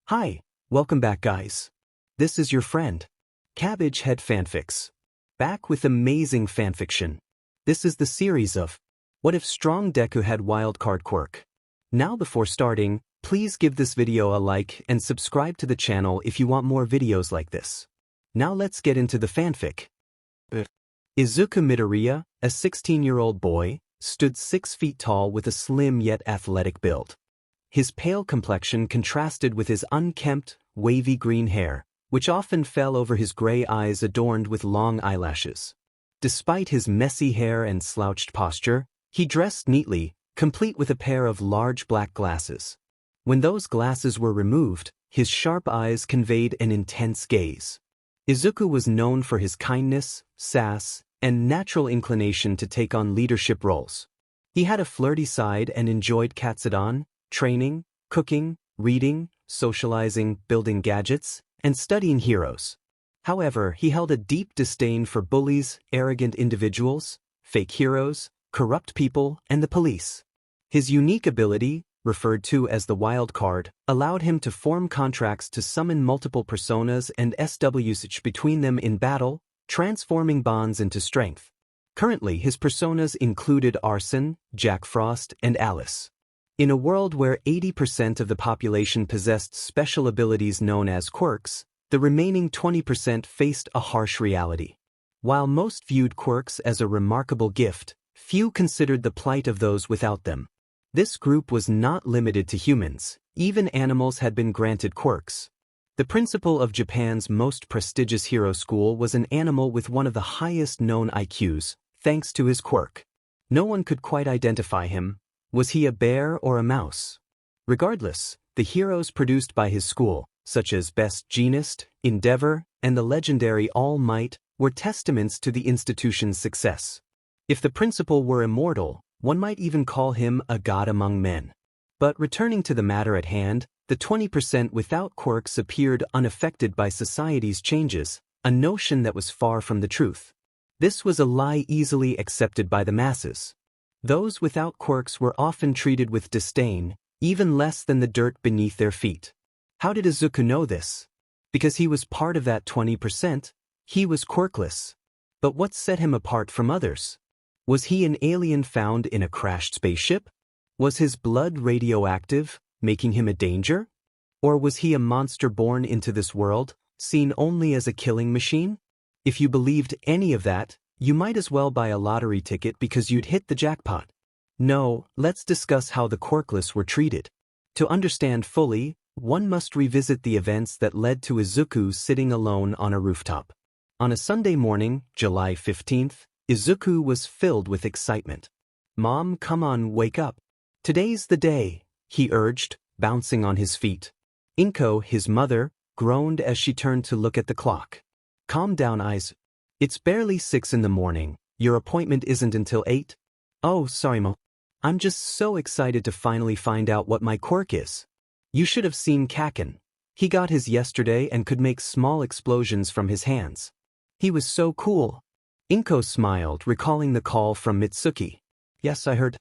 Hi, welcome back guys. This is your friend, Cabbage Head Fanfics. Back with amazing fanfiction. This is the series of What If Strong Deku Had WildCard Quirk. Now before starting, please give this video a like and subscribe to the channel if you want more videos like this. Now let's get into the fanfic. Izuku Midoriya, a 16-year-old boy, stood 6 feet tall with a slim yet athletic build. His pale complexion contrasted with his unkempt, wavy green hair, which often fell over his gray eyes adorned with long eyelashes. Despite his messy hair and slouched posture, he dressed neatly, complete with a pair of large black glasses. When those glasses were removed, his sharp eyes conveyed an intense gaze. Izuku was known for his kindness, sass, and natural inclination to take on leadership roles. He had a flirty side and enjoyed Katsudan, training, cooking, reading, socializing, building gadgets, and studying heroes. However, he held a deep disdain for bullies, arrogant individuals, fake heroes, corrupt people, and the police. His unique ability, referred to as the wildcard, allowed him to form contracts to summon multiple personas and SWs between them in battle, transforming bonds into strength. Currently, his personas included Arson, Jack Frost, and Alice. In a world where 80% of the population possessed special abilities known as quirks, the remaining 20% faced a harsh reality. While most viewed quirks as a remarkable gift, few considered the plight of those without them. This group was not limited to humans, even animals had been granted quirks. The principal of Japan's most prestigious hero school was an animal with one of the highest known IQs, thanks to his quirk. No one could quite identify him. Was he a bear or a mouse? Regardless, the heroes produced by his school, such as Best Jeanist, Endeavor, and the legendary All Might, were testaments to the institution's success. If the principal were immortal, one might even call him a god among men. But returning to the matter at hand, the 20% without quirks appeared unaffected by society's changes, a notion that was far from the truth. This was a lie easily accepted by the masses. Those without quirks were often treated with disdain, even less than the dirt beneath their feet. How did Izuku know this? Because he was part of that 20%, he was quirkless. But what set him apart from others? Was he an alien found in a crashed spaceship? Was his blood radioactive, making him a danger? Or was he a monster born into this world, seen only as a killing machine? If you believed any of that, you might as well buy a lottery ticket because you'd hit the jackpot. No, let's discuss how the quirkless were treated. To understand fully, one must revisit the events that led to Izuku sitting alone on a rooftop. On a Sunday morning, July 15th, Izuku was filled with excitement. "Mom, come on, wake up. Today's the day," he urged, bouncing on his feet. Inko, his mother, groaned as she turned to look at the clock. "Calm down, Iz. It's barely 6 in the morning. Your appointment isn't until 8? Oh, sorry, Mo. I'm just so excited to finally find out what my quirk is. You should have seen Kaken. He got his yesterday and could make small explosions from his hands. He was so cool." Inko smiled, recalling the call from Mitsuki. "Yes, I heard.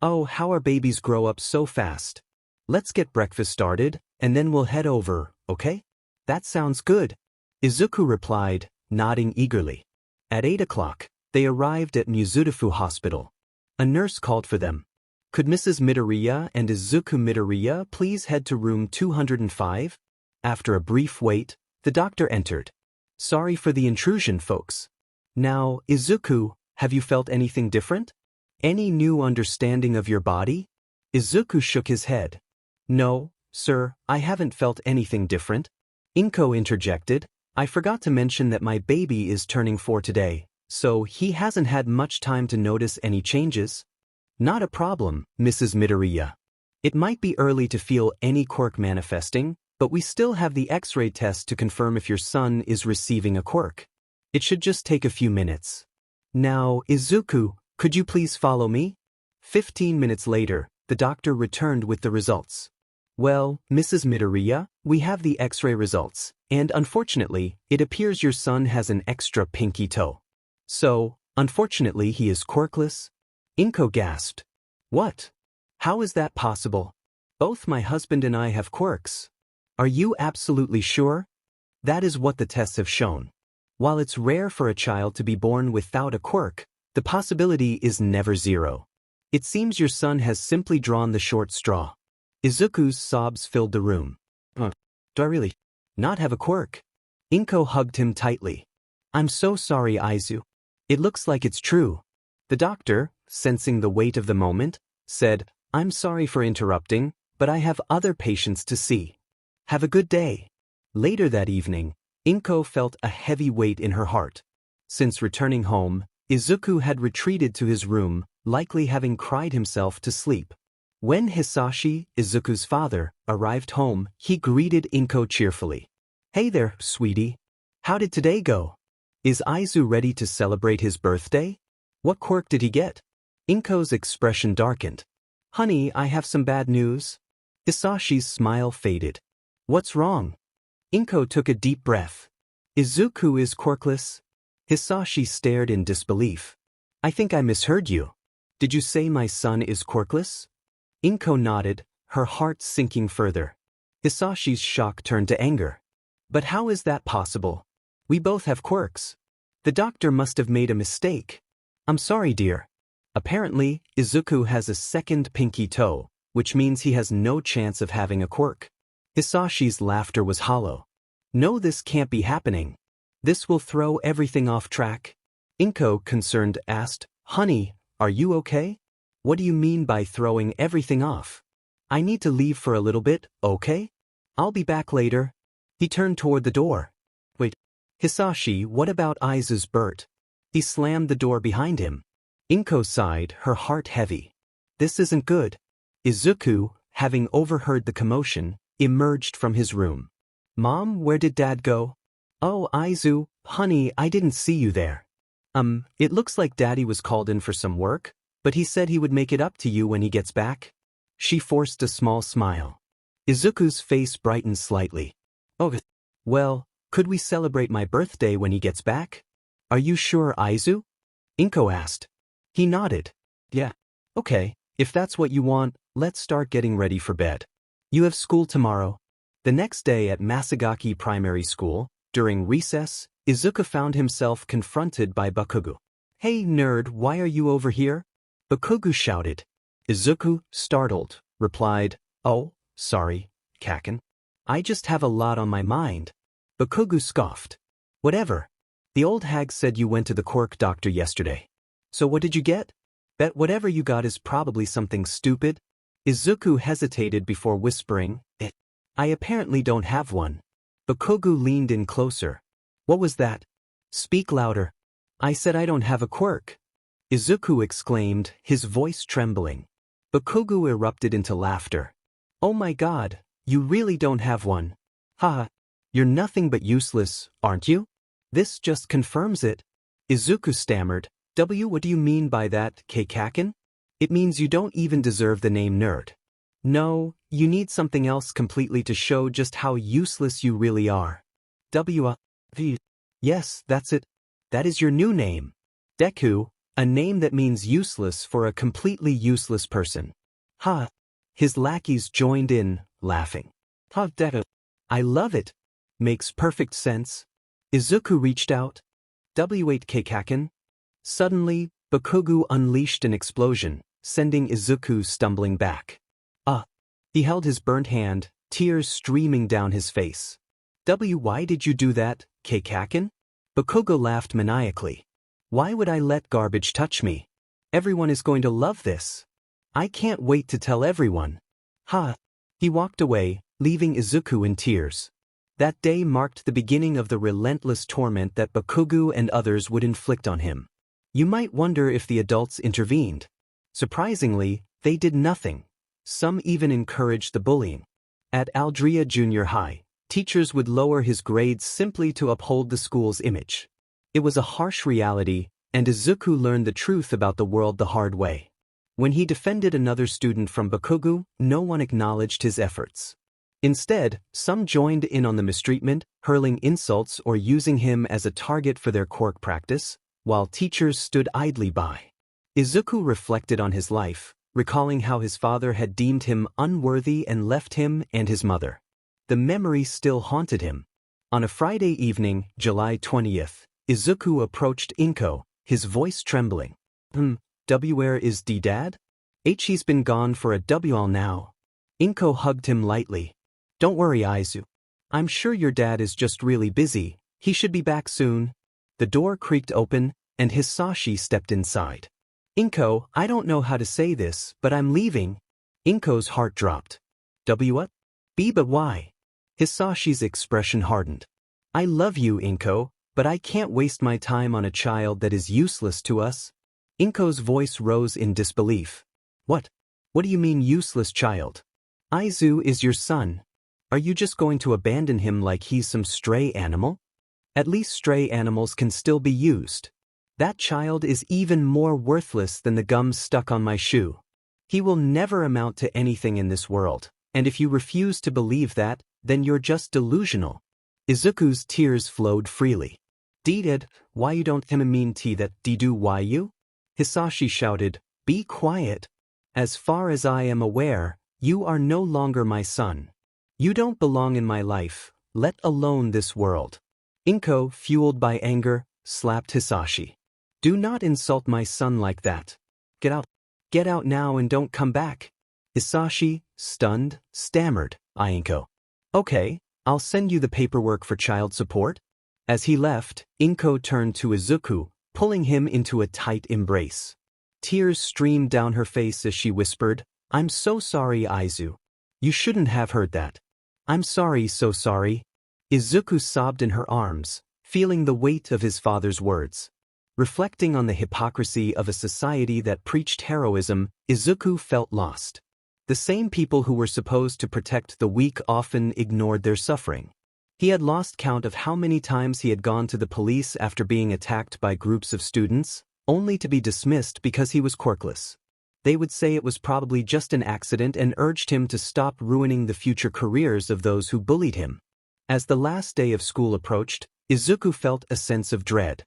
Oh, how our babies grow up so fast. Let's get breakfast started, and then we'll head over, okay?" "That sounds good," Izuku replied, nodding eagerly. At 8 o'clock, they arrived at Mizutofu Hospital. A nurse called for them. "Could Mrs. Midoriya and Izuku Midoriya please head to room 205? After a brief wait, the doctor entered. "Sorry for the intrusion, folks. Now, Izuku, have you felt anything different? Any new understanding of your body?" Izuku shook his head. "No, sir, I haven't felt anything different." Inko interjected. "I forgot to mention that my baby is turning 4 today, so he hasn't had much time to notice any changes." "Not a problem, Mrs. Midoriya. It might be early to feel any quirk manifesting, but we still have the X-ray test to confirm if your son is receiving a quirk. It should just take a few minutes. Now, Izuku, could you please follow me?" 15 minutes later, the doctor returned with the results. "Well, Mrs. Midoriya, we have the X-ray results, and unfortunately, it appears your son has an extra pinky toe. So, unfortunately he is quirkless." Inko gasped. "What? How is that possible? Both my husband and I have quirks." Are you absolutely sure? That is what the tests have shown. While it's rare for a child to be born without a quirk, the possibility is never zero. It seems your son has simply drawn the short straw. Izuku's sobs filled the room. Do I really not have a quirk? Inko hugged him tightly. I'm so sorry, Izu. It looks like it's true. The doctor, sensing the weight of the moment, said, I'm sorry for interrupting, but I have other patients to see. Have a good day. Later that evening, Inko felt a heavy weight in her heart. Since returning home, Izuku had retreated to his room, likely having cried himself to sleep. When Hisashi, Izuku's father, arrived home, he greeted Inko cheerfully. Hey there, sweetie. How did today go? Is Izu ready to celebrate his birthday? What quirk did he get? Inko's expression darkened. Honey, I have some bad news. Hisashi's smile faded. What's wrong? Inko took a deep breath. Izuku is quirkless? Hisashi stared in disbelief. I think I misheard you. Did you say my son is quirkless? Inko nodded, her heart sinking further. Hisashi's shock turned to anger. But how is that possible? We both have quirks. The doctor must have made a mistake. I'm sorry, dear. Apparently, Izuku has a second pinky toe, which means he has no chance of having a quirk. Hisashi's laughter was hollow. No, this can't be happening. This will throw everything off track. Inko, concerned, asked, Honey, are you okay? What do you mean by throwing everything off? I need to leave for a little bit, okay? I'll be back later. He turned toward the door. Wait. Hisashi, what about Izu's Bert? He slammed the door behind him. Inko sighed, her heart heavy. This isn't good. Izuku, having overheard the commotion, emerged from his room. Mom, where did Dad go? Oh, Izu, honey, I didn't see you there. It looks like Daddy was called in for some work, but he said he would make it up to you when he gets back. She forced a small smile. Izuku's face brightened slightly. Oh, well, could we celebrate my birthday when he gets back? Are you sure, Izu? Inko asked. He nodded. Yeah. Okay, if that's what you want, let's start getting ready for bed. You have school tomorrow. The next day at Masagaki Primary School, during recess, Izuku found himself confronted by Bakugou. Hey nerd, why are you over here? Bakugou shouted. Izuku, startled, replied, Oh, sorry, Kaken. I just have a lot on my mind. Bakugou scoffed. Whatever. The old hag said you went to the quirk doctor yesterday. So what did you get? Bet whatever you got is probably something stupid. Izuku hesitated before whispering, I apparently don't have one. Bakugou leaned in closer. What was that? Speak louder. I said I don't have a quirk. Izuku exclaimed, his voice trembling. Bakugou erupted into laughter. Oh my god, you really don't have one. Haha. You're nothing but useless, aren't you? This just confirms it. Izuku stammered. What do you mean by that, Kaken? It means you don't even deserve the name nerd. No, you need something else completely to show just how useless you really are. Yes, that's it. That is your new name. Deku, a name that means useless for a completely useless person. Ha! His lackeys joined in, laughing. Ha, Deku. I love it. Makes perfect sense. Izuku reached out. Kaken. Suddenly, Bakugou unleashed an explosion, sending Izuku stumbling back. He held his burnt hand, tears streaming down his face. Why did you do that, Kaken? Bakugou laughed maniacally. Why would I let garbage touch me? Everyone is going to love this. I can't wait to tell everyone. Ha! He walked away, leaving Izuku in tears. That day marked the beginning of the relentless torment that Bakugou and others would inflict on him. You might wonder if the adults intervened. Surprisingly, they did nothing. Some even encouraged the bullying. At Aldria Junior High, teachers would lower his grades simply to uphold the school's image. It was a harsh reality, and Izuku learned the truth about the world the hard way. When he defended another student from Bakugou, no one acknowledged his efforts. Instead, some joined in on the mistreatment, hurling insults or using him as a target for their quirk practice, while teachers stood idly by. Izuku reflected on his life, recalling how his father had deemed him unworthy and left him and his mother. The memory still haunted him. On a Friday evening, July 20th, Izuku approached Inko, his voice trembling. Where is dad? He's been gone for a while now. Inko hugged him lightly. Don't worry, Izu. I'm sure your dad is just really busy. He should be back soon. The door creaked open, and Hisashi stepped inside. Inko, I don't know how to say this, but I'm leaving. Inko's heart dropped. What? But why? Hisashi's expression hardened. I love you, Inko, but I can't waste my time on a child that is useless to us. Inko's voice rose in disbelief. What? What do you mean useless child? Izu is your son. Are you just going to abandon him like he's some stray animal? At least stray animals can still be used. That child is even more worthless than the gum stuck on my shoe. He will never amount to anything in this world, and if you refuse to believe that, then you're just delusional. Izuku's tears flowed freely. Dad, why you don't mean that do why you? Hisashi shouted, be quiet. As far as I am aware, you are no longer my son. You don't belong in my life, let alone this world. Inko, fueled by anger, slapped Hisashi. Do not insult my son like that. Get out. Get out now and don't come back. Hisashi, stunned, stammered, Inko. Okay, I'll send you the paperwork for child support. As he left, Inko turned to Izuku, pulling him into a tight embrace. Tears streamed down her face as she whispered, I'm so sorry, Izu. You shouldn't have heard that. I'm sorry, so sorry. Izuku sobbed in her arms, feeling the weight of his father's words. Reflecting on the hypocrisy of a society that preached heroism, Izuku felt lost. The same people who were supposed to protect the weak often ignored their suffering. He had lost count of how many times he had gone to the police after being attacked by groups of students, only to be dismissed because he was quirkless. They would say it was probably just an accident and urged him to stop ruining the future careers of those who bullied him. As the last day of school approached, Izuku felt a sense of dread.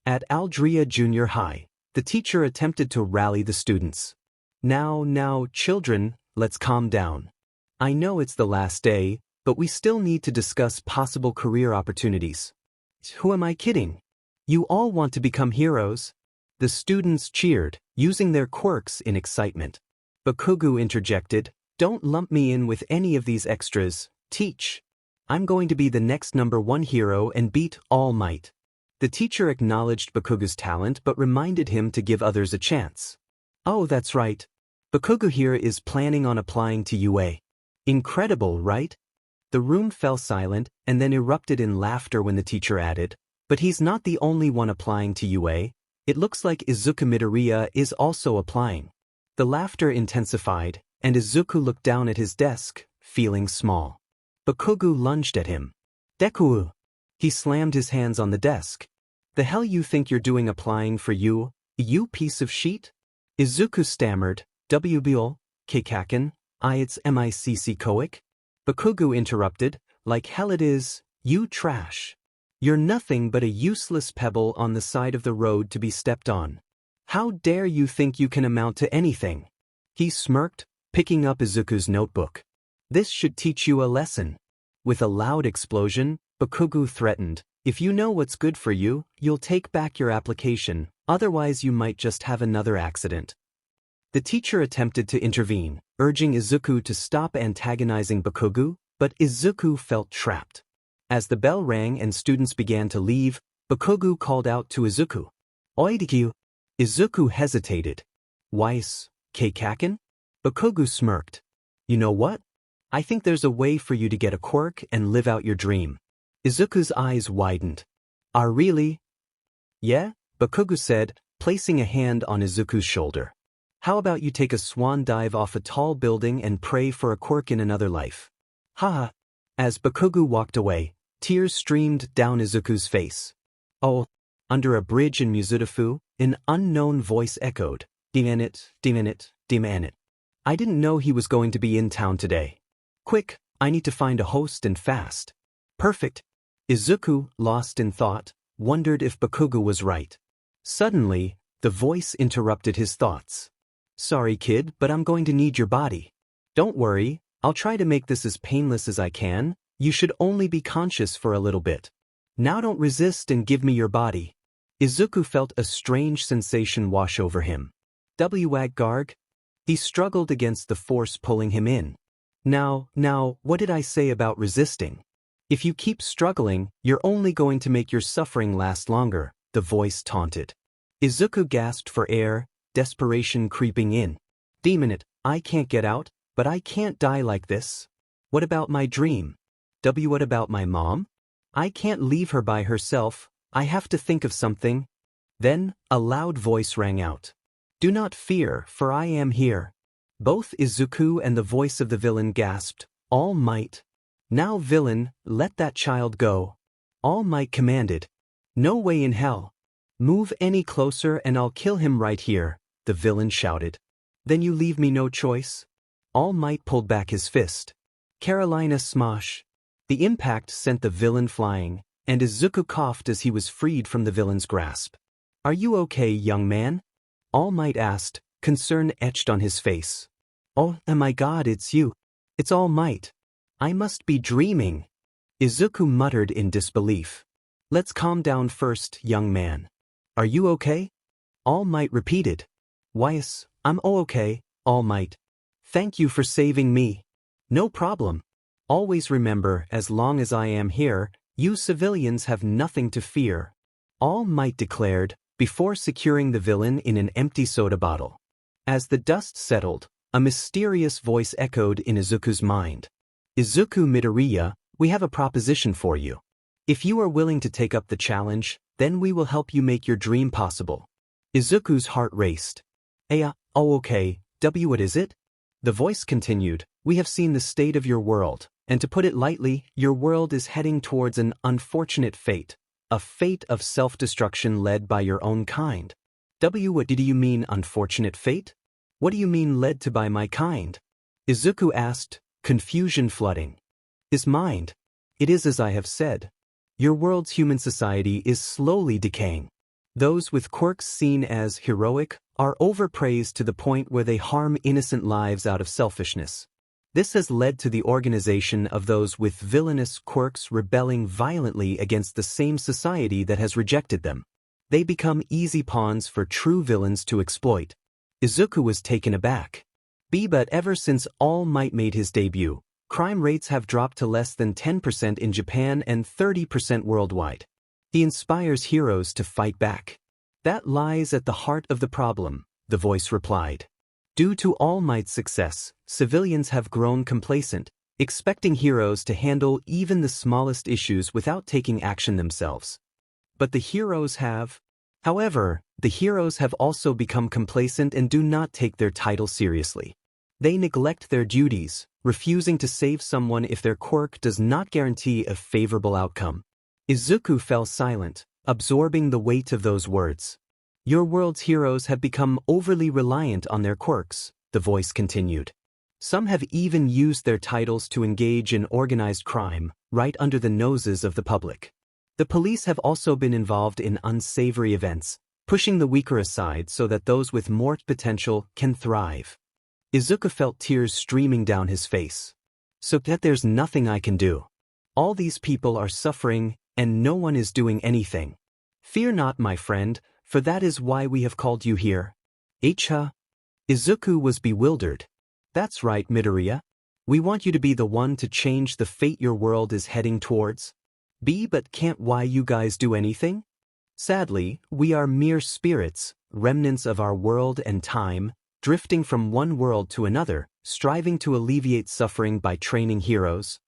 At Aldria Junior High, the teacher attempted to rally the students. Now, children, let's calm down. I know it's the last day, but we still need to discuss possible career opportunities. Who am I kidding? You all want to become heroes? The students cheered, using their quirks in excitement. Bakugou interjected, don't lump me in with any of these extras, teach. I'm going to be the next #1 hero and beat All Might. The teacher acknowledged Bakugou's talent but reminded him to give others a chance. Oh, that's right. Bakugou here is planning on applying to UA. Incredible, right? The room fell silent and then erupted in laughter when the teacher added, but he's not the only one applying to UA. It looks like Izuku Midoriya is also applying. The laughter intensified, and Izuku looked down at his desk, feeling small. Bakugou lunged at him. Deku! He slammed his hands on the desk. The hell you think you're doing applying for you piece of shit? Izuku stammered, WBL, Keikaken, it's MICC Koik? Bakugou interrupted, like hell it is, you trash. You're nothing but a useless pebble on the side of the road to be stepped on. How dare you think you can amount to anything? He smirked, picking up Izuku's notebook. This should teach you a lesson. With a loud explosion, Bakugou threatened, if you know what's good for you, you'll take back your application, otherwise you might just have another accident. The teacher attempted to intervene, urging Izuku to stop antagonizing Bakugou, but Izuku felt trapped. As the bell rang and students began to leave, Bakugou called out to Izuku. Oidikyu. Izuku hesitated. Weiss, Keikaken? Bakugou smirked. You know what? I think there's a way for you to get a quirk and live out your dream. Izuku's eyes widened. Really? Yeah, Bakugou said, placing a hand on Izuku's shoulder. How about you take a swan dive off a tall building and pray for a quirk in another life? Haha. As Bakugou walked away, tears streamed down Izuku's face. Oh, under a bridge in Muzutafu, an unknown voice echoed, Demon it. I didn't know he was going to be in town today. Quick, I need to find a host and fast. Perfect. Izuku, lost in thought, wondered if Bakugou was right. Suddenly, the voice interrupted his thoughts. Sorry kid, but I'm going to need your body. Don't worry, I'll try to make this as painless as I can, You should only be conscious for a little bit. Now don't resist and give me your body. Izuku felt a strange sensation wash over him. WildCard? He struggled against the force pulling him in. Now, what did I say about resisting? If you keep struggling, you're only going to make your suffering last longer, the voice taunted. Izuku gasped for air, desperation creeping in. Demon it, I can't get out, but I can't die like this. What about my dream? What about my mom? I can't leave her by herself, I have to think of something. Then, a loud voice rang out. Do not fear, for I am here. Both Izuku and the voice of the villain gasped, All Might. Now villain, let that child go. All Might commanded. No way in hell. Move any closer and I'll kill him right here, the villain shouted. Then you leave me no choice? All Might pulled back his fist. Carolina smosh. The impact sent the villain flying, and Izuku coughed as he was freed from the villain's grasp. Are you okay, young man? All Might asked, concern etched on his face. Oh my god, it's you. It's All Might. I must be dreaming. Izuku muttered in disbelief. Let's calm down first, young man. Are you okay? All Might repeated. Yes, I'm okay, All Might. Thank you for saving me. No problem. Always remember, as long as I am here, you civilians have nothing to fear. All Might declared, before securing the villain in an empty soda bottle. As the dust settled, a mysterious voice echoed in Izuku's mind. Izuku Midoriya, we have a proposition for you. If you are willing to take up the challenge, then we will help you make your dream possible. Izuku's heart raced. Okay, what is it? The voice continued, we have seen the state of your world, and to put it lightly, your world is heading towards an unfortunate fate, a fate of self-destruction led by your own kind. What do you mean unfortunate fate? What do you mean led to by my kind? Izuku asked, confusion flooding his mind. It is as I have said. Your world's human society is slowly decaying. Those with quirks seen as heroic are overpraised to the point where they harm innocent lives out of selfishness. This has led to the organization of those with villainous quirks rebelling violently against the same society that has rejected them. They become easy pawns for true villains to exploit. Izuku was taken aback. But ever since All Might made his debut, crime rates have dropped to less than 10% in Japan and 30% worldwide. He inspires heroes to fight back. That lies at the heart of the problem, the voice replied. Due to All Might's success, civilians have grown complacent, expecting heroes to handle even the smallest issues without taking action themselves. But the heroes have. However, the heroes have also become complacent and do not take their title seriously. They neglect their duties, refusing to save someone if their quirk does not guarantee a favorable outcome. Izuku fell silent, absorbing the weight of those words. Your world's heroes have become overly reliant on their quirks, the voice continued. Some have even used their titles to engage in organized crime, right under the noses of the public. The police have also been involved in unsavory events, pushing the weaker aside so that those with more potential can thrive. Izuku felt tears streaming down his face. So that there's nothing I can do. All these people are suffering, and no one is doing anything. Fear not, my friend, for that is why we have called you here. Izuku was bewildered. That's right, Midoriya. We want you to be the one to change the fate your world is heading towards. But can't why you guys do anything? Sadly, we are mere spirits, remnants of our world and time, drifting from one world to another, striving to alleviate suffering by training heroes.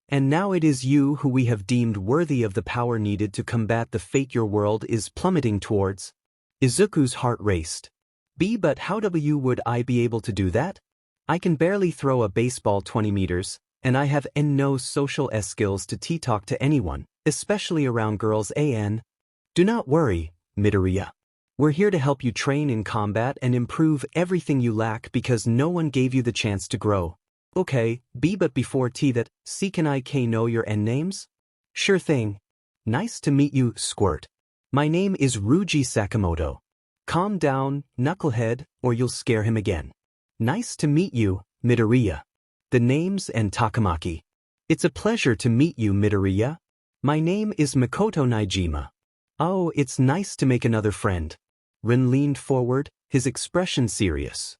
And now it is you who we have deemed worthy of the power needed to combat the fate your world is plummeting towards. Izuku's heart raced. But how would I be able to do that? I can barely throw a baseball 20 meters, and I have no social skills to talk to anyone, especially around girls. Do not worry, Midoriya. We're here to help you train in combat and improve everything you lack because no one gave you the chance to grow. Okay, but before can I know your names? Sure thing. Nice to meet you, Squirt. My name is Ruji Sakamoto. Calm down, knucklehead, or you'll scare him again. Nice to meet you, Midoriya. The names and Takamaki. It's a pleasure to meet you, Midoriya. My name is Makoto Naijima. Oh, it's nice to make another friend. Rin leaned forward, his expression serious.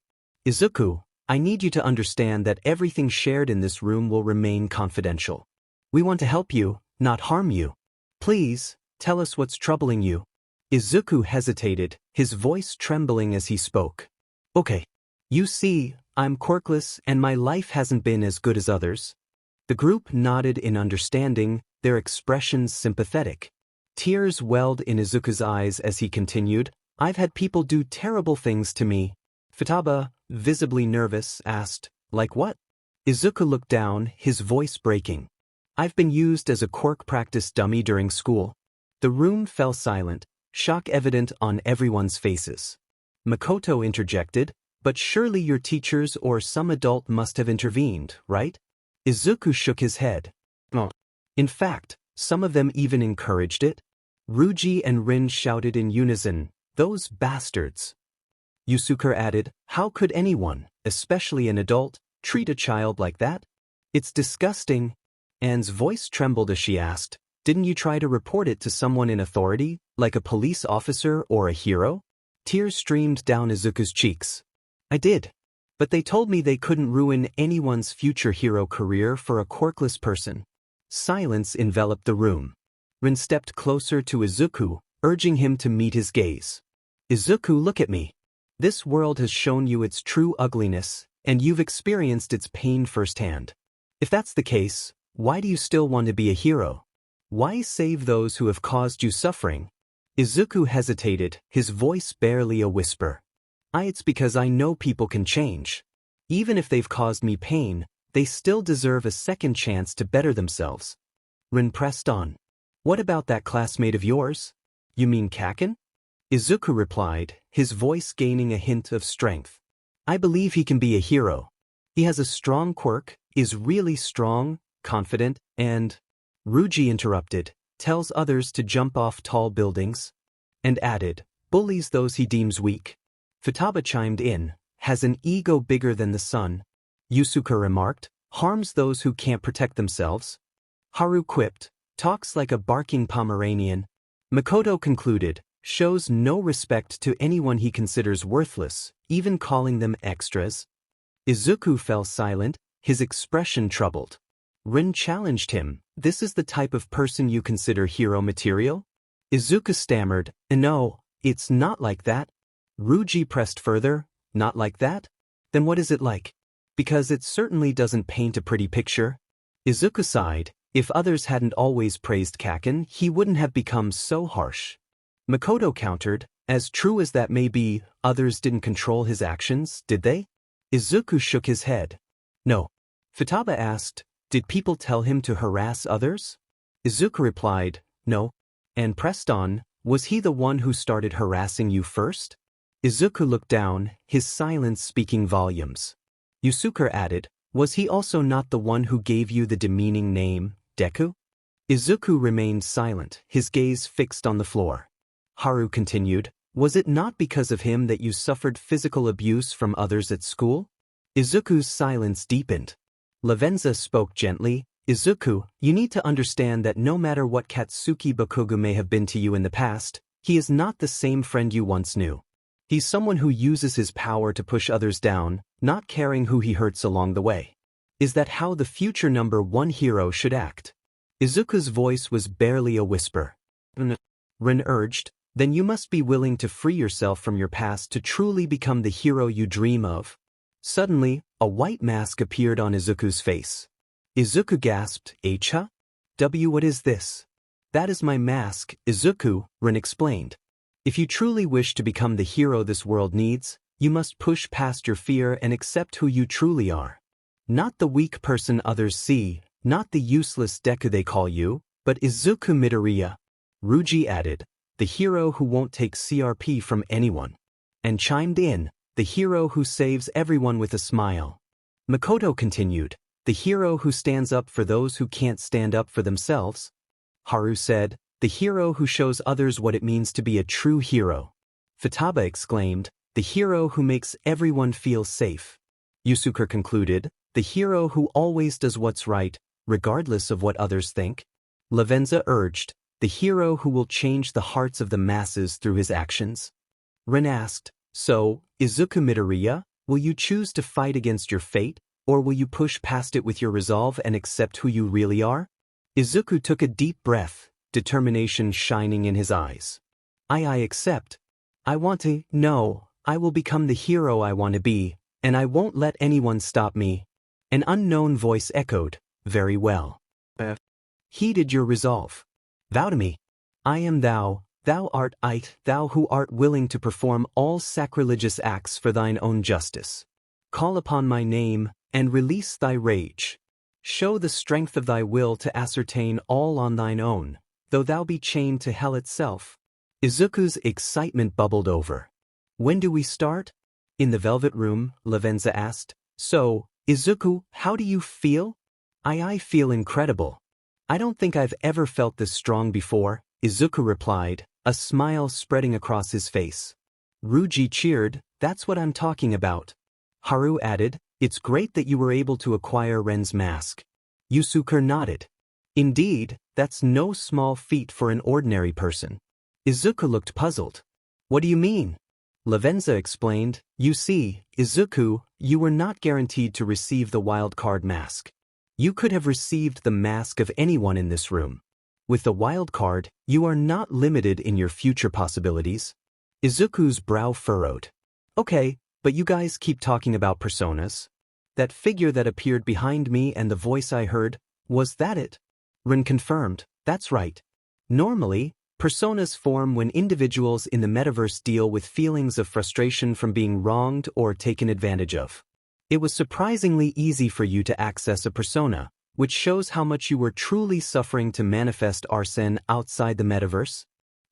Izuku, I need you to understand that everything shared in this room will remain confidential. We want to help you, not harm you. Please, tell us what's troubling you. Izuku hesitated, his voice trembling as he spoke. Okay. You see, I'm quirkless and my life hasn't been as good as others. The group nodded in understanding, their expressions sympathetic. Tears welled in Izuku's eyes as he continued, I've had people do terrible things to me. Futaba, visibly nervous, asked, like what? Izuku looked down, his voice breaking. I've been used as a quirk practice dummy during school. The room fell silent, shock evident on everyone's faces. Makoto interjected, but surely your teachers or some adult must have intervened, right? Izuku shook his head. Oh. In fact, some of them even encouraged it. Ruji and Rin shouted in unison, those bastards. Yusuke added, how could anyone, especially an adult, treat a child like that? It's disgusting. Anne's voice trembled as she asked, didn't you try to report it to someone in authority, like a police officer or a hero? Tears streamed down Izuku's cheeks. I did. But they told me they couldn't ruin anyone's future hero career for a quirkless person. Silence enveloped the room. Rin stepped closer to Izuku, urging him to meet his gaze. Izuku, look at me. This world has shown you its true ugliness, and you've experienced its pain firsthand. If that's the case, why do you still want to be a hero? Why save those who have caused you suffering? Izuku hesitated, his voice barely a whisper. It's because I know people can change. Even if they've caused me pain, they still deserve a second chance to better themselves. Rin pressed on. What about that classmate of yours? You mean Kaken? Izuku replied, his voice gaining a hint of strength. I believe he can be a hero. He has a strong quirk, is really strong, confident, and… Ruji interrupted, tells others to jump off tall buildings, and added, bullies those he deems weak. Futaba chimed in, has an ego bigger than the sun. Yusuke remarked, harms those who can't protect themselves. Haru quipped, talks like a barking Pomeranian. Makoto concluded, shows no respect to anyone he considers worthless, even calling them extras. Izuku fell silent, his expression troubled. Rin challenged him, this is the type of person you consider hero material? Izuku stammered, no, it's not like that. Ruji pressed further, not like that? Then what is it like? Because it certainly doesn't paint a pretty picture. Izuku sighed, if others hadn't always praised Kaken, he wouldn't have become so harsh. Makoto countered, as true as that may be, others didn't control his actions, did they? Izuku shook his head. No. Futaba asked, did people tell him to harass others? Izuku replied, no. And pressed on, was he the one who started harassing you first? Izuku looked down, his silence speaking volumes. Yusuke added, was he also not the one who gave you the demeaning name, Deku? Izuku remained silent, his gaze fixed on the floor. Haru continued, was it not because of him that you suffered physical abuse from others at school? Izuku's silence deepened. Lavenza spoke gently, Izuku, you need to understand that no matter what Katsuki Bakugou may have been to you in the past, he is not the same friend you once knew. He's someone who uses his power to push others down, not caring who he hurts along the way. Is that how the future #1 hero should act? Izuku's voice was barely a whisper. Rin urged, then you must be willing to free yourself from your past to truly become the hero you dream of. Suddenly, a white mask appeared on Izuku's face. Izuku gasped, H-huh? What is this? That is my mask, Izuku, Rin explained. If you truly wish to become the hero this world needs, you must push past your fear and accept who you truly are. Not the weak person others see, not the useless Deku they call you, but Izuku Midoriya. Ruji added, the hero who won't take CRP from anyone. And chimed in, the hero who saves everyone with a smile. Makoto continued, the hero who stands up for those who can't stand up for themselves. Haru said, the hero who shows others what it means to be a true hero. Futaba exclaimed, the hero who makes everyone feel safe. Yusuke concluded, the hero who always does what's right, regardless of what others think? Lavenza urged, the hero who will change the hearts of the masses through his actions. Ren asked, so, Izuku Midoriya, will you choose to fight against your fate, or will you push past it with your resolve and accept who you really are? Izuku took a deep breath, determination shining in his eyes. I accept. I want to, no, I will become the hero I want to be, and I won't let anyone stop me. An unknown voice echoed, very well. Heeded your resolve. Vow to me. I am thou, thou art it, thou who art willing to perform all sacrilegious acts for thine own justice. Call upon my name, and release thy rage. Show the strength of thy will to ascertain all on thine own, though thou be chained to hell itself. Izuku's excitement bubbled over. When do we start? In the velvet room, Lavenza asked. So, Izuku, how do you feel? I feel incredible. I don't think I've ever felt this strong before, Izuku replied, a smile spreading across his face. Ruji cheered, that's what I'm talking about. Haru added, it's great that you were able to acquire Ren's mask. Yusuke nodded. Indeed, that's no small feat for an ordinary person. Izuku looked puzzled. What do you mean? Lavenza explained, you see, Izuku, you were not guaranteed to receive the wildcard mask. You could have received the mask of anyone in this room. With the wildcard, you are not limited in your future possibilities. Izuku's brow furrowed. Okay, but you guys keep talking about personas. That figure that appeared behind me and the voice I heard, was that it? Rin confirmed, that's right. Normally, personas form when individuals in the metaverse deal with feelings of frustration from being wronged or taken advantage of. It was surprisingly easy for you to access a persona, which shows how much you were truly suffering to manifest Arsene outside the metaverse.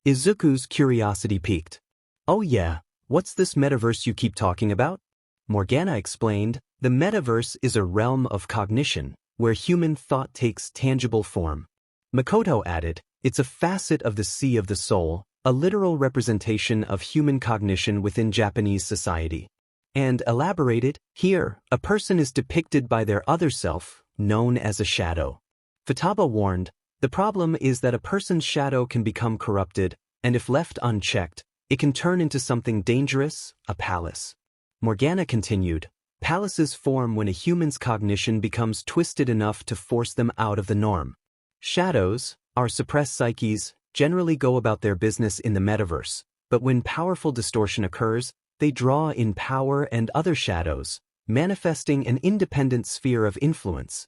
Izuku's curiosity piqued. Oh yeah, what's this metaverse you keep talking about? Morgana explained, the metaverse is a realm of cognition, where human thought takes tangible form. Makoto added, it's a facet of the sea of the soul, a literal representation of human cognition within Japanese society. And elaborated, here, a person is depicted by their other self, known as a shadow. Futaba warned, the problem is that a person's shadow can become corrupted, and if left unchecked, it can turn into something dangerous, a palace. Morgana continued, palaces form when a human's cognition becomes twisted enough to force them out of the norm. Shadows, our suppressed psyches, generally go about their business in the metaverse, but when powerful distortion occurs, they draw in power and other shadows, manifesting an independent sphere of influence.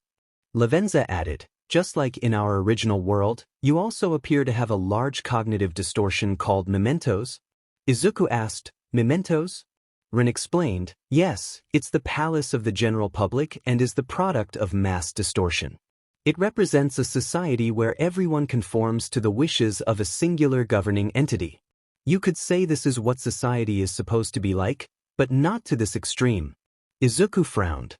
Lavenza added, just like in our original world, you also appear to have a large cognitive distortion called mementos. Izuku asked, mementos? Rin explained, yes, it's the palace of the general public and is the product of mass distortion. It represents a society where everyone conforms to the wishes of a singular governing entity. You could say this is what society is supposed to be like, but not to this extreme. Izuku frowned.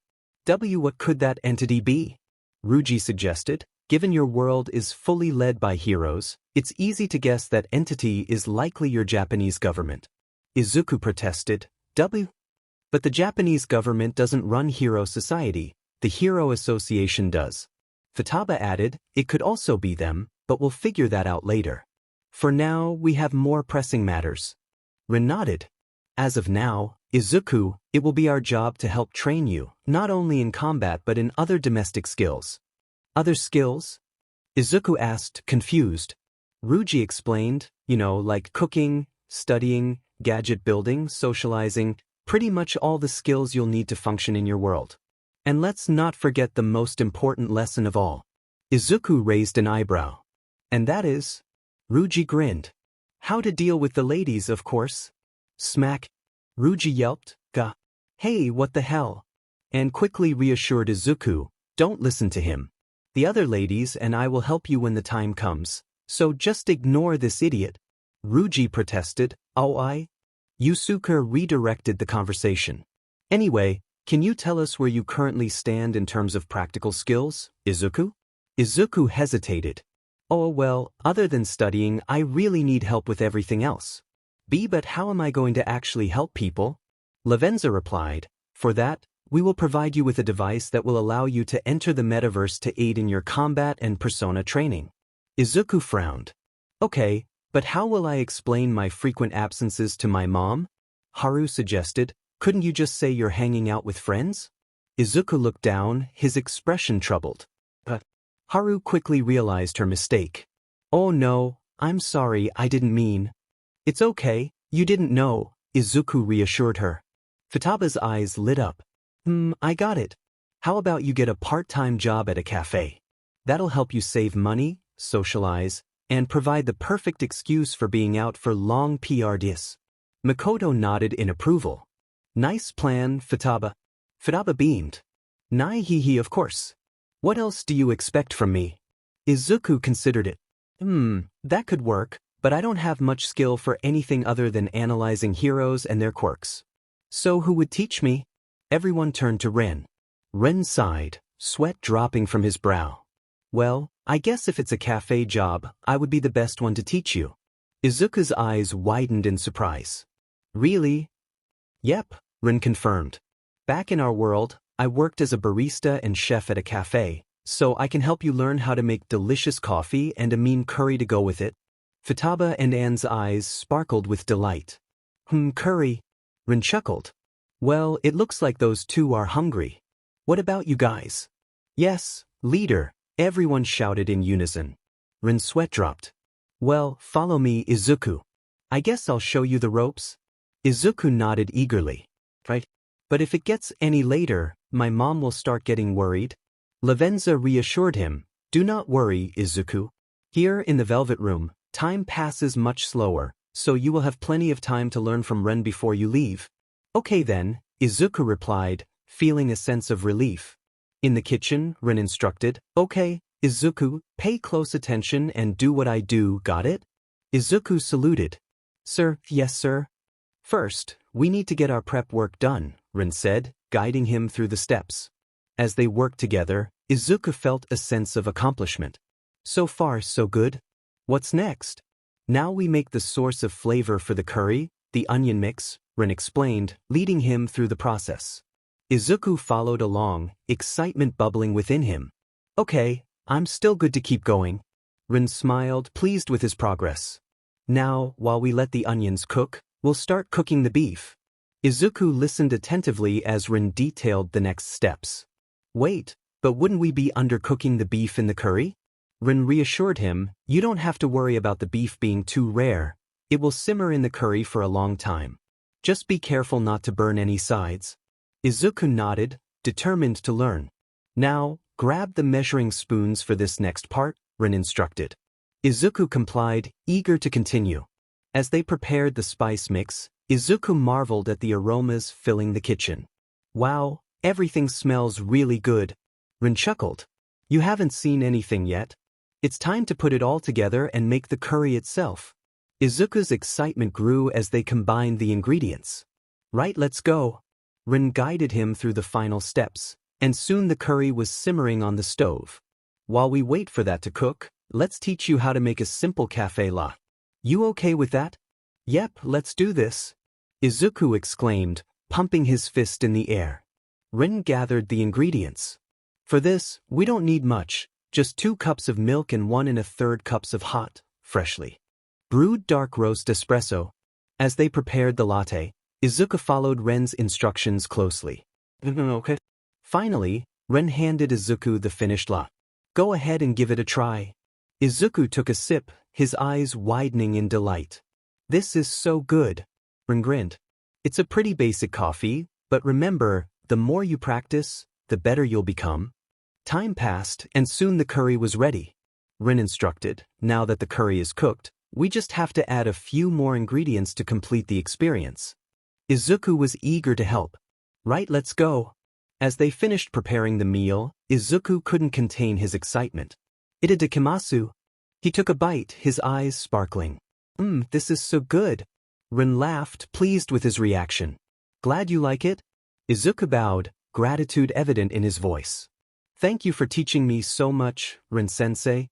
What could that entity be? Ruji suggested, given your world is fully led by heroes, it's easy to guess that entity is likely your Japanese government. Izuku protested, But the Japanese government doesn't run hero society, the Hero Association does. Futaba added, it could also be them, but we'll figure that out later. For now, we have more pressing matters. Rin nodded. As of now, Izuku, it will be our job to help train you, not only in combat but in other domestic skills. Other skills? Izuku asked, confused. Ruji explained, like cooking, studying, gadget building, socializing, pretty much all the skills you'll need to function in your world. And let's not forget the most important lesson of all. Izuku raised an eyebrow. And that is? Ruji grinned. How to deal with the ladies, of course. Smack. Ruji yelped, Gah. Hey, what the hell? And quickly reassured Izuku, don't listen to him. The other ladies and I will help you when the time comes, so just ignore this idiot. Ruji protested, oh Yusuke redirected the conversation. Anyway, can you tell us where you currently stand in terms of practical skills, Izuku? Izuku hesitated. Oh well, other than studying, I really need help with everything else. But how am I going to actually help people? Lavenza replied, for that, We will provide you with a device that will allow you to enter the metaverse to aid in your combat and persona training. Izuku frowned. Okay, but how will I explain my frequent absences to my mom? Haru suggested. Couldn't you just say you're hanging out with friends? Izuku looked down, his expression troubled. But Haru quickly realized her mistake. Oh no, I'm sorry, I didn't mean. It's okay, you didn't know, Izuku reassured her. Futaba's eyes lit up. I got it. How about you get a part-time job at a cafe? That'll help you save money, socialize, and provide the perfect excuse for being out for long PR days. Makoto nodded in approval. Nice plan, Futaba. Futaba beamed. Nai of course. What else do you expect from me? Izuku considered it. That could work, but I don't have much skill for anything other than analyzing heroes and their quirks. So who would teach me? Everyone turned to Ren. Ren sighed, sweat dropping from his brow. Well, I guess if it's a cafe job, I would be the best one to teach you. Izuku's eyes widened in surprise. Really? Yep, Ren confirmed. Back in our world, I worked as a barista and chef at a cafe, so I can help you learn how to make delicious coffee and a mean curry to go with it. Futaba and Anne's eyes sparkled with delight. Curry. Ren chuckled. Well, it looks like those two are hungry. What about you guys? Yes, leader, everyone shouted in unison. Ren's sweat dropped. Well, follow me, Izuku. I guess I'll show you the ropes. Izuku nodded eagerly. Right? But if it gets any later, my mom will start getting worried. Lavenza reassured him. Do not worry, Izuku. Here in the Velvet Room, time passes much slower, so you will have plenty of time to learn from Ren before you leave. Okay then, Izuku replied, feeling a sense of relief. In the kitchen, Ren instructed. Okay, Izuku, pay close attention and do what I do, got it? Izuku saluted. Sir, yes sir. First, we need to get our prep work done, Ren said, guiding him through the steps. As they worked together, Izuku felt a sense of accomplishment. So far, so good. What's next? Now we make the source of flavor for the curry, the onion mix, Ren explained, leading him through the process. Izuku followed along, excitement bubbling within him. Okay, I'm still good to keep going. Ren smiled, pleased with his progress. Now, while we let the onions cook, we'll start cooking the beef. Izuku listened attentively as Ren detailed the next steps. Wait, but wouldn't we be undercooking the beef in the curry? Ren reassured him, you don't have to worry about the beef being too rare. It will simmer in the curry for a long time. Just be careful not to burn any sides. Izuku nodded, determined to learn. Now, grab the measuring spoons for this next part, Ren instructed. Izuku complied, eager to continue. As they prepared the spice mix, Izuku marveled at the aromas filling the kitchen. Wow, everything smells really good. Ren chuckled. You haven't seen anything yet. It's time to put it all together and make the curry itself. Izuku's excitement grew as they combined the ingredients. Right, let's go. Ren guided him through the final steps, and soon the curry was simmering on the stove. While we wait for that to cook, let's teach you how to make a simple cafe la. You okay with that? Yep, let's do this. Izuku exclaimed, pumping his fist in the air. Ren gathered the ingredients. For this, we don't need much, just 2 cups of milk and 1 1/3 cups of hot, freshly brewed dark roast espresso. As they prepared the latte, Izuku followed Ren's instructions closely. Okay. Finally, Ren handed Izuku the finished la. Go ahead and give it a try. Izuku took a sip, his eyes widening in delight. This is so good. Ren grinned. It's a pretty basic coffee, but remember, the more you practice, the better you'll become. Time passed, and soon the curry was ready. Ren instructed, now that the curry is cooked, we just have to add a few more ingredients to complete the experience. Izuku was eager to help. Right, let's go. As they finished preparing the meal, Izuku couldn't contain his excitement. Itadakimasu. He took a bite, his eyes sparkling. This is so good. Ren laughed, pleased with his reaction. Glad you like it? Izuku bowed, gratitude evident in his voice. Thank you for teaching me so much, Ren-sensei.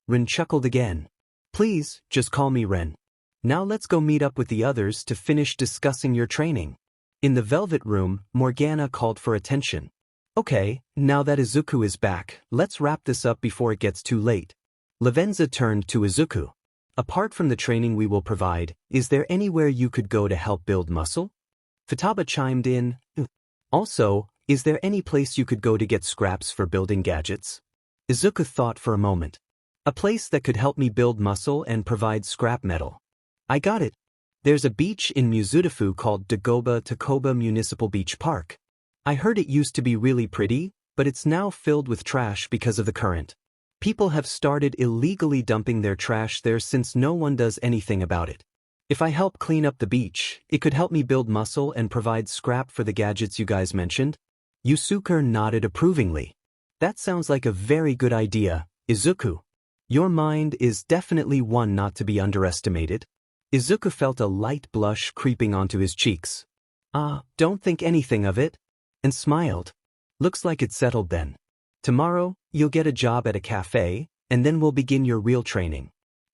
Ren chuckled again. Please, just call me Ren. Now let's go meet up with the others to finish discussing your training. In the velvet room, Morgana called for attention. Okay, now that Izuku is back, let's wrap this up before it gets too late. Lavenza turned to Izuku. Apart from the training we will provide, is there anywhere you could go to help build muscle? Futaba chimed in. Also, is there any place you could go to get scraps for building gadgets? Izuku thought for a moment. A place that could help me build muscle and provide scrap metal. I got it. There's a beach in Mizudafu called Dagoba Takoba Municipal Beach Park. I heard it used to be really pretty, but it's now filled with trash because of the current. People have started illegally dumping their trash there since no one does anything about it. If I help clean up the beach, it could help me build muscle and provide scrap for the gadgets you guys mentioned. Yusuke nodded approvingly. That sounds like a very good idea, Izuku. Your mind is definitely one not to be underestimated. Izuku felt a light blush creeping onto his cheeks. Don't think anything of it. And smiled. Looks like it's settled then. Tomorrow, you'll get a job at a cafe, and then we'll begin your real training.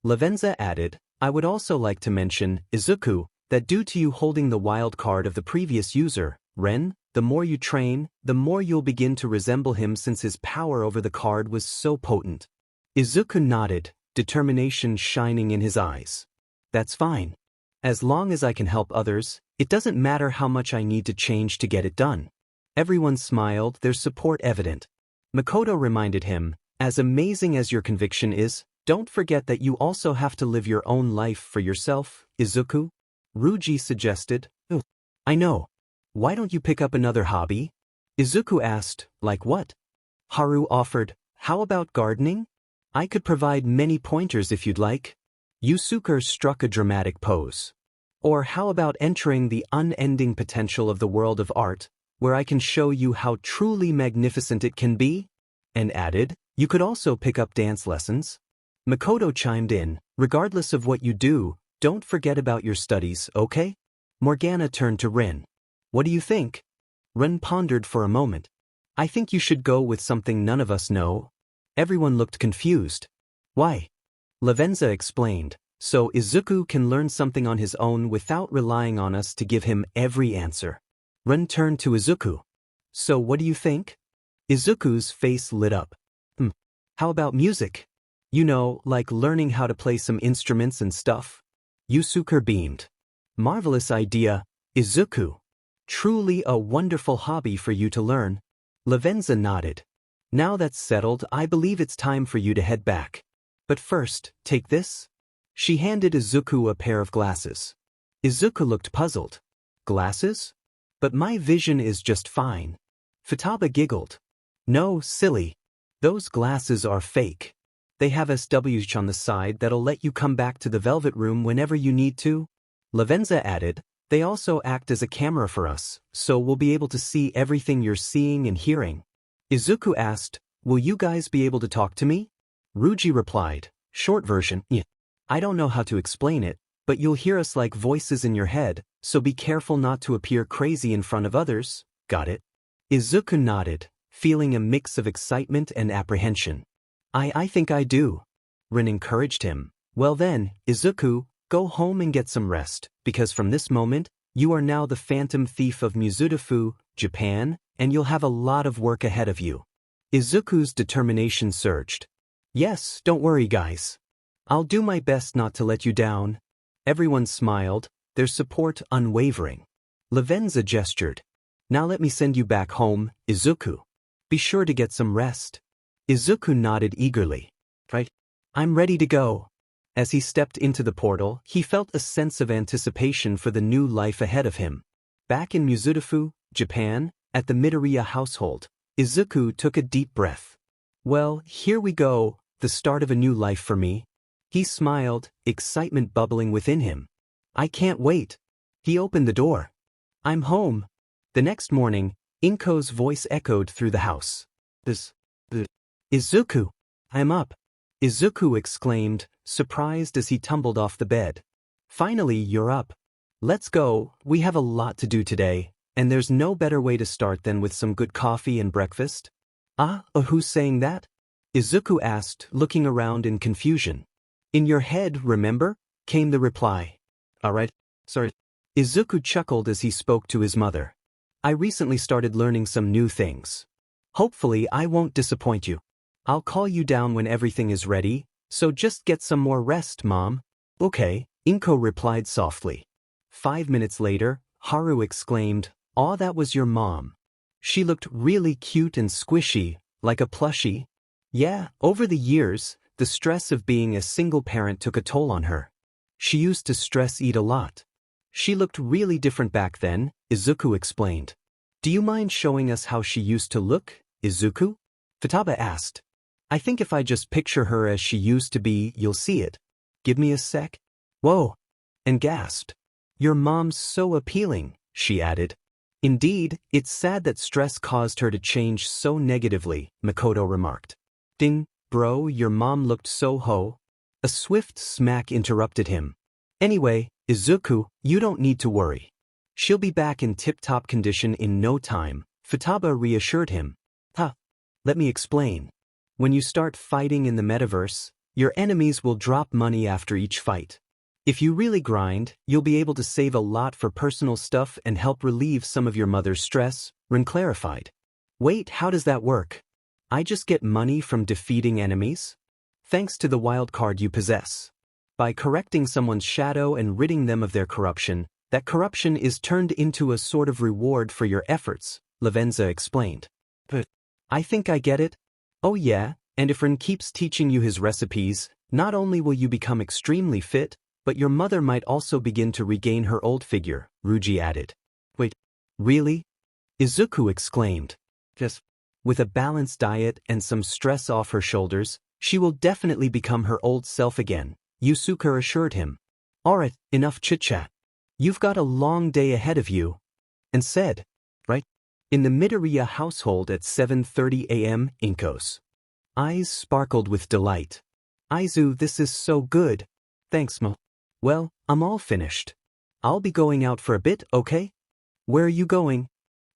Lavenza added, I would also like to mention, Izuku, that due to you holding the wild card of the previous user, Ren, the more you train, the more you'll begin to resemble him since his power over the card was so potent. Izuku nodded, determination shining in his eyes. That's fine. As long as I can help others, it doesn't matter how much I need to change to get it done. Everyone smiled, their support evident. Makoto reminded him, as amazing as your conviction is, don't forget that you also have to live your own life for yourself, Izuku. Ruji suggested. I know. Why don't you pick up another hobby? Izuku asked, like what? Haru offered, how about gardening? I could provide many pointers if you'd like. Yusuke struck a dramatic pose. Or how about entering the unending potential of the world of art, where I can show you how truly magnificent it can be? And added, you could also pick up dance lessons. Makoto chimed in, regardless of what you do, don't forget about your studies, okay? Morgana turned to Rin. What do you think? Rin pondered for a moment. I think you should go with something none of us know. Everyone looked confused. Why? Lavenza explained, so Izuku can learn something on his own without relying on us to give him every answer. Rin turned to Izuku. So what do you think? Izuku's face lit up. How about music? You know, like learning how to play some instruments and stuff? Yusuke beamed. Marvelous idea, Izuku. Truly a wonderful hobby for you to learn. Lavenza nodded. Now that's settled, I believe it's time for you to head back. But first, take this. She handed Izuku a pair of glasses. Izuku looked puzzled. Glasses? But my vision is just fine. Futaba giggled. No, silly. Those glasses are fake. They have SWs on the side that'll let you come back to the velvet room whenever you need to. Lavenza added, they also act as a camera for us, so we'll be able to see everything you're seeing and hearing. Izuku asked, will you guys be able to talk to me? Ruji replied, short version, yeah. I don't know how to explain it, but you'll hear us like voices in your head, so be careful not to appear crazy in front of others, got it? Izuku nodded, feeling a mix of excitement and apprehension. I think I do. Rin encouraged him. Well then, Izuku, go home and get some rest, because from this moment, you are now the Phantom Thief of Mizudafu, Japan, and you'll have a lot of work ahead of you. Izuku's determination surged. Yes, don't worry guys. I'll do my best not to let you down. Everyone smiled, their support unwavering. Lavenza gestured. Now let me send you back home, Izuku. Be sure to get some rest. Izuku nodded eagerly. Right? I'm ready to go. As he stepped into the portal, he felt a sense of anticipation for the new life ahead of him. Back in Mizudafu, Japan, at the Midoriya household, Izuku took a deep breath. Well, here we go, the start of a new life for me. He smiled, excitement bubbling within him. I can't wait. He opened the door. I'm home. The next morning, Inko's voice echoed through the house. Izuku, I'm up. Izuku exclaimed, surprised as he tumbled off the bed. Finally, you're up. Let's go, we have a lot to do today, and there's no better way to start than with some good coffee and breakfast. Who's saying that? Izuku asked, looking around in confusion. In your head, remember? Came the reply. Alright, sorry. Izuku chuckled as he spoke to his mother. I recently started learning some new things. Hopefully I won't disappoint you. I'll call you down when everything is ready, so just get some more rest, Mom. Okay, Inko replied softly. 5 minutes later, Haru exclaimed, "Aw, that was your mom. She looked really cute and squishy, like a plushie." Yeah, over the years, the stress of being a single parent took a toll on her. She used to stress eat a lot. She looked really different back then, Izuku explained. Do you mind showing us how she used to look, Izuku? Futaba asked. I think if I just picture her as she used to be, you'll see it. Give me a sec. Whoa. And gasped. Your mom's so appealing, she added. Indeed, it's sad that stress caused her to change so negatively, Makoto remarked. Ding, bro, your mom looked so ho. A swift smack interrupted him. Anyway, Izuku, you don't need to worry. She'll be back in tip-top condition in no time, Futaba reassured him. Let me explain. When you start fighting in the metaverse, your enemies will drop money after each fight. If you really grind, you'll be able to save a lot for personal stuff and help relieve some of your mother's stress, Rin clarified. Wait, how does that work? I just get money from defeating enemies? Thanks to the wild card you possess. By correcting someone's shadow and ridding them of their corruption, that corruption is turned into a sort of reward for your efforts, Lavenza explained. But I think I get it. Oh yeah, and if Rin keeps teaching you his recipes, not only will you become extremely fit, but your mother might also begin to regain her old figure, Ruji added. Wait, really? Izuku exclaimed. Yes. With a balanced diet and some stress off her shoulders, she will definitely become her old self again, Yusuke assured him. Alright, enough chit-chat. You've got a long day ahead of you. And said, right? In the Midoriya household at 7:30 a.m., Inko's eyes sparkled with delight. Aizu, this is so good. Thanks, Mo. Well, I'm all finished. I'll be going out for a bit, okay? Where are you going?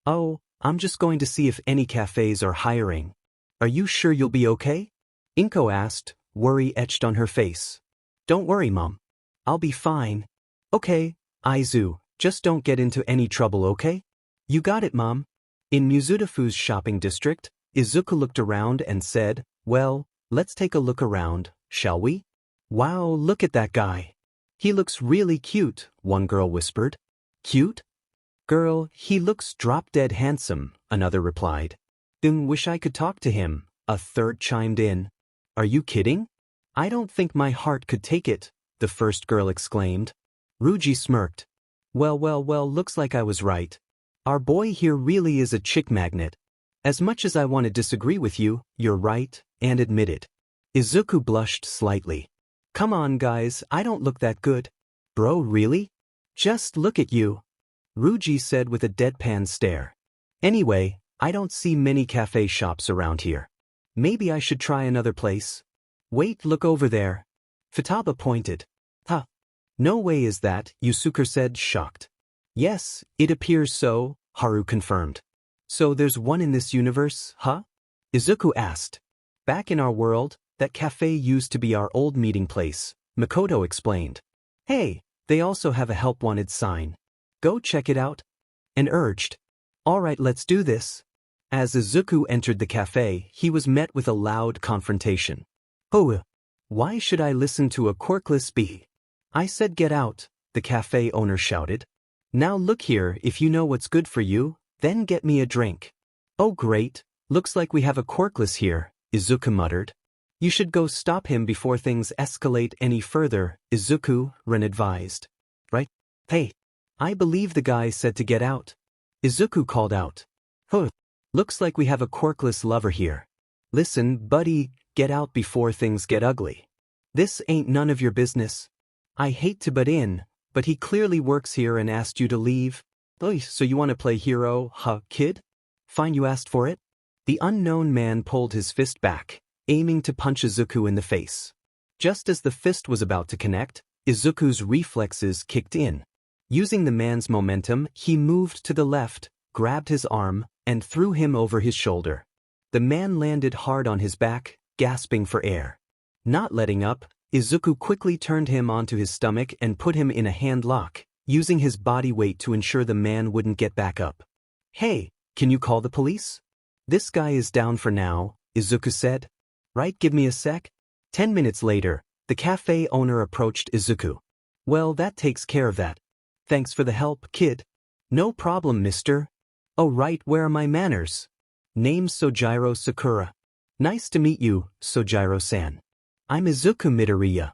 Oh, I'm just going to see if any cafes are hiring. Are you sure you'll be okay? Inko asked, worry etched on her face. Don't worry, Mom. I'll be fine. Okay, Aizu, just don't get into any trouble, okay? You got it, Mom. In Muzutafu's shopping district, Izuku looked around and said, well, let's take a look around, shall we? Wow, look at that guy. He looks really cute, one girl whispered. Cute? Girl, he looks drop-dead handsome, another replied. Wish I could talk to him, a third chimed in. Are you kidding? I don't think my heart could take it, the first girl exclaimed. Ruji smirked. Well, looks like I was right. Our boy here really is a chick magnet. As much as I want to disagree with you, you're right, and admit it. Izuku blushed slightly. Come on, guys, I don't look that good. Bro, really? Just look at you. Ruji said with a deadpan stare. Anyway, I don't see many cafe shops around here. Maybe I should try another place. Wait, look over there. Futaba pointed. No way is that, Yusuke said, shocked. Yes, it appears so, Haru confirmed. So there's one in this universe, huh? Izuku asked. Back in our world, that cafe used to be our old meeting place, Makoto explained. Hey, they also have a help wanted sign. Go check it out. And urged. Alright, let's do this. As Izuku entered the cafe, he was met with a loud confrontation. Oh, why should I listen to a quirkless bee? I said get out, the cafe owner shouted. Now look here, if you know what's good for you, then get me a drink. Oh great, looks like we have a quirkless here, Izuku muttered. You should go stop him before things escalate any further, Izuku, Ren advised. Right? Hey, I believe the guy said to get out. Izuku called out. Looks like we have a quirkless lover here. Listen, buddy, get out before things get ugly. This ain't none of your business. I hate to butt in, but he clearly works here and asked you to leave. So you want to play hero, huh, kid? Fine, you asked for it? The unknown man pulled his fist back, aiming to punch Izuku in the face. Just as the fist was about to connect, Izuku's reflexes kicked in. Using the man's momentum, he moved to the left, grabbed his arm, and threw him over his shoulder. The man landed hard on his back, gasping for air. Not letting up, Izuku quickly turned him onto his stomach and put him in a hand lock, using his body weight to ensure the man wouldn't get back up. Hey, can you call the police? This guy is down for now, Izuku said. Right, give me a sec. 10 minutes later, the cafe owner approached Izuku. Well, that takes care of that. Thanks for the help, kid. No problem, mister. Oh right, where are my manners? Name's Sojiro Sakura. Nice to meet you, Sojiro-san. I'm Izuku Midoriya.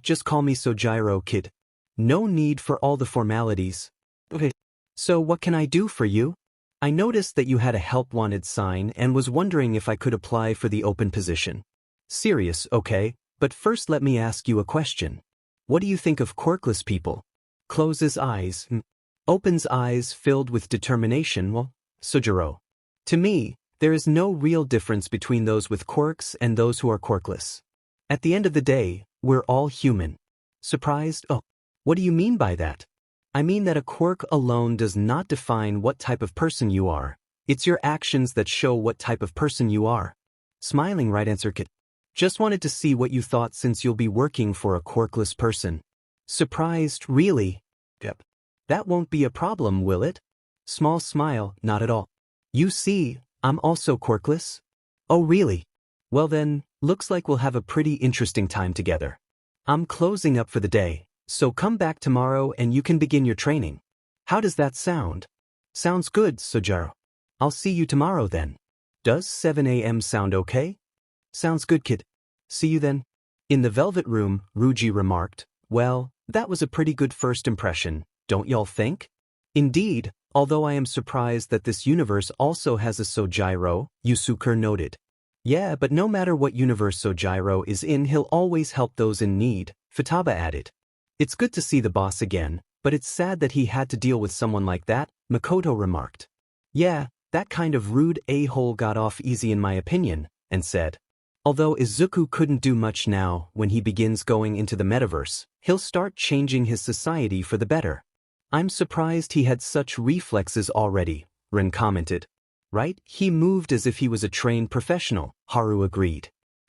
Just call me Sojiro, kid. No need for all the formalities. Okay. So what can I do for you? I noticed that you had a help wanted sign and was wondering if I could apply for the open position. Serious, okay, but first let me ask you a question. What do you think of quirkless people? Closes eyes. Opens eyes filled with determination. Well, Sojiro. To me, there is no real difference between those with quirks and those who are quirkless. At the end of the day, we're all human. Surprised? Oh, what do you mean by that? I mean that a quirk alone does not define what type of person you are. It's your actions that show what type of person you are. Smiling, right answer, kid. Just wanted to see what you thought since you'll be working for a quirkless person. Surprised, really? Yep. That won't be a problem, will it? Small smile, not at all. You see, I'm also quirkless. Oh really? Well then, looks like we'll have a pretty interesting time together. I'm closing up for the day, so come back tomorrow and you can begin your training. How does that sound? Sounds good, Sojiro. I'll see you tomorrow then. Does 7 a.m. sound okay? Sounds good, kid. See you then. In the velvet room, Ryuji remarked, well, that was a pretty good first impression, don't y'all think? Indeed, although I am surprised that this universe also has a Sojiro, Yusuke noted. Yeah, but no matter what universe Sojiro is in, he'll always help those in need, Futaba added. It's good to see the boss again, but it's sad that he had to deal with someone like that, Makoto remarked. Yeah, that kind of rude a-hole got off easy in my opinion, and said. Although Izuku couldn't do much now, when he begins going into the metaverse, he'll start changing his society for the better. I'm surprised he had such reflexes already, Rin commented. Right? He moved as if he was a trained professional, Haru agreed.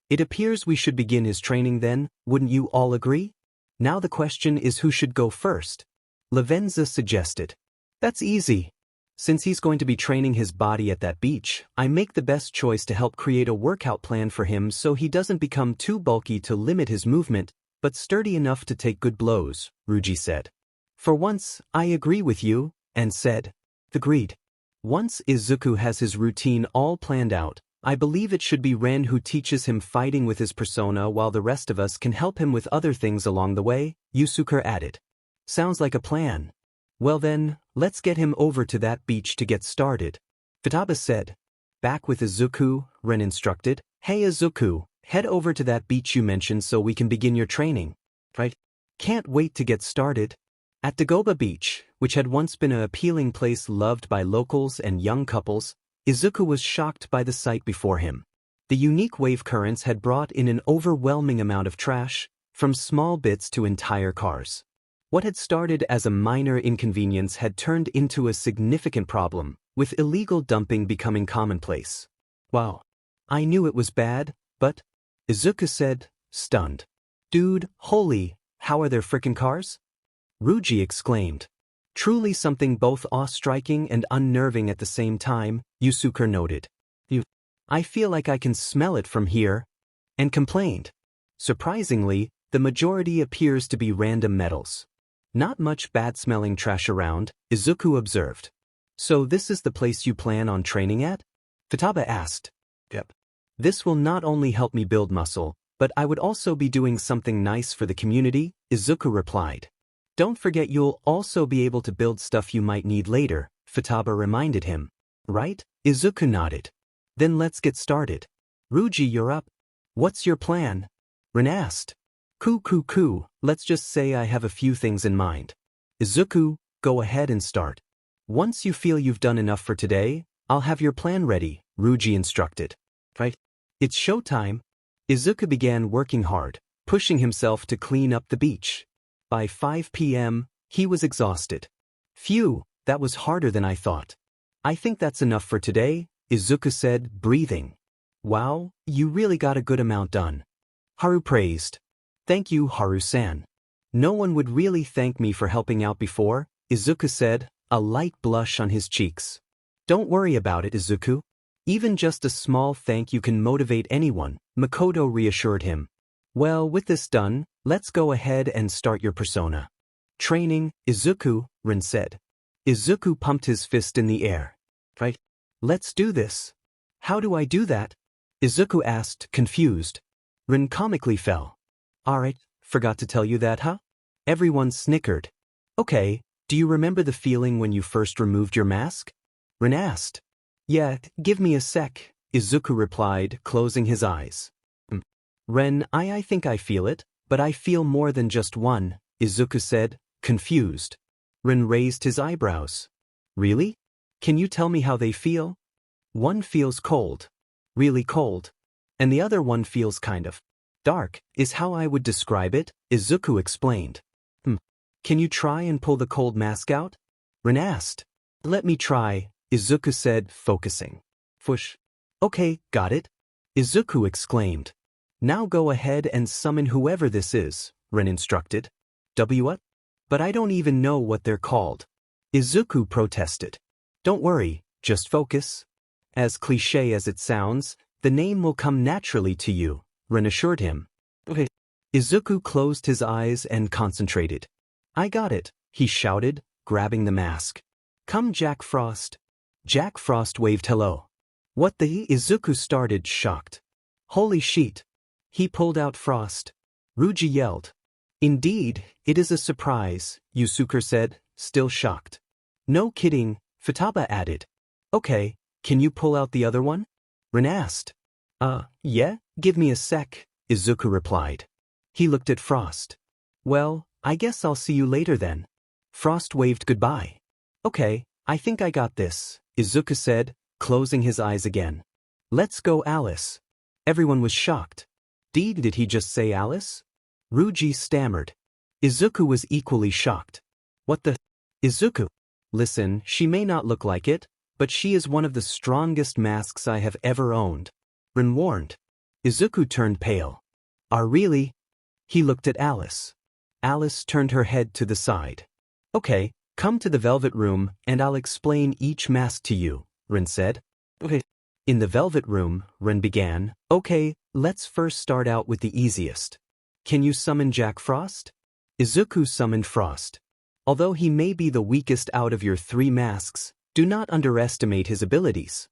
It appears we should begin his training then, wouldn't you all agree? Now the question is who should go first? Lavenza suggested. That's easy. Since he's going to be training his body at that beach, I make the best choice to help create a workout plan for him so he doesn't become too bulky to limit his movement, but sturdy enough to take good blows, Ryuji said. For once, I agree with you, and said. Agreed. Once Izuku has his routine all planned out, I believe it should be Ren who teaches him fighting with his persona while the rest of us can help him with other things along the way, Yusuke added. Sounds like a plan. Well then, let's get him over to that beach to get started. Futaba said. Back with Izuku, Ren instructed. Hey Izuku, head over to that beach you mentioned so we can begin your training. Right? Can't wait to get started. At Dagoba Beach, which had once been an appealing place loved by locals and young couples, Izuku was shocked by the sight before him. The unique wave currents had brought in an overwhelming amount of trash, from small bits to entire cars. What had started as a minor inconvenience had turned into a significant problem, with illegal dumping becoming commonplace. Wow. I knew it was bad, but... Izuku said, stunned. Dude, holy, how are there frickin' cars? Ryuji exclaimed. Truly something both awe-striking and unnerving at the same time, Yusuke noted. I feel like I can smell it from here. And complained. Surprisingly, the majority appears to be random metals. Not much bad-smelling trash around, Izuku observed. So this is the place you plan on training at? Futaba asked. Yep. This will not only help me build muscle, but I would also be doing something nice for the community, Izuku replied. Don't forget you'll also be able to build stuff you might need later, Futaba reminded him. Right? Izuku nodded. Then let's get started. Ryuji, you're up. What's your plan? Rin asked. Cool, let's just say I have a few things in mind. Izuku, go ahead and start. Once you feel you've done enough for today, I'll have your plan ready, Ryuji instructed. Right? It's showtime. Izuku began working hard, pushing himself to clean up the beach. By 5 p.m., he was exhausted. Phew, that was harder than I thought. I think that's enough for today, Izuku said, breathing. Wow, you really got a good amount done. Haru praised. Thank you, Haru-san. No one would really thank me for helping out before, Izuku said, a light blush on his cheeks. Don't worry about it, Izuku. Even just a small thank you can motivate anyone, Makoto reassured him. Well, with this done, let's go ahead and start your persona. Training, Izuku, Rin said. Izuku pumped his fist in the air. Right? Let's do this. How do I do that? Izuku asked, confused. Rin comically fell. Alright, forgot to tell you that, huh? Everyone snickered. Okay, do you remember the feeling when you first removed your mask? Rin asked. Yeah, give me a sec, Izuku replied, closing his eyes. Ren, I think I feel it, but I feel more than just one, Izuku said, confused. Ren raised his eyebrows. Really? Can you tell me how they feel? One feels cold. Really cold. And the other one feels kind of dark, is how I would describe it, Izuku explained. Can you try and pull the cold mask out? Ren asked. Let me try, Izuku said, focusing. Fush. Okay, got it. Izuku exclaimed. Now go ahead and summon whoever this is, Ren instructed. What? But I don't even know what they're called. Izuku protested. Don't worry, just focus. As cliché as it sounds, the name will come naturally to you, Ren assured him. Okay. Izuku closed his eyes and concentrated. I got it, he shouted, grabbing the mask. Come, Jack Frost. Jack Frost waved hello. What the? Izuku started, shocked. Holy shit. He pulled out Frost. Ruji yelled. Indeed, it is a surprise, Yusuke said, still shocked. No kidding, Futaba added. Okay, can you pull out the other one? Ren asked. Yeah, give me a sec, Izuku replied. He looked at Frost. Well, I guess I'll see you later then. Frost waved goodbye. Okay, I think I got this, Izuku said, closing his eyes again. Let's go, Alice. Everyone was shocked. Did he just say Alice? Ruji stammered. Izuku was equally shocked. What the? Izuku. Listen, she may not look like it, but she is one of the strongest masks I have ever owned. Rin warned. Izuku turned pale. Really? He looked at Alice. Alice turned her head to the side. Okay, come to the Velvet Room and I'll explain each mask to you, Rin said. Okay. In the Velvet Room, Rin began. Okay, let's first start out with the easiest. Can you summon Jack Frost? Izuku summoned Frost. Although he may be the weakest out of your three masks, do not underestimate his abilities.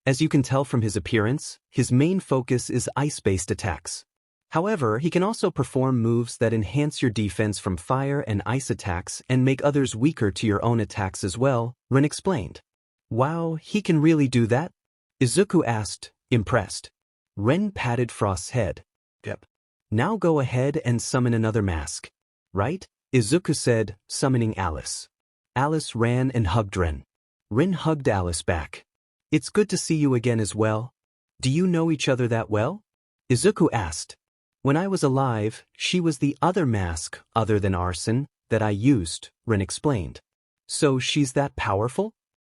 As you can tell from his appearance, his main focus is ice-based attacks. However, he can also perform moves that enhance your defense from fire and ice attacks and make others weaker to your own attacks as well, Rin explained. Wow, he can really do that? Izuku asked, impressed. Ren patted Frost's head. Yep. Now go ahead and summon another mask. Right? Izuku said, summoning Alice. Alice ran and hugged Ren. Ren hugged Alice back. It's good to see you again as well. Do you know each other that well? Izuku asked. When I was alive, she was the other mask, other than arson, that I used, Ren explained. So she's that powerful?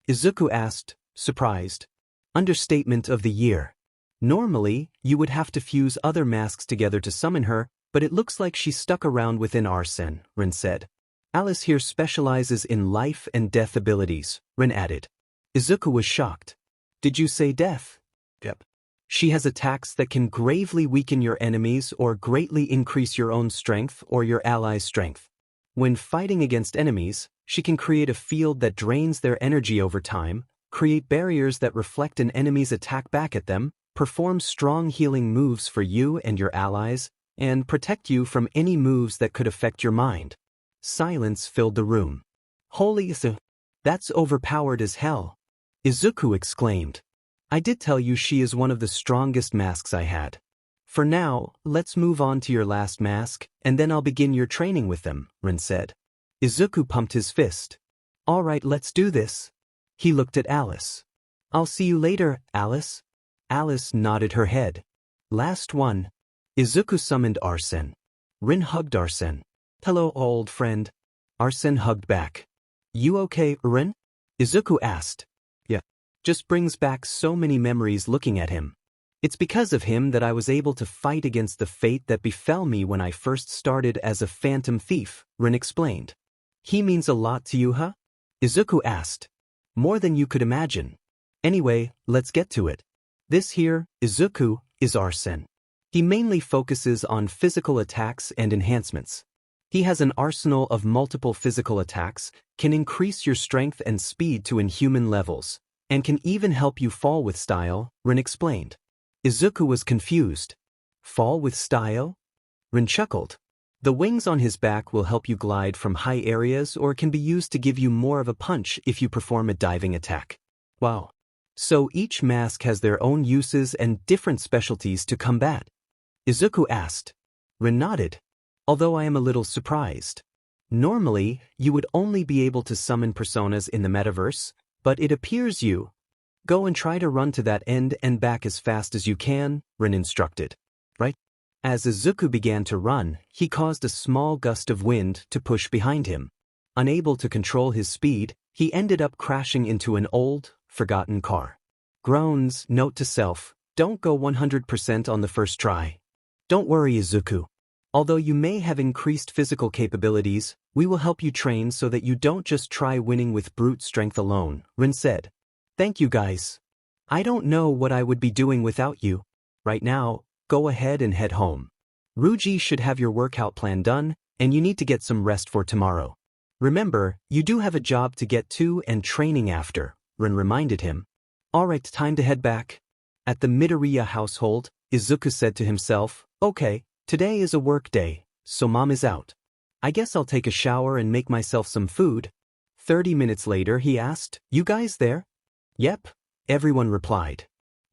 Izuku asked, surprised. Understatement of the year. Normally, you would have to fuse other masks together to summon her, but it looks like she's stuck around within Arsen, Rin said. Alice here specializes in life and death abilities, Rin added. Izuku was shocked. Did you say death? Yep. She has attacks that can gravely weaken your enemies or greatly increase your own strength or your allies' strength. When fighting against enemies, she can create a field that drains their energy over time, create barriers that reflect an enemy's attack back at them, perform strong healing moves for you and your allies, and protect you from any moves that could affect your mind. Silence filled the room. Holy Izuku, that's overpowered as hell. Izuku exclaimed. I did tell you she is one of the strongest masks I had. For now, let's move on to your last mask, and then I'll begin your training with them, Rin said. Izuku pumped his fist. All right, let's do this. He looked at Alice. I'll see you later, Alice. Alice nodded her head. Last one. Izuku summoned Arsen. Rin hugged Arsen. Hello, old friend. Arsen hugged back. You okay, Rin? Izuku asked. Yeah. Just brings back so many memories looking at him. It's because of him that I was able to fight against the fate that befell me when I first started as a phantom thief, Rin explained. He means a lot to you, huh? Izuku asked. More than you could imagine. Anyway, let's get to it. This here, Izuku, is Arsen. He mainly focuses on physical attacks and enhancements. He has an arsenal of multiple physical attacks, can increase your strength and speed to inhuman levels, and can even help you fall with style, Rin explained. Izuku was confused. Fall with style? Rin chuckled. The wings on his back will help you glide from high areas or can be used to give you more of a punch if you perform a diving attack. Wow. So each mask has their own uses and different specialties to combat? Izuku asked. Rin nodded. Although I am a little surprised. Normally, you would only be able to summon personas in the metaverse, but it appears you. Go and try to run to that end and back as fast as you can, Rin instructed. Right? As Izuku began to run, he caused a small gust of wind to push behind him. Unable to control his speed, he ended up crashing into an old, forgotten car. Groans, note to self, don't go 100% on the first try. Don't worry, Izuku. Although you may have increased physical capabilities, we will help you train so that you don't just try winning with brute strength alone, Rin said. Thank you guys. I don't know what I would be doing without you. Right now, go ahead and head home. Ruji should have your workout plan done, and you need to get some rest for tomorrow. Remember, you do have a job to get to and training after, Rin reminded him. Alright, time to head back. At the Midoriya household, Izuku said to himself, okay, today is a work day, so mom is out. I guess I'll take a shower and make myself some food. 30 minutes later he asked, you guys there? Yep, everyone replied.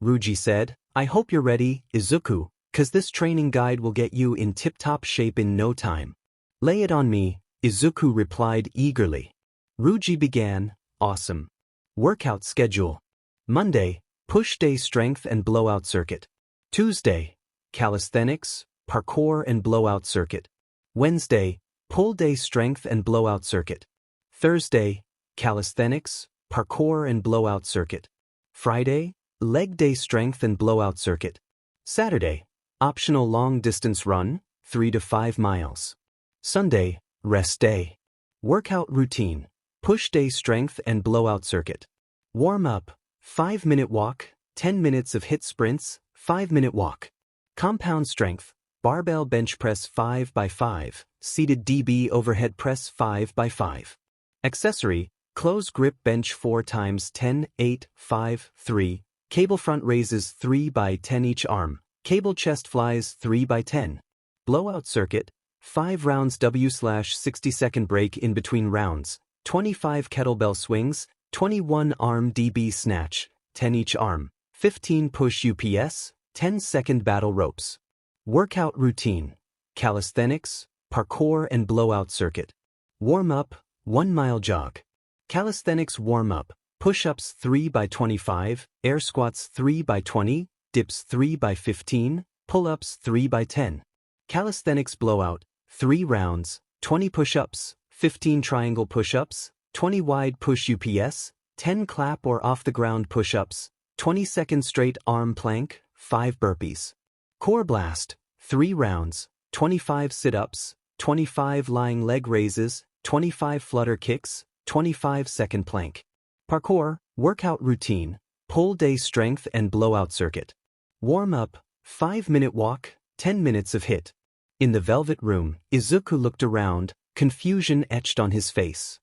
Ruji said, I hope you're ready, Izuku, 'cause this training guide will get you in tip-top shape in no time. Lay it on me, Izuku replied eagerly. Ruji began, awesome. Workout schedule. Monday, push day strength and blowout circuit. Tuesday, calisthenics, parkour and blowout circuit. Wednesday, pull day strength and blowout circuit. Thursday, calisthenics, parkour and blowout circuit. Friday, leg day strength and blowout circuit. Saturday, optional long distance run, 3 to 5 miles. Sunday, rest day. Workout routine, push day strength and blowout circuit. Warm up, 5-minute walk, 10 minutes of hit sprints, 5-minute walk. Compound strength, barbell bench press 5x5, seated DB overhead press 5x5. Accessory, close grip bench 4x10, 8, 5, 3, cable front raises 3x10 each arm, cable chest flies 3x10. Blowout circuit, 5 rounds W/60-second break in between rounds, 25 kettlebell swings, 21 arm DB snatch, 10 each arm, 15 push UPS, 10-second battle ropes. Workout routine, calisthenics, parkour and blowout circuit. Warm-up, 1-mile jog. Calisthenics warm-up, push-ups 3x25, air squats 3x20, dips 3x15, pull-ups 3x10. Calisthenics blowout, 3 rounds, 20 push-ups, 15 triangle push-ups, 20 wide push UPS, 10 clap or off-the-ground push-ups, 20-second straight arm plank, 5 burpees. Core blast, 3 rounds, 25 sit-ups, 25 lying leg raises, 25 flutter kicks, 25-second plank. Parkour, workout routine, pull day strength and blowout circuit. Warm-up, 5-minute walk, 10 minutes of hit. In the velvet room, Izuku looked around, confusion etched on his face.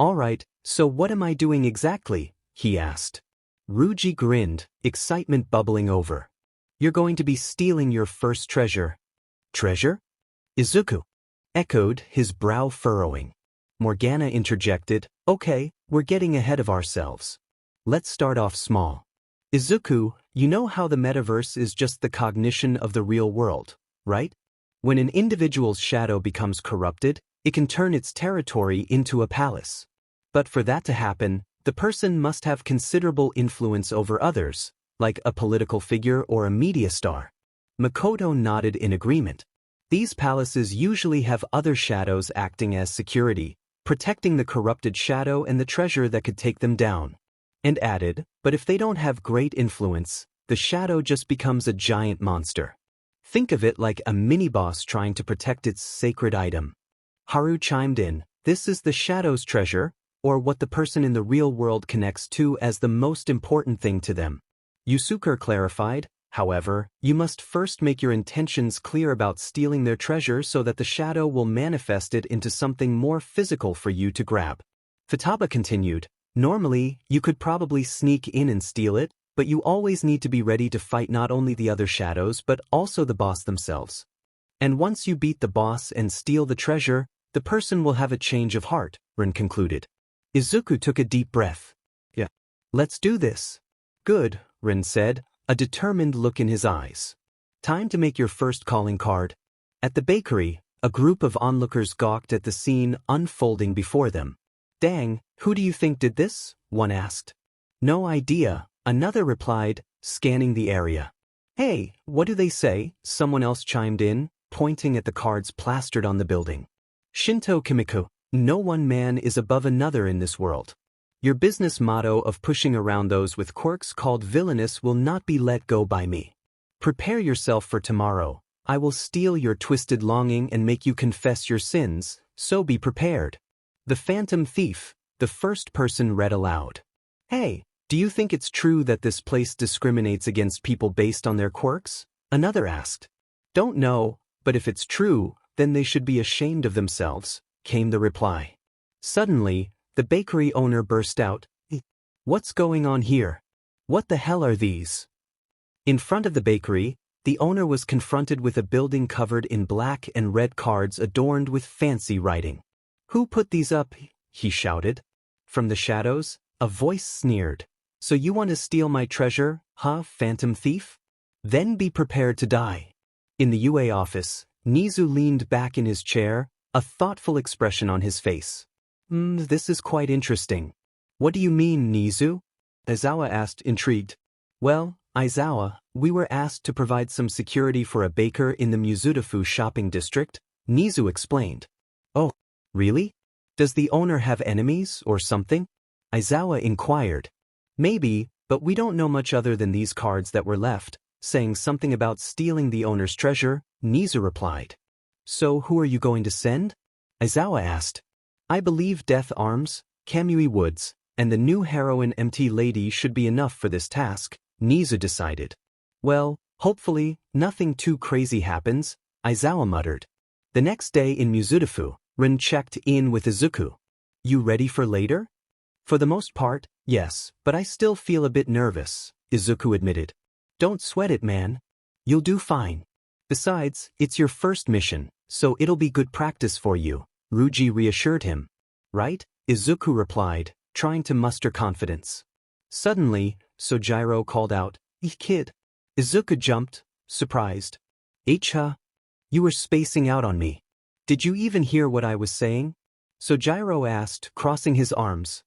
Alright, so what am I doing exactly? He asked. Ruji grinned, excitement bubbling over. You're going to be stealing your first treasure. Treasure? Izuku echoed, his brow furrowing. Morgana interjected, okay, we're getting ahead of ourselves. Let's start off small. Izuku, you know how the metaverse is just the cognition of the real world, right? When an individual's shadow becomes corrupted, it can turn its territory into a palace. But for that to happen, the person must have considerable influence over others, like a political figure or a media star. Makoto nodded in agreement. These palaces usually have other shadows acting as security, protecting the corrupted shadow and the treasure that could take them down. And added, but if they don't have great influence, the shadow just becomes a giant monster. Think of it like a mini-boss trying to protect its sacred item. Haru chimed in, this is the shadow's treasure, or what the person in the real world connects to as the most important thing to them. Yusuke clarified, however, you must first make your intentions clear about stealing their treasure so that the shadow will manifest it into something more physical for you to grab. Futaba continued, normally, you could probably sneak in and steal it, but you always need to be ready to fight not only the other shadows but also the boss themselves. And once you beat the boss and steal the treasure, the person will have a change of heart, Rin concluded. Izuku took a deep breath. Yeah. Let's do this. Good, Rin said, a determined look in his eyes. Time to make your first calling card. At the bakery, a group of onlookers gawked at the scene unfolding before them. Dang, who do you think did this? One asked. No idea, another replied, scanning the area. Hey, what do they say? Someone else chimed in, pointing at the cards plastered on the building. Shinto Kimiko, no one man is above another in this world. Your business motto of pushing around those with quirks called villainous will not be let go by me. Prepare yourself for tomorrow. I will steal your twisted longing and make you confess your sins, so be prepared. The Phantom Thief, the first person read aloud. Hey, do you think it's true that this place discriminates against people based on their quirks? Another asked. Don't know, but if it's true, then they should be ashamed of themselves, came the reply. Suddenly, the bakery owner burst out, What's going on here? What the hell are these? In front of the bakery, the owner was confronted with a building covered in black and red cards adorned with fancy writing. Who put these up? He shouted. From the shadows, a voice sneered. So you want to steal my treasure, huh, Phantom Thief? Then be prepared to die. In the UA office, Nizu leaned back in his chair, a thoughtful expression on his face. This is quite interesting. What do you mean, Nizu? Aizawa asked, intrigued. Well, Aizawa, we were asked to provide some security for a baker in the Mizudafu shopping district, Nizu explained. Oh, really? Does the owner have enemies or something? Aizawa inquired. Maybe, but we don't know much other than these cards that were left, saying something about stealing the owner's treasure, Nizu replied. So who are you going to send? Aizawa asked. I believe Death Arms, Kamui Woods, and the new heroine MT Lady should be enough for this task, Nizu decided. Well, hopefully, nothing too crazy happens, Aizawa muttered. The next day in Mizudafu, Rin checked in with Izuku. You ready for later? For the most part, yes, but I still feel a bit nervous, Izuku admitted. Don't sweat it, man. You'll do fine. Besides, it's your first mission, so it'll be good practice for you, Ruji reassured him. Right? Izuku replied, trying to muster confidence. Suddenly, Sojiro called out, Kid. Izuku jumped, surprised. Huh? You were spacing out on me. Did you even hear what I was saying? Sojiro asked, crossing his arms.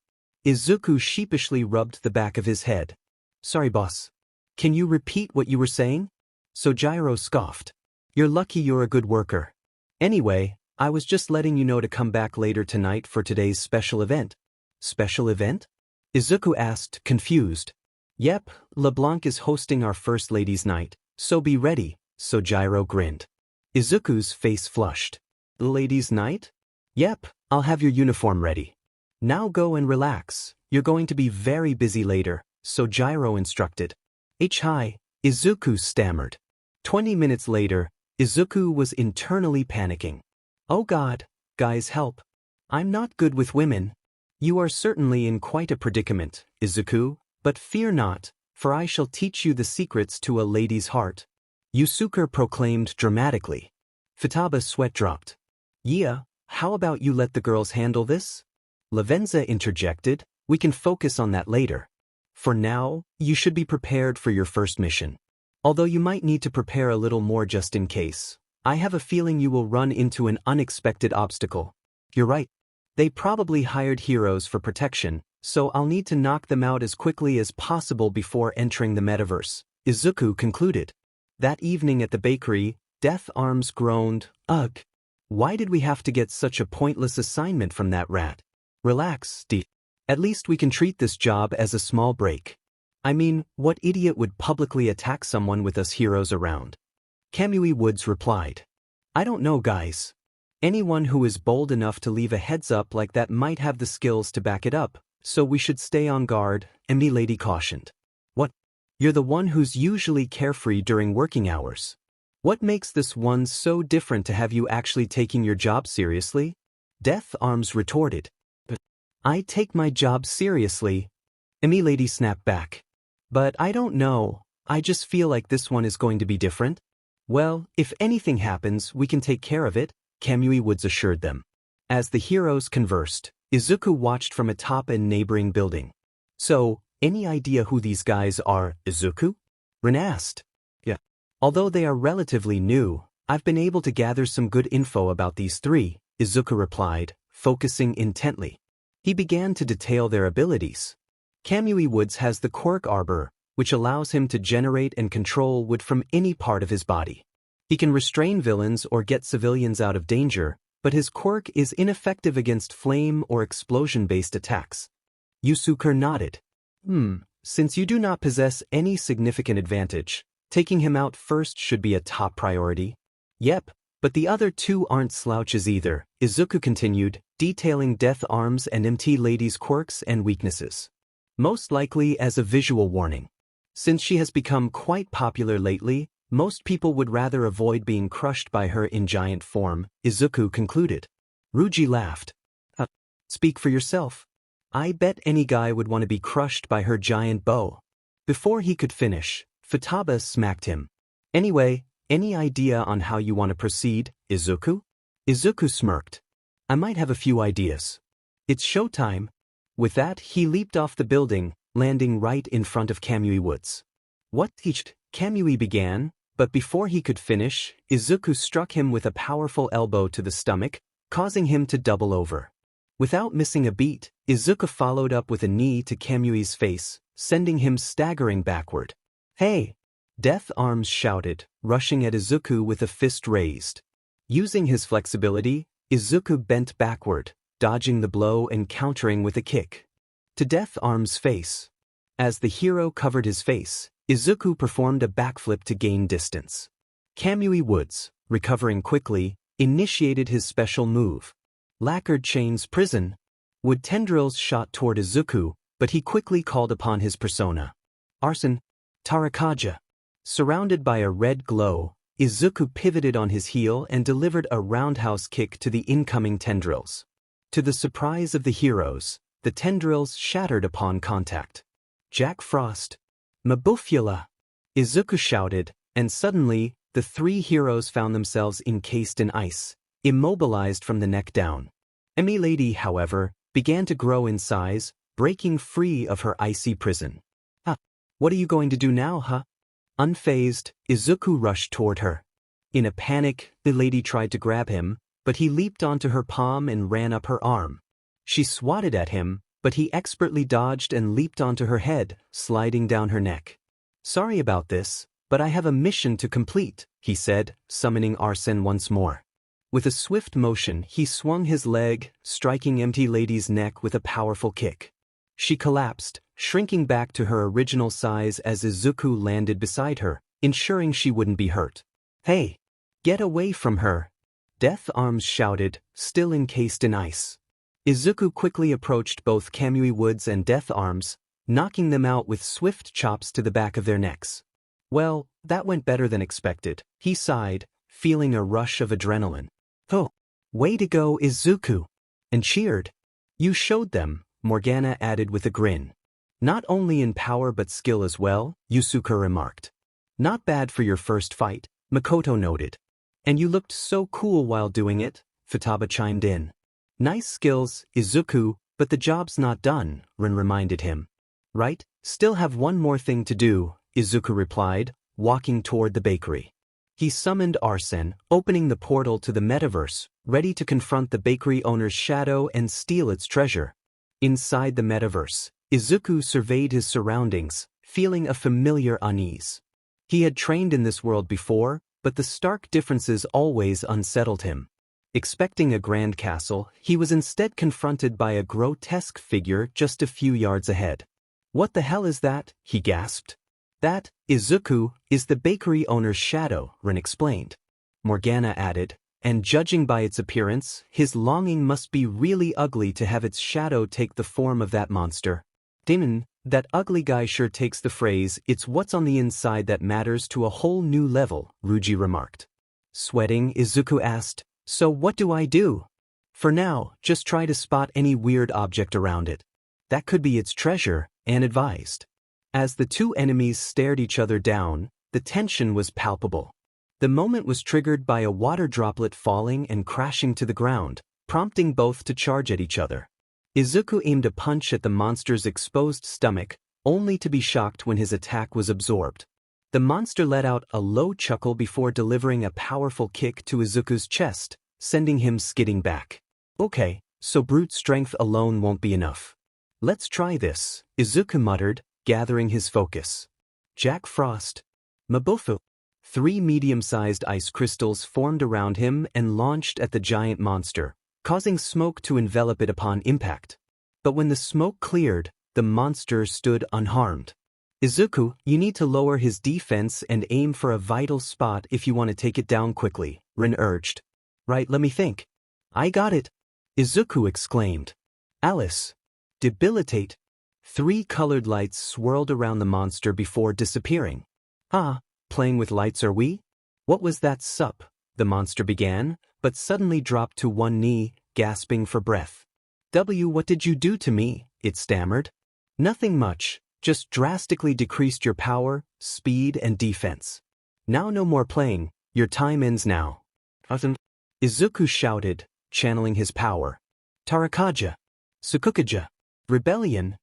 Izuku sheepishly rubbed the back of his head. Sorry, boss. Can you repeat what you were saying? Sojiro scoffed. You're lucky you're a good worker. Anyway, I was just letting you know to come back later tonight for today's special event. Special event? Izuku asked, confused. Yep, LeBlanc is hosting our First Ladies' Night, so be ready, Sojiro grinned. Izuku's face flushed. Ladies' Night? Yep, I'll have your uniform ready. Now go and relax, you're going to be very busy later, Sojiro instructed. Hi, Izuku stammered. 20 minutes later, Izuku was internally panicking. Oh God, guys help. I'm not good with women. You are certainly in quite a predicament, Izuku, but fear not, for I shall teach you the secrets to a lady's heart. Yusuke proclaimed dramatically. Futaba's sweat dropped. Yeah, how about you let the girls handle this? Lavenza interjected, we can focus on that later. For now, you should be prepared for your first mission. Although you might need to prepare a little more just in case. I have a feeling you will run into an unexpected obstacle. You're right. They probably hired heroes for protection, so I'll need to knock them out as quickly as possible before entering the metaverse, Izuku concluded. That evening at the bakery, Death Arms groaned, Ugh. Why did we have to get such a pointless assignment from that rat? Relax, D. At least we can treat this job as a small break. I mean, what idiot would publicly attack someone with us heroes around? Kamui Woods replied. I don't know, guys. Anyone who is bold enough to leave a heads up like that might have the skills to back it up, so we should stay on guard, Lady cautioned. What? You're the one who's usually carefree during working hours. What makes this one so different to have you actually taking your job seriously? Death Arms retorted. But I take my job seriously, Lady snapped back. But I don't know, I just feel like this one is going to be different. Well, if anything happens, we can take care of it, Kamui Woods assured them. As the heroes conversed, Izuku watched from atop a neighboring building. So, any idea who these guys are, Izuku? Rin asked. Yeah. Although they are relatively new, I've been able to gather some good info about these three, Izuku replied, focusing intently. He began to detail their abilities. Kamui Woods has the Quirk Arbor, which allows him to generate and control wood from any part of his body. He can restrain villains or get civilians out of danger, but his quirk is ineffective against flame or explosion-based attacks. Yusuke nodded. Since you do not possess any significant advantage, taking him out first should be a top priority. Yep, but the other two aren't slouches either, Izuku continued, detailing Death Arms and MT Lady's quirks and weaknesses. Most likely as a visual warning. Since she has become quite popular lately, most people would rather avoid being crushed by her in giant form, Izuku concluded. Ruji laughed. Speak for yourself. I bet any guy would want to be crushed by her giant bow. Before he could finish, Futaba smacked him. Anyway, any idea on how you want to proceed, Izuku? Izuku smirked. I might have a few ideas. It's showtime. With that, he leaped off the building, landing right in front of Kamui Woods. What teached? Kamui began, but before he could finish, Izuku struck him with a powerful elbow to the stomach, causing him to double over. Without missing a beat, Izuku followed up with a knee to Kamui's face, sending him staggering backward. Hey! Death Arms shouted, rushing at Izuku with a fist raised. Using his flexibility, Izuku bent backward, dodging the blow and countering with a kick. To Death Arms' face. As the hero covered his face, Izuku performed a backflip to gain distance. Kamui Woods, recovering quickly, initiated his special move. Lacquered Chains Prison. Wood tendrils shot toward Izuku, but he quickly called upon his persona. Arson. Tarakaja. Surrounded by a red glow, Izuku pivoted on his heel and delivered a roundhouse kick to the incoming tendrils. To the surprise of the heroes, the tendrils shattered upon contact. Jack Frost. Mabufula! Izuku shouted, and suddenly, the three heroes found themselves encased in ice, immobilized from the neck down. Lady, however, began to grow in size, breaking free of her icy prison. What are you going to do now, huh? Unfazed, Izuku rushed toward her. In a panic, the lady tried to grab him, but he leaped onto her palm and ran up her arm. She swatted at him, but he expertly dodged and leaped onto her head, sliding down her neck. Sorry about this, but I have a mission to complete, he said, summoning Arsene once more. With a swift motion, he swung his leg, striking Empty Lady's neck with a powerful kick. She collapsed, shrinking back to her original size as Izuku landed beside her, ensuring she wouldn't be hurt. Hey! Get away from her! Death Arms shouted, still encased in ice. Izuku quickly approached both Kamui Woods and Death Arms, knocking them out with swift chops to the back of their necks. Well, that went better than expected, he sighed, feeling a rush of adrenaline. Oh, way to go, Izuku! And cheered. You showed them, Morgana added with a grin. Not only in power but skill as well, Yusuke remarked. Not bad for your first fight, Makoto noted. And you looked so cool while doing it, Futaba chimed in. Nice skills, Izuku, but the job's not done, Rin reminded him. Right, still have one more thing to do, Izuku replied, walking toward the bakery. He summoned Arsene, opening the portal to the metaverse, ready to confront the bakery owner's shadow and steal its treasure. Inside the metaverse, Izuku surveyed his surroundings, feeling a familiar unease. He had trained in this world before, but the stark differences always unsettled him. Expecting a grand castle, he was instead confronted by a grotesque figure just a few yards ahead. What the hell is that? He gasped. That, Izuku, is the bakery owner's shadow, Rin explained. Morgana added, and judging by its appearance, his longing must be really ugly to have its shadow take the form of that monster. Demon, that ugly guy sure takes the phrase, it's what's on the inside that matters to a whole new level, Ruji remarked. Sweating, Izuku asked, so what do I do? For now, just try to spot any weird object around it. That could be its treasure, Anne advised. As the two enemies stared each other down, the tension was palpable. The moment was triggered by a water droplet falling and crashing to the ground, prompting both to charge at each other. Izuku aimed a punch at the monster's exposed stomach, only to be shocked when his attack was absorbed. The monster let out a low chuckle before delivering a powerful kick to Izuku's chest, sending him skidding back. Okay, so brute strength alone won't be enough. Let's try this, Izuku muttered, gathering his focus. Jack Frost. Mabufu. 3 medium-sized ice crystals formed around him and launched at the giant monster, causing smoke to envelop it upon impact. But when the smoke cleared, the monster stood unharmed. Izuku, you need to lower his defense and aim for a vital spot if you want to take it down quickly, Rin urged. Right, let me think. I got it, Izuku exclaimed. Alice. Debilitate. 3 colored lights swirled around the monster before disappearing. Ah, playing with lights are we? What was that sup? The monster began, but suddenly dropped to one knee, gasping for breath. What did you do to me? It stammered. Nothing much, just drastically decreased your power, speed, and defense. Now no more playing, your time ends now. Izuku shouted, channeling his power. Tarakaja. Sukukaja. Rebellion.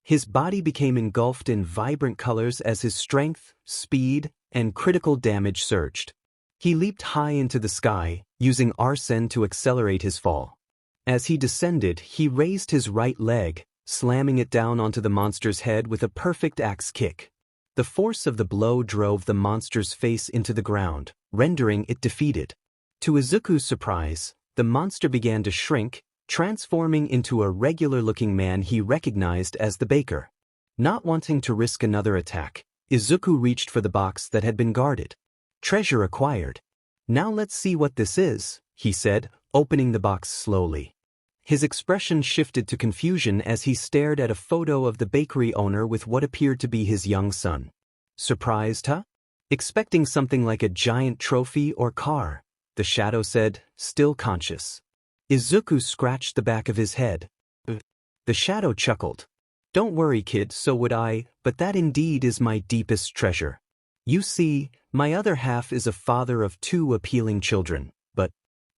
His body became engulfed in vibrant colors as his strength, speed, and critical damage surged. He leaped high into the sky, using Arsene to accelerate his fall. As he descended, he raised his right leg, slamming it down onto the monster's head with a perfect axe kick. The force of the blow drove the monster's face into the ground, rendering it defeated. To Izuku's surprise, the monster began to shrink, transforming into a regular-looking man he recognized as the baker. Not wanting to risk another attack, Izuku reached for the box that had been guarded. Treasure acquired. Now let's see what this is, he said, opening the box slowly. His expression shifted to confusion as he stared at a photo of the bakery owner with what appeared to be his young son. Surprised, huh? Expecting something like a giant trophy or car, the shadow said, still conscious. Izuku scratched the back of his head. The shadow chuckled. Don't worry, kid, so would I, but that indeed is my deepest treasure. You see, my other half is a father of 2 appealing children, but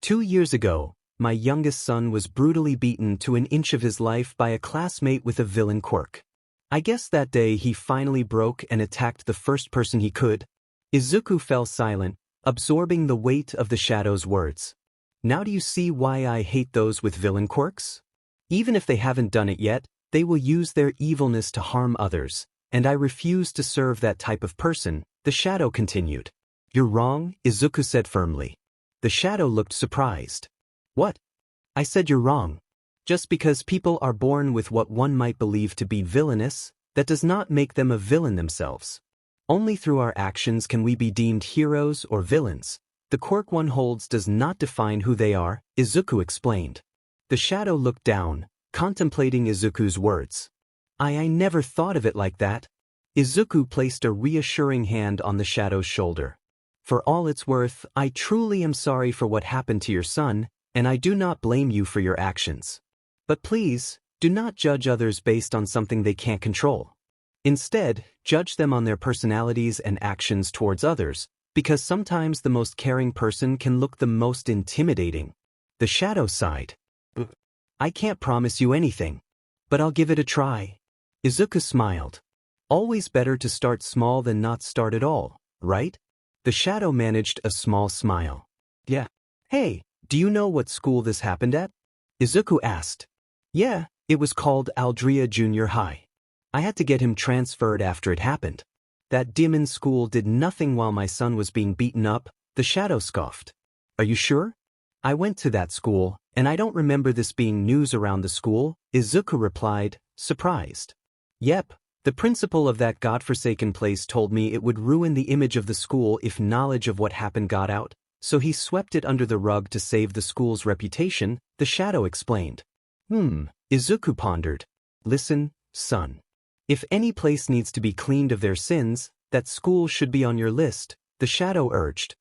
2 years ago, my youngest son was brutally beaten to an inch of his life by a classmate with a villain quirk. I guess that day he finally broke and attacked the first person he could. Izuku fell silent, absorbing the weight of the shadow's words. Now do you see why I hate those with villain quirks? Even if they haven't done it yet, they will use their evilness to harm others, and I refuse to serve that type of person, the shadow continued. You're wrong, Izuku said firmly. The shadow looked surprised. What? I said you're wrong. Just because people are born with what one might believe to be villainous, that does not make them a villain themselves. Only through our actions can we be deemed heroes or villains. The quirk one holds does not define who they are, Izuku explained. The shadow looked down, contemplating Izuku's words. I never thought of it like that. Izuku placed a reassuring hand on the shadow's shoulder. For all it's worth, I truly am sorry for what happened to your son, and I do not blame you for your actions. But please, do not judge others based on something they can't control. Instead, judge them on their personalities and actions towards others, because sometimes the most caring person can look the most intimidating. The shadow sighed. I can't promise you anything, but I'll give it a try. Izuku smiled. Always better to start small than not start at all, right? The shadow managed a small smile. Yeah. Hey, do you know what school this happened at? Izuku asked. Yeah, it was called Aldria Junior High. I had to get him transferred after it happened. That demon school did nothing while my son was being beaten up, the shadow scoffed. Are you sure? I went to that school, and I don't remember this being news around the school, Izuku replied, surprised. Yep, The principal of that godforsaken place told me it would ruin the image of the school if knowledge of what happened got out, so he swept it under the rug to save the school's reputation, the shadow explained. Izuku pondered. Listen, son. If any place needs to be cleaned of their sins, that school should be on your list, the shadow urged.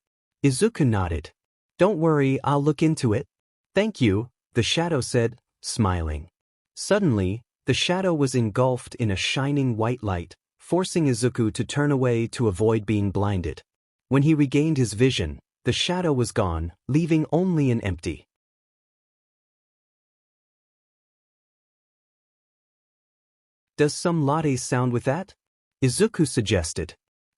Izuku nodded. Don't worry, I'll look into it. Thank you, the shadow said, smiling. Suddenly, the shadow was engulfed in a shining white light, forcing Izuku to turn away to avoid being blinded. When he regained his vision, the shadow was gone, leaving only an empty. Does some latte sound with that? Izuku suggested.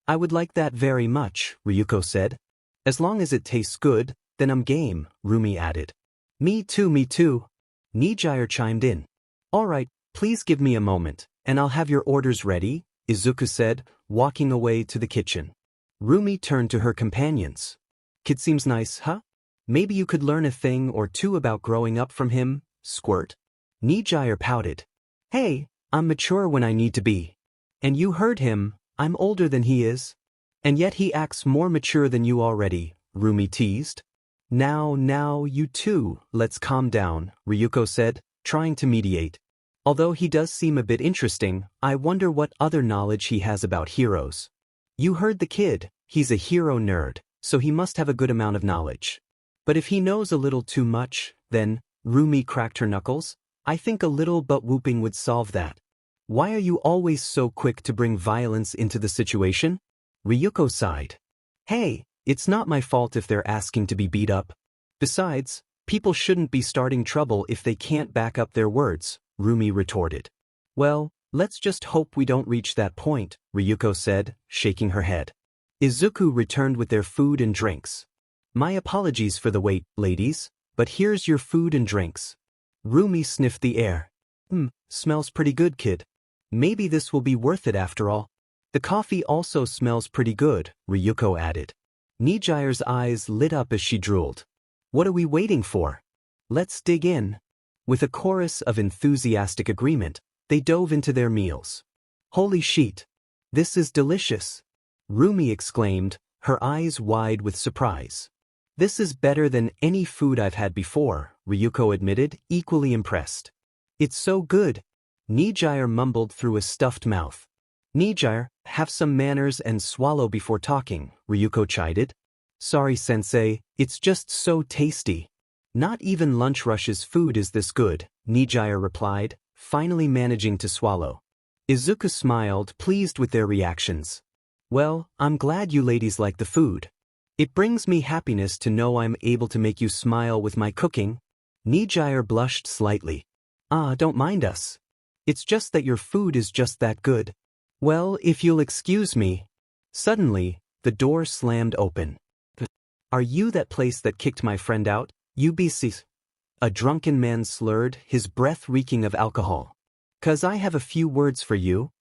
I would like that very much, Ryuko said. As long as it tastes good, then I'm game, Rumi added. Me too, Nijire chimed in. All right, please give me a moment, and I'll have your orders ready, Izuku said, walking away to the kitchen. Rumi turned to her companions. Kid seems nice, huh? Maybe you could learn a thing or two about growing up from him, Squirt. Nijire pouted. Hey, I'm mature when I need to be. And you heard him, I'm older than he is. And yet he acts more mature than you already, Rumi teased. Now, you two, let's calm down, Ryuko said, trying to mediate. Although he does seem a bit interesting, I wonder what other knowledge he has about heroes. You heard the kid, he's a hero nerd, so he must have a good amount of knowledge. But if he knows a little too much, then, Rumi cracked her knuckles, I think a little butt whooping would solve that. Why are you always so quick to bring violence into the situation? Ryuko sighed. Hey, it's not my fault if they're asking to be beat up. Besides, people shouldn't be starting trouble if they can't back up their words, Rumi retorted. Well, let's just hope we don't reach that point, Ryuko said, shaking her head. Izuku returned with their food and drinks. My apologies for the wait, ladies, but here's your food and drinks. Rumi sniffed the air. Smells pretty good, kid. Maybe this will be worth it after all. The coffee also smells pretty good, Ryuko added. Nijire's eyes lit up as she drooled. What are we waiting for? Let's dig in. With a chorus of enthusiastic agreement, they dove into their meals. Holy shit! This is delicious! Rumi exclaimed, her eyes wide with surprise. This is better than any food I've had before, Ryuko admitted, equally impressed. It's so good! Nijire mumbled through a stuffed mouth. Nijire, have some manners and swallow before talking, Ryuko chided. Sorry, sensei, it's just so tasty. Not even Lunch Rush's food is this good, Nijire replied, finally managing to swallow. Izuku smiled, pleased with their reactions. Well, I'm glad you ladies like the food. It brings me happiness to know I'm able to make you smile with my cooking. Nijire blushed slightly. Don't mind us. It's just that your food is just that good. Well, if you'll excuse me. Suddenly, the door slammed open. Are you that place that kicked my friend out, UBC? A drunken man slurred, his breath reeking of alcohol. 'Cause I have a few words for you.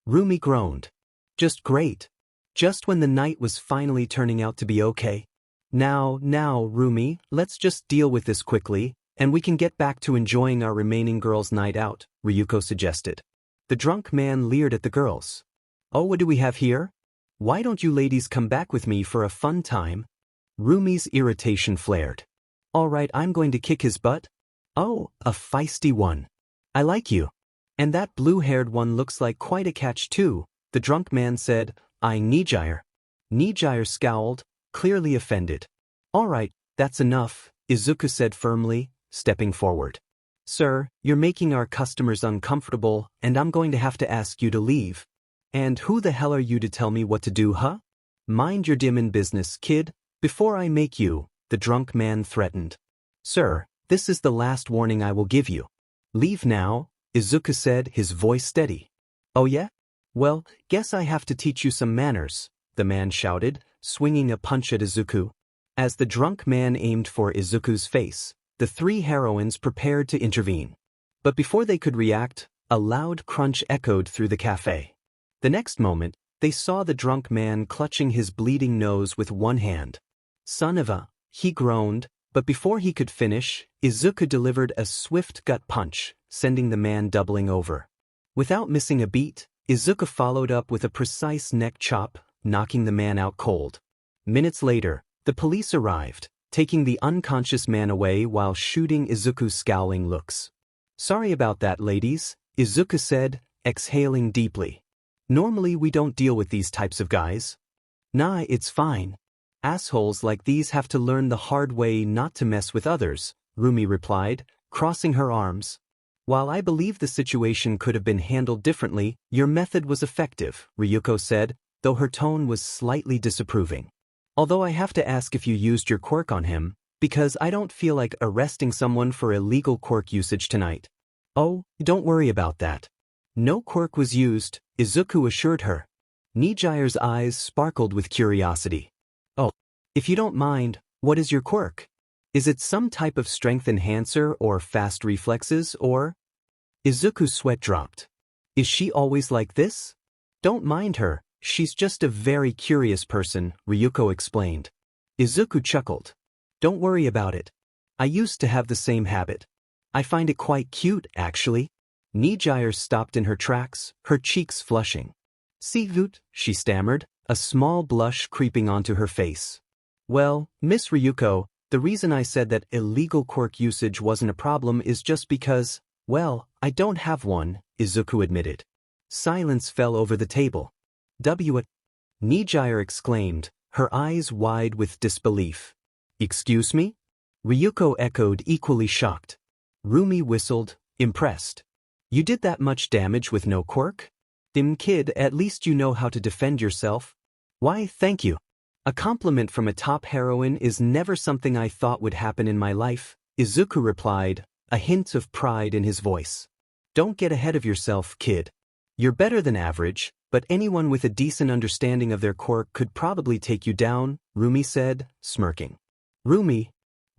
Rumi groaned. Just great. Just when the night was finally turning out to be okay. Now, Rumi, let's just deal with this quickly, and we can get back to enjoying our remaining girls' night out, Ryuko suggested. The drunk man leered at the girls. Oh, what do we have here? Why don't you ladies come back with me for a fun time? Rumi's irritation flared. All right, I'm going to kick his butt. Oh, a feisty one. I like you. And that blue-haired one looks like quite a catch too, the drunk man said, eyeing Nijire. Nijire scowled, clearly offended. All right, that's enough, Izuku said firmly, stepping forward. Sir, you're making our customers uncomfortable, and I'm going to have to ask you to leave. And who the hell are you to tell me what to do, huh? Mind your demon business, kid, before I make you, the drunk man threatened. Sir, this is the last warning I will give you. Leave now, Izuku said, his voice steady. Oh yeah? Well, guess I have to teach you some manners, the man shouted, swinging a punch at Izuku. As the drunk man aimed for Izuku's face, the three heroines prepared to intervene. But before they could react, a loud crunch echoed through the cafe. The next moment, they saw the drunk man clutching his bleeding nose with one hand. Son of a, he groaned, but before he could finish, Izuku delivered a swift gut punch, sending the man doubling over. Without missing a beat, Izuku followed up with a precise neck chop, knocking the man out cold. Minutes later, the police arrived, taking the unconscious man away while shooting Izuku's scowling looks. "Sorry about that, ladies," Izuku said, exhaling deeply. "Normally we don't deal with these types of guys." "Nah, it's fine. Assholes like these have to learn the hard way not to mess with others," Rumi replied, crossing her arms. "While I believe the situation could have been handled differently, your method was effective," Ryuko said, though her tone was slightly disapproving. "Although I have to ask if you used your quirk on him, because I don't feel like arresting someone for illegal quirk usage tonight." "Oh, don't worry about that. No quirk was used," Izuku assured her. Nijire's eyes sparkled with curiosity. "Oh, if you don't mind, what is your quirk? Is it some type of strength enhancer or fast reflexes or?" Izuku's sweat dropped. "Is she always like this?" "Don't mind her, she's just a very curious person," Ryuko explained. Izuku chuckled. "Don't worry about it. I used to have the same habit. I find it quite cute, actually." Nijire stopped in her tracks, her cheeks flushing. "See Voot," she stammered, a small blush creeping onto her face. "Well, Miss Ryuko, the reason I said that illegal quirk usage wasn't a problem is just because, well, I don't have one," Izuku admitted. Silence fell over the table. "What?" Nijire exclaimed, her eyes wide with disbelief. "Excuse me?" Ryuko echoed, equally shocked. Rumi whistled, impressed. "You did that much damage with no quirk? Kid, at least you know how to defend yourself." "Why, thank you. A compliment from a top heroine is never something I thought would happen in my life," Izuku replied, a hint of pride in his voice. "Don't get ahead of yourself, kid. You're better than average, but anyone with a decent understanding of their quirk could probably take you down," Rumi said, smirking. "Rumi?"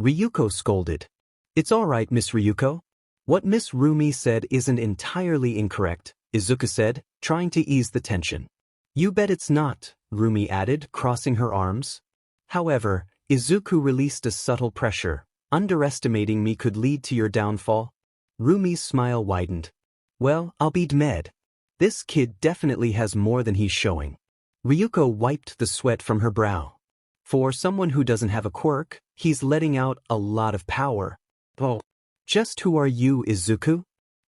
Ryuko scolded. "It's all right, Miss Ryuko. What Miss Rumi said isn't entirely incorrect," Izuku said, trying to ease the tension. "You bet it's not," Rumi added, crossing her arms. However, Izuku released a subtle pressure. "Underestimating me could lead to your downfall." Rumi's smile widened. "Well, I'll be d'med. This kid definitely has more than he's showing." Ryuko wiped the sweat from her brow. "For someone who doesn't have a quirk, he's letting out a lot of power." "Oh, just who are you, Izuku?"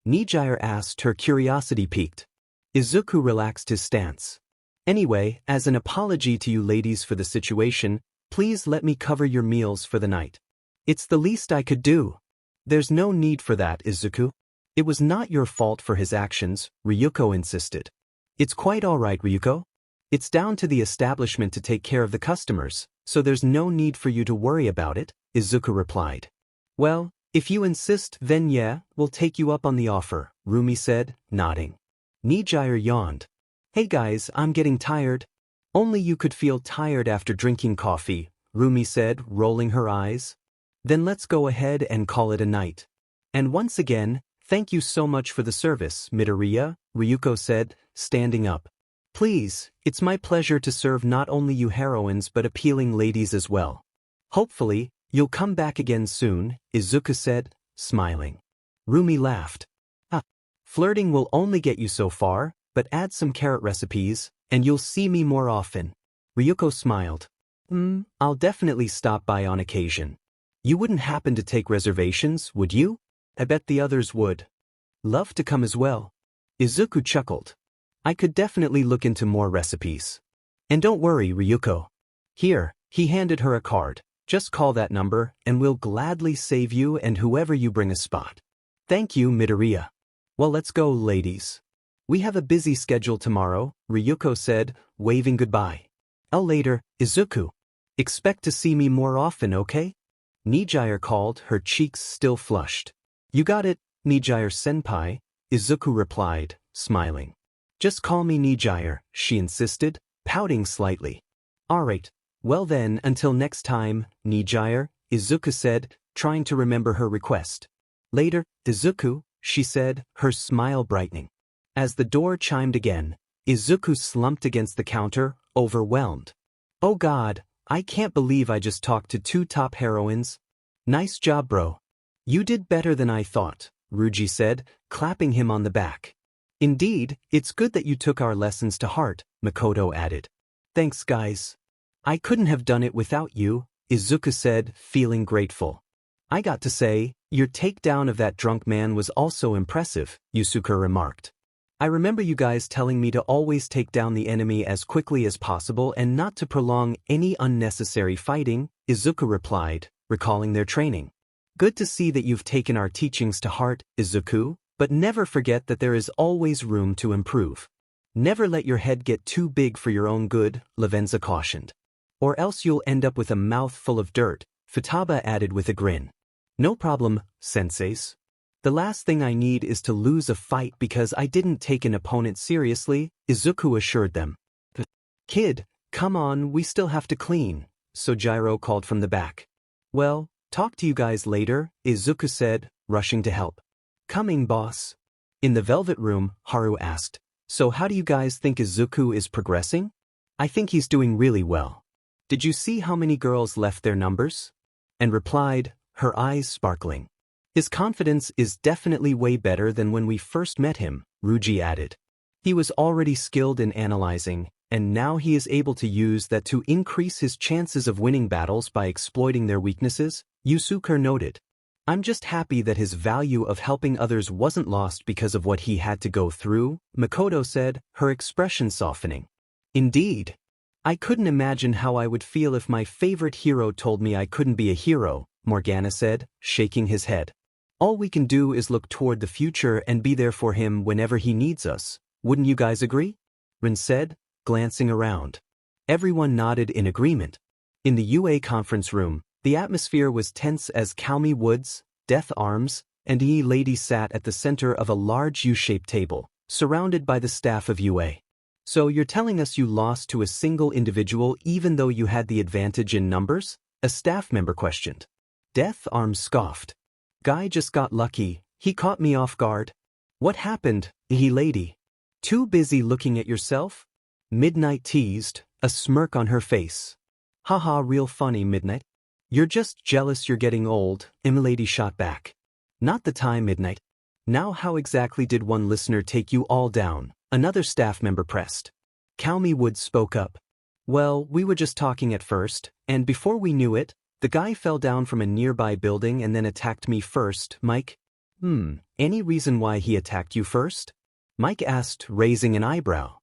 Nijire asked, her curiosity piqued. Izuku relaxed his stance. "Anyway, as an apology to you ladies for the situation, please let me cover your meals for the night." "It's the least I could do." "There's no need for that, Izuku. It was not your fault for his actions," Ryuko insisted. "It's quite all right, Ryuko. It's down to the establishment to take care of the customers, so there's no need for you to worry about it," Izuku replied. "Well, if you insist, then yeah, we'll take you up on the offer," Rumi said, nodding. Nijire yawned. "Hey guys, I'm getting tired." "Only you could feel tired after drinking coffee," Rumi said, rolling her eyes. "Then let's go ahead and call it a night. And once again, thank you so much for the service, Midoriya," Ryuko said, standing up. "Please, it's my pleasure to serve not only you heroines but appealing ladies as well. Hopefully, you'll come back again soon," Izuku said, smiling. Rumi laughed. "Flirting will only get you so far, but add some carrot recipes, and you'll see me more often." Ryuko smiled. I'll definitely stop by on occasion. You wouldn't happen to take reservations, would you?" "I bet the others would." "Love to come as well." Izuku chuckled. "I could definitely look into more recipes. And don't worry, Ryuko. Here," he handed her a card. "Just call that number, and we'll gladly save you and whoever you bring a spot." "Thank you, Midoriya." "Well, let's go, ladies. We have a busy schedule tomorrow," Ryuko said, waving goodbye. "I'll later, Izuku. Expect to see me more often, okay?" Nijire called, her cheeks still flushed. "You got it, Nijire-senpai," Izuku replied, smiling. "Just call me Nijire," she insisted, pouting slightly. "All right. Well then, until next time, Nijire," Izuku said, trying to remember her request. "Later, Izuku," she said, her smile brightening. As the door chimed again, Izuku slumped against the counter, overwhelmed. "Oh God, I can't believe I just talked to two top heroines." "Nice job, bro. You did better than I thought," Ruji said, clapping him on the back. Indeed, it's good that you took our lessons to heart, Makoto added. Thanks guys. I couldn't have done it without you, Izuku said, feeling grateful. I got to say, your takedown of that drunk man was also impressive, Yusuke remarked. I remember you guys telling me to always take down the enemy as quickly as possible and not to prolong any unnecessary fighting, Izuku replied, recalling their training. Good to see that you've taken our teachings to heart, Izuku, but never forget that there is always room to improve. Never let your head get too big for your own good, Lavenza cautioned. Or else you'll end up with a mouth full of dirt, Futaba added with a grin. No problem, senseis. The last thing I need is to lose a fight because I didn't take an opponent seriously, Izuku assured them. Kid, come on, we still have to clean, Sojiro called from the back. Well, talk to you guys later, Izuku said, rushing to help. Coming, boss. In the velvet room, Haru asked, so how do you guys think Izuku is progressing? I think he's doing really well. Did you see how many girls left their numbers? And replied, her eyes sparkling. His confidence is definitely way better than when we first met him, Ruji added. He was already skilled in analyzing, and now he is able to use that to increase his chances of winning battles by exploiting their weaknesses, Yusuke noted. I'm just happy that his value of helping others wasn't lost because of what he had to go through, Makoto said, her expression softening. Indeed. I couldn't imagine how I would feel if my favorite hero told me I couldn't be a hero, Morgana said, shaking his head. All we can do is look toward the future and be there for him whenever he needs us. Wouldn't you guys agree? Rin said, glancing around. Everyone nodded in agreement. In the UA conference room, the atmosphere was tense as Calmy Woods, Death Arms, and E Lady sat at the center of a large U-shaped table, surrounded by the staff of UA. So you're telling us you lost to a single individual even though you had the advantage in numbers? A staff member questioned. Death Arms scoffed. Guy just got lucky, he caught me off guard. What happened, E Lady? Too busy looking at yourself? Midnight teased, a smirk on her face. Haha, real funny, Midnight. You're just jealous you're getting old, Lady shot back. Not the time, Midnight. Now how exactly did one listener take you all down? Another staff member pressed. Calmy Woods spoke up. Well, we were just talking at first, and before we knew it, the guy fell down from a nearby building and then attacked me first, Mike. Any reason why he attacked you first? Mike asked, raising an eyebrow.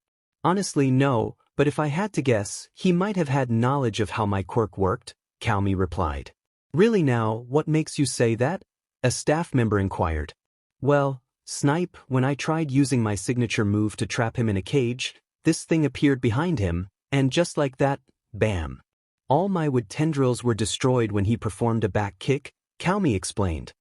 Honestly, no, but if I had to guess, he might have had knowledge of how my quirk worked, Calmy replied. Really now, what makes you say that? A staff member inquired. Well, Snipe, when I tried using my signature move to trap him in a cage, this thing appeared behind him, and just like that, bam. All my wood tendrils were destroyed when he performed a back kick, Calmy explained.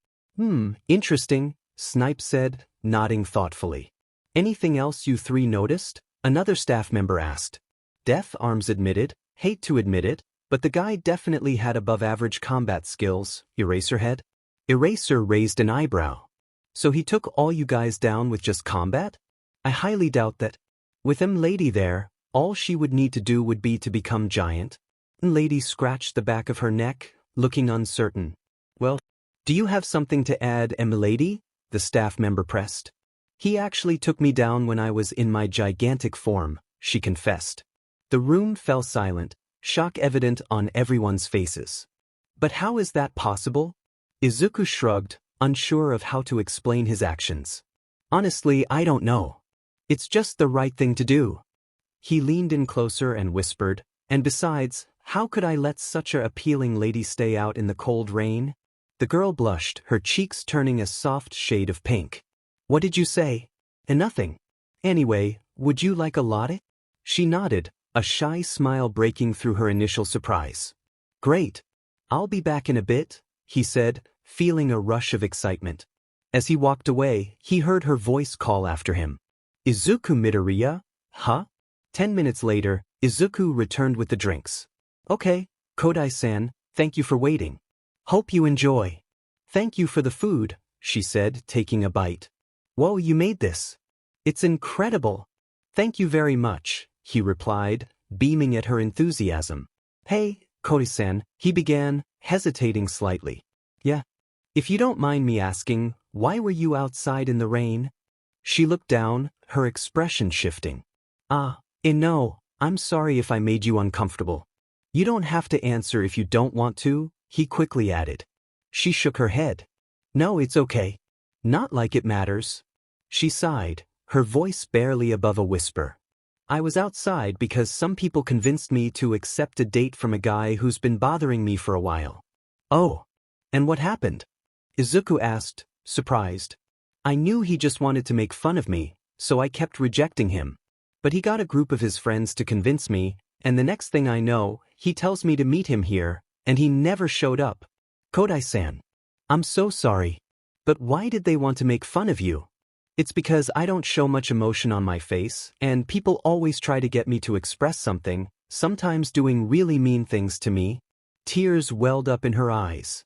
Interesting, Snipe said, nodding thoughtfully. Anything else you three noticed? Another staff member asked. Death Arms admitted, hate to admit it, but the guy definitely had above-average combat skills, Eraserhead. Eraser raised an eyebrow. So he took all you guys down with just combat? I highly doubt that. With Lady there, all she would need to do would be to become giant. Lady scratched the back of her neck, looking uncertain. Well, do you have something to add, Lady? The staff member pressed. He actually took me down when I was in my gigantic form, she confessed. The room fell silent, shock evident on everyone's faces. But how is that possible? Izuku shrugged, unsure of how to explain his actions. Honestly, I don't know. It's just the right thing to do. He leaned in closer and whispered, and besides, how could I let such a appealing lady stay out in the cold rain? The girl blushed, her cheeks turning a soft shade of pink. What did you say? Nothing. Anyway, would you like a latte? She nodded, a shy smile breaking through her initial surprise. Great. I'll be back in a bit, he said, feeling a rush of excitement. As he walked away, he heard her voice call after him. Izuku Midoriya? Huh? 10 minutes later, Izuku returned with the drinks. Okay, Kodai-san, thank you for waiting. Hope you enjoy. Thank you for the food, she said, taking a bite. Whoa, you made this. It's incredible. Thank you very much, he replied, beaming at her enthusiasm. Hey, Kodai-san, he began, hesitating slightly. Yeah. If you don't mind me asking, why were you outside in the rain? She looked down, her expression shifting. No, I'm sorry if I made you uncomfortable. You don't have to answer if you don't want to, he quickly added. She shook her head. No, it's okay. Not like it matters. She sighed, her voice barely above a whisper. I was outside because some people convinced me to accept a date from a guy who's been bothering me for a while. Oh. And what happened? Izuku asked, surprised. I knew he just wanted to make fun of me, so I kept rejecting him. But he got a group of his friends to convince me, and the next thing I know, he tells me to meet him here, and he never showed up. Kodai-san. I'm so sorry. But why did they want to make fun of you? It's because I don't show much emotion on my face, and people always try to get me to express something, sometimes doing really mean things to me. Tears welled up in her eyes.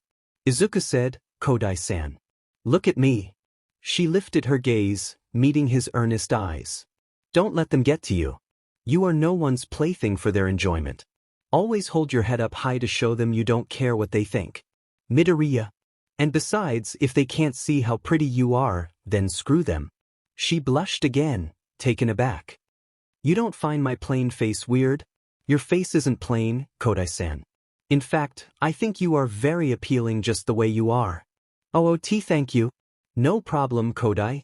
Izuku said, Kodai-san. Look at me. She lifted her gaze, meeting his earnest eyes. Don't let them get to you. You are no one's plaything for their enjoyment. Always hold your head up high to show them you don't care what they think. Midoriya. And besides, if they can't see how pretty you are, then screw them. She blushed again, taken aback. You don't find my plain face weird? Your face isn't plain, Kodai-san. In fact, I think you are very appealing just the way you are. OOT, thank you. No problem, Kodai.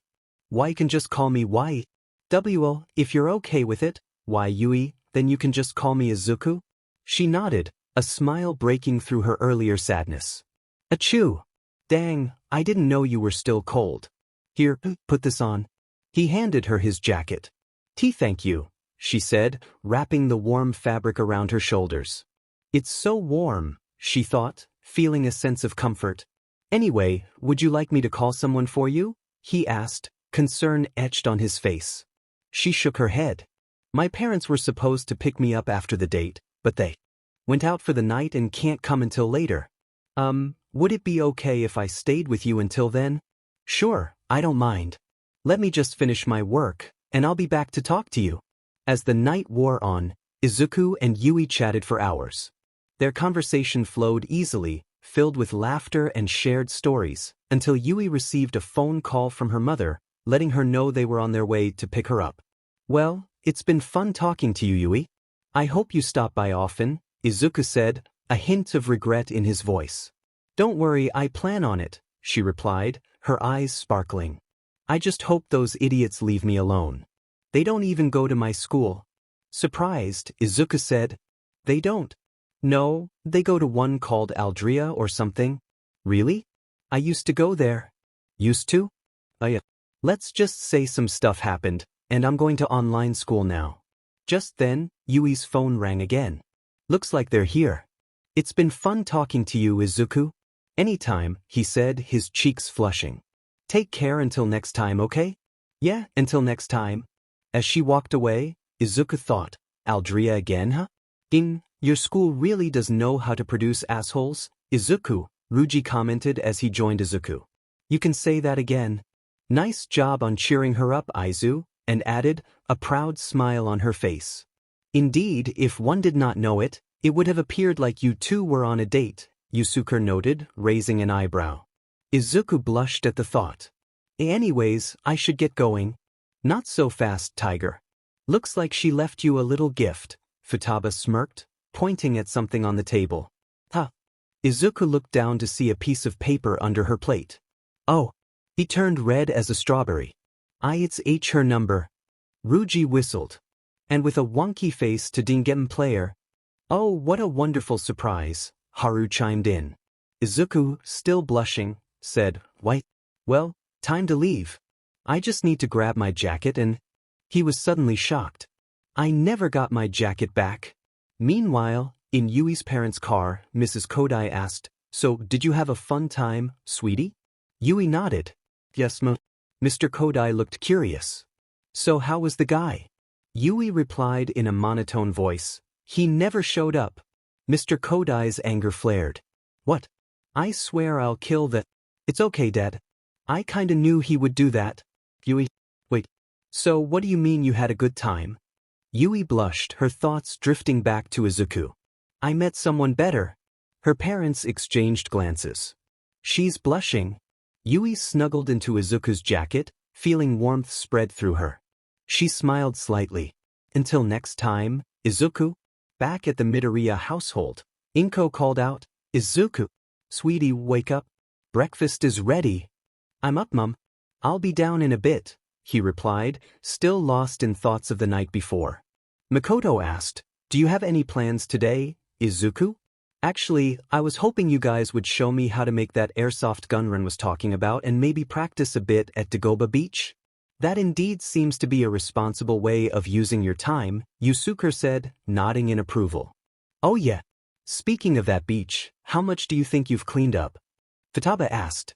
Why, you can just call me Y. WO, if you're okay with it, why Yui, then you can just call me Izuku? She nodded, a smile breaking through her earlier sadness. Achoo! Dang, I didn't know you were still cold. Here, put this on. He handed her his jacket. Thank you, she said, wrapping the warm fabric around her shoulders. It's so warm, she thought, feeling a sense of comfort. Anyway, would you like me to call someone for you? He asked, concern etched on his face. She shook her head. My parents were supposed to pick me up after the date, but they went out for the night and can't come until later. Would it be okay if I stayed with you until then? Sure, I don't mind. Let me just finish my work, and I'll be back to talk to you. As the night wore on, Izuku and Yui chatted for hours. Their conversation flowed easily, filled with laughter and shared stories, until Yui received a phone call from her mother, letting her know they were on their way to pick her up. Well, it's been fun talking to you, Yui. I hope you stop by often, Izuku said, a hint of regret in his voice. Don't worry, I plan on it, she replied, her eyes sparkling. I just hope those idiots leave me alone. They don't even go to my school. Surprised, Izuku said. They don't. No, they go to one called Aldria or something. Really? I used to go there. Used to? Yeah. Let's just say some stuff happened, and I'm going to online school now. Just then, Yui's phone rang again. Looks like they're here. It's been fun talking to you, Izuku. Anytime, he said, his cheeks flushing. Take care until next time, okay? Yeah, until next time. As she walked away, Izuku thought, Aldria again, huh? Your school really does know how to produce assholes, Izuku, Ruji commented as he joined Izuku. You can say that again. Nice job on cheering her up, Izu, and added, a proud smile on her face. Indeed, if one did not know it, it would have appeared like you two were on a date, Yusuke noted, raising an eyebrow. Izuku blushed at the thought. Anyways, I should get going. Not so fast, Tiger. Looks like she left you a little gift, Futaba smirked, pointing at something on the table. Huh. Izuku looked down to see a piece of paper under her plate. Oh. He turned red as a strawberry. It's her number. Ruji whistled. And with a wonky face to Dingem player. Oh, what a wonderful surprise, Haru chimed in. Izuku, still blushing, said, Why? Well, time to leave. I just need to grab my jacket and... He was suddenly shocked. I never got my jacket back. Meanwhile, in Yui's parents' car, Mrs. Kodai asked, So, did you have a fun time, sweetie? Yui nodded. Yes, Mr. Kodai looked curious. So how was the guy? Yui replied in a monotone voice. He never showed up. Mr. Kodai's anger flared. What? I swear I'll kill the... It's okay, Dad. I kinda knew he would do that. Yui, wait. So what do you mean you had a good time? Yui blushed, her thoughts drifting back to Izuku. I met someone better. Her parents exchanged glances. She's blushing. Yui snuggled into Izuku's jacket, feeling warmth spread through her. She smiled slightly. Until next time, Izuku. Back at the Midoriya household, Inko called out, Izuku. Sweetie, wake up. Breakfast is ready. I'm up, Mum. I'll be down in a bit, he replied, still lost in thoughts of the night before. Makoto asked, do you have any plans today, Izuku? Actually, I was hoping you guys would show me how to make that airsoft gun Ren was talking about and maybe practice a bit at Dagoba Beach. That indeed seems to be a responsible way of using your time, Yusuke said, nodding in approval. Oh yeah. Speaking of that beach, how much do you think you've cleaned up? Futaba asked.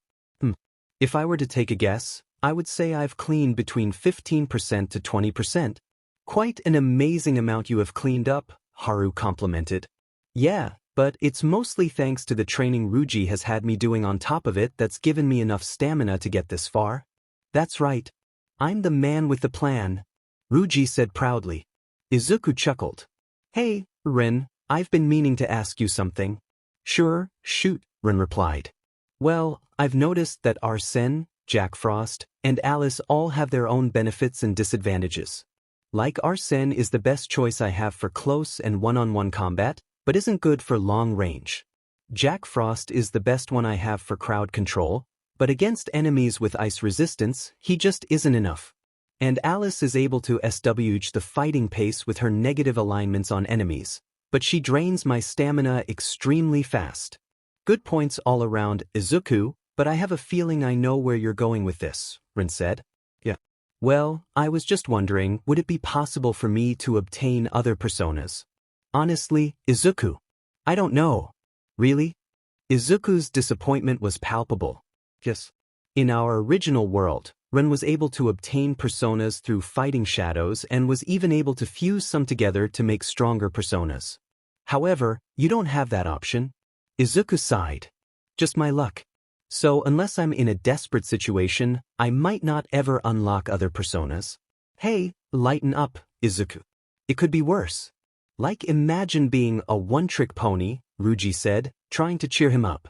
If I were to take a guess, I would say I've cleaned between 15% to 20%. Quite an amazing amount you have cleaned up, Haru complimented. Yeah, but it's mostly thanks to the training Ruji has had me doing on top of it that's given me enough stamina to get this far. That's right. I'm the man with the plan, Ruji said proudly. Izuku chuckled. Hey, Ren, I've been meaning to ask you something. Sure, shoot, Ren replied. Well, I've noticed that Arsene, Jack Frost, and Alice all have their own benefits and disadvantages. Like Arsene is the best choice I have for close and one-on-one combat, but isn't good for long range. Jack Frost is the best one I have for crowd control, but against enemies with ice resistance, he just isn't enough. And Alice is able to SWH the fighting pace with her negative alignments on enemies, but she drains my stamina extremely fast. Good points all around, Izuku, but I have a feeling I know where you're going with this, Rin said. Yeah. Well, I was just wondering, would it be possible for me to obtain other personas? Honestly, Izuku, I don't know. Really? Izuku's disappointment was palpable. Yes. In our original world, Ren was able to obtain personas through fighting shadows and was even able to fuse some together to make stronger personas. However, you don't have that option. Izuku sighed. Just my luck. So unless I'm in a desperate situation, I might not ever unlock other personas. Hey, lighten up, Izuku. It could be worse. Like imagine being a one-trick pony, Ruji said, trying to cheer him up.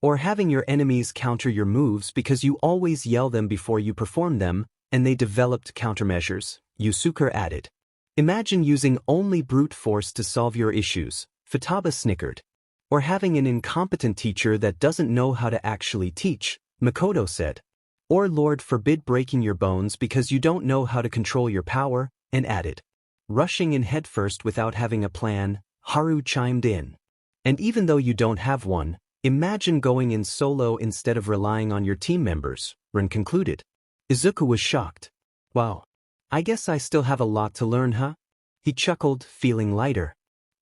Or having your enemies counter your moves because you always yell them before you perform them, and they developed countermeasures, Yusuke added. Imagine using only brute force to solve your issues, Futaba snickered. Or having an incompetent teacher that doesn't know how to actually teach, Makoto said. Or Lord forbid breaking your bones because you don't know how to control your power, and added. Rushing in headfirst without having a plan, Haru chimed in. And even though you don't have one, imagine going in solo instead of relying on your team members, Ren concluded. Izuku was shocked. Wow. I guess I still have a lot to learn, huh? He chuckled, feeling lighter.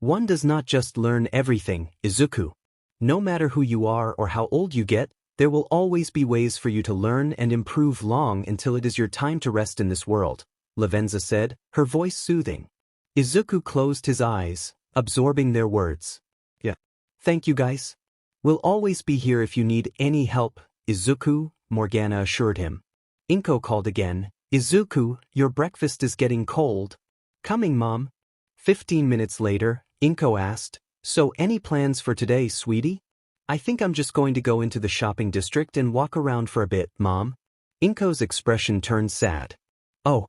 One does not just learn everything, Izuku. No matter who you are or how old you get, there will always be ways for you to learn and improve long until it is your time to rest in this world, Lavenza said, her voice soothing. Izuku closed his eyes, absorbing their words. Yeah. Thank you guys. We'll always be here if you need any help, Izuku, Morgana assured him. Inko called again. Izuku, your breakfast is getting cold. Coming, Mom. 15 minutes later, Inko asked, so any plans for today, sweetie? I think I'm just going to go into the shopping district and walk around for a bit, Mom. Inko's expression turned sad. Oh,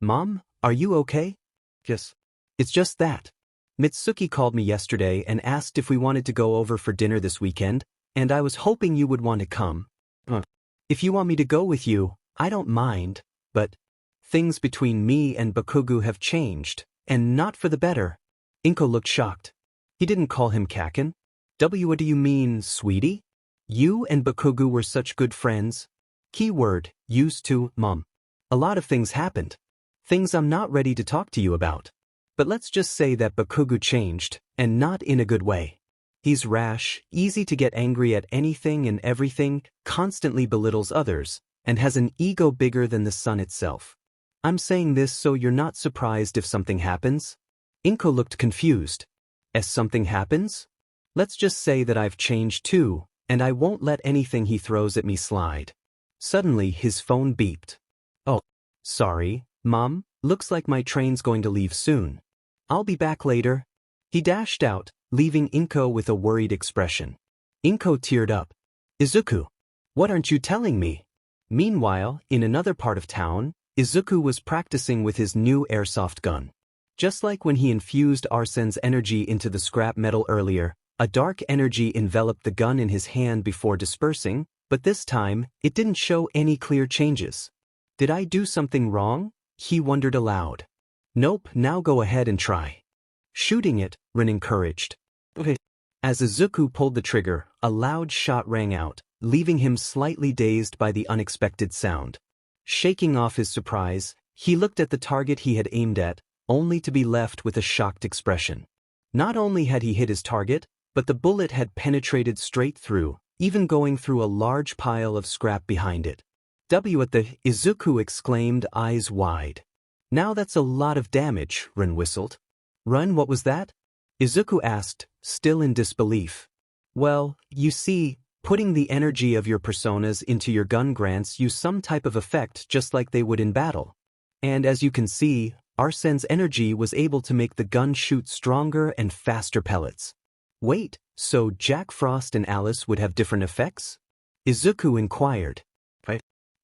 Mom, are you okay? Yes. It's just that. Mitsuki called me yesterday and asked if we wanted to go over for dinner this weekend, and I was hoping you would want to come. If you want me to go with you, I don't mind, but things between me and Bakugou have changed, and not for the better. Inko looked shocked. He didn't call him Kaken. What do you mean, sweetie? You and Bakugou were such good friends. Keyword, used to, Mom. A lot of things happened. Things I'm not ready to talk to you about. But let's just say that Bakugou changed, and not in a good way. He's rash, easy to get angry at anything and everything, constantly belittles others, and has an ego bigger than the sun itself. I'm saying this so you're not surprised if something happens. Inko looked confused. As something happens? Let's just say that I've changed too, and I won't let anything he throws at me slide. Suddenly his phone beeped. Oh, sorry, Mom, looks like my train's going to leave soon. I'll be back later. He dashed out, leaving Inko with a worried expression. Inko teared up. Izuku, what aren't you telling me? Meanwhile, in another part of town, Izuku was practicing with his new airsoft gun. Just like when he infused Arsene's energy into the scrap metal earlier, a dark energy enveloped the gun in his hand before dispersing, but this time, it didn't show any clear changes. Did I do something wrong? He wondered aloud. Nope, now go ahead and try. Shooting it, Rin encouraged. Okay. As Izuku pulled the trigger, a loud shot rang out, leaving him slightly dazed by the unexpected sound. Shaking off his surprise, he looked at the target he had aimed at, only to be left with a shocked expression. Not only had he hit his target, but the bullet had penetrated straight through, even going through a large pile of scrap behind it. W at the, Izuku exclaimed, eyes wide. Now that's a lot of damage, Rin whistled. Run, what was that? Izuku asked, still in disbelief. Well, you see, putting the energy of your personas into your gun grants you some type of effect just like they would in battle. And as you can see, Arsene's energy was able to make the gun shoot stronger and faster pellets. Wait, so Jack Frost and Alice would have different effects? Izuku inquired.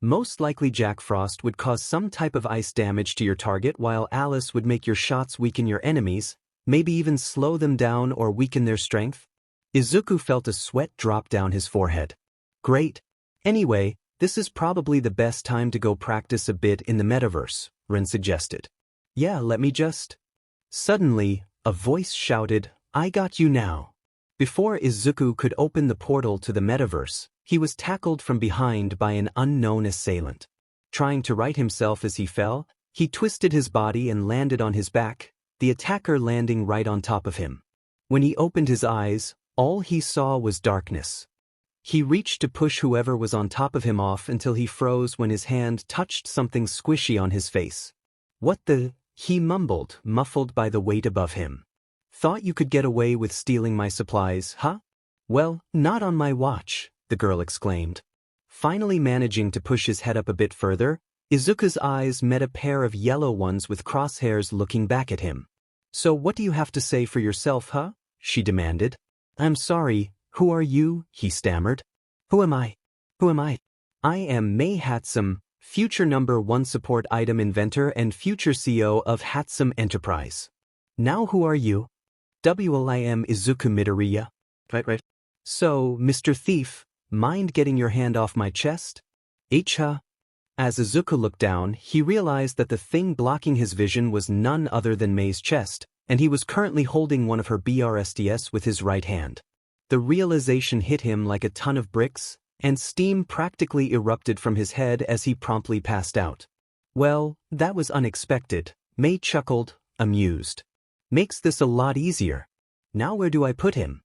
Most likely Jack Frost would cause some type of ice damage to your target while Alice would make your shots weaken your enemies, maybe even slow them down or weaken their strength. Izuku felt a sweat drop down his forehead. Great. Anyway, this is probably the best time to go practice a bit in the metaverse, Rin suggested. Yeah, let me just... Suddenly, a voice shouted, I got you now. Before Izuku could open the portal to the metaverse, he was tackled from behind by an unknown assailant. Trying to right himself as he fell, he twisted his body and landed on his back, the attacker landing right on top of him. When he opened his eyes, all he saw was darkness. He reached to push whoever was on top of him off until he froze when his hand touched something squishy on his face. What the? He mumbled, muffled by the weight above him. Thought you could get away with stealing my supplies, huh? Well, not on my watch, the girl exclaimed. Finally managing to push his head up a bit further, Izuku's eyes met a pair of yellow ones with crosshairs looking back at him. So what do you have to say for yourself, huh? She demanded. I'm sorry, who are you? He stammered. Who am I? Who am I? I am Mei Hatsum, future #1 support item inventor and future CEO of Hatsum Enterprise. Now who are you? Well, I am Izuku Midoriya. Right. So, Mr. Thief, mind getting your hand off my chest? Huh? As Izuku looked down, he realized that the thing blocking his vision was none other than Mei's chest, and he was currently holding one of her BRSDS with his right hand. The realization hit him like a ton of bricks, and steam practically erupted from his head as he promptly passed out. Well, that was unexpected, Mei chuckled, amused. Makes this a lot easier. Now where do I put him?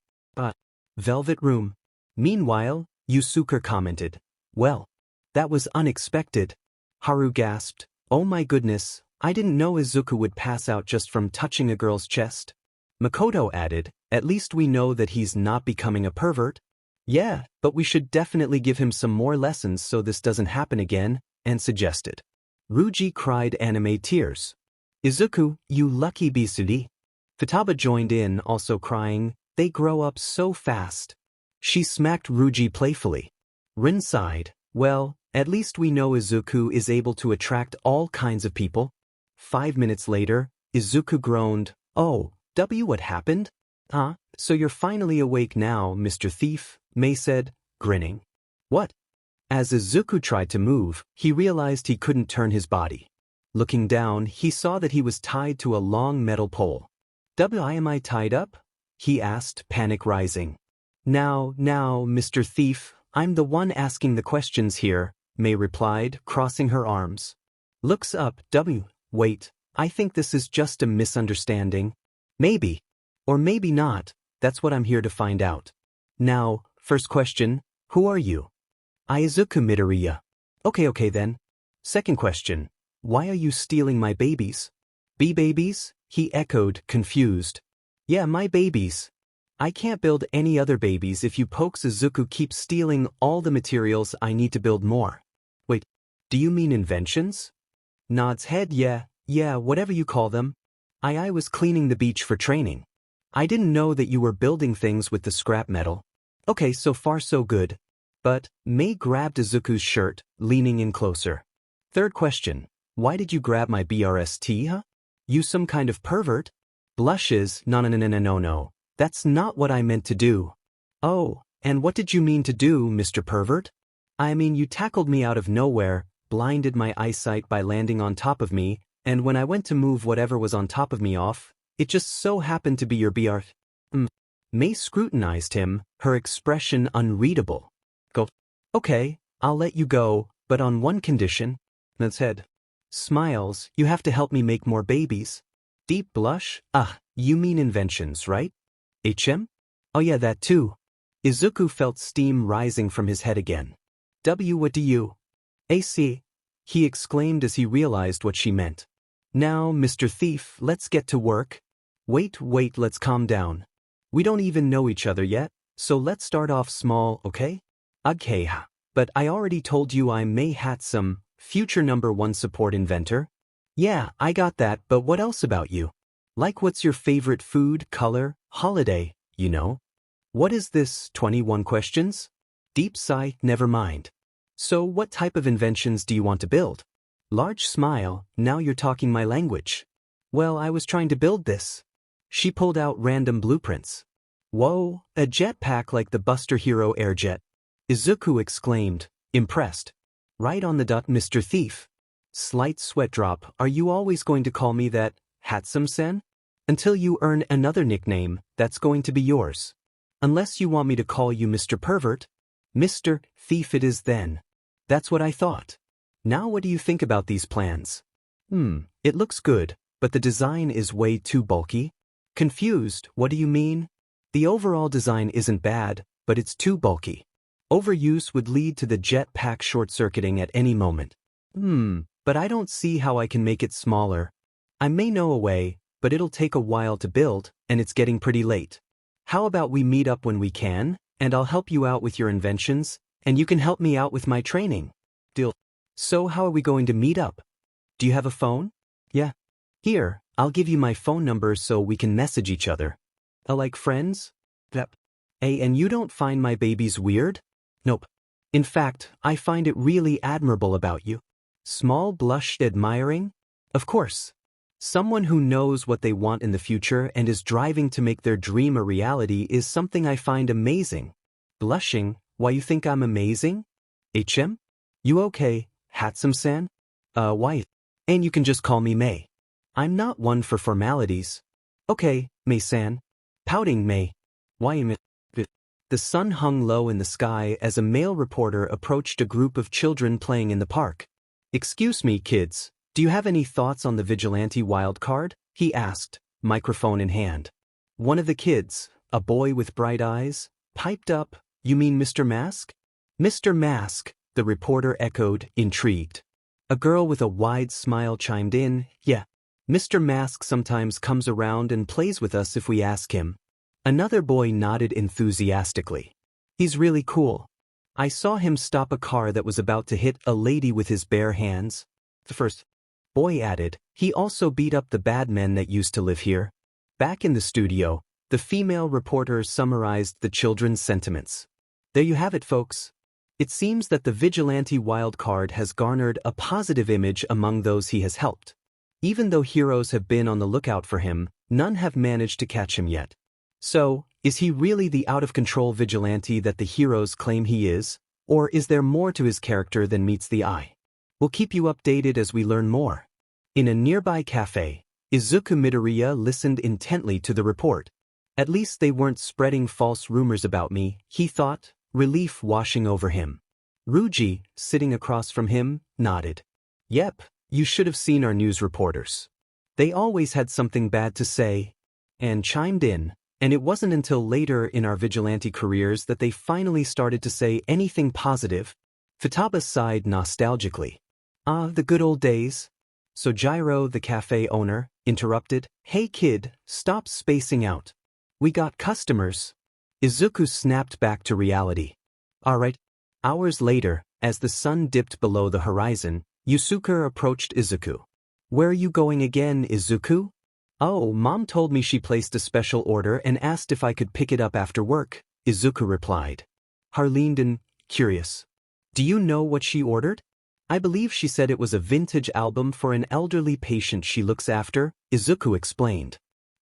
Velvet room. Meanwhile, Yusuke commented. Well, that was unexpected. Haru gasped. Oh my goodness, I didn't know Izuku would pass out just from touching a girl's chest. Makoto added, at least we know that he's not becoming a pervert. Yeah, but we should definitely give him some more lessons so this doesn't happen again, and suggested. Ruji cried anime tears. Izuku, you lucky Bisudi. Futaba joined in, also crying, they grow up so fast. She smacked Ruji playfully. Rin sighed, well, at least we know Izuku is able to attract all kinds of people. 5 minutes later, Izuku groaned, oh, what happened? So you're finally awake now, Mr. Thief, Mei said, grinning. What? As Izuku tried to move, he realized he couldn't turn his body. Looking down, he saw that he was tied to a long metal pole. Am I tied up? He asked, panic rising. Now, Mr. Thief, I'm the one asking the questions here, Mei replied, crossing her arms. Looks up, wait, I think this is just a misunderstanding. Maybe. Or maybe not, that's what I'm here to find out. Now, first question, who are you? Izuku Midoriya. Okay then. Second question, why are you stealing my babies? Babies? He echoed, confused. Yeah, my babies. I can't build any other babies if you pokes Izuku keeps stealing all the materials I need to build more. Wait, do you mean inventions? Nods head, yeah, whatever you call them. I was cleaning the beach for training. I didn't know that you were building things with the scrap metal. Okay, so far so good. But, Mei grabbed Izuku's shirt, leaning in closer. Third question, Why did you grab my BRST, huh? You some kind of pervert? Blushes, no. That's not what I meant to do. Oh, and what did you mean to do, Mr. Pervert? I mean, you tackled me out of nowhere, blinded my eyesight by landing on top of me, and when I went to move whatever was on top of me off, it just so happened to be your BR. May scrutinized him, her expression unreadable. Go. Okay, I'll let you go, but on one condition. That's head. Smiles, you have to help me make more babies. Deep blush, you mean inventions, right? HM? Oh yeah, that too. Izuku felt steam rising from his head again. What do you? AC? He exclaimed as he realized what she meant. Now, Mr. Thief, let's get to work. Wait, let's calm down. We don't even know each other yet, so let's start off small, okay? Okay, but I already told you I'm May Hatsum, future #1 support inventor. Yeah, I got that, but what else about you? Like what's your favorite food, color, holiday, you know? What is this, 21 questions? Deep sigh, never mind. So what type of inventions do you want to build? Large smile, now you're talking my language. Well, I was trying to build this. She pulled out random blueprints. Whoa, a jetpack like the Buster Hero Airjet. Izuku exclaimed, impressed. Right on the dot, Mr. Thief. Slight sweat drop, are you always going to call me that, Hatsum-sen? Until you earn another nickname, that's going to be yours. Unless you want me to call you Mr. Pervert. Mr. Thief it is then. That's what I thought. Now what do you think about these plans? It looks good, but the design is way too bulky. Confused, what do you mean? The overall design isn't bad, but it's too bulky. Overuse would lead to the jetpack short-circuiting at any moment. But I don't see how I can make it smaller. I may know a way, but it'll take a while to build, and it's getting pretty late. How about we meet up when we can, and I'll help you out with your inventions, and you can help me out with my training. Deal. So how are we going to meet up? Do you have a phone? Yeah. Here, I'll give you my phone number so we can message each other. Like friends? Yep. Hey, and you don't find my babies weird? Nope. In fact, I find it really admirable about you. Small blush admiring? Of course. Someone who knows what they want in the future and is driving to make their dream a reality is something I find amazing. Blushing, why you think I'm amazing? HM? You okay, Hatsum-san? Why? And you can just call me May. I'm not one for formalities. Okay, May-san. Pouting May. Why am it? The sun hung low in the sky as a male reporter approached a group of children playing in the park. Excuse me, kids, do you have any thoughts on the Vigilante wildcard? He asked, microphone in hand. One of the kids, a boy with bright eyes, piped up, you mean Mr. Mask? Mr. Mask, the reporter echoed, intrigued. A girl with a wide smile chimed in, yeah. Mr. Mask sometimes comes around and plays with us if we ask him. Another boy nodded enthusiastically. He's really cool. I saw him stop a car that was about to hit a lady with his bare hands. The first boy added, he also beat up the bad men that used to live here. Back in the studio, the female reporter summarized the children's sentiments. There you have it, folks. It seems that the Vigilante wildcard has garnered a positive image among those he has helped. Even though heroes have been on the lookout for him, none have managed to catch him yet. So, is he really the out-of-control vigilante that the heroes claim he is, or is there more to his character than meets the eye? We'll keep you updated as we learn more. In a nearby cafe, Izuku Midoriya listened intently to the report. At least they weren't spreading false rumors about me, he thought, relief washing over him. Ruji, sitting across from him, nodded. Yep, you should have seen our news reporters. They always had something bad to say, and chimed in. And it wasn't until later in our vigilante careers that they finally started to say anything positive. Futaba sighed nostalgically. Ah, the good old days. So Gyro, the cafe owner, interrupted. Hey kid, stop spacing out. We got customers. Izuku snapped back to reality. Alright. Hours later, as the sun dipped below the horizon, Yusuke approached Izuku. Where are you going again, Izuku? Oh, Mom told me she placed a special order and asked if I could pick it up after work, Izuku replied. Harlenden, curious. Do you know what she ordered? I believe she said it was a vintage album for an elderly patient she looks after, Izuku explained.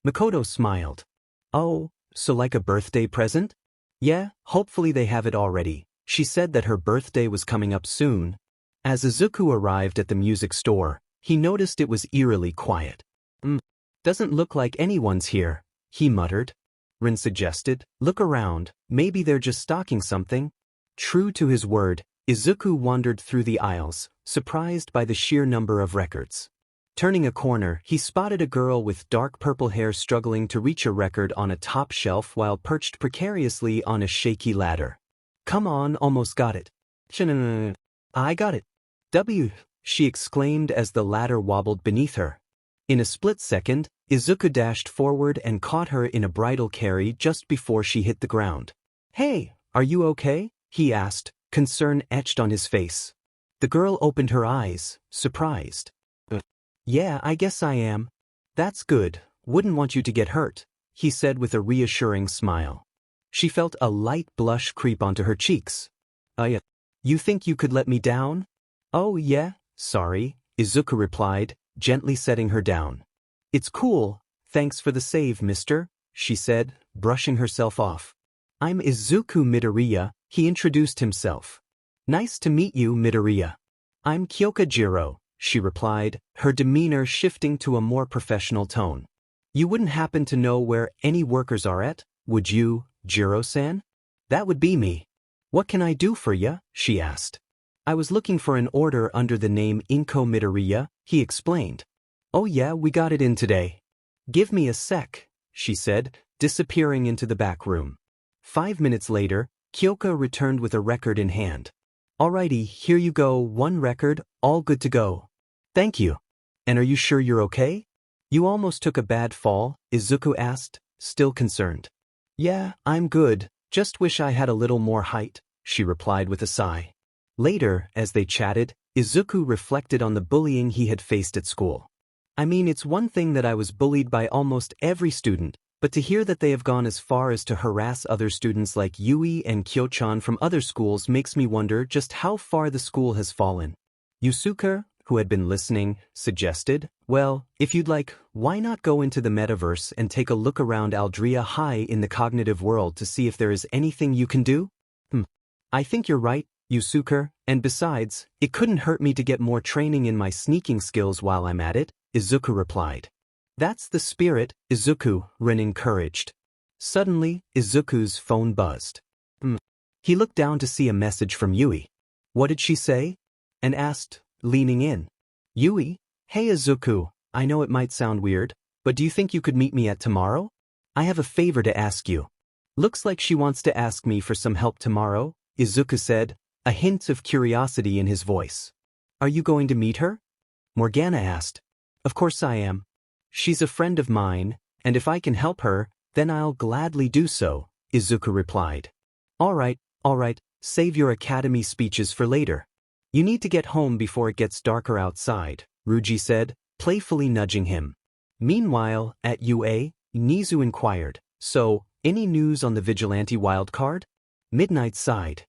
Makoto smiled. Oh, so like a birthday present? Yeah, hopefully they have it already. She said that her birthday was coming up soon. As Izuku arrived at the music store, he noticed it was eerily quiet. Doesn't look like anyone's here, he muttered. Rin suggested, look around, maybe they're just stocking something. True to his word, Izuku wandered through the aisles, surprised by the sheer number of records. Turning a corner, he spotted a girl with dark purple hair struggling to reach a record on a top shelf while perched precariously on a shaky ladder. Come on, almost got it. I got it. She exclaimed as the ladder wobbled beneath her. In a split second, Izuku dashed forward and caught her in a bridal carry just before she hit the ground. Hey, are you okay? He asked, concern etched on his face. The girl opened her eyes, surprised. Yeah, I guess I am. That's good, wouldn't want you to get hurt, he said with a reassuring smile. She felt a light blush creep onto her cheeks. You think you could let me down? Oh yeah, sorry, Izuku replied, gently setting her down. It's cool, thanks for the save, mister, she said, brushing herself off. I'm Izuku Midoriya, he introduced himself. Nice to meet you, Midoriya. I'm Kyoka Jiro, she replied, her demeanor shifting to a more professional tone. You wouldn't happen to know where any workers are at, would you, Jiro-san? That would be me. What can I do for ya? She asked. I was looking for an order under the name Inko Midoriya, he explained. Oh yeah, we got it in today. Give me a sec, she said, disappearing into the back room. 5 minutes later, Kyoka returned with a record in hand. Alrighty, here you go, 1 record, all good to go. Thank you. And are you sure you're okay? You almost took a bad fall, Izuku asked, still concerned. Yeah, I'm good, just wish I had a little more height, she replied with a sigh. Later, as they chatted, Izuku reflected on the bullying he had faced at school. I mean, it's one thing that I was bullied by almost every student, but to hear that they have gone as far as to harass other students like Yui and Kyo-chan from other schools makes me wonder just how far the school has fallen. Yusuke, who had been listening, suggested, well, if you'd like, why not go into the metaverse and take a look around Aldria High in the cognitive world to see if there is anything you can do? I think you're right, Yusuke, and besides, it couldn't hurt me to get more training in my sneaking skills while I'm at it, Izuku replied. That's the spirit, Izuku, Rin encouraged. Suddenly, Izuku's phone buzzed. He looked down to see a message from Yui. What did she say? And asked, leaning in. Yui, hey Izuku, I know it might sound weird, but do you think you could meet me at tomorrow? I have a favor to ask you. Looks like she wants to ask me for some help tomorrow, Izuku said, a hint of curiosity in his voice. Are you going to meet her? Morgana asked. Of course I am. She's a friend of mine, and if I can help her, then I'll gladly do so, Izuku replied. All right, save your academy speeches for later. You need to get home before it gets darker outside, Ruji said, playfully nudging him. Meanwhile, at UA, Nizu inquired, so, any news on the Vigilante wildcard? Midnight sighed.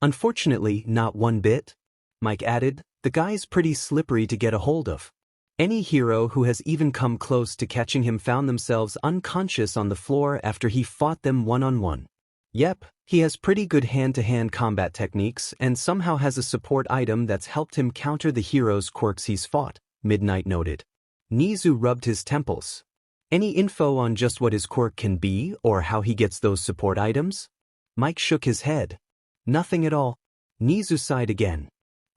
Unfortunately, not one bit. Mike added, the guy's pretty slippery to get a hold of. Any hero who has even come close to catching him found themselves unconscious on the floor after he fought them one-on-one. Yep, he has pretty good hand-to-hand combat techniques and somehow has a support item that's helped him counter the hero's quirks he's fought, Midnight noted. Nizu rubbed his temples. Any info on just what his quirk can be or how he gets those support items? Mike shook his head. Nothing at all. Nizu sighed again.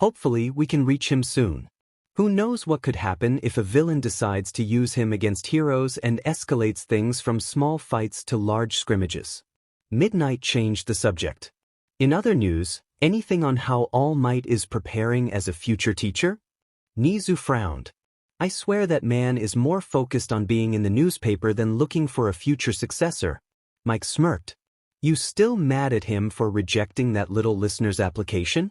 Hopefully we can reach him soon. Who knows what could happen if a villain decides to use him against heroes and escalates things from small fights to large scrimmages. Midnight changed the subject. In other news, anything on how All Might is preparing as a future teacher? Nizu frowned. I swear that man is more focused on being in the newspaper than looking for a future successor. Mike smirked. You still mad at him for rejecting that little listener's application?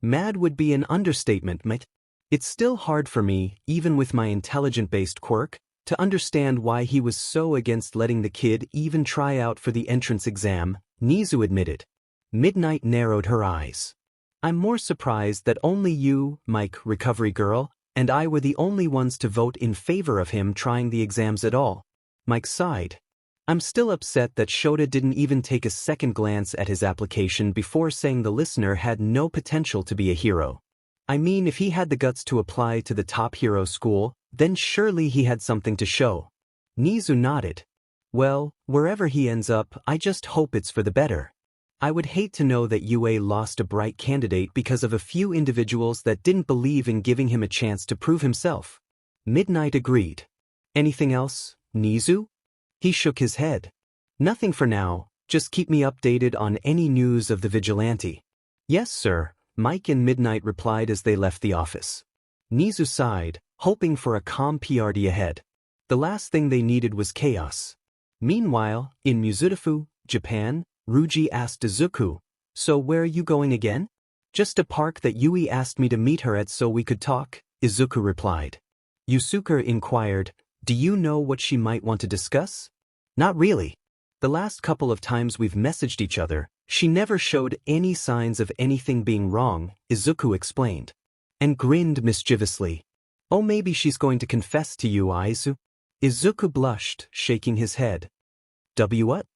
Mad would be an understatement, mate. It's still hard for me, even with my intelligent-based quirk, to understand why he was so against letting the kid even try out for the entrance exam, Nizu admitted. Midnight narrowed her eyes. I'm more surprised that only you, Mike, recovery girl, and I were the only ones to vote in favor of him trying the exams at all. Mike sighed. I'm still upset that Shota didn't even take a second glance at his application before saying the listener had no potential to be a hero. I mean, if he had the guts to apply to the top hero school, then surely he had something to show. Nizu nodded. Well, wherever he ends up, I just hope it's for the better. I would hate to know that UA lost a bright candidate because of a few individuals that didn't believe in giving him a chance to prove himself. Midnight agreed. Anything else, Nizu? He shook his head. Nothing for now, just keep me updated on any news of the Vigilante. Yes, sir, Mike and Midnight replied as they left the office. Nizu sighed, hoping for a calm PRD ahead. The last thing they needed was chaos. Meanwhile, in Muzutafu, Japan, Ruji asked Izuku, "So where are you going again?" "Just a park that Yui asked me to meet her at so we could talk," Izuku replied. Yusuke inquired, "Do you know what she might want to discuss?" "Not really. The last couple of times we've messaged each other, she never showed any signs of anything being wrong," Izuku explained. And grinned mischievously. "Oh, maybe she's going to confess to you, Aizu?" Izuku blushed, shaking his head. What?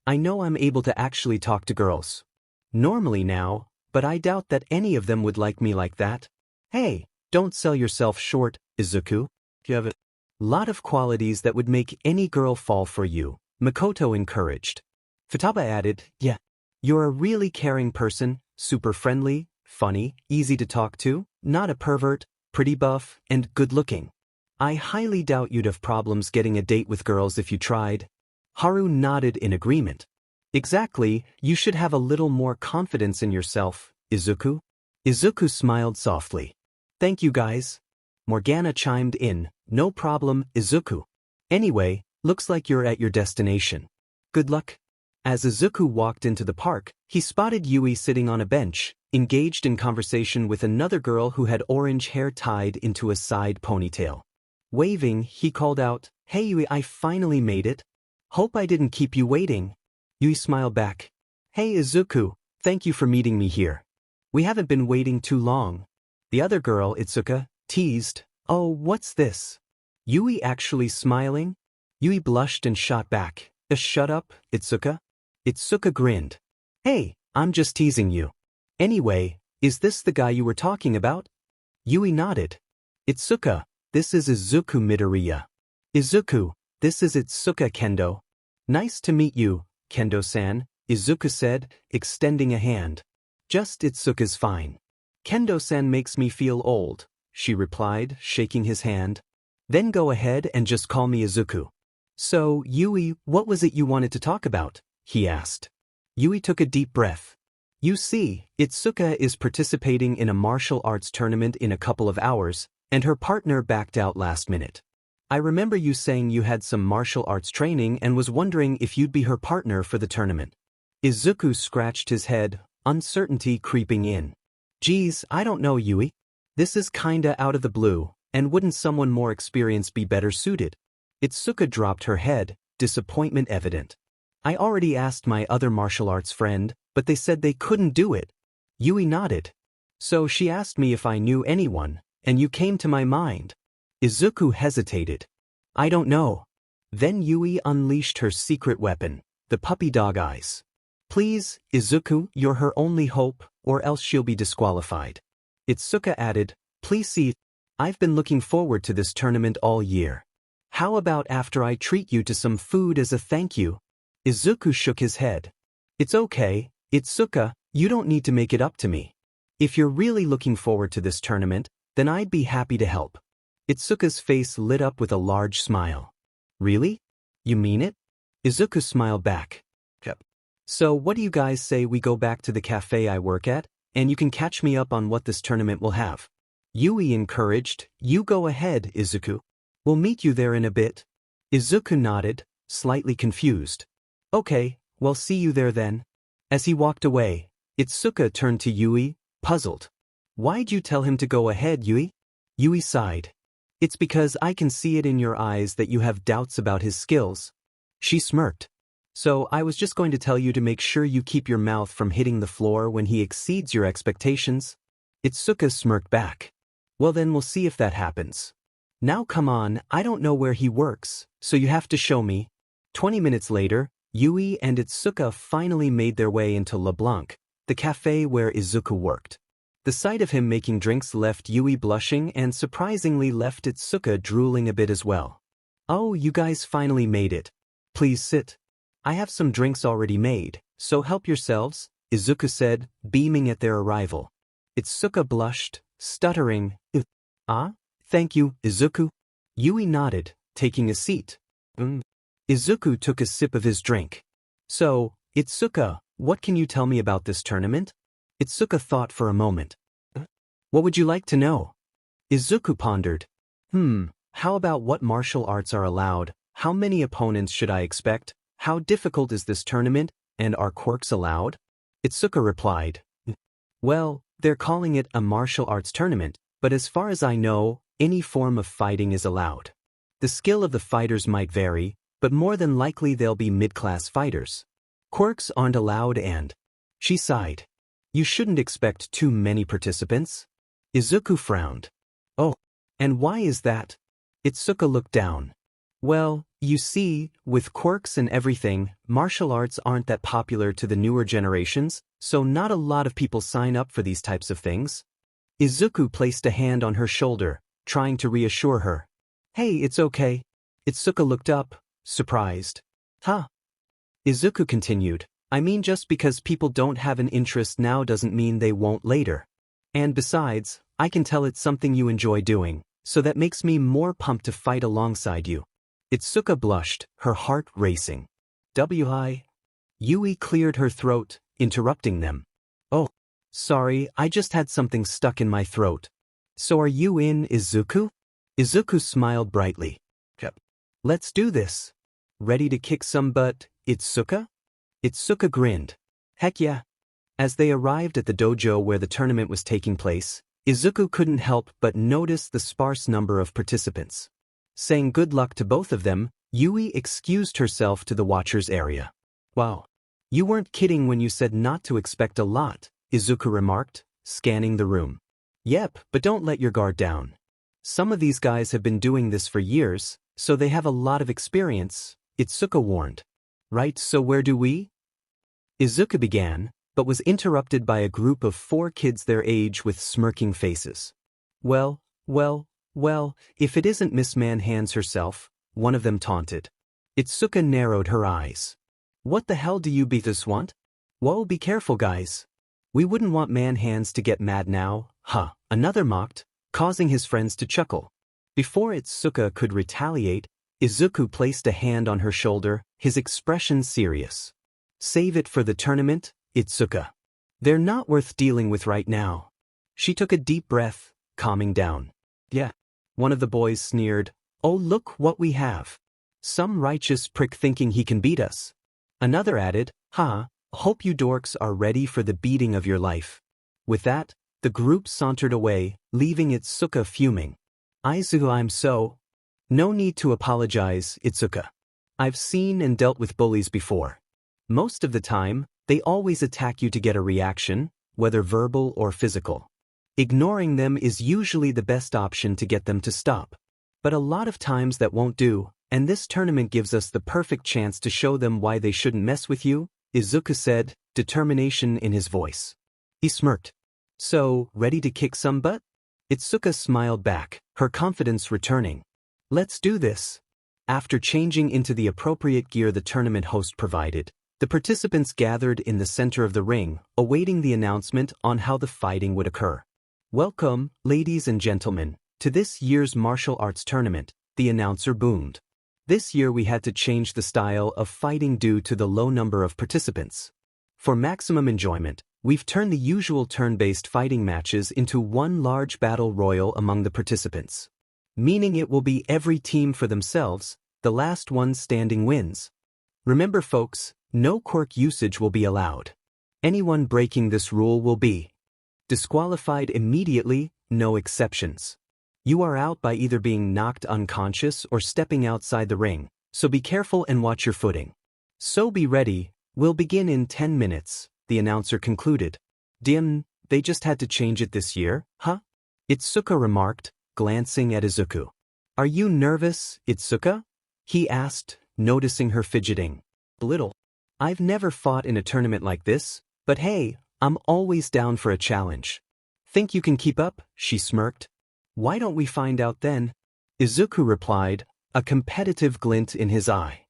I know I'm able to actually talk to girls. Normally now, but I doubt that any of them would like me like that. Hey, don't sell yourself short, Izuku. You have a lot of qualities that would make any girl fall for you, Makoto encouraged. Futaba added, "Yeah, you're a really caring person, super friendly, funny, easy to talk to, not a pervert, pretty buff, and good-looking. I highly doubt you'd have problems getting a date with girls if you tried." Haru nodded in agreement. "Exactly, you should have a little more confidence in yourself, Izuku." Izuku smiled softly. "Thank you guys." Morgana chimed in, "No problem, Izuku. Anyway, looks like you're at your destination. Good luck." As Izuku walked into the park, he spotted Yui sitting on a bench, engaged in conversation with another girl who had orange hair tied into a side ponytail. Waving, he called out, "Hey Yui, I finally made it. Hope I didn't keep you waiting." Yui smiled back. "Hey Izuku, thank you for meeting me here. We haven't been waiting too long." The other girl, Itsuka, teased, "Oh, what's this?" Yui actually smiling? Yui blushed and shot back, "Shut up, Itsuka." Itsuka grinned. "Hey, I'm just teasing you. Anyway, is this the guy you were talking about?" Yui nodded. "Itsuka, this is Izuku Midoriya." "Izuku, this is Itsuka Kendo." "Nice to meet you, Kendo-san," Izuku said, extending a hand. "Just Itsuka's fine." "Kendo-san makes me feel old," she replied, shaking his hand. "Then go ahead and just call me Izuku." "So, Yui, what was it you wanted to talk about?" he asked. Yui took a deep breath. "You see, Itsuka is participating in a martial arts tournament in a couple of hours, and her partner backed out last minute. I remember you saying you had some martial arts training and was wondering if you'd be her partner for the tournament." Izuku scratched his head, uncertainty creeping in. "Geez, I don't know, Yui. This is kinda out of the blue, and wouldn't someone more experienced be better suited?" Itsuka dropped her head, disappointment evident. "I already asked my other martial arts friend, but they said they couldn't do it." Yui nodded. "So she asked me if I knew anyone, and you came to my mind." Izuku hesitated. "I don't know." Then Yui unleashed her secret weapon, the puppy dog eyes. "Please, Izuku, you're her only hope, or else she'll be disqualified." Itsuka added, "Please see, I've been looking forward to this tournament all year. How about after I treat you to some food as a thank you?" Izuku shook his head. "It's okay, Itsuka, you don't need to make it up to me. If you're really looking forward to this tournament, then I'd be happy to help." Itsuka's face lit up with a large smile. "Really? You mean it?" Izuku smiled back. "Yep. So what do you guys say we go back to the cafe I work at, and you can catch me up on what this tournament will have?" Yui encouraged, "You go ahead, Izuku. We'll meet you there in a bit." Izuku nodded, slightly confused. "Okay, well see you there then." As he walked away, Itsuka turned to Yui, puzzled. "Why'd you tell him to go ahead, Yui?" Yui sighed. "It's because I can see it in your eyes that you have doubts about his skills." She smirked. So I was just going to tell you to make sure you keep your mouth from hitting the floor when he exceeds your expectations. Itsuka smirked back. Well then we'll see if that happens. Now come on, I don't know where he works, so you have to show me. 20 minutes later, Yui and Itsuka finally made their way into LeBlanc, the cafe where Izuku worked. The sight of him making drinks left Yui blushing and surprisingly left Itsuka drooling a bit as well. Oh, you guys finally made it. Please sit. I have some drinks already made, so help yourselves, Izuku said, beaming at their arrival. Itsuka blushed, stuttering, Ah? Thank you, Izuku. Yui nodded, taking a seat. Izuku took a sip of his drink. So, Itsuka, what can you tell me about this tournament? Itsuka thought for a moment. What would you like to know? Izuku pondered. How about what martial arts are allowed? How many opponents should I expect? How difficult is this tournament, and are quirks allowed? Itsuka replied. Well, they're calling it a martial arts tournament, but as far as I know, any form of fighting is allowed. The skill of the fighters might vary, but more than likely they'll be mid-class fighters. Quirks aren't allowed and... She sighed. You shouldn't expect too many participants. Izuku frowned. Oh, and why is that? Itsuka looked down. Well, you see, with quirks and everything, martial arts aren't that popular to the newer generations, so not a lot of people sign up for these types of things. Izuku placed a hand on her shoulder, trying to reassure her. Hey, it's okay. Itsuka looked up, surprised. Huh? Izuku continued. I mean, just because people don't have an interest now doesn't mean they won't later. And besides, I can tell it's something you enjoy doing, so that makes me more pumped to fight alongside you. Itsuka blushed, her heart racing. Yui cleared her throat, interrupting them. Oh, sorry, I just had something stuck in my throat. So are you in, Izuku? Izuku smiled brightly. Yep. Let's do this. Ready to kick some butt, Itsuka? Itsuka grinned. Heck yeah. As they arrived at the dojo where the tournament was taking place, Izuku couldn't help but notice the sparse number of participants. Saying good luck to both of them, Yui excused herself to the watchers' area. Wow. You weren't kidding when you said not to expect a lot, Izuku remarked, scanning the room. Yep, but don't let your guard down. Some of these guys have been doing this for years, so they have a lot of experience, Itsuka warned. Right, so where do we? Izuku began, but was interrupted by a group of 4 kids their age with smirking faces. Well, if it isn't Miss Manhands herself, one of them taunted. Itsuka narrowed her eyes. What the hell do you beatas want? Whoa, be careful guys. We wouldn't want Manhands to get mad now, huh? Another mocked, causing his friends to chuckle. Before Itsuka could retaliate, Izuku placed a hand on her shoulder, his expression serious. Save it for the tournament, Itsuka. They're not worth dealing with right now. She took a deep breath, calming down. Yeah. One of the boys sneered. Oh, look what we have. Some righteous prick thinking he can beat us. Another added, hope you dorks are ready for the beating of your life. With that, the group sauntered away, leaving Itsuka fuming. Izuku, I'm so... No need to apologize, Itsuka. I've seen and dealt with bullies before. Most of the time, they always attack you to get a reaction, whether verbal or physical. Ignoring them is usually the best option to get them to stop. But a lot of times that won't do, and this tournament gives us the perfect chance to show them why they shouldn't mess with you, Izuku said, determination in his voice. He smirked. So, ready to kick some butt? Itsuka smiled back, her confidence returning. Let's do this. After changing into the appropriate gear the tournament host provided, the participants gathered in the center of the ring, awaiting the announcement on how the fighting would occur. Welcome, ladies and gentlemen, to this year's martial arts tournament, the announcer boomed. This year we had to change the style of fighting due to the low number of participants. For maximum enjoyment, we've turned the usual turn-based fighting matches into one large battle royal among the participants. Meaning it will be every team for themselves, the last one standing wins. Remember folks, no quirk usage will be allowed. Anyone breaking this rule will be disqualified immediately, no exceptions. You are out by either being knocked unconscious or stepping outside the ring, so be careful and watch your footing. So be ready, we'll begin in 10 minutes, the announcer concluded. They just had to change it this year, huh? Itsuka remarked, glancing at Izuku. Are you nervous, Itsuka? He asked, noticing her fidgeting. A little. I've never fought in a tournament like this, but hey, I'm always down for a challenge. Think you can keep up? She smirked. Why don't we find out then? Izuku replied, a competitive glint in his eye.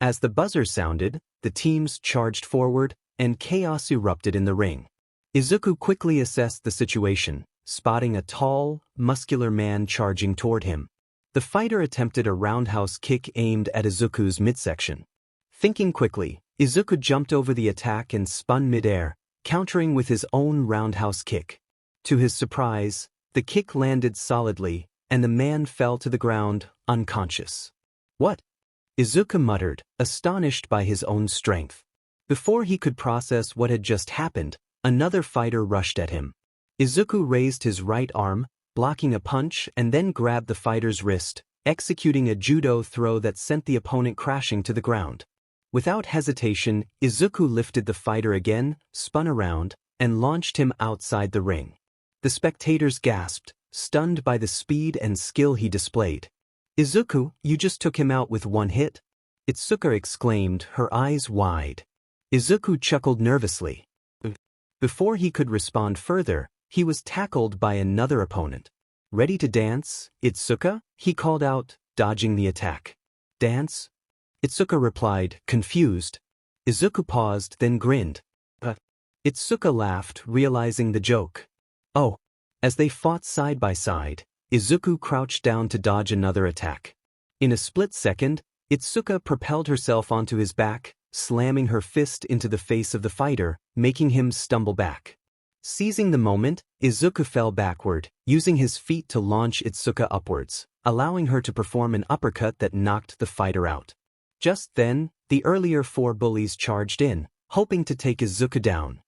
As the buzzer sounded, the teams charged forward, and chaos erupted in the ring. Izuku quickly assessed the situation, spotting a tall, muscular man charging toward him. The fighter attempted a roundhouse kick aimed at Izuku's midsection. Thinking quickly, Izuku jumped over the attack and spun midair, countering with his own roundhouse kick. To his surprise, the kick landed solidly, and the man fell to the ground, unconscious. What? Izuku muttered, astonished by his own strength. Before he could process what had just happened, another fighter rushed at him. Izuku raised his right arm, blocking a punch, and then grabbed the fighter's wrist, executing a judo throw that sent the opponent crashing to the ground. Without hesitation, Izuku lifted the fighter again, spun around, and launched him outside the ring. The spectators gasped, stunned by the speed and skill he displayed. Izuku, you just took him out with one hit? Itsuka exclaimed, her eyes wide. Izuku chuckled nervously. Before he could respond further, he was tackled by another opponent. Ready to dance, Itsuka? He called out, dodging the attack. Dance? Itsuka replied, confused. Izuku paused, then grinned. Itsuka laughed, realizing the joke. Oh. As they fought side by side, Izuku crouched down to dodge another attack. In a split second, Itsuka propelled herself onto his back, slamming her fist into the face of the fighter, making him stumble back. Seizing the moment, Izuku fell backward, using his feet to launch Itsuka upwards, allowing her to perform an uppercut that knocked the fighter out. Just then, the earlier four bullies charged in, hoping to take Izuku down.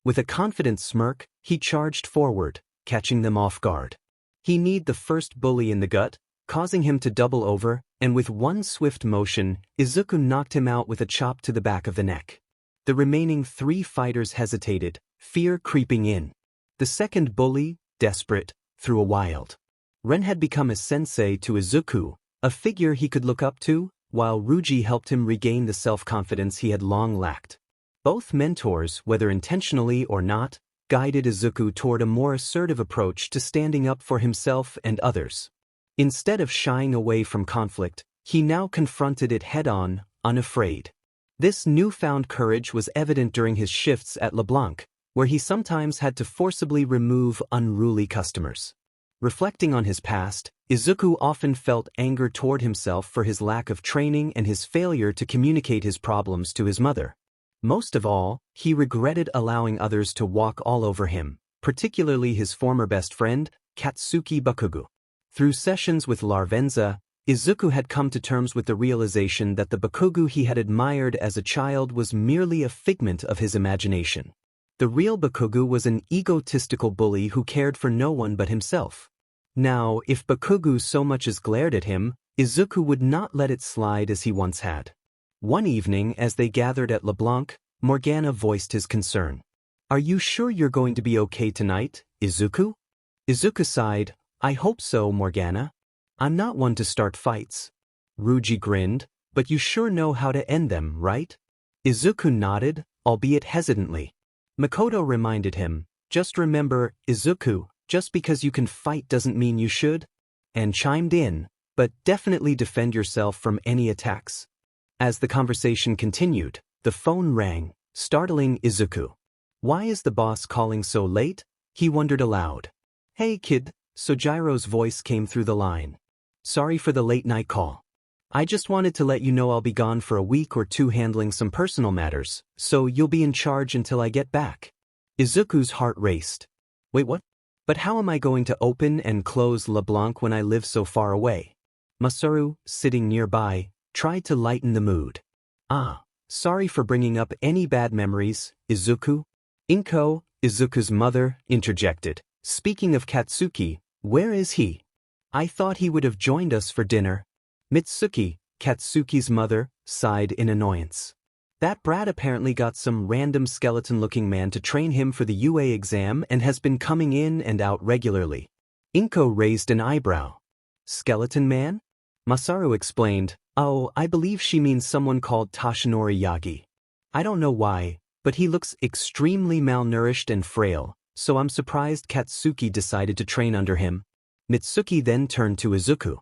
With a confident smirk, he charged forward, catching them off guard. He kneed the first bully in the gut, causing him to double over, and with one swift motion, Izuku knocked him out with a chop to the back of the neck. The remaining three fighters hesitated, fear creeping in. The second bully, desperate, threw a wild. Ren had become a sensei to Izuku, a figure he could look up to, while Ruji helped him regain the self-confidence he had long lacked. Both mentors, whether intentionally or not, guided Izuku toward a more assertive approach to standing up for himself and others. Instead of shying away from conflict, he now confronted it head-on, unafraid. This newfound courage was evident during his shifts at LeBlanc, where he sometimes had to forcibly remove unruly customers. Reflecting on his past, Izuku often felt anger toward himself for his lack of training and his failure to communicate his problems to his mother. Most of all, he regretted allowing others to walk all over him, particularly his former best friend, Katsuki Bakugou. Through sessions with Larvenza, Izuku had come to terms with the realization that the Bakugou he had admired as a child was merely a figment of his imagination. The real Bakugou was an egotistical bully who cared for no one but himself. Now, if Bakugou so much as glared at him, Izuku would not let it slide as he once had. One evening, as they gathered at LeBlanc, Morgana voiced his concern. Are you sure you're going to be okay tonight, Izuku? Izuku sighed. I hope so, Morgana. I'm not one to start fights. Ruji grinned. But you sure know how to end them, right? Izuku nodded, albeit hesitantly. Makoto reminded him, just remember, Izuku, just because you can fight doesn't mean you should. And chimed in, but definitely defend yourself from any attacks. As the conversation continued, the phone rang, startling Izuku. Why is the boss calling so late? He wondered aloud. Hey kid, Sojiro's voice came through the line. Sorry for the late night call. I just wanted to let you know I'll be gone for a week or two handling some personal matters, so you'll be in charge until I get back. Izuku's heart raced. Wait, what? But how am I going to open and close LeBlanc when I live so far away? Masaru, sitting nearby, tried to lighten the mood. Sorry for bringing up any bad memories, Izuku. Inko, Izuku's mother, interjected. Speaking of Katsuki, where is he? I thought he would have joined us for dinner. Mitsuki, Katsuki's mother, sighed in annoyance. That brat apparently got some random skeleton-looking man to train him for the UA exam and has been coming in and out regularly. Inko raised an eyebrow. Skeleton man? Masaru explained, oh, I believe she means someone called Toshinori Yagi. I don't know why, but he looks extremely malnourished and frail, so I'm surprised Katsuki decided to train under him. Mitsuki then turned to Izuku.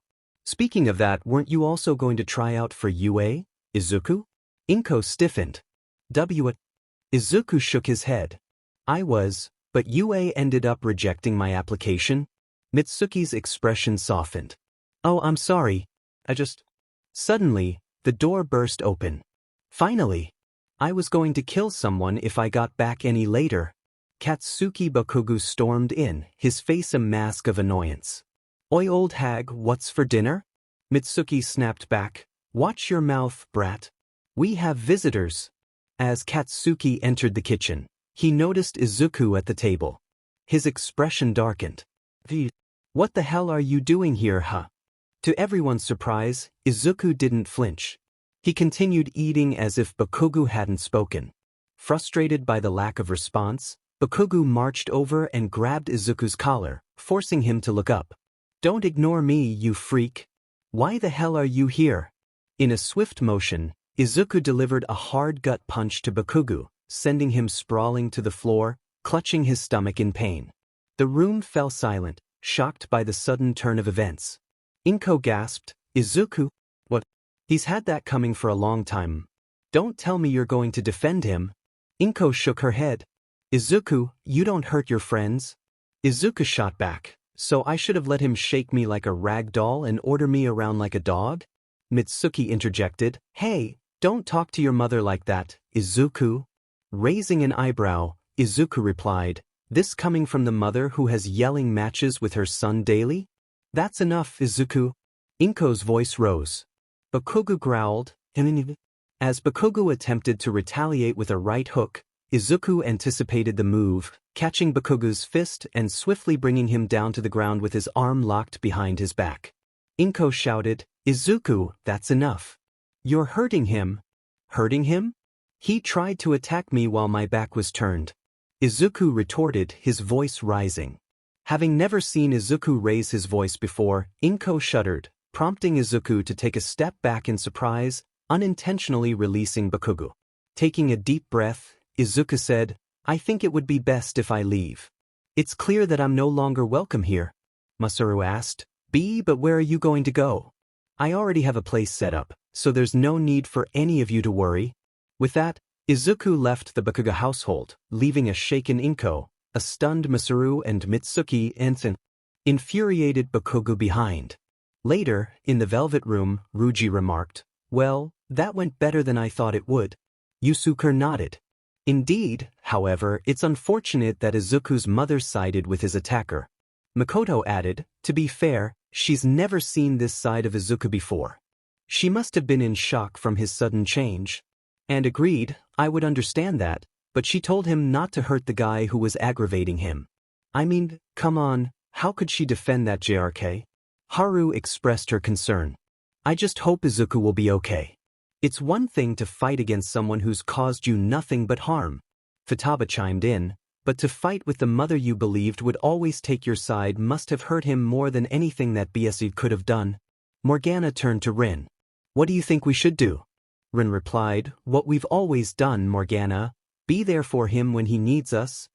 Speaking of that, weren't you also going to try out for UA, Izuku? Inko stiffened. Izuku shook his head. I was, but UA ended up rejecting my application. Mitsuki's expression softened. Oh, I'm sorry. Suddenly, the door burst open. Finally. I was going to kill someone if I got back any later. Katsuki Bakugou stormed in, his face a mask of annoyance. Oi, old hag, what's for dinner? Mitsuki snapped back. Watch your mouth, brat. We have visitors. As Katsuki entered the kitchen, he noticed Izuku at the table. His expression darkened. What the hell are you doing here, huh? To everyone's surprise, Izuku didn't flinch. He continued eating as if Bakugou hadn't spoken. Frustrated by the lack of response, Bakugou marched over and grabbed Izuku's collar, forcing him to look up. Don't ignore me, you freak. Why the hell are you here? In a swift motion, Izuku delivered a hard gut punch to Bakugou, sending him sprawling to the floor, clutching his stomach in pain. The room fell silent, shocked by the sudden turn of events. Inko gasped, Izuku? What? He's had that coming for a long time. Don't tell me you're going to defend him. Inko shook her head. Izuku, you don't hurt your friends. Izuku shot back, so I should have let him shake me like a rag doll and order me around like a dog? Mitsuki interjected, hey, don't talk to your mother like that, Izuku. Raising an eyebrow, Izuku replied, this coming from the mother who has yelling matches with her son daily? That's enough, Izuku. Inko's voice rose. Bakugou growled, as Bakugou attempted to retaliate with a right hook, Izuku anticipated the move, catching Bakugou's fist and swiftly bringing him down to the ground with his arm locked behind his back. Inko shouted, Izuku, that's enough. You're hurting him. Hurting him? He tried to attack me while my back was turned. Izuku retorted, his voice rising. Having never seen Izuku raise his voice before, Inko shuddered, prompting Izuku to take a step back in surprise, unintentionally releasing Bakugou. Taking a deep breath, Izuku said, I think it would be best if I leave. It's clear that I'm no longer welcome here. Masaru asked, but where are you going to go? I already have a place set up, so there's no need for any of you to worry. With that, Izuku left the Bakugou household, leaving a shaken Inko, a stunned Masaru and Mitsuki and an infuriated Bakugou behind. Later, in the Velvet Room, Ruji remarked, well, that went better than I thought it would. Yusuke nodded. Indeed, however, it's unfortunate that Izuku's mother sided with his attacker. Makoto added, to be fair, she's never seen this side of Izuku before. She must have been in shock from his sudden change. And agreed, I would understand that, but she told him not to hurt the guy who was aggravating him. I mean, come on, how could she defend that JRK? Haru expressed her concern. I just hope Izuku will be okay. It's one thing to fight against someone who's caused you nothing but harm. Futaba chimed in, but to fight with the mother you believed would always take your side must have hurt him more than anything that BSE could have done. Morgana turned to Rin. What do you think we should do? Rin replied, what we've always done, Morgana. Be there for him when he needs us.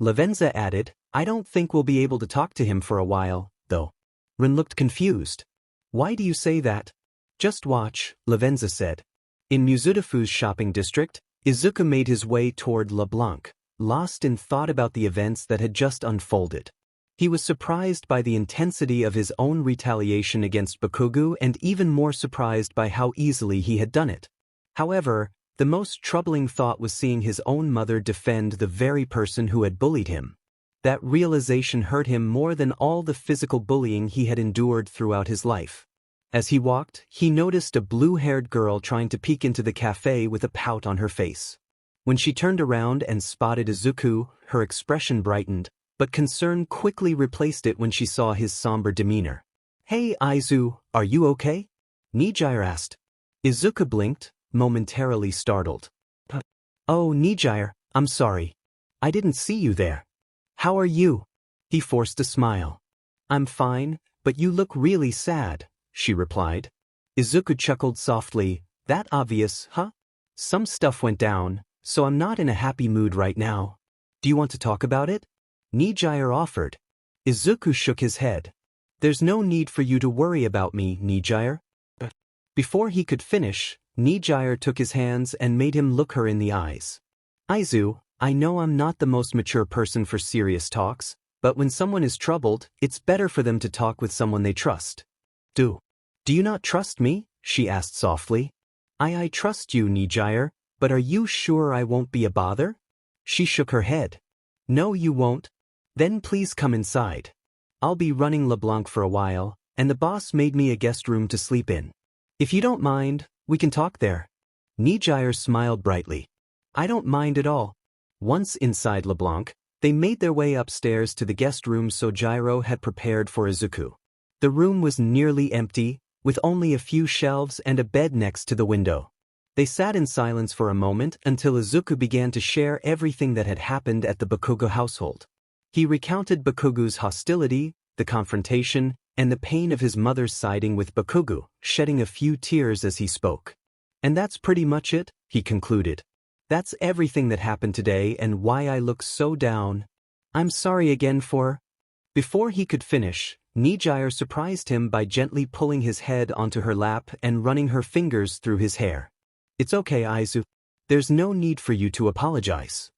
Lavenza added, I don't think we'll be able to talk to him for a while, though. Rin looked confused. Why do you say that? Just watch, Lavenza said. In Muzudafu's shopping district, Izuku made his way toward LeBlanc, lost in thought about the events that had just unfolded. He was surprised by the intensity of his own retaliation against Bakugou and even more surprised by how easily he had done it. However, the most troubling thought was seeing his own mother defend the very person who had bullied him. That realization hurt him more than all the physical bullying he had endured throughout his life. As he walked, he noticed a blue-haired girl trying to peek into the cafe with a pout on her face. When she turned around and spotted Izuku, her expression brightened, but concern quickly replaced it when she saw his somber demeanor. Hey Izu, are you okay? Nijire asked. Izuku blinked, momentarily startled. Oh, Nijire, I'm sorry. I didn't see you there. How are you? He forced a smile. I'm fine, but you look really sad, she replied. Izuku chuckled softly. That obvious, huh? Some stuff went down, so I'm not in a happy mood right now. Do you want to talk about it? Nijire offered. Izuku shook his head. There's no need for you to worry about me, Nijire. Before he could finish, Nijire took his hands and made him look her in the eyes. Izu, I know I'm not the most mature person for serious talks, but when someone is troubled, it's better for them to talk with someone they trust. Do you not trust me? She asked softly. I trust you, Nijire, but are you sure I won't be a bother? She shook her head. No, you won't. Then please come inside. I'll be running LeBlanc for a while, and the boss made me a guest room to sleep in. If you don't mind, we can talk there. Nijire smiled brightly. I don't mind at all. Once inside LeBlanc, they made their way upstairs to the guest room Sojiro had prepared for Izuku. The room was nearly empty, with only a few shelves and a bed next to the window. They sat in silence for a moment until Izuku began to share everything that had happened at the Bakugou household. He recounted Bakugou's hostility, the confrontation, and the pain of his mother's siding with Bakugou, shedding a few tears as he spoke. And that's pretty much it, he concluded. That's everything that happened today and why I look so down. I'm sorry again for... Before he could finish, Nijire surprised him by gently pulling his head onto her lap and running her fingers through his hair. It's okay, Izu. There's no need for you to apologize.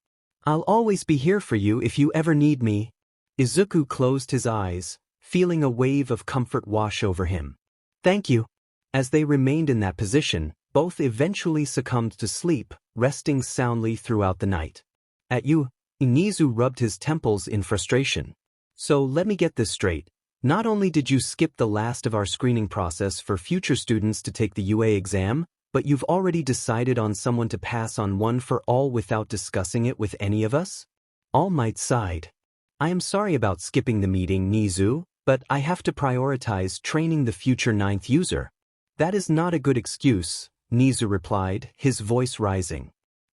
I'll always be here for you if you ever need me. Izuku closed his eyes, feeling a wave of comfort wash over him. Thank you. As they remained in that position, both eventually succumbed to sleep, resting soundly throughout the night. At you, Inizu rubbed his temples in frustration. So let me get this straight. Not only did you skip the last of our screening process for future students to take the UA exam, but you've already decided on someone to pass on one for all without discussing it with any of us? All Might sighed. I am sorry about skipping the meeting, Nizu, but I have to prioritize training the future 9th user. That is not a good excuse, Nizu replied, his voice rising.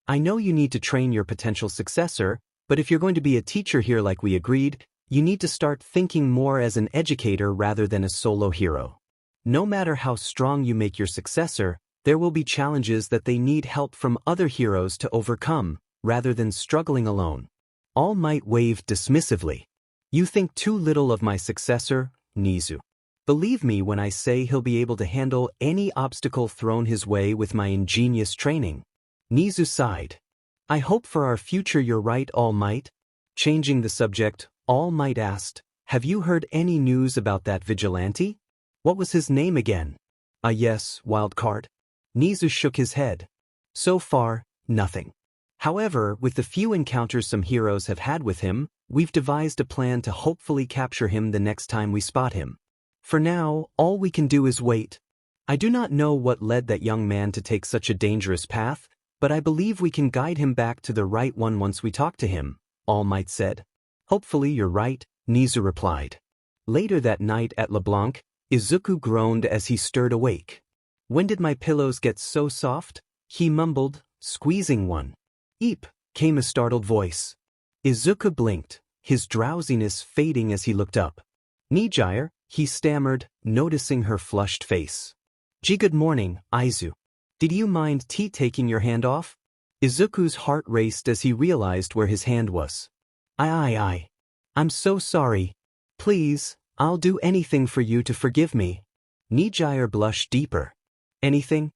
I know you need to train your potential successor, but if you're going to be a teacher here like we agreed, you need to start thinking more as an educator rather than a solo hero. No matter how strong you make your successor, there will be challenges that they need help from other heroes to overcome, rather than struggling alone. All Might waved dismissively. You think too little of my successor, Nizu. Believe me when I say he'll be able to handle any obstacle thrown his way with my ingenious training. Nizu sighed. I hope for our future you're right, All Might. Changing the subject, All Might asked, have you heard any news about that vigilante? What was his name again? Yes, WildCard. Nizu shook his head. So far, nothing. However, with the few encounters some heroes have had with him, we've devised a plan to hopefully capture him the next time we spot him. For now, all we can do is wait. I do not know what led that young man to take such a dangerous path, but I believe we can guide him back to the right one once we talk to him, All Might said. Hopefully you're right, Nizu replied. Later that night at LeBlanc, Izuku groaned as he stirred awake. When did my pillows get so soft? He mumbled, squeezing one. Eep, came a startled voice. Izuku blinked, his drowsiness fading as he looked up. Nijire, he stammered, noticing her flushed face. Gee, good morning, Izu. Did you mind taking your hand off? Izuku's heart raced as he realized where his hand was. I'm so sorry. Please, I'll do anything for you to forgive me. Nijire blushed deeper. Anything?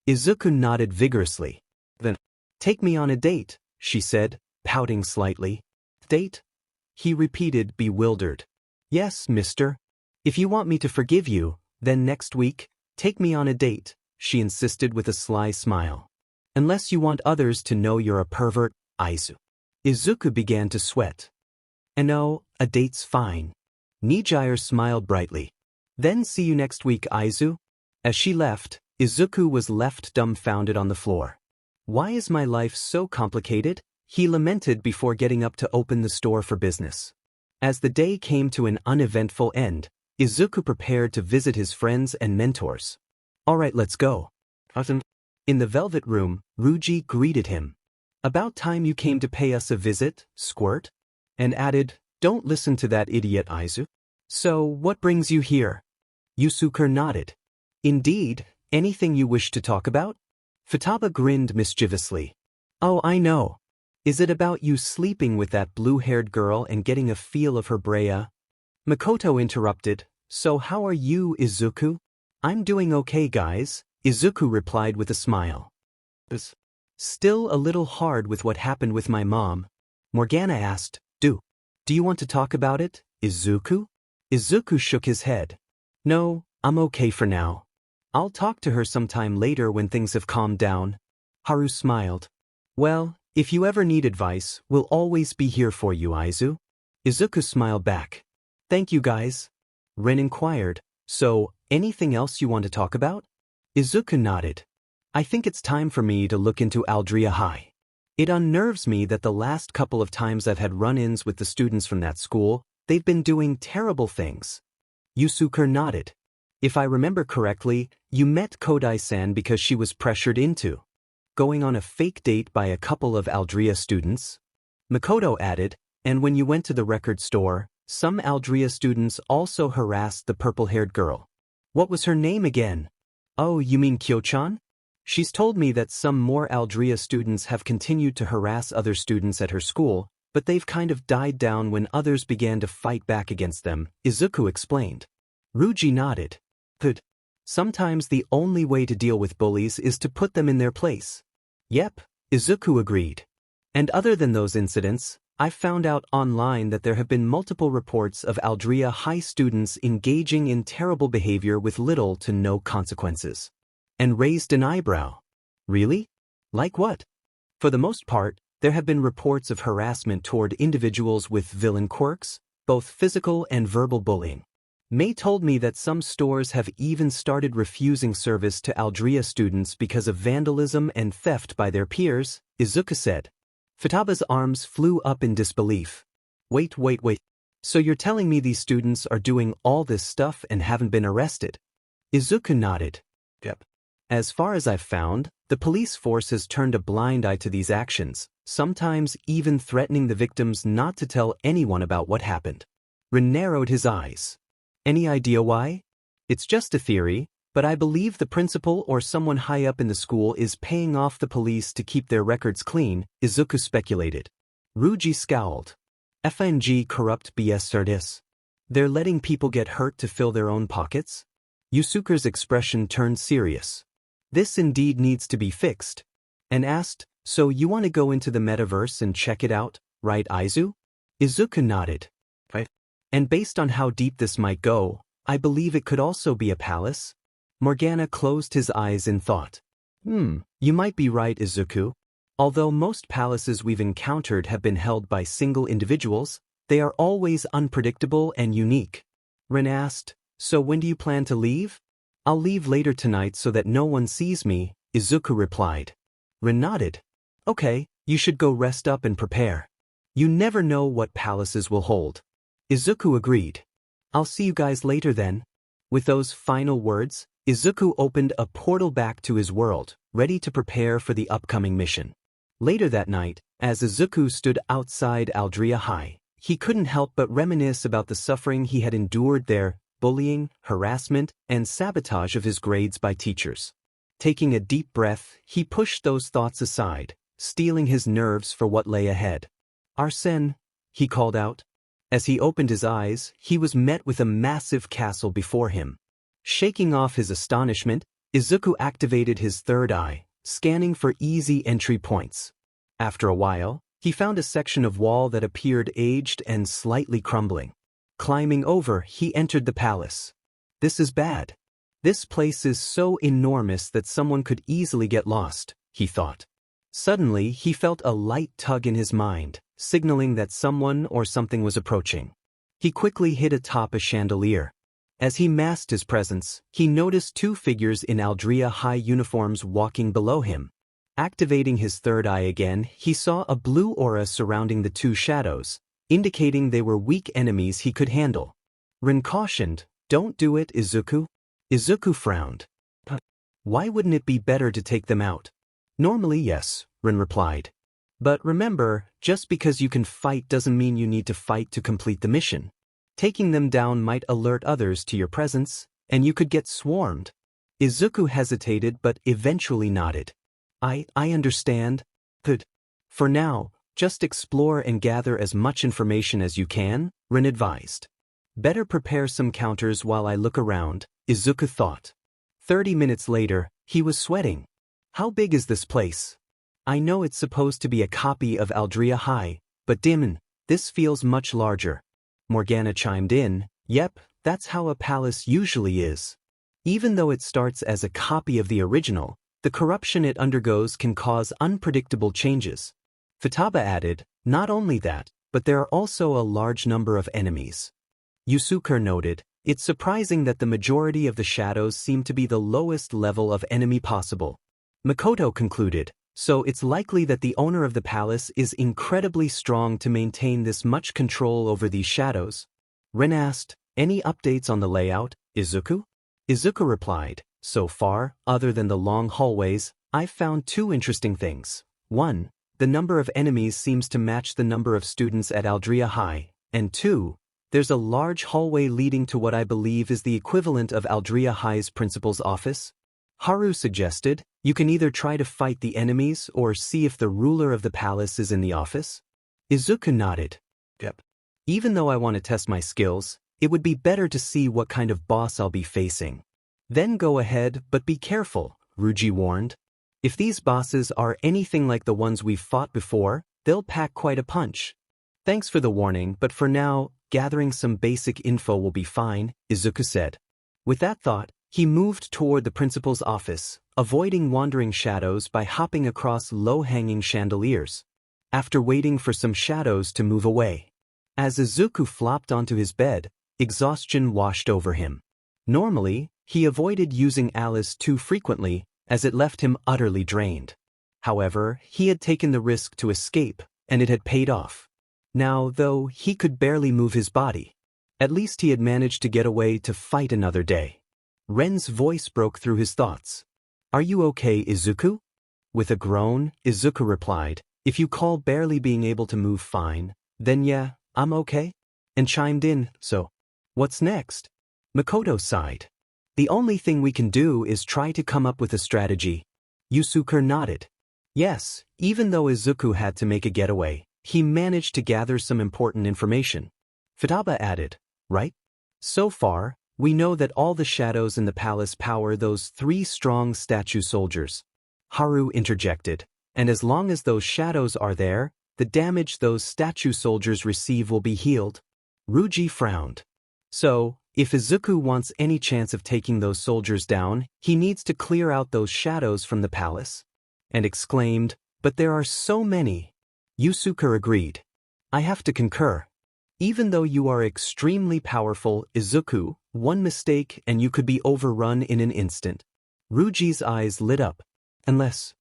Izuku nodded vigorously. Then, take me on a date, she said, pouting slightly. Date? He repeated, bewildered. Yes, mister. If you want me to forgive you, then next week, take me on a date, she insisted with a sly smile. Unless you want others to know you're a pervert, Izu. Izuku began to sweat. And no, a date's fine. Nijire smiled brightly. Then see you next week, Izu. As she left, Izuku was left dumbfounded on the floor. Why is my life so complicated? He lamented before getting up to open the store for business. As the day came to an uneventful end, Izuku prepared to visit his friends and mentors. All right, let's go. In the velvet room, Ruji greeted him. About time you came to pay us a visit, Squirt. And added, don't listen to that idiot Izuku. So, what brings you here? Yusuke nodded. Indeed, anything you wish to talk about? Futaba grinned mischievously. Oh, I know. Is it about you sleeping with that blue-haired girl and getting a feel of her brea? Makoto interrupted. So how are you, Izuku? I'm doing okay, guys, Izuku replied with a smile. Still a little hard with what happened with my mom. Morgana asked, Do you want to talk about it, Izuku? Izuku shook his head. No, I'm okay for now. I'll talk to her sometime later when things have calmed down. Haru smiled. Well, if you ever need advice, we'll always be here for you, Izu. Izuku smiled back. Thank you, guys. Ren inquired, so, anything else you want to talk about? Izuku nodded. I think it's time for me to look into Aldria High. It unnerves me that the last couple of times I've had run-ins with the students from that school, they've been doing terrible things. Yusuke nodded. If I remember correctly, you met Kodai-san because she was pressured into going on a fake date by a couple of Aldria students. Makoto added, and when you went to the record store, some Aldria students also harassed the purple-haired girl. What was her name again? Oh, you mean Kyo-chan? She's told me that some more Aldria students have continued to harass other students at her school, but they've kind of died down when others began to fight back against them, Izuku explained. Ruji nodded. Good. Sometimes the only way to deal with bullies is to put them in their place. Yep, Izuku agreed. And other than those incidents, I've found out online that there have been multiple reports of Aldria High students engaging in terrible behavior with little to no consequences. And raised an eyebrow. Really? Like what? For the most part, there have been reports of harassment toward individuals with villain quirks, both physical and verbal bullying. May told me that some stores have even started refusing service to Aldria students because of vandalism and theft by their peers, Izuku said. Futaba's arms flew up in disbelief. Wait. So you're telling me these students are doing all this stuff and haven't been arrested? Izuku nodded. Yep. As far as I've found, the police force has turned a blind eye to these actions, sometimes even threatening the victims not to tell anyone about what happened. Rin narrowed his eyes. Any idea why? It's just a theory, but I believe the principal or someone high up in the school is paying off the police to keep their records clean, Izuku speculated. Ruji scowled. FNG corrupt BS Sardis. They're letting people get hurt to fill their own pockets? Yusuke's expression turned serious. This indeed needs to be fixed. And asked, so you want to go into the metaverse and check it out, right Izu? Izuku nodded. Right. And based on how deep this might go, I believe it could also be a palace. Morgana closed his eyes in thought. You might be right, Izuku. Although most palaces we've encountered have been held by single individuals, they are always unpredictable and unique. Ren asked, so when do you plan to leave? I'll leave later tonight so that no one sees me, Izuku replied. Ren nodded. Okay, you should go rest up and prepare. You never know what palaces will hold. Izuku agreed. I'll see you guys later then. With those final words, Izuku opened a portal back to his world, ready to prepare for the upcoming mission. Later that night, as Izuku stood outside Aldria High, he couldn't help but reminisce about the suffering he had endured there, bullying, harassment, and sabotage of his grades by teachers. Taking a deep breath, he pushed those thoughts aside, steeling his nerves for what lay ahead. Arsene, he called out. As he opened his eyes, he was met with a massive castle before him. Shaking off his astonishment, Izuku activated his third eye, scanning for easy entry points. After a while, he found a section of wall that appeared aged and slightly crumbling. Climbing over, he entered the palace. This is bad. This place is so enormous that someone could easily get lost, he thought. Suddenly, he felt a light tug in his mind, signaling that someone or something was approaching. He quickly hid atop a chandelier. As he masked his presence, he noticed two figures in Aldria High uniforms walking below him. Activating his third eye again, he saw a blue aura surrounding the two shadows, indicating they were weak enemies he could handle. Rin cautioned, "Don't do it, Izuku." Izuku frowned. Why wouldn't it be better to take them out? Normally yes, Rin replied. But remember, just because you can fight doesn't mean you need to fight to complete the mission. Taking them down might alert others to your presence, and you could get swarmed. Izuku hesitated but eventually nodded. I understand. Good. For now, just explore and gather as much information as you can, Rin advised. Better prepare some counters while I look around, Izuku thought. 30 minutes later, he was sweating. How big is this place? I know it's supposed to be a copy of Aldria High, but Dimon, this feels much larger. Morgana chimed in, yep, that's how a palace usually is. Even though it starts as a copy of the original, the corruption it undergoes can cause unpredictable changes. Futaba added, not only that, but there are also a large number of enemies. Yusuke noted, it's surprising that the majority of the shadows seem to be the lowest level of enemy possible. Makoto concluded, so it's likely that the owner of the palace is incredibly strong to maintain this much control over these shadows. Rin asked, any updates on the layout, Izuku? Izuku replied, so far, other than the long hallways, I've found two interesting things. 1. The number of enemies seems to match the number of students at Aldria High, and 2. There's a large hallway leading to what I believe is the equivalent of Aldria High's principal's office. Haru suggested, you can either try to fight the enemies or see if the ruler of the palace is in the office. Izuku nodded. Yep. Even though I want to test my skills, it would be better to see what kind of boss I'll be facing. Then go ahead, but be careful, Ryuji warned. If these bosses are anything like the ones we've fought before, they'll pack quite a punch. Thanks for the warning, but for now, gathering some basic info will be fine, Izuku said. With that thought, he moved toward the principal's office, avoiding wandering shadows by hopping across low-hanging chandeliers. After waiting for some shadows to move away. As Izuku flopped onto his bed, exhaustion washed over him. Normally, he avoided using Alice too frequently, as it left him utterly drained. However, he had taken the risk to escape, and it had paid off. Now, though, he could barely move his body. At least he had managed to get away to fight another day. Ren's voice broke through his thoughts. Are you okay, Izuku? With a groan, Izuku replied, if you call barely being able to move fine, then yeah, I'm okay. And chimed in, so, what's next? Makoto sighed. The only thing we can do is try to come up with a strategy. Yusuke nodded. Yes, even though Izuku had to make a getaway, he managed to gather some important information. Futaba added, right? So far, we know that all the shadows in the palace power those 3 strong statue soldiers. Haru interjected, and as long as those shadows are there, the damage those statue soldiers receive will be healed. Ryuji frowned. So, if Izuku wants any chance of taking those soldiers down, he needs to clear out those shadows from the palace. And exclaimed, but there are so many. Yusuke agreed. I have to concur. Even though you are extremely powerful, Izuku, one mistake and you could be overrun in an instant. Ryuji's eyes lit up. Unless...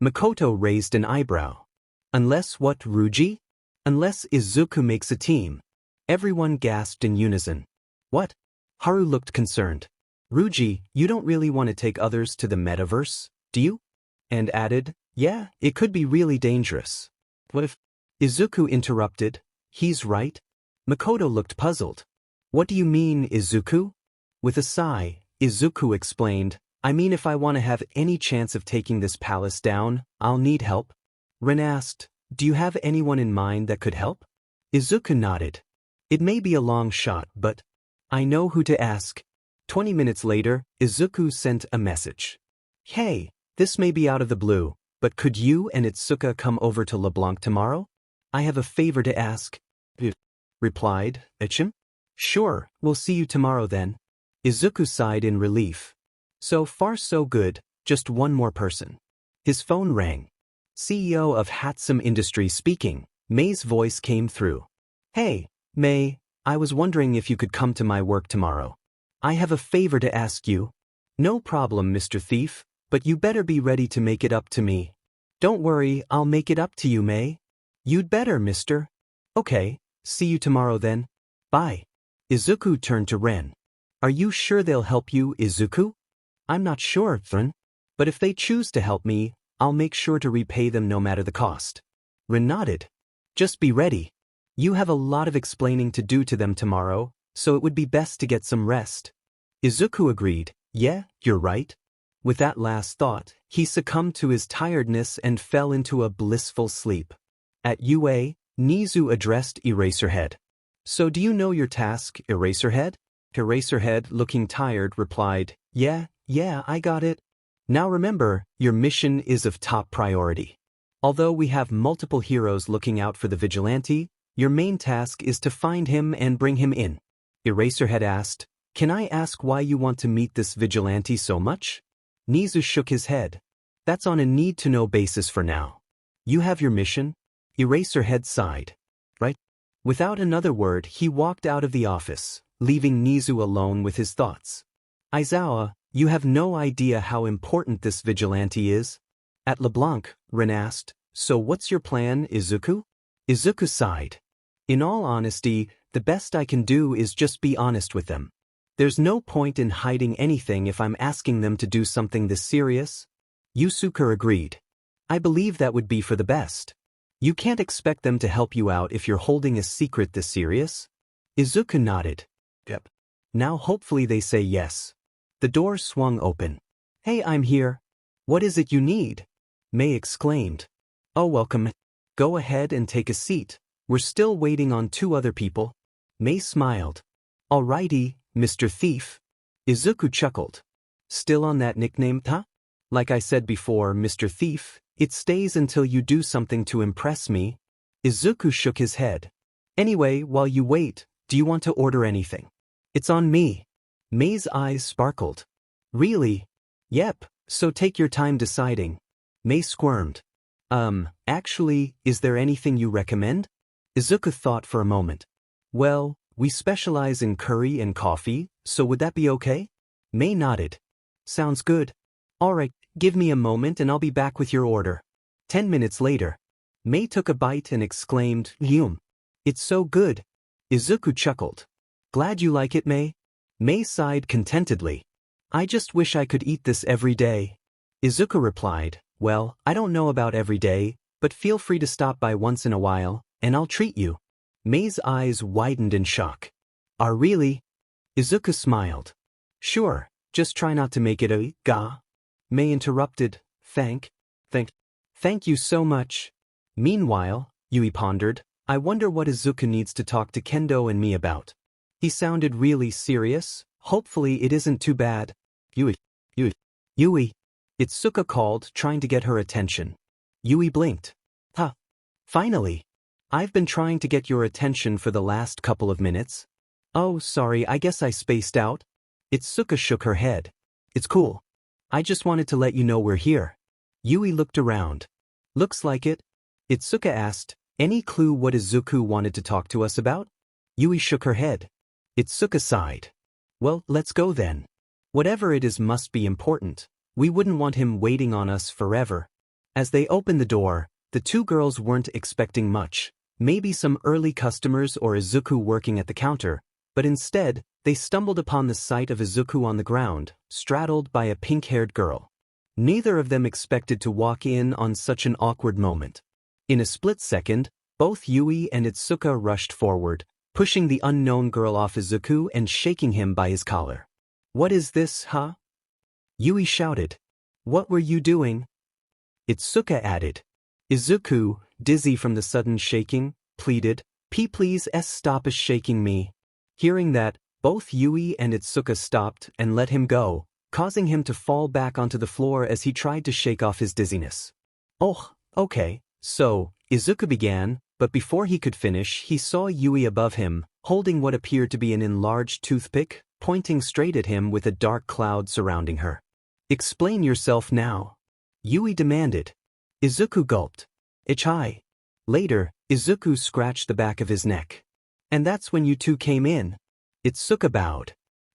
Makoto raised an eyebrow. Unless what, Ryuji? Unless Izuku makes a team. Everyone gasped in unison. What? Haru looked concerned. Ryuji, you don't really want to take others to the metaverse, do you? And added, yeah, it could be really dangerous. What if... Izuku interrupted, he's right? Makoto looked puzzled. What do you mean, Izuku? With a sigh, Izuku explained, I mean if I want to have any chance of taking this palace down, I'll need help. Rin asked, do you have anyone in mind that could help? Izuku nodded. It may be a long shot, but I know who to ask. 20 minutes later, Izuku sent a message. Hey, this may be out of the blue, but could you and Itsuka come over to LeBlanc tomorrow? I have a favor to ask. Replied, Ichim? Sure, we'll see you tomorrow then. Izuku sighed in relief. So far so good, just one more person. His phone rang. CEO of Hatsum Industries speaking. May's voice came through. Hey, May, I was wondering if you could come to my work tomorrow. I have a favor to ask you. No problem, Mr. Thief, but you better be ready to make it up to me. Don't worry, I'll make it up to you, May. You'd better, mister. Okay, see you tomorrow then. Bye. Izuku turned to Ren. Are you sure they'll help you, Izuku? I'm not sure, Thrin. But if they choose to help me, I'll make sure to repay them no matter the cost. Rin nodded. Just be ready. You have a lot of explaining to do to them tomorrow, so it would be best to get some rest. Izuku agreed. Yeah, you're right. With that last thought, he succumbed to his tiredness and fell into a blissful sleep. At UA, Nizu addressed Eraserhead. So do you know your task, Eraserhead? Eraserhead, looking tired, replied, Yeah, I got it. Now remember, your mission is of top priority. Although we have multiple heroes looking out for the Vigilante, your main task is to find him and bring him in. Eraserhead asked, Can I ask why you want to meet this Vigilante so much? Nizu shook his head. That's on a need-to-know basis for now. You have your mission? Eraserhead sighed. Right? Without another word, he walked out of the office, leaving Nizu alone with his thoughts. Aizawa, you have no idea how important this Vigilante is? At LeBlanc, Rin asked, So what's your plan, Izuku? Izuku sighed. In all honesty, the best I can do is just be honest with them. There's no point in hiding anything if I'm asking them to do something this serious. Yusuke agreed. I believe that would be for the best. You can't expect them to help you out if you're holding a secret this serious. Izuku nodded. Yep. Now hopefully they say yes. The door swung open. Hey, I'm here. What is it you need? Mei exclaimed. Oh, welcome. Go ahead and take a seat. We're still waiting on 2 other people. Mei smiled. Alrighty, Mr. Thief. Izuku chuckled. Still on that nickname, huh? Like I said before, Mr. Thief, it stays until you do something to impress me. Izuku shook his head. Anyway, while you wait, do you want to order anything? It's on me. Mei's eyes sparkled. Really? Yep, so take your time deciding. Mei squirmed. Actually, is there anything you recommend? Izuku thought for a moment. Well, we specialize in curry and coffee, so would that be okay? Mei nodded. Sounds good. Alright, give me a moment and I'll be back with your order. 10 minutes later. Mei took a bite and exclaimed, Yum. It's so good. Izuku chuckled. Glad you like it, Mei? Mei sighed contentedly. I just wish I could eat this every day. Izuku replied, Well, I don't know about every day, but feel free to stop by once in a while, and I'll treat you. Mei's eyes widened in shock. Really? Izuku smiled. Sure, just try not to make it a ga. Mei interrupted, Thank you so much. Meanwhile, Yui pondered, I wonder what Izuku needs to talk to Kendo and me about. He sounded really serious. Hopefully it isn't too bad. Yui. Itsuka called, trying to get her attention. Yui blinked. Huh. Finally. I've been trying to get your attention for the last couple of minutes. Oh, sorry, I guess I spaced out. Itsuka shook her head. It's cool. I just wanted to let you know we're here. Yui looked around. Looks like it. Itsuka asked, Any clue what Izuku wanted to talk to us about? Yui shook her head. Itsuka sighed. Well, let's go then. Whatever it is must be important. We wouldn't want him waiting on us forever. As they opened the door, the 2 girls weren't expecting much. Maybe some early customers or Izuku working at the counter, but instead, they stumbled upon the sight of Izuku on the ground, straddled by a pink-haired girl. Neither of them expected to walk in on such an awkward moment. In a split second, both Yui and Itsuka rushed forward, pushing the unknown girl off Izuku and shaking him by his collar. What is this, huh? Yui shouted. What were you doing? Itsuka added. Izuku, dizzy from the sudden shaking, pleaded, Please stop shaking me. Hearing that, both Yui and Itsuka stopped and let him go, causing him to fall back onto the floor as he tried to shake off his dizziness. Oh, okay, so, Izuku began, but before he could finish, he saw Yui above him, holding what appeared to be an enlarged toothpick, pointing straight at him with a dark cloud surrounding her. Explain yourself now. Yui demanded. Izuku gulped. Ichai. Later, Izuku scratched the back of his neck. And that's when you 2 came in. Itsuka bowed.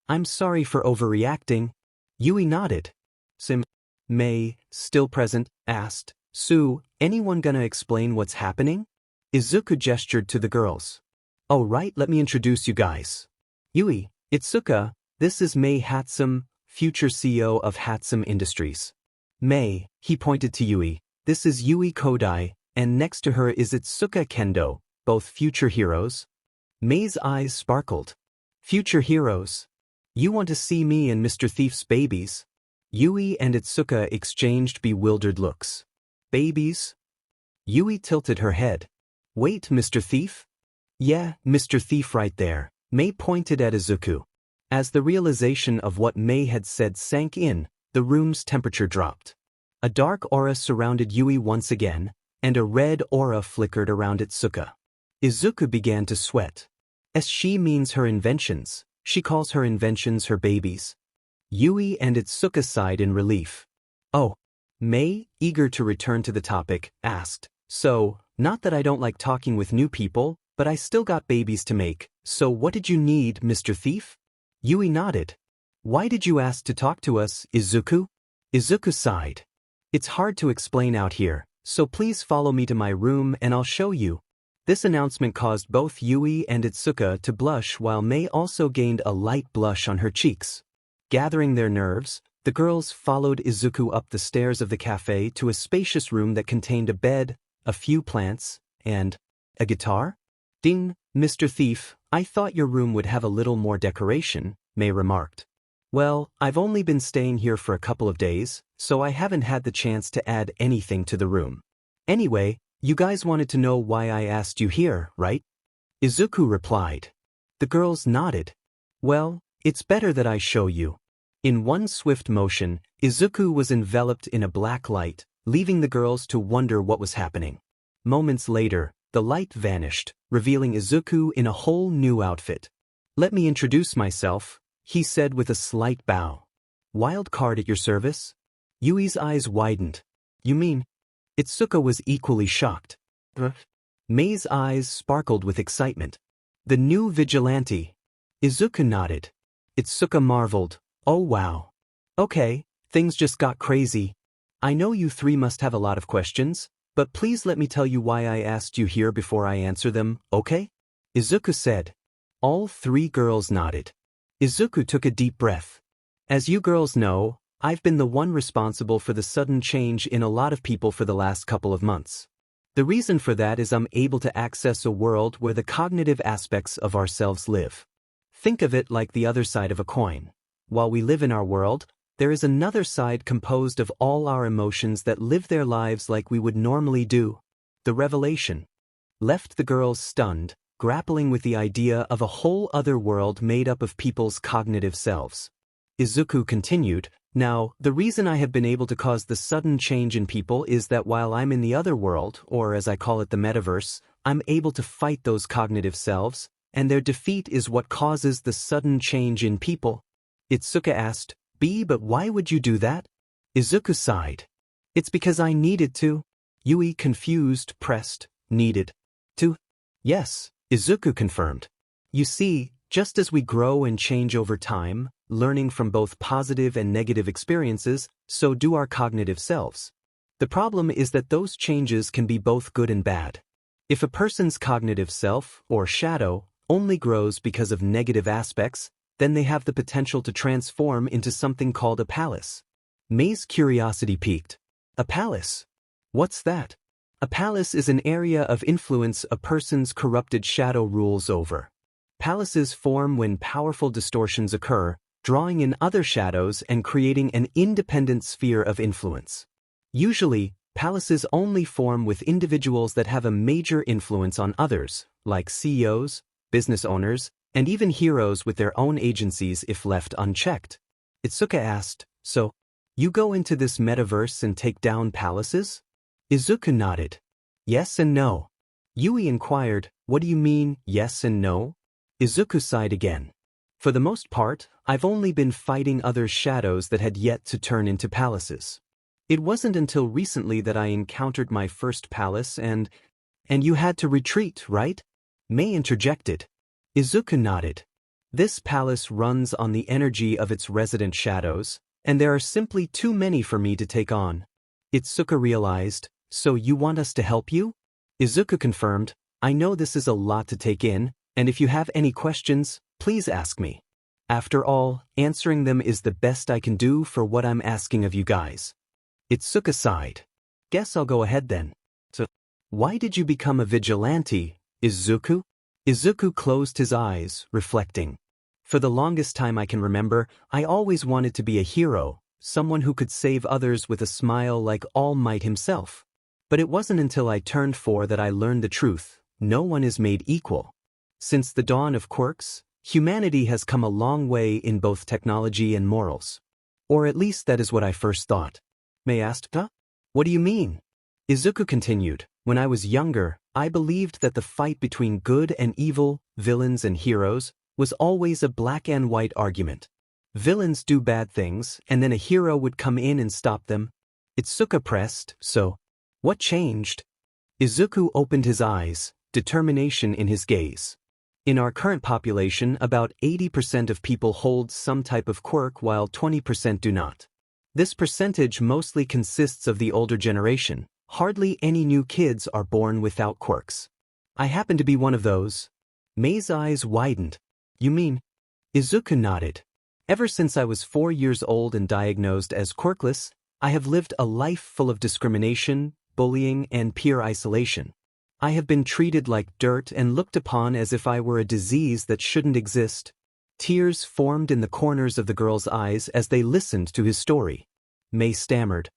I'm sorry for overreacting. Yui nodded. Mei, still present, asked, Sue, anyone gonna explain what's happening? Izuku gestured to the girls. Oh right, let me introduce you guys. Yui, Itsuka, this is Mei Hatsum, future CEO of Hatsum Industries. Mei, he pointed to Yui, this is Yui Kodai, and next to her is Itsuka Kendo, both future heroes. Mei's eyes sparkled. Future heroes. You want to see me and Mr. Thief's babies? Yui and Itsuka exchanged bewildered looks. Babies? Yui tilted her head. Wait, Mr. Thief? Yeah, Mr. Thief right there. Mei pointed at Izuku. As the realization of what Mei had said sank in, the room's temperature dropped. A dark aura surrounded Yui once again, and a red aura flickered around Itsuka. Izuku began to sweat. As she means her inventions, she calls her inventions her babies. Yui and Itsuka sighed in relief. Oh. Mei, eager to return to the topic, asked, so, not that I don't like talking with new people, but I still got babies to make, so what did you need, Mr. Thief? Yui nodded. Why did you ask to talk to us, Izuku? Izuku sighed. It's hard to explain out here, so please follow me to my room and I'll show you. This announcement caused both Yui and Itsuka to blush while Mei also gained a light blush on her cheeks. Gathering their nerves, the girls followed Izuku up the stairs of the cafe to a spacious room that contained a bed, a few plants, and a guitar? Ding, Mr. Thief, I thought your room would have a little more decoration, Mei remarked. Well, I've only been staying here for a couple of days, so I haven't had the chance to add anything to the room. Anyway, you guys wanted to know why I asked you here, right? Izuku replied. The girls nodded. Well, it's better that I show you. In one swift motion, Izuku was enveloped in a black light, leaving the girls to wonder what was happening. Moments later, the light vanished, revealing Izuku in a whole new outfit. Let me introduce myself, he said with a slight bow. WildCard at your service? Yui's eyes widened. You mean? Itsuka was equally shocked. Mei's eyes sparkled with excitement. The new Vigilante. Izuku nodded. Itsuka marveled. Oh wow. Okay, things just got crazy. I know you three must have a lot of questions, but please let me tell you why I asked you here before I answer them, okay? Izuku said. All three girls nodded. Izuku took a deep breath. As you girls know, I've been the one responsible for the sudden change in a lot of people for the last couple of months. The reason for that is I'm able to access a world where the cognitive aspects of ourselves live. Think of it like the other side of a coin. While we live in our world, there is another side composed of all our emotions that live their lives like we would normally do. The revelation left the girls stunned, grappling with the idea of a whole other world made up of people's cognitive selves. Izuku continued, now, the reason I have been able to cause the sudden change in people is that while I'm in the other world, or as I call it the metaverse, I'm able to fight those cognitive selves, and their defeat is what causes the sudden change in people. Itsuka asked, but why would you do that? Izuku sighed. It's because I needed to. Yui, confused, pressed, needed to. Yes, Izuku confirmed. You see, just as we grow and change over time, learning from both positive and negative experiences, so do our cognitive selves. The problem is that those changes can be both good and bad. If a person's cognitive self, or shadow, only grows because of negative aspects, then they have the potential to transform into something called a palace. Mei's curiosity piqued. A palace? What's that? A palace is an area of influence a person's corrupted shadow rules over. Palaces form when powerful distortions occur, drawing in other shadows and creating an independent sphere of influence. Usually, palaces only form with individuals that have a major influence on others, like CEOs, business owners, and even heroes with their own agencies if left unchecked. Itsuka asked, so, you go into this metaverse and take down palaces? Izuku nodded. Yes and no. Yui inquired, what do you mean, yes and no? Izuku sighed again. For the most part, I've only been fighting other shadows that had yet to turn into palaces. It wasn't until recently that I encountered my first palace and you had to retreat, right? Mei interjected. Izuku nodded. This palace runs on the energy of its resident shadows, and there are simply too many for me to take on. Itsuka realized, so you want us to help you? Izuku confirmed, I know this is a lot to take in, and if you have any questions, please ask me. After all, answering them is the best I can do for what I'm asking of you guys. Itsuka sighed. Guess I'll go ahead then. So, Why did you become a vigilante, Izuku? Izuku closed his eyes, reflecting. For the longest time I can remember, I always wanted to be a hero, someone who could save others with a smile like All Might himself. But it wasn't until I turned 4 that I learned the truth: no one is made equal. Since the dawn of quirks, humanity has come a long way in both technology and morals. Or at least that is what I first thought. Mei asked, "Huh? What do you mean?" Izuku continued, "When I was younger, I believed that the fight between good and evil, villains and heroes, was always a black and white argument. Villains do bad things, and then a hero would come in and stop them." Itsuka pressed, "So, what changed?" Izuku opened his eyes, determination in his gaze. In our current population, about 80% of people hold some type of quirk while 20% do not. This percentage mostly consists of the older generation. Hardly any new kids are born without quirks. I happen to be one of those. Mei's eyes widened. "You mean?" Izuku nodded. "Ever since I was 4 years old and diagnosed as quirkless, I have lived a life full of discrimination, bullying, and peer isolation. I have been treated like dirt and looked upon as if I were a disease that shouldn't exist." Tears formed in the corners of the girl's eyes as they listened to his story. Mei stammered,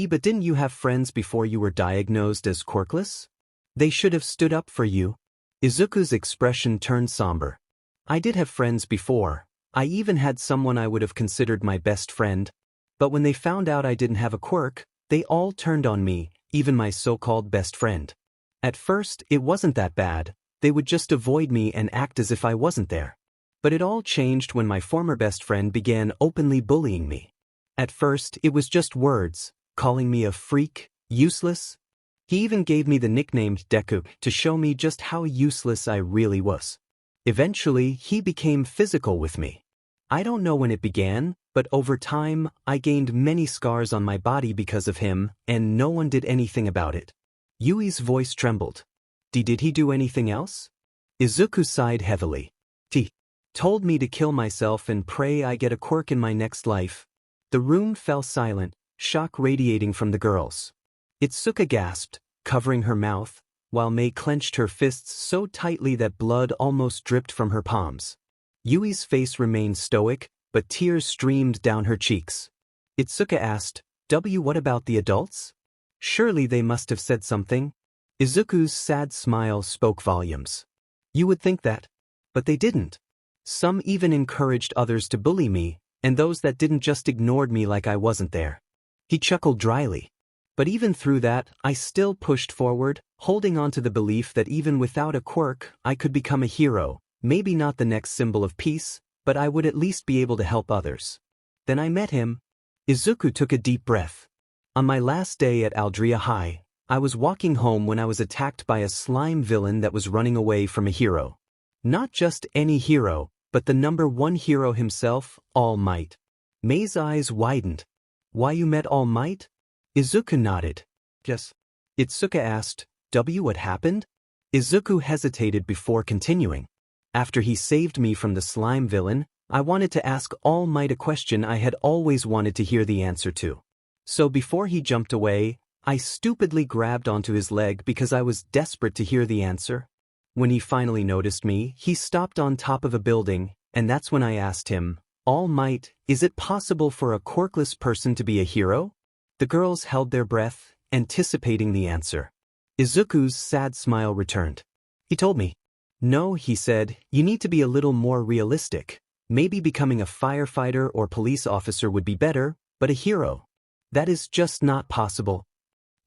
But didn't you have friends before you were diagnosed as quirkless? They should have stood up for you." Izuku's expression turned somber. "I did have friends before. I even had someone I would have considered my best friend. But when they found out I didn't have a quirk, they all turned on me, even my so-called best friend. At first, it wasn't that bad. They would just avoid me and act as if I wasn't there. But it all changed when my former best friend began openly bullying me. At first, it was just words, calling me a freak, useless. He even gave me the nickname Deku to show me just how useless I really was. Eventually, he became physical with me. I don't know when it began, but over time, I gained many scars on my body because of him, and no one did anything about it." Yui's voice trembled. Did he do anything else?" Izuku sighed heavily. "He told me to kill myself and pray I get a quirk in my next life." The room fell silent, shock radiating from the girls. Itsuka gasped, covering her mouth, while Mei clenched her fists so tightly that blood almost dripped from her palms. Yui's face remained stoic, but tears streamed down her cheeks. Itsuka asked, What about the adults? Surely they must have said something." Izuku's sad smile spoke volumes. "You would think that. But they didn't. Some even encouraged others to bully me, and those that didn't just ignored me like I wasn't there." He chuckled dryly. "But even through that, I still pushed forward, holding on to the belief that even without a quirk, I could become a hero, maybe not the next symbol of peace, but I would at least be able to help others. Then I met him." Izuku took a deep breath. "On my last day at Aldria High, I was walking home when I was attacked by a slime villain that was running away from a hero. Not just any hero, but the #1 hero himself, All Might." Mei's eyes widened. "Why you met All Might?" Izuku nodded. "Yes." Itsuka asked, What happened?" Izuku hesitated before continuing. "After he saved me from the slime villain, I wanted to ask All Might a question I had always wanted to hear the answer to. So before he jumped away, I stupidly grabbed onto his leg because I was desperate to hear the answer. When he finally noticed me, he stopped on top of a building, and that's when I asked him, All Might, is it possible for a quirkless person to be a hero?" The girls held their breath, anticipating the answer. Izuku's sad smile returned. He told me. "No," he said, "you need to be a little more realistic. Maybe becoming a firefighter or police officer would be better, but a hero? That is just not possible."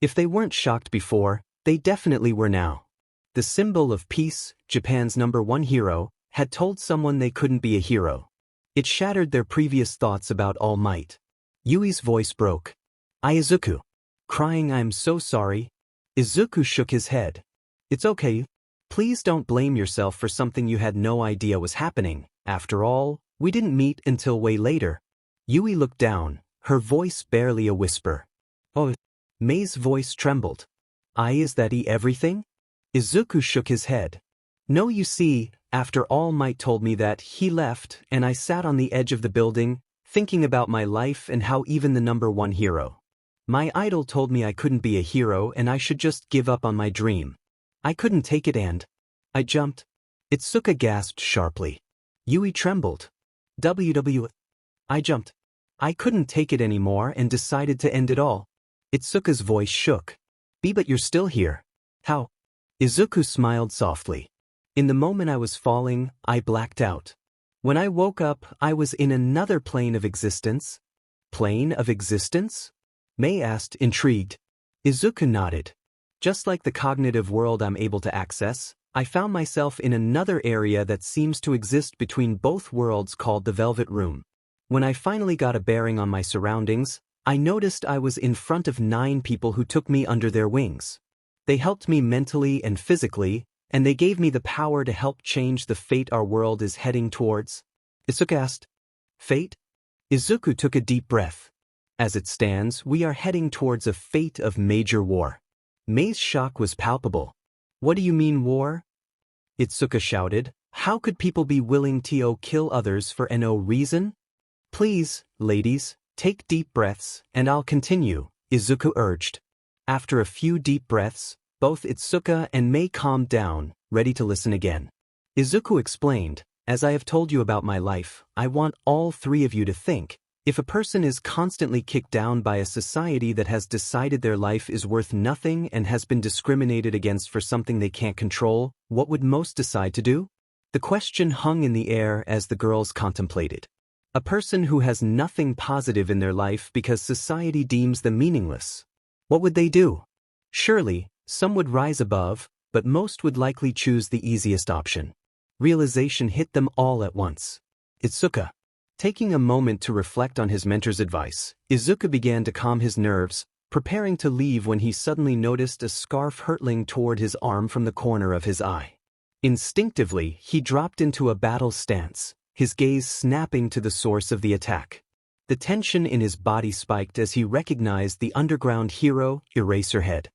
If they weren't shocked before, they definitely were now. The symbol of peace, Japan's #1 hero, had told someone they couldn't be a hero. It shattered their previous thoughts about All Might. Yui's voice broke. Izuku. Crying, "I'm so sorry." Izuku shook his head. "It's okay. Please don't blame yourself for something you had no idea was happening. After all, we didn't meet until way later." Yui looked down, her voice barely a whisper. "Oh." Mei's voice trembled. Is that everything?" Izuku shook his head. "No, you see, after All Might told me that, he left, and I sat on the edge of the building, thinking about my life and how even the #1 hero My idol told me I couldn't be a hero and I should just give up on my dream. I couldn't take it and I jumped. Itsuka gasped sharply. Yui trembled. I jumped. I couldn't take it anymore and decided to end it all. Itsuka's voice shook. But you're still here. How? Izuku smiled softly. In the moment I was falling, I blacked out. When I woke up, I was in another plane of existence. Plane of existence? Mei asked, intrigued. Izuku nodded. Just like the cognitive world I'm able to access, I found myself in another area that seems to exist between both worlds called the Velvet Room. When I finally got a bearing on my surroundings, I noticed I was in front of 9 people who took me under their wings. They helped me mentally and physically, and they gave me the power to help change the fate our world is heading towards. Izuku asked. Fate? Izuku took a deep breath. As it stands, we are heading towards a fate of major war. Mei's shock was palpable. What do you mean war? Itsuka shouted. How could people be willing to kill others for no reason? Please, ladies, take deep breaths, and I'll continue, Izuku urged. After a few deep breaths, both Itsuka and Mei calmed down, ready to listen again. Izuku explained, as I have told you about my life, I want all 3 of you to think. If a person is constantly kicked down by a society that has decided their life is worth nothing and has been discriminated against for something they can't control, what would most decide to do? The question hung in the air as the girls contemplated. A person who has nothing positive in their life because society deems them meaningless. What would they do? Surely, some would rise above, but most would likely choose the easiest option. Realization hit them all at once. Itsuka. Taking a moment to reflect on his mentor's advice, Izuku began to calm his nerves, preparing to leave when he suddenly noticed a scarf hurtling toward his arm from the corner of his eye. Instinctively, he dropped into a battle stance, his gaze snapping to the source of the attack. The tension in his body spiked as he recognized the underground hero, Eraserhead.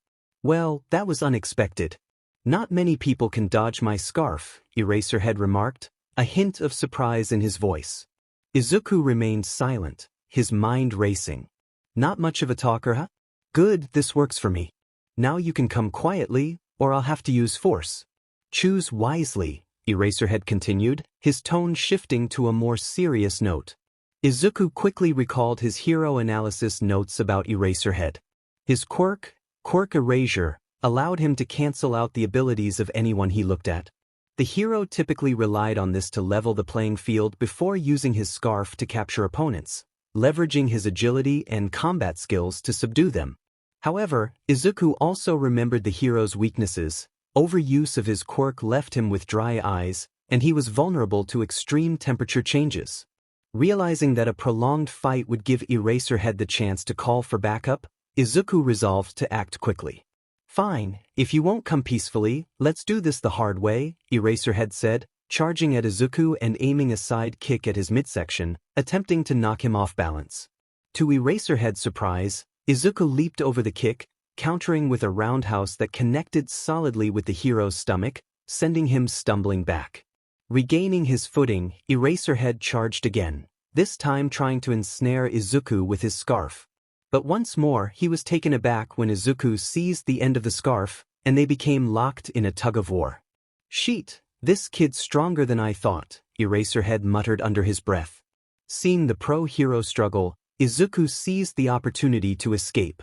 Well, that was unexpected. Not many people can dodge my scarf, Eraserhead remarked, a hint of surprise in his voice. Izuku remained silent, his mind racing. Not much of a talker, huh? Good, this works for me. Now you can come quietly, or I'll have to use force. Choose wisely, Eraserhead continued, his tone shifting to a more serious note. Izuku quickly recalled his hero analysis notes about Eraserhead. His quirk erasure, allowed him to cancel out the abilities of anyone he looked at. The hero typically relied on this to level the playing field before using his scarf to capture opponents, leveraging his agility and combat skills to subdue them. However, Izuku also remembered the hero's weaknesses. Overuse of his quirk left him with dry eyes, and he was vulnerable to extreme temperature changes. Realizing that a prolonged fight would give Eraserhead the chance to call for backup, Izuku resolved to act quickly. Fine, if you won't come peacefully, let's do this the hard way, Eraserhead said, charging at Izuku and aiming a side kick at his midsection, attempting to knock him off balance. To Eraserhead's surprise, Izuku leaped over the kick, countering with a roundhouse that connected solidly with the hero's stomach, sending him stumbling back. Regaining his footing, Eraserhead charged again, this time trying to ensnare Izuku with his scarf. But once more he was taken aback when Izuku seized the end of the scarf, and they became locked in a tug-of-war. Sheet, this kid's stronger than I thought, Eraserhead muttered under his breath. Seeing the pro-hero struggle, Izuku seized the opportunity to escape.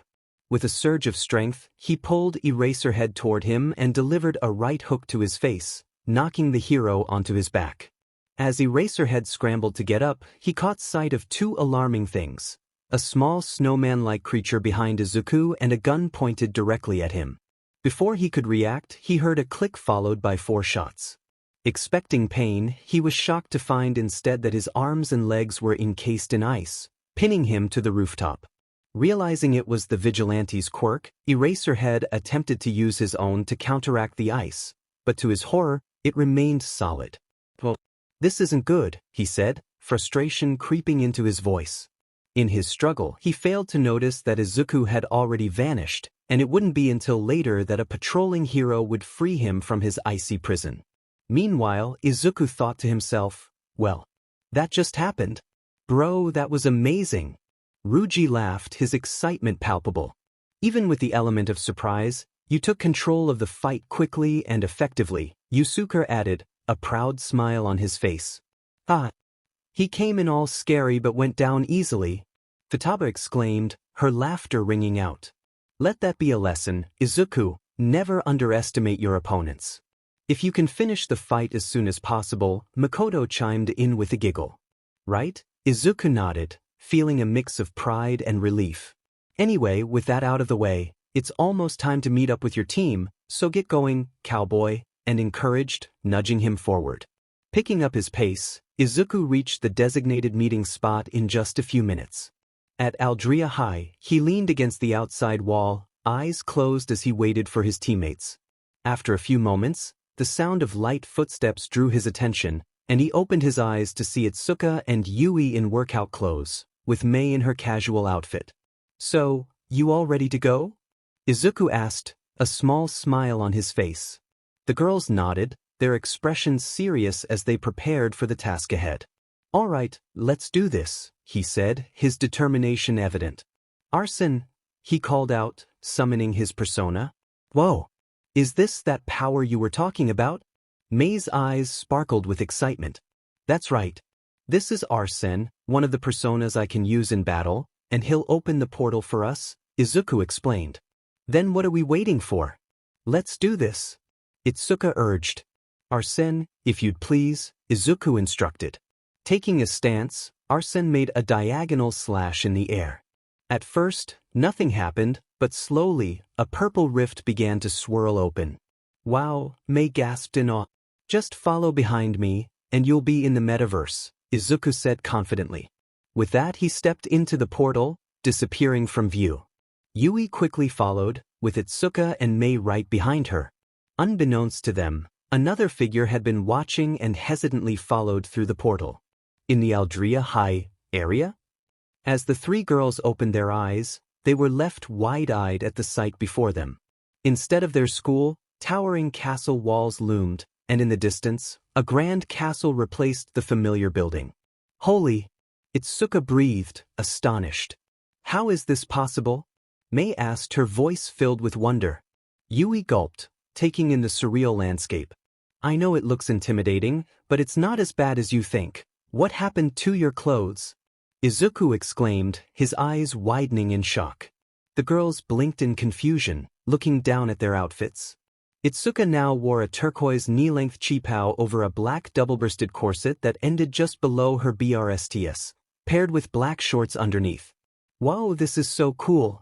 With a surge of strength, he pulled Eraserhead toward him and delivered a right hook to his face, knocking the hero onto his back. As Eraserhead scrambled to get up, he caught sight of 2 alarming things. A small snowman-like creature behind Izuku and a gun pointed directly at him. Before he could react, he heard a click followed by 4 shots. Expecting pain, he was shocked to find instead that his arms and legs were encased in ice, pinning him to the rooftop. Realizing it was the Vigilante's quirk, Eraserhead attempted to use his own to counteract the ice, but to his horror, it remained solid. Well, this isn't good, he said, frustration creeping into his voice. In his struggle, he failed to notice that Izuku had already vanished, and it wouldn't be until later that a patrolling hero would free him from his icy prison. Meanwhile, Izuku thought to himself, well, that just happened. Bro, that was amazing. Ryuji laughed, his excitement palpable. Even with the element of surprise, you took control of the fight quickly and effectively, Yusuke added, a proud smile on his face. Ah. He came in all scary but went down easily, Futaba exclaimed, her laughter ringing out. Let that be a lesson, Izuku, never underestimate your opponents. If you can finish the fight as soon as possible, Makoto chimed in with a giggle. Right? Izuku nodded, feeling a mix of pride and relief. Anyway, with that out of the way, it's almost time to meet up with your team, so get going, cowboy, and encouraged, nudging him forward. Picking up his pace, Izuku reached the designated meeting spot in just a few minutes. At Aldria High, he leaned against the outside wall, eyes closed as he waited for his teammates. After a few moments, the sound of light footsteps drew his attention, and he opened his eyes to see Itsuka and Yui in workout clothes, with Mei in her casual outfit. So, you all ready to go? Izuku asked, a small smile on his face. The girls nodded, their expressions serious as they prepared for the task ahead. All right, let's do this, he said, his determination evident. Arson, he called out, summoning his persona. Whoa! Is this that power you were talking about? Mei's eyes sparkled with excitement. That's right. This is Arsene, one of the personas I can use in battle, and he'll open the portal for us, Izuku explained. Then what are we waiting for? Let's do this. Itsuka urged. Arsene, if you'd please, Izuku instructed. Taking a stance, Arsene made a diagonal slash in the air. At first, nothing happened, but slowly, a purple rift began to swirl open. Wow, Mei gasped in awe. Just follow behind me, and you'll be in the metaverse, Izuku said confidently. With that he stepped into the portal, disappearing from view. Yui quickly followed, with Itsuka and Mei right behind her. Unbeknownst to them, another figure had been watching and hesitantly followed through the portal. In the Aldria High area? As the three girls opened their eyes, they were left wide-eyed at the sight before them. Instead of their school, towering castle walls loomed, and in the distance, a grand castle replaced the familiar building. Holy! Itsuka breathed, astonished. How is this possible? Mei asked, her voice filled with wonder. Yui gulped, taking in the surreal landscape. I know it looks intimidating, but it's not as bad as you think. What happened to your clothes? Izuku exclaimed, his eyes widening in shock. The girls blinked in confusion, looking down at their outfits. Itsuka now wore a turquoise knee-length chipao over a black double-breasted corset that ended just below her BRSTS, paired with black shorts underneath. Wow, this is so cool!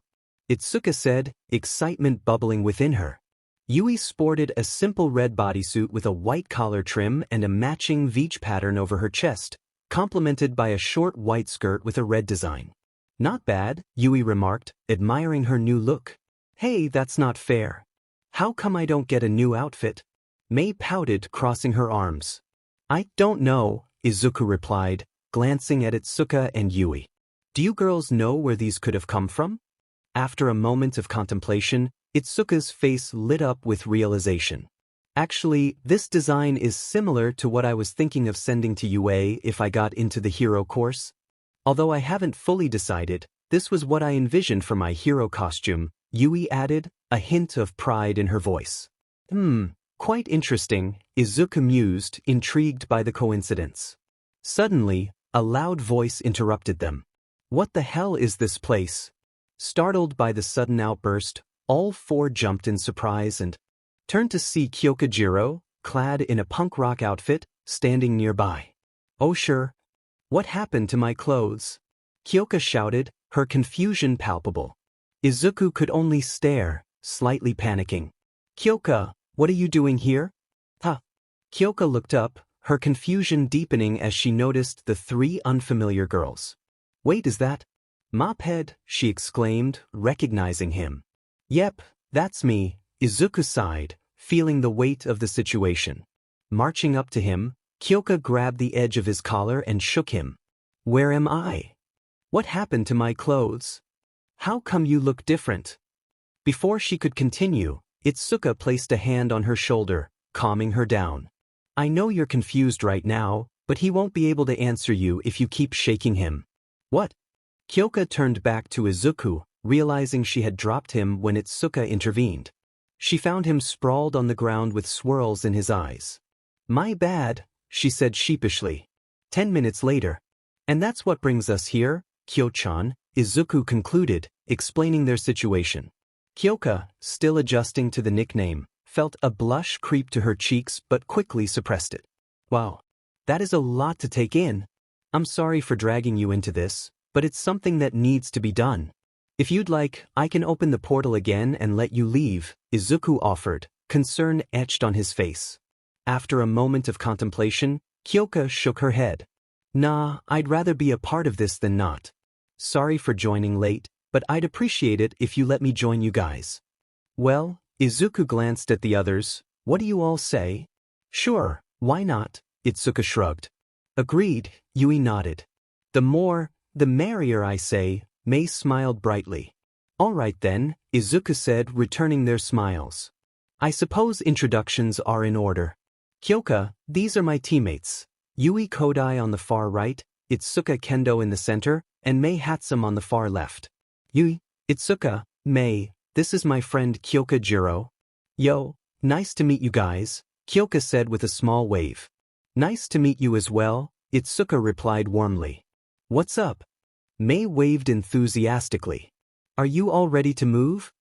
Itsuka said, excitement bubbling within her. Yui sported a simple red bodysuit with a white collar trim and a matching V pattern over her chest, complemented by a short white skirt with a red design. Not bad, Yui remarked, admiring her new look. Hey, that's not fair. How come I don't get a new outfit? Mei pouted, crossing her arms. I don't know, Izuku replied, glancing at Itsuka and Yui. Do you girls know where these could have come from? After a moment of contemplation, Itsuka's face lit up with realization. Actually, this design is similar to what I was thinking of sending to UA if I got into the hero course. Although I haven't fully decided, this was what I envisioned for my hero costume, Yui added, a hint of pride in her voice. Quite interesting, Izuku mused, intrigued by the coincidence. Suddenly, a loud voice interrupted them. What the hell is this place? Startled by the sudden outburst, all four jumped in surprise and turned to see Kyokujiro, clad in a punk rock outfit, standing nearby. Oh sure. What happened to my clothes? Kyoka shouted, her confusion palpable. Izuku could only stare, slightly panicking. Kyoka, what are you doing here? Huh. Kyoka looked up, her confusion deepening as she noticed the three unfamiliar girls. Wait, is that Mophead? She exclaimed, recognizing him. Yep, that's me, Izuku sighed, feeling the weight of the situation. Marching up to him, Kyoka grabbed the edge of his collar and shook him. Where am I? What happened to my clothes? How come you look different? Before she could continue, Itsuka placed a hand on her shoulder, calming her down. I know you're confused right now, but he won't be able to answer you if you keep shaking him. What? Kyoka turned back to Izuku, realizing she had dropped him when Itsuka intervened. She found him sprawled on the ground with swirls in his eyes. "My bad," she said sheepishly. 10 minutes later. "And that's what brings us here, Kyo-chan," Izuku concluded, explaining their situation. Kyoka, still adjusting to the nickname, felt a blush creep to her cheeks but quickly suppressed it. "Wow. That is a lot to take in. I'm sorry for dragging you into this, but it's something that needs to be done. If you'd like, I can open the portal again and let you leave," Izuku offered, concern etched on his face. After a moment of contemplation, Kyoka shook her head. "Nah, I'd rather be a part of this than not. Sorry for joining late, but I'd appreciate it if you let me join you guys." "Well," Izuku glanced at the others, "what do you all say?" "Sure, why not?" Itsuka shrugged. "Agreed," Yui nodded. "The more, the merrier, I say," Mei smiled brightly. "All right then," Izuku said, returning their smiles. "I suppose introductions are in order. Kyoka, these are my teammates. Yui Kodai on the far right, Itsuka Kendo in the center, and Mei Hatsum on the far left. Yui, Itsuka, Mei, this is my friend Kyoka Jiro." "Yo, nice to meet you guys," Kyoka said with a small wave. "Nice to meet you as well," Itsuka replied warmly. "What's up?" Mei waved enthusiastically. "Are you all ready to move?"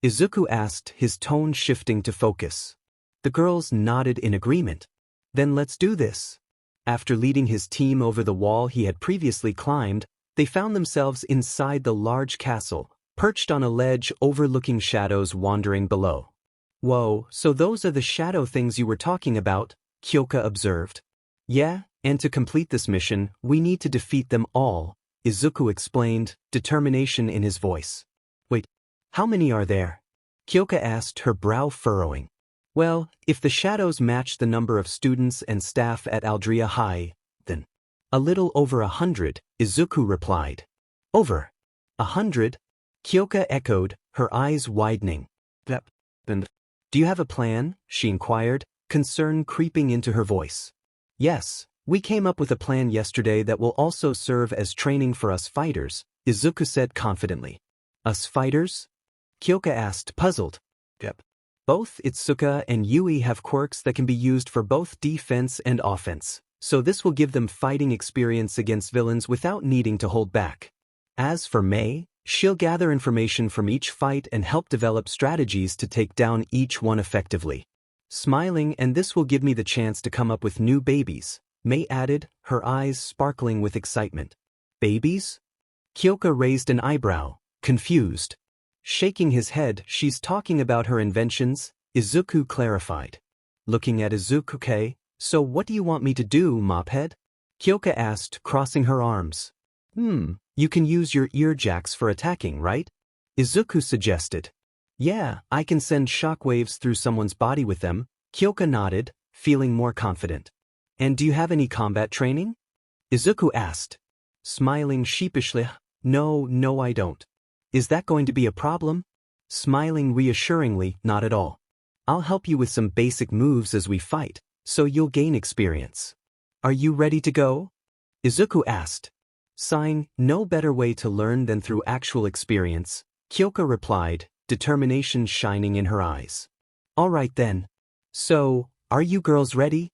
Izuku asked, his tone shifting to focus. The girls nodded in agreement. "Then let's do this." After leading his team over the wall he had previously climbed, they found themselves inside the large castle, perched on a ledge overlooking shadows wandering below. "Whoa, so those are the shadow things you were talking about," Kyoka observed. "Yeah, and to complete this mission, we need to defeat them all," Izuku explained, determination in his voice. "Wait, how many are there?" Kyoka asked, her brow furrowing. "Well, if the shadows match the number of students and staff at Aldria High, then a little over 100, Izuku replied. "Over 100? Kyoka echoed, her eyes widening. "Yep. Then, do you have a plan?" she inquired, concern creeping into her voice. "Yes, we came up with a plan yesterday that will also serve as training for us fighters," Izuku said confidently. "Us fighters?" Kyoka asked, puzzled. "Yep. Both Itsuka and Yui have quirks that can be used for both defense and offense, so this will give them fighting experience against villains without needing to hold back. As for Mei, she'll gather information from each fight and help develop strategies to take down each one effectively. Smiling, and this will give me the chance to come up with new babies," Mei added, her eyes sparkling with excitement. "Babies?" Kyoka raised an eyebrow, confused. Shaking his head, "She's talking about her inventions," Izuku clarified. Looking at Izuku, "So what do you want me to do, mophead?" Kyoka asked, crossing her arms. You can use your ear jacks for attacking, right?" Izuku suggested. "Yeah, I can send shockwaves through someone's body with them," Kyoka nodded, feeling more confident. "And do you have any combat training?" Izuku asked. Smiling sheepishly, No, I don't." "Is that going to be a problem?" Smiling reassuringly, "Not at all. I'll help you with some basic moves as we fight, so you'll gain experience." "Are you ready to go?" Izuku asked. Sighing, "No better way to learn than through actual experience," Kyoka replied, determination shining in her eyes. "All right then. So, are you girls ready?"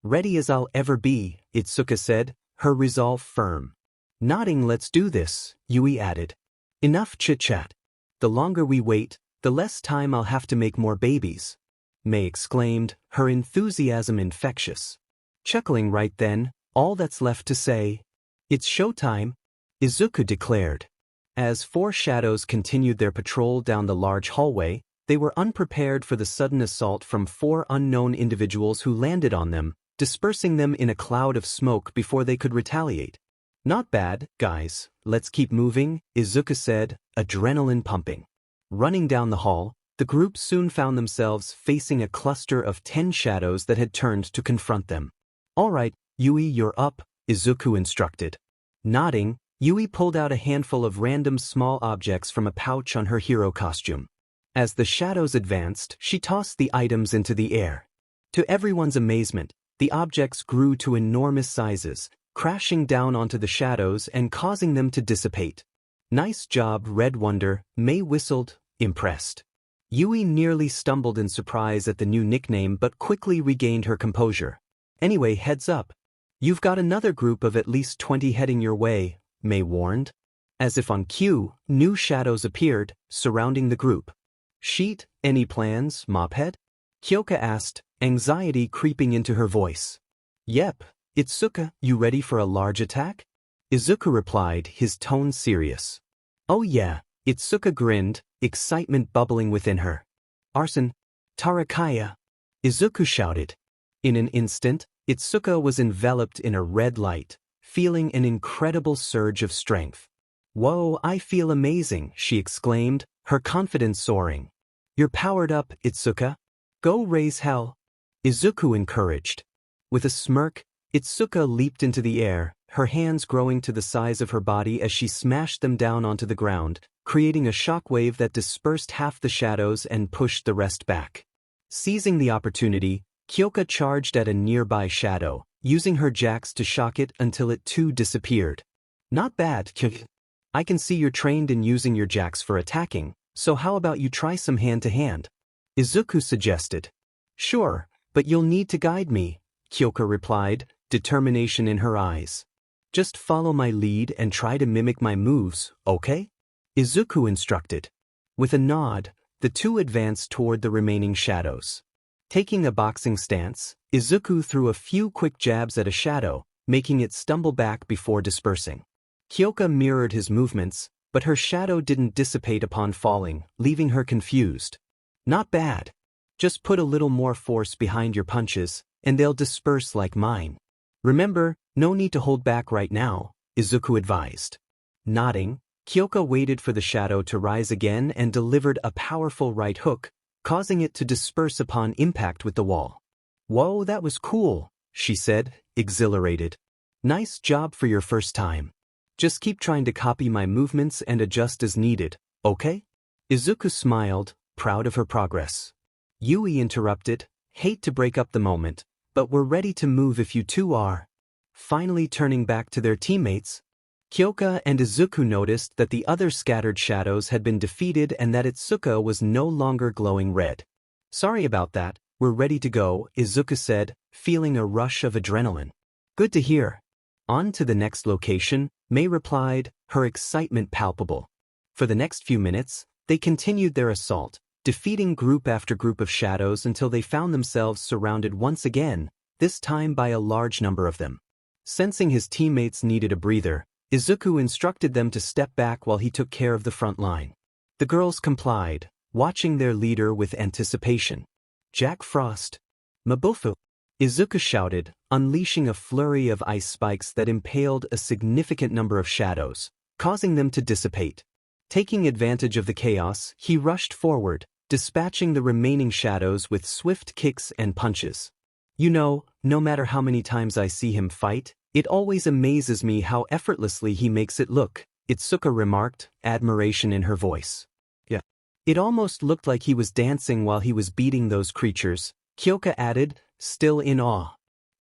"Ready as I'll ever be," Itsuka said, her resolve firm. Nodding, "Let's do this," Yui added. "Enough chit-chat. The longer we wait, the less time I'll have to make more babies," Mei exclaimed, her enthusiasm infectious. Chuckling right then, "All that's left to say, it's showtime," Izuku declared. As four shadows continued their patrol down the large hallway, they were unprepared for the sudden assault from four unknown individuals who landed on them, dispersing them in a cloud of smoke before they could retaliate. "Not bad, guys, let's keep moving," Izuku said, adrenaline pumping. Running down the hall, the group soon found themselves facing a cluster of 10 shadows that had turned to confront them. "All right, Yui, you're up," Izuku instructed. Nodding, Yui pulled out a handful of random small objects from a pouch on her hero costume. As the shadows advanced, she tossed the items into the air. To everyone's amazement, the objects grew to enormous sizes, crashing down onto the shadows and causing them to dissipate. Nice job, Red Wonder, May whistled, impressed. Yui nearly stumbled in surprise at the new nickname but quickly regained her composure. Anyway, heads up. You've got another group of at least 20 heading your way, May warned. As if on cue, new shadows appeared, surrounding the group. Sheet, any plans, Mophead? Kyoka asked, anxiety creeping into her voice. Yep, Itsuka, you ready for a large attack? Izuku replied, his tone serious. Oh yeah, Itsuka grinned, excitement bubbling within her. Arson, Tarakaya, Izuku shouted. In an instant, Itsuka was enveloped in a red light, feeling an incredible surge of strength. Whoa, I feel amazing, she exclaimed, her confidence soaring. You're powered up, Itsuka. Go raise hell. Izuku encouraged. With a smirk, Itsuka leaped into the air, her hands growing to the size of her body as she smashed them down onto the ground, creating a shockwave that dispersed half the shadows and pushed the rest back. Seizing the opportunity, Kyoka charged at a nearby shadow, using her jacks to shock it until it too disappeared. Not bad, Kyoka. I can see you're trained in using your jacks for attacking, so how about you try some hand-to-hand? Izuku suggested. Sure, but you'll need to guide me, Kyoka replied, determination in her eyes. Just follow my lead and try to mimic my moves, okay? Izuku instructed. With a nod, the two advanced toward the remaining shadows. Taking a boxing stance, Izuku threw a few quick jabs at a shadow, making it stumble back before dispersing. Kyoka mirrored his movements, but her shadow didn't dissipate upon falling, leaving her confused. Not bad. Just put a little more force behind your punches, and they'll disperse like mine. Remember, no need to hold back right now, Izuku advised. Nodding, Kyoka waited for the shadow to rise again and delivered a powerful right hook, causing it to disperse upon impact with the wall. Whoa, that was cool, she said, exhilarated. Nice job for your first time. Just keep trying to copy my movements and adjust as needed, okay? Izuku smiled, proud of her progress. Yui interrupted, hate to break up the moment, but we're ready to move if you two are. Finally turning back to their teammates, Kyoka and Izuku noticed that the other scattered shadows had been defeated and that Itsuka was no longer glowing red. Sorry about that, we're ready to go, Izuku said, feeling a rush of adrenaline. Good to hear. On to the next location, May replied, her excitement palpable. For the next few minutes, they continued their assault, defeating group after group of shadows until they found themselves surrounded once again, this time by a large number of them. Sensing his teammates needed a breather, Izuku instructed them to step back while he took care of the front line. The girls complied, watching their leader with anticipation. Jack Frost. Mabufu. Izuku shouted, unleashing a flurry of ice spikes that impaled a significant number of shadows, causing them to dissipate. Taking advantage of the chaos, he rushed forward, dispatching the remaining shadows with swift kicks and punches. You know, no matter how many times I see him fight, it always amazes me how effortlessly he makes it look, Itsuka remarked, admiration in her voice. Yeah. It almost looked like he was dancing while he was beating those creatures, Kyoka added, still in awe.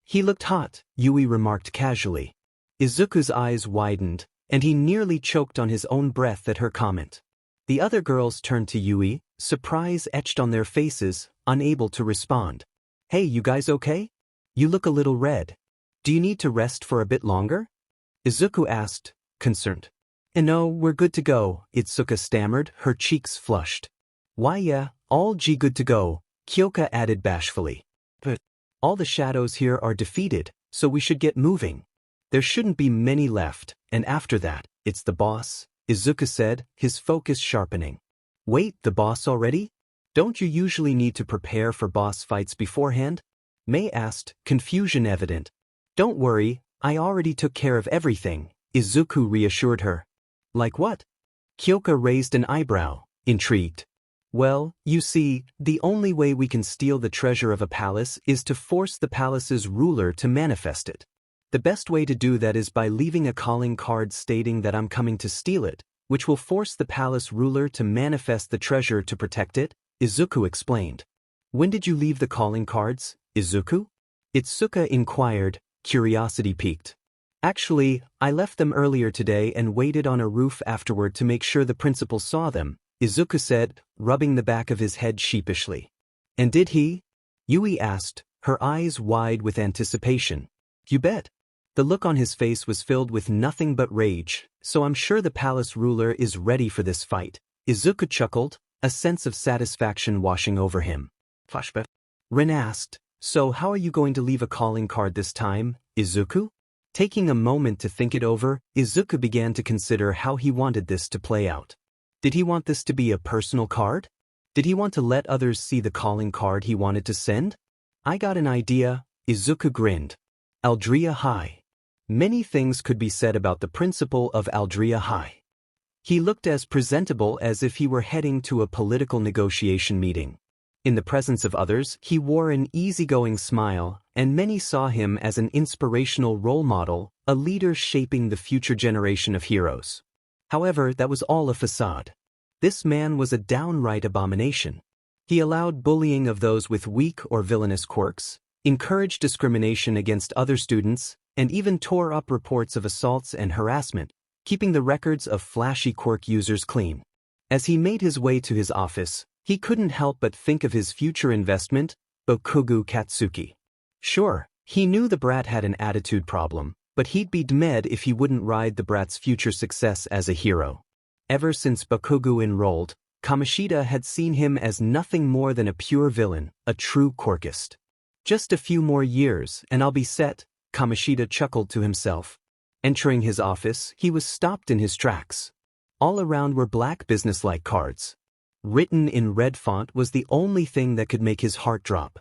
He looked hot, Yui remarked casually. Izuku's eyes widened, and he nearly choked on his own breath at her comment. The other girls turned to Yui, surprise etched on their faces, unable to respond. Hey, you guys okay? You look a little red. Do you need to rest for a bit longer? Izuku asked, concerned. No, we're good to go, Itsuka stammered, her cheeks flushed. Why yeah, all good to go, Kyoka added bashfully. But all the shadows here are defeated, so we should get moving. There shouldn't be many left, and after that, it's the boss, Izuku said, his focus sharpening. Wait, the boss already? Don't you usually need to prepare for boss fights beforehand? May asked, confusion evident. Don't worry, I already took care of everything, Izuku reassured her. Like what? Kyoka raised an eyebrow, intrigued. Well, you see, the only way we can steal the treasure of a palace is to force the palace's ruler to manifest it. The best way to do that is by leaving a calling card stating that I'm coming to steal it, which will force the palace ruler to manifest the treasure to protect it, Izuku explained. When did you leave the calling cards, Izuku? Itsuka inquired, curiosity piqued. Actually, I left them earlier today and waited on a roof afterward to make sure the principal saw them, Izuku said, rubbing the back of his head sheepishly. And did he? Yui asked, her eyes wide with anticipation. You bet. The look on his face was filled with nothing but rage, so I'm sure the palace ruler is ready for this fight. Izuku chuckled, a sense of satisfaction washing over him. Flashback. Rin asked, so how are you going to leave a calling card this time, Izuku? Taking a moment to think it over, Izuku began to consider how he wanted this to play out. Did he want this to be a personal card? Did he want to let others see the calling card he wanted to send? I got an idea, Izuku grinned. Aldria High. Many things could be said about the principal of Aldria High. He looked as presentable as if he were heading to a political negotiation meeting. In the presence of others, he wore an easygoing smile, and many saw him as an inspirational role model, a leader shaping the future generation of heroes. However, that was all a facade. This man was a downright abomination. He allowed bullying of those with weak or villainous quirks, encouraged discrimination against other students, and even tore up reports of assaults and harassment, keeping the records of flashy quirk users clean. As he made his way to his office, he couldn't help but think of his future investment, Bakugou Katsuki. Sure, he knew the brat had an attitude problem, but he'd be dead if he wouldn't ride the brat's future success as a hero. Ever since Bakugou enrolled, Kamoshida had seen him as nothing more than a pure villain, a true quirkist. Just a few more years, and I'll be set, Kamoshida chuckled to himself. Entering his office, he was stopped in his tracks. All around were black businesslike cards. Written in red font was the only thing that could make his heart drop.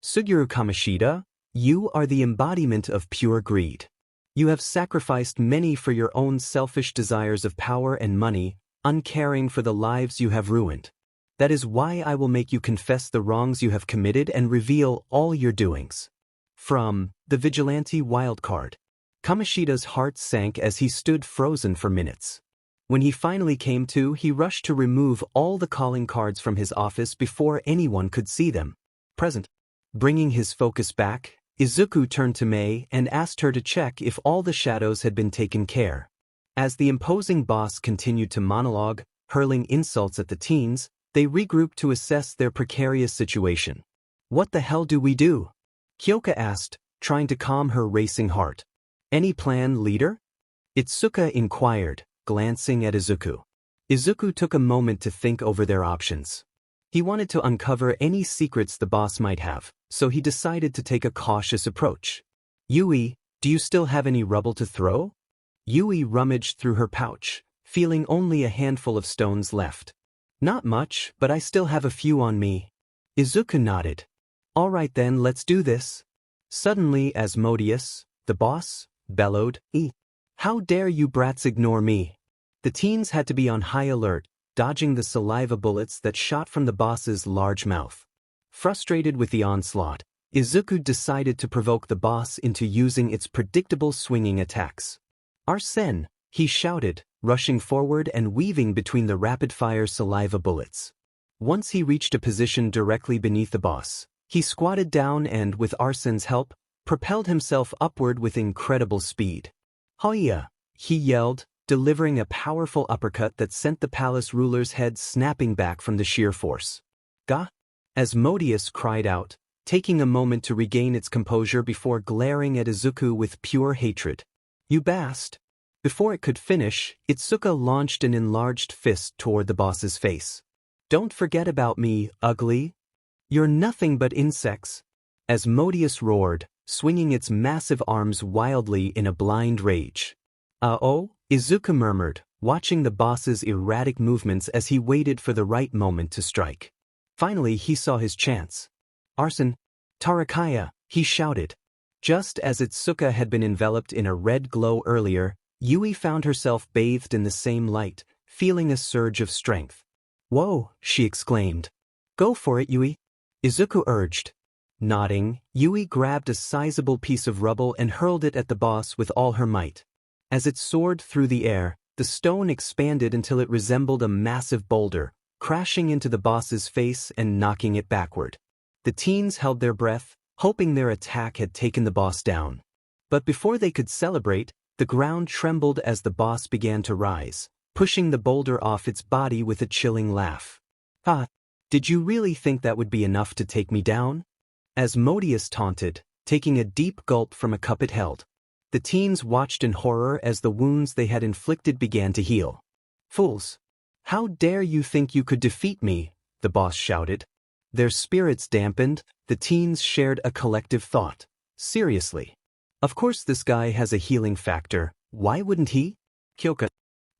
Suguru Kamoshida, you are the embodiment of pure greed. You have sacrificed many for your own selfish desires of power and money, uncaring for the lives you have ruined. That is why I will make you confess the wrongs you have committed and reveal all your doings. From the Vigilante Wildcard. Kamoshida's heart sank as he stood frozen for minutes. When he finally came to, he rushed to remove all the calling cards from his office before anyone could see them. Present. Bringing his focus back, Izuku turned to Mei and asked her to check if all the shadows had been taken care. As the imposing boss continued to monologue, hurling insults at the teens, they regrouped to assess their precarious situation. What the hell do we do? Kyoka asked, trying to calm her racing heart. Any plan, leader? Itsuka inquired, glancing at Izuku. Izuku took a moment to think over their options. He wanted to uncover any secrets the boss might have, so he decided to take a cautious approach. Yui, do you still have any rubble to throw? Yui rummaged through her pouch, feeling only a handful of stones left. Not much, but I still have a few on me. Izuku nodded. All right then, let's do this. Suddenly Asmodeus, the boss, bellowed, How dare you brats ignore me? The teens had to be on high alert, dodging the saliva bullets that shot from the boss's large mouth. Frustrated with the onslaught, Izuku decided to provoke the boss into using its predictable swinging attacks. Arsene, he shouted, rushing forward and weaving between the rapid-fire saliva bullets. Once he reached a position directly beneath the boss, he squatted down and, with Arsene's help, propelled himself upward with incredible speed. Hoya! He yelled, delivering a powerful uppercut that sent the palace ruler's head snapping back from the sheer force. Gah! Asmodeus cried out, taking a moment to regain its composure before glaring at Izuku with pure hatred. You bast! Before it could finish, Itsuka launched an enlarged fist toward the boss's face. Don't forget about me, ugly! You're nothing but insects! Asmodeus roared, swinging its massive arms wildly in a blind rage. Oh? Izuku murmured, watching the boss's erratic movements as he waited for the right moment to strike. Finally, he saw his chance. Arsene! Tarakaya! He shouted. Just as Itsuka had been enveloped in a red glow earlier, Yui found herself bathed in the same light, feeling a surge of strength. Whoa! She exclaimed. Go for it, Yui! Izuku urged. Nodding, Yui grabbed a sizable piece of rubble and hurled it at the boss with all her might. As it soared through the air, the stone expanded until it resembled a massive boulder, crashing into the boss's face and knocking it backward. The teens held their breath, hoping their attack had taken the boss down. But before they could celebrate, The ground trembled as the boss began to rise, pushing the boulder off its body with a chilling laugh. "Ah, did you really think that would be enough to take me down?" Asmodeus taunted, taking a deep gulp from a cup it held. The teens watched in horror as the wounds they had inflicted began to heal. "Fools! How dare you think you could defeat me?" the boss shouted. Their spirits dampened, the teens shared a collective thought. "Seriously? Of course this guy has a healing factor, why wouldn't he?" Kyoka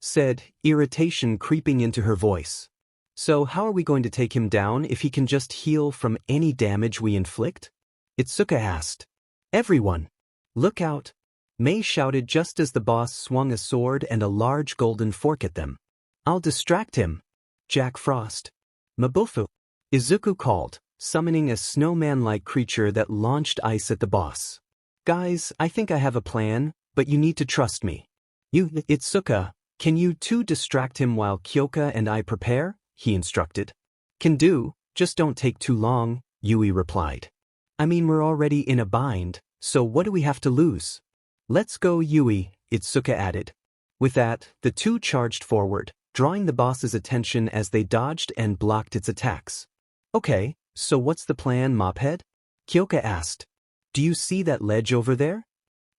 said, irritation creeping into her voice. "So how are we going to take him down if he can just heal from any damage we inflict?" Izuku asked. "Everyone! Look out!" Mei shouted just as the boss swung a sword and a large golden fork at them. "I'll distract him!" Jack Frost. "Mabufu!" Izuku called, summoning a snowman-like creature that launched ice at the boss. "Guys, I think I have a plan, but you need to trust me. Itsuka, can you two distract him while Kyoka and I prepare?" he instructed. "Can do, just don't take too long," Yui replied. "I mean, we're already in a bind, so what do we have to lose?" "Let's go, Yui," Itsuka added. With that, the two charged forward, drawing the boss's attention as they dodged and blocked its attacks. "Okay, so what's the plan, Mophead?" Kyoka asked. "Do you see that ledge over there?"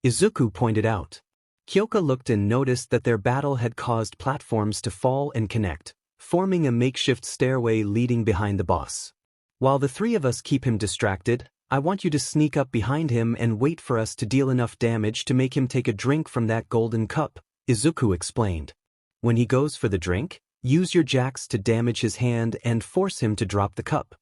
Izuku pointed out. Kyoka looked and noticed that their battle had caused platforms to fall and connect, forming a makeshift stairway leading behind the boss. "While the three of us keep him distracted, I want you to sneak up behind him and wait for us to deal enough damage to make him take a drink from that golden cup," Izuku explained. "When he goes for the drink, use your jacks to damage his hand and force him to drop the cup."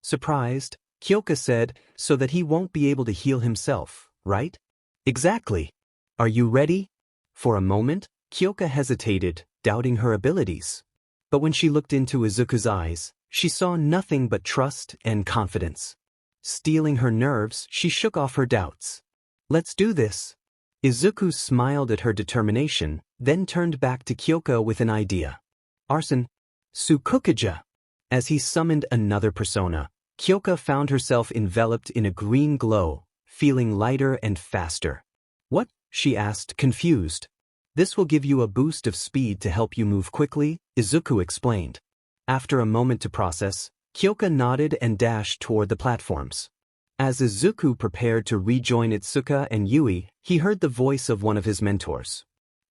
Surprised, Kyoka said, "So that he won't be able to heal himself, right?" "Exactly. Are you ready?" For a moment, Kyoka hesitated, doubting her abilities. But when she looked into Izuku's eyes, she saw nothing but trust and confidence. Steeling her nerves, she shook off her doubts. "Let's do this." Izuku smiled at her determination, then turned back to Kyoka with an idea. "Arson Sukukaja." As he summoned another persona, Kyoka found herself enveloped in a green glow, feeling lighter and faster. "What?" she asked, confused. "This will give you a boost of speed to help you move quickly," Izuku explained. After a moment to process, Kyoka nodded and dashed toward the platforms. As Izuku prepared to rejoin Itsuka and Yui, he heard the voice of one of his mentors.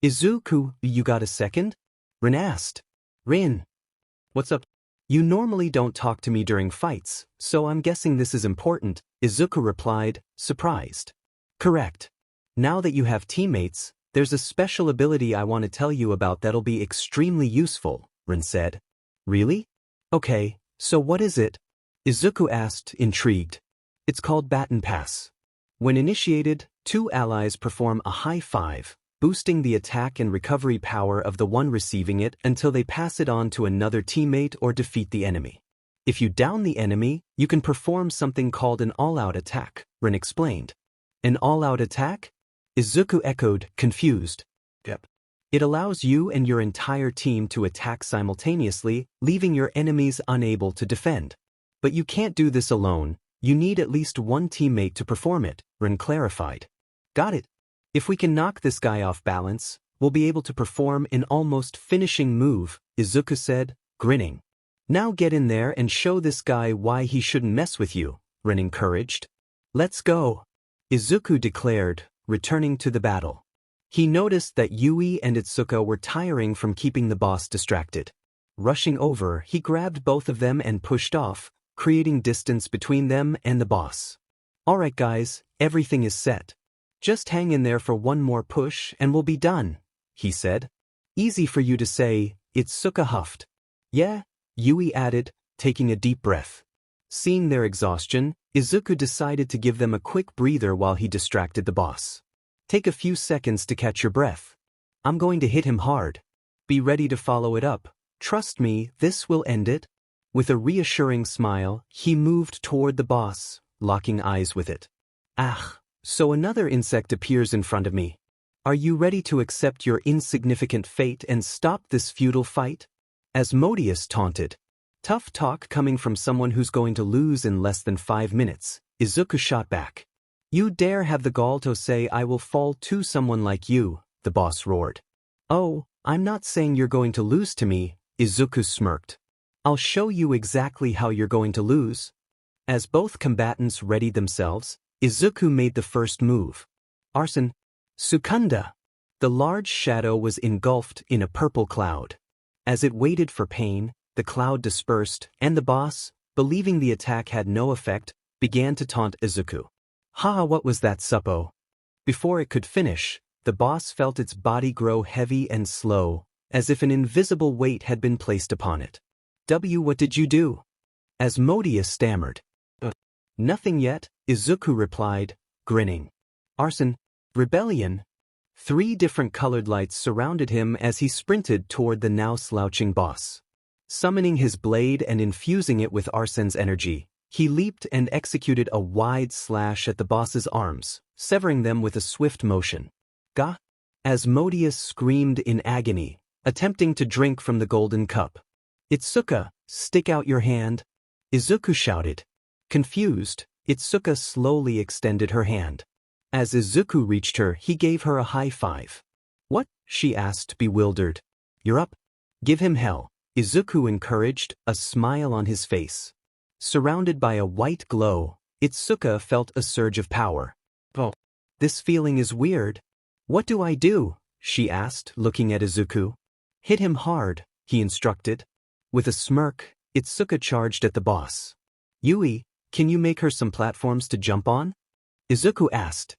"Izuku, you got a second?" Rin asked. "Rin. What's up?" "You normally don't talk to me during fights, so I'm guessing this is important," Izuku replied, surprised. "Correct. Now that you have teammates, there's a special ability I want to tell you about that'll be extremely useful," Rin said. "Really? Okay, so what is it?" Izuku asked, intrigued. "It's called Baton Pass. When initiated, two allies perform a high five, boosting the attack and recovery power of the one receiving it until they pass it on to another teammate or defeat the enemy. If you down the enemy, you can perform something called an all-out attack," Rin explained. "An all-out attack?" Izuku echoed, confused. "Yep. It allows you and your entire team to attack simultaneously, leaving your enemies unable to defend. But you can't do this alone, you need at least one teammate to perform it," Rin clarified. "Got it. If we can knock this guy off balance, we'll be able to perform an almost finishing move," Izuku said, grinning. "Now get in there and show this guy why he shouldn't mess with you," Rin encouraged. "Let's go," Izuku declared, returning to the battle. He noticed that Yui and Itsuka were tiring from keeping the boss distracted. Rushing over, he grabbed both of them and pushed off, creating distance between them and the boss. "Alright guys, everything is set. Just hang in there for one more push and we'll be done," he said. "Easy for you to say," Itsuka huffed. "Yeah," Yui added, taking a deep breath. Seeing their exhaustion, Izuku decided to give them a quick breather while he distracted the boss. "Take a few seconds to catch your breath. I'm going to hit him hard. Be ready to follow it up. Trust me, this will end it." With a reassuring smile, he moved toward the boss, locking eyes with it. "Ah, so another insect appears in front of me. Are you ready to accept your insignificant fate and stop this futile fight?" Asmodeus taunted. Tough talk coming from someone who's going to lose in less than 5 minutes, Izuku shot back. "You dare have the gall to say I will fall to someone like you," the boss roared. Oh, I'm not saying you're going to lose to me, Izuku smirked. I'll show you exactly how you're going to lose. As both combatants readied themselves, Izuku made the first move. Arson. Sukunda. The large shadow was engulfed in a purple cloud. As it waited for pain, the cloud dispersed, and the boss, believing the attack had no effect, began to taunt Izuku. Ha, what was that, suppo? Before it could finish, the boss felt its body grow heavy and slow, as if an invisible weight had been placed upon it. What did you do? Asmodeus stammered. Nothing yet, Izuku replied, grinning. Arson. Rebellion. 3 different colored lights surrounded him as he sprinted toward the now slouching boss. Summoning his blade and infusing it with Arson's energy, he leaped and executed a wide slash at the boss's arms, severing them with a swift motion. Gah! Asmodeus screamed in agony, attempting to drink from the golden cup. Itsuka, stick out your hand. Izuku shouted. Confused, Itsuka slowly extended her hand. As Izuku reached her, he gave her a high five. What? She asked, bewildered. You're up? Give him hell, Izuku encouraged, a smile on his face. Surrounded by a white glow, Itsuka felt a surge of power. Oh, this feeling is weird. What do I do? She asked, looking at Izuku. Hit him hard, he instructed. With a smirk, Itsuka charged at the boss. Yui, can you make her some platforms to jump on? Izuku asked.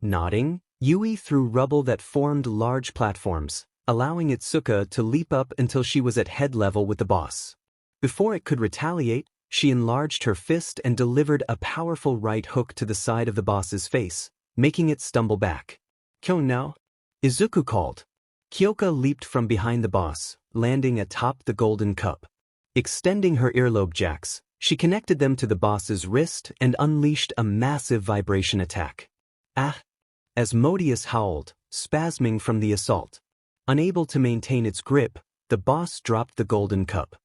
Nodding, Yui threw rubble that formed large platforms, allowing Itsuka to leap up until she was at head level with the boss. Before it could retaliate, she enlarged her fist and delivered a powerful right hook to the side of the boss's face, making it stumble back. Kyo now? Izuku called. Kyoka leaped from behind the boss, landing atop the golden cup. Extending her earlobe jacks, she connected them to the boss's wrist and unleashed a massive vibration attack. Ah! Asmodeus howled, spasming from the assault. Unable to maintain its grip, the boss dropped the golden cup.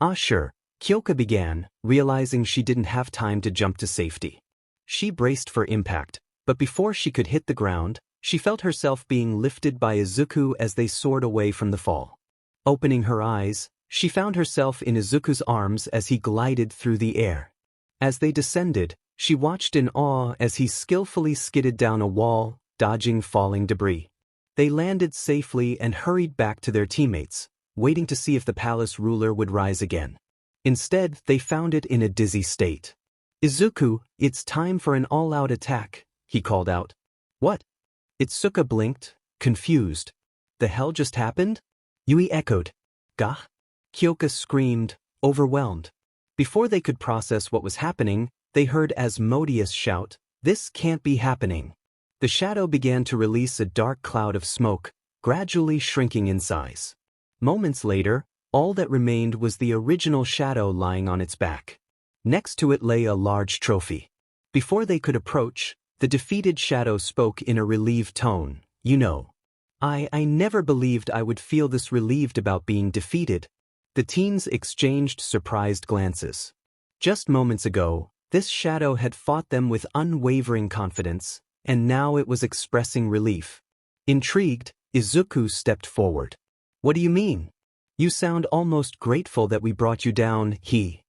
Ah sure, Kyoka began, realizing she didn't have time to jump to safety. She braced for impact, but before she could hit the ground, she felt herself being lifted by Izuku as they soared away from the fall. Opening her eyes, she found herself in Izuku's arms as he glided through the air. As they descended, she watched in awe as he skillfully skidded down a wall, dodging falling debris. They landed safely and hurried back to their teammates, waiting to see if the palace ruler would rise again. Instead, they found it in a dizzy state. Izuku, it's time for an all-out attack, he called out. What? Itsuka blinked, confused. The hell just happened? Yui echoed. Gah? Kyoka screamed, overwhelmed. Before they could process what was happening, they heard Asmodeus shout, "This can't be happening." The shadow began to release a dark cloud of smoke, gradually shrinking in size. Moments later, all that remained was the original shadow lying on its back. Next to it lay a large trophy. Before they could approach, the defeated shadow spoke in a relieved tone. You know, I never believed I would feel this relieved about being defeated. The teens exchanged surprised glances. Just moments ago, this shadow had fought them with unwavering confidence, and now it was expressing relief. Intrigued, Izuku stepped forward. What do you mean? You sound almost grateful that we brought you down, he.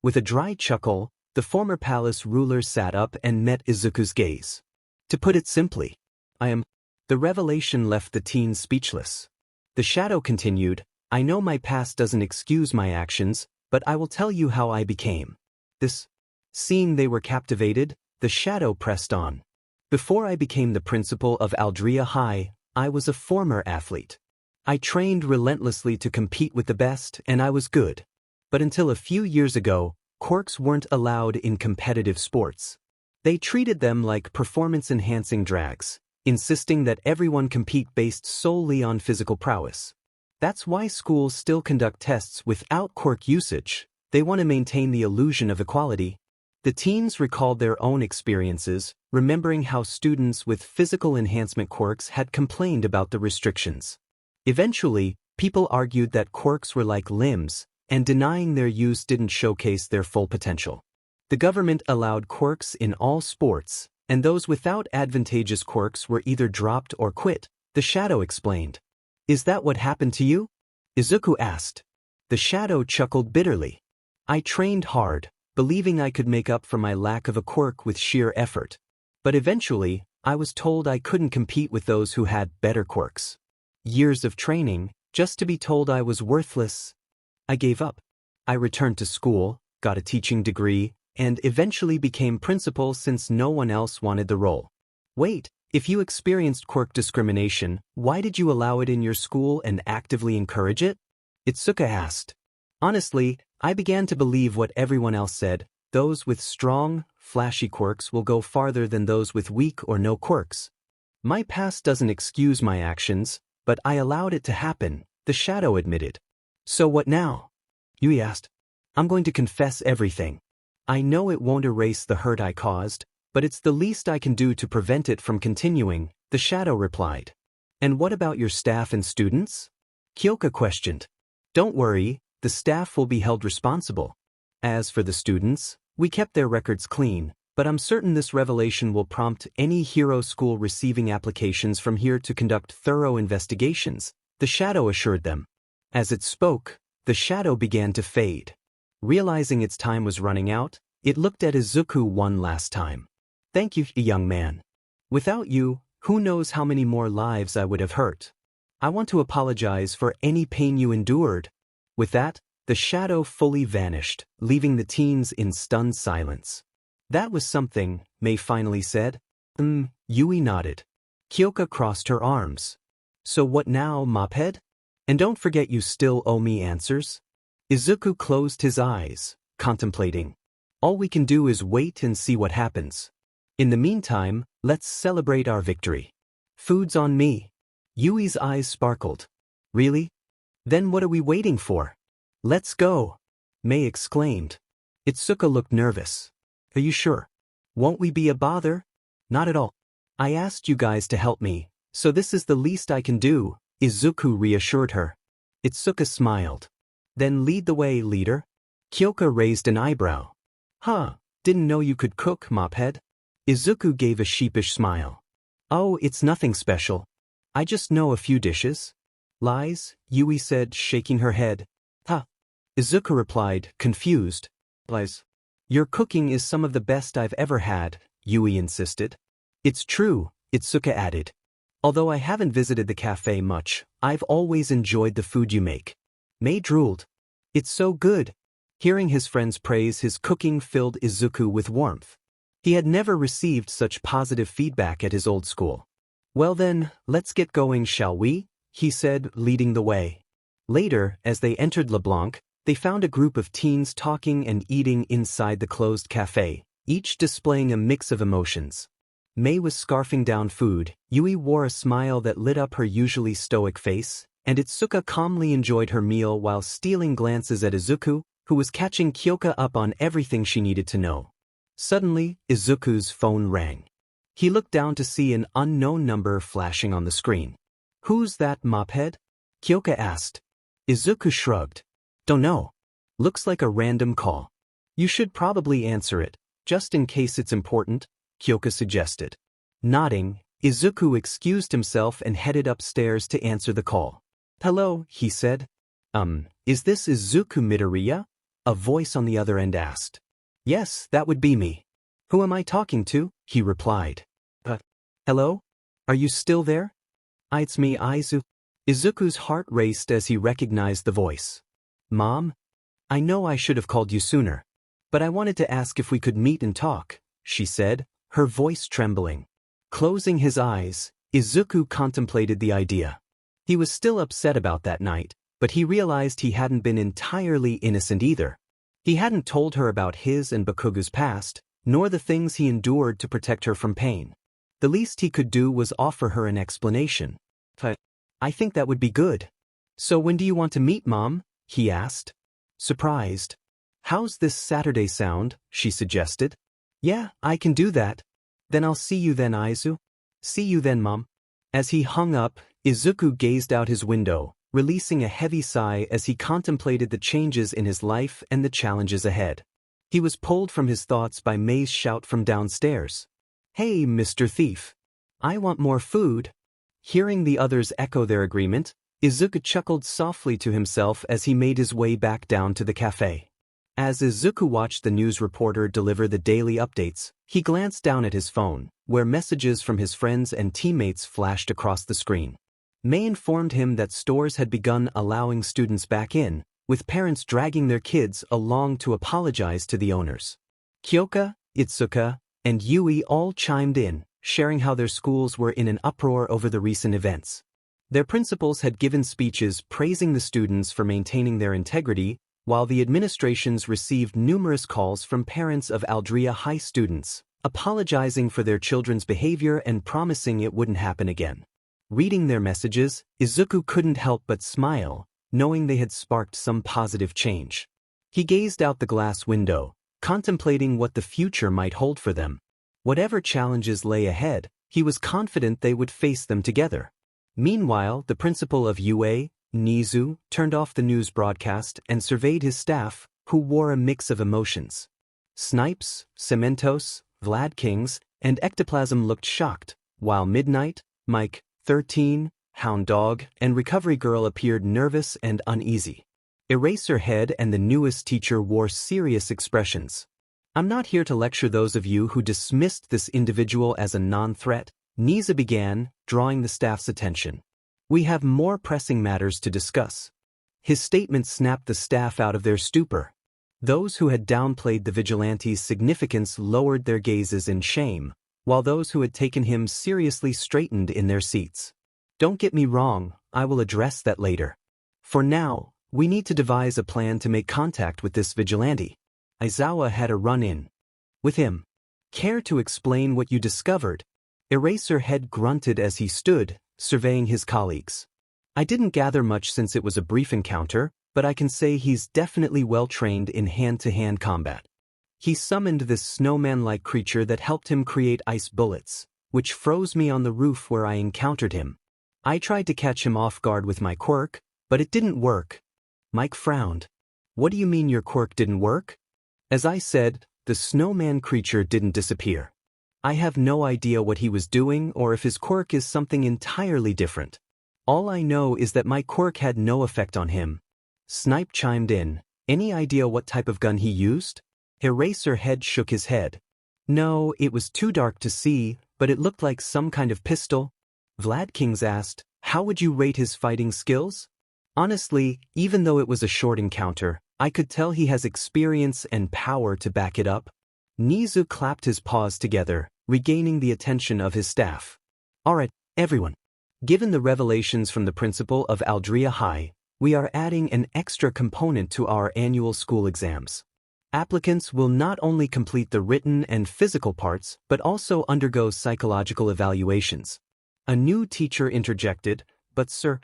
With a dry chuckle, the former palace ruler sat up and met Izuku's gaze. To put it simply, I am. The revelation left the teens speechless. The shadow continued, I know my past doesn't excuse my actions, but I will tell you how I became this. Seeing they were captivated, the shadow pressed on. Before I became the principal of Aldria High, I was a former athlete. I trained relentlessly to compete with the best, and I was good. But until a few years ago, quirks weren't allowed in competitive sports. They treated them like performance-enhancing drags, insisting that everyone compete based solely on physical prowess. That's why schools still conduct tests without quirk usage. They want to maintain the illusion of equality. The teens recalled their own experiences, remembering how students with physical enhancement quirks had complained about the restrictions. Eventually, people argued that quirks were like limbs, and denying their use didn't showcase their full potential. The government allowed quirks in all sports, and those without advantageous quirks were either dropped or quit, The shadow explained. Is that what happened to you? Izuku asked. The shadow chuckled bitterly. I trained hard, believing I could make up for my lack of a quirk with sheer effort. But eventually, I was told I couldn't compete with those who had better quirks. Years of training, just to be told I was worthless. I gave up. I returned to school, got a teaching degree, and eventually became principal since no one else wanted the role. Wait, if you experienced quirk discrimination, why did you allow it in your school and actively encourage it? Itsuka asked. Honestly, I began to believe what everyone else said. Those with strong, flashy quirks will go farther than those with weak or no quirks. My past doesn't excuse my actions, but I allowed it to happen, the shadow admitted. So what now? Yui asked. I'm going to confess everything. I know it won't erase the hurt I caused, but it's the least I can do to prevent it from continuing, the shadow replied. And what about your staff and students? Kyoka questioned. Don't worry, the staff will be held responsible. As for the students, we kept their records clean, but I'm certain this revelation will prompt any hero school receiving applications from here to conduct thorough investigations, the shadow assured them. As it spoke, the shadow began to fade. Realizing its time was running out, it looked at Izuku one last time. Thank you, young man. Without you, who knows how many more lives I would have hurt. I want to apologize for any pain you endured. With that, the shadow fully vanished, leaving the teens in stunned silence. That was something, Mei finally said. Yui nodded. Kyoka crossed her arms. So what now, mophead? And don't forget you still owe me answers. Izuku closed his eyes, contemplating. All we can do is wait and see what happens. In the meantime, let's celebrate our victory. Food's on me. Yui's eyes sparkled. Really? Then what are we waiting for? Let's go, Mei exclaimed. Itsuka looked nervous. Are you sure? Won't we be a bother? Not at all. I asked you guys to help me, so this is the least I can do, Izuku reassured her. Itsuka smiled. Then lead the way, leader. Kyoka raised an eyebrow. Huh, didn't know you could cook, mophead. Izuku gave a sheepish smile. Oh, it's nothing special. I just know a few dishes. Lies, Yui said, shaking her head. Huh. Izuku replied, confused. Lies. Your cooking is some of the best I've ever had, Yui insisted. It's true, Itsuka added. Although I haven't visited the cafe much, I've always enjoyed the food you make. Mei drooled. It's so good. Hearing his friend's praise his cooking filled Izuku with warmth. He had never received such positive feedback at his old school. Well then, let's get going, shall we? He said, leading the way. Later, as they entered LeBlanc, they found a group of teens talking and eating inside the closed cafe, each displaying a mix of emotions. Mei was scarfing down food, Yui wore a smile that lit up her usually stoic face, and Itsuka calmly enjoyed her meal while stealing glances at Izuku, who was catching Kyoka up on everything she needed to know. Suddenly, Izuku's phone rang. He looked down to see an unknown number flashing on the screen. Who's that, mophead? Kyoka asked. Izuku shrugged. Don't know. Looks like a random call. You should probably answer it, just in case it's important, Kyoka suggested. Nodding, Izuku excused himself and headed upstairs to answer the call. Hello, he said. Is this Izuku Midoriya? A voice on the other end asked. Yes, that would be me. Who am I talking to? He replied. Hello? Are you still there? It's me, Izuku. Izuku's heart raced as he recognized the voice. Mom? I know I should have called you sooner. But I wanted to ask if we could meet and talk, she said, her voice trembling. Closing his eyes, Izuku contemplated the idea. He was still upset about that night, but he realized he hadn't been entirely innocent either. He hadn't told her about his and Bakugou's past, nor the things he endured to protect her from pain. The least he could do was offer her an explanation. I think that would be good. So when do you want to meet, Mom? He asked. Surprised. How's this Saturday sound? She suggested. Yeah, I can do that. Then I'll see you then, Izu. See you then, Mom. As he hung up, Izuku gazed out his window, releasing a heavy sigh as he contemplated the changes in his life and the challenges ahead. He was pulled from his thoughts by Mei's shout from downstairs. Hey, Mr. Thief. I want more food. Hearing the others echo their agreement, Izuku chuckled softly to himself as he made his way back down to the cafe. As Izuku watched the news reporter deliver the daily updates, he glanced down at his phone, where messages from his friends and teammates flashed across the screen. May informed him that stores had begun allowing students back in, with parents dragging their kids along to apologize to the owners. Kyoka, Itsuka, and Yui all chimed in, sharing how their schools were in an uproar over the recent events. Their principals had given speeches praising the students for maintaining their integrity, while the administrations received numerous calls from parents of Aldria High students, apologizing for their children's behavior and promising it wouldn't happen again. Reading their messages, Izuku couldn't help but smile, knowing they had sparked some positive change. He gazed out the glass window, contemplating what the future might hold for them. Whatever challenges lay ahead, he was confident they would face them together. Meanwhile, the principal of UA, Nizu, turned off the news broadcast and surveyed his staff, who wore a mix of emotions. Snipes, Cementos, Vlad Kings, and Ectoplasm looked shocked, while Midnight, Mike, 13, Hound Dog, and Recovery Girl appeared nervous and uneasy. Eraserhead and the newest teacher wore serious expressions. "I'm not here to lecture those of you who dismissed this individual as a non-threat," Nizu began, drawing the staff's attention. "We have more pressing matters to discuss." His statement snapped the staff out of their stupor. Those who had downplayed the Vigilante's significance lowered their gazes in shame, while those who had taken him seriously straightened in their seats. "Don't get me wrong, I will address that later. For now, we need to devise a plan to make contact with this Vigilante. Aizawa had a run-in with him. Care to explain what you discovered?" Eraserhead grunted as he stood, surveying his colleagues. "I didn't gather much since it was a brief encounter, but I can say he's definitely well-trained in hand-to-hand combat. He summoned this snowman-like creature that helped him create ice bullets, which froze me on the roof where I encountered him. I tried to catch him off guard with my quirk, but it didn't work." Mike frowned. "What do you mean your quirk didn't work?" "As I said, the snowman creature didn't disappear. I have no idea what he was doing or if his quirk is something entirely different. All I know is that my quirk had no effect on him." Snipe chimed in. "Any idea what type of gun he used?" Eraserhead shook his head. "No, it was too dark to see, but it looked like some kind of pistol." Vlad Kings asked, "How would you rate his fighting skills?" "Honestly, even though it was a short encounter, I could tell he has experience and power to back it up." Nizu clapped his paws together, regaining the attention of his staff. "Alright, everyone. Given the revelations from the principal of Aldria High, we are adding an extra component to our annual school exams. Applicants will not only complete the written and physical parts, but also undergo psychological evaluations." A new teacher interjected, "But sir,"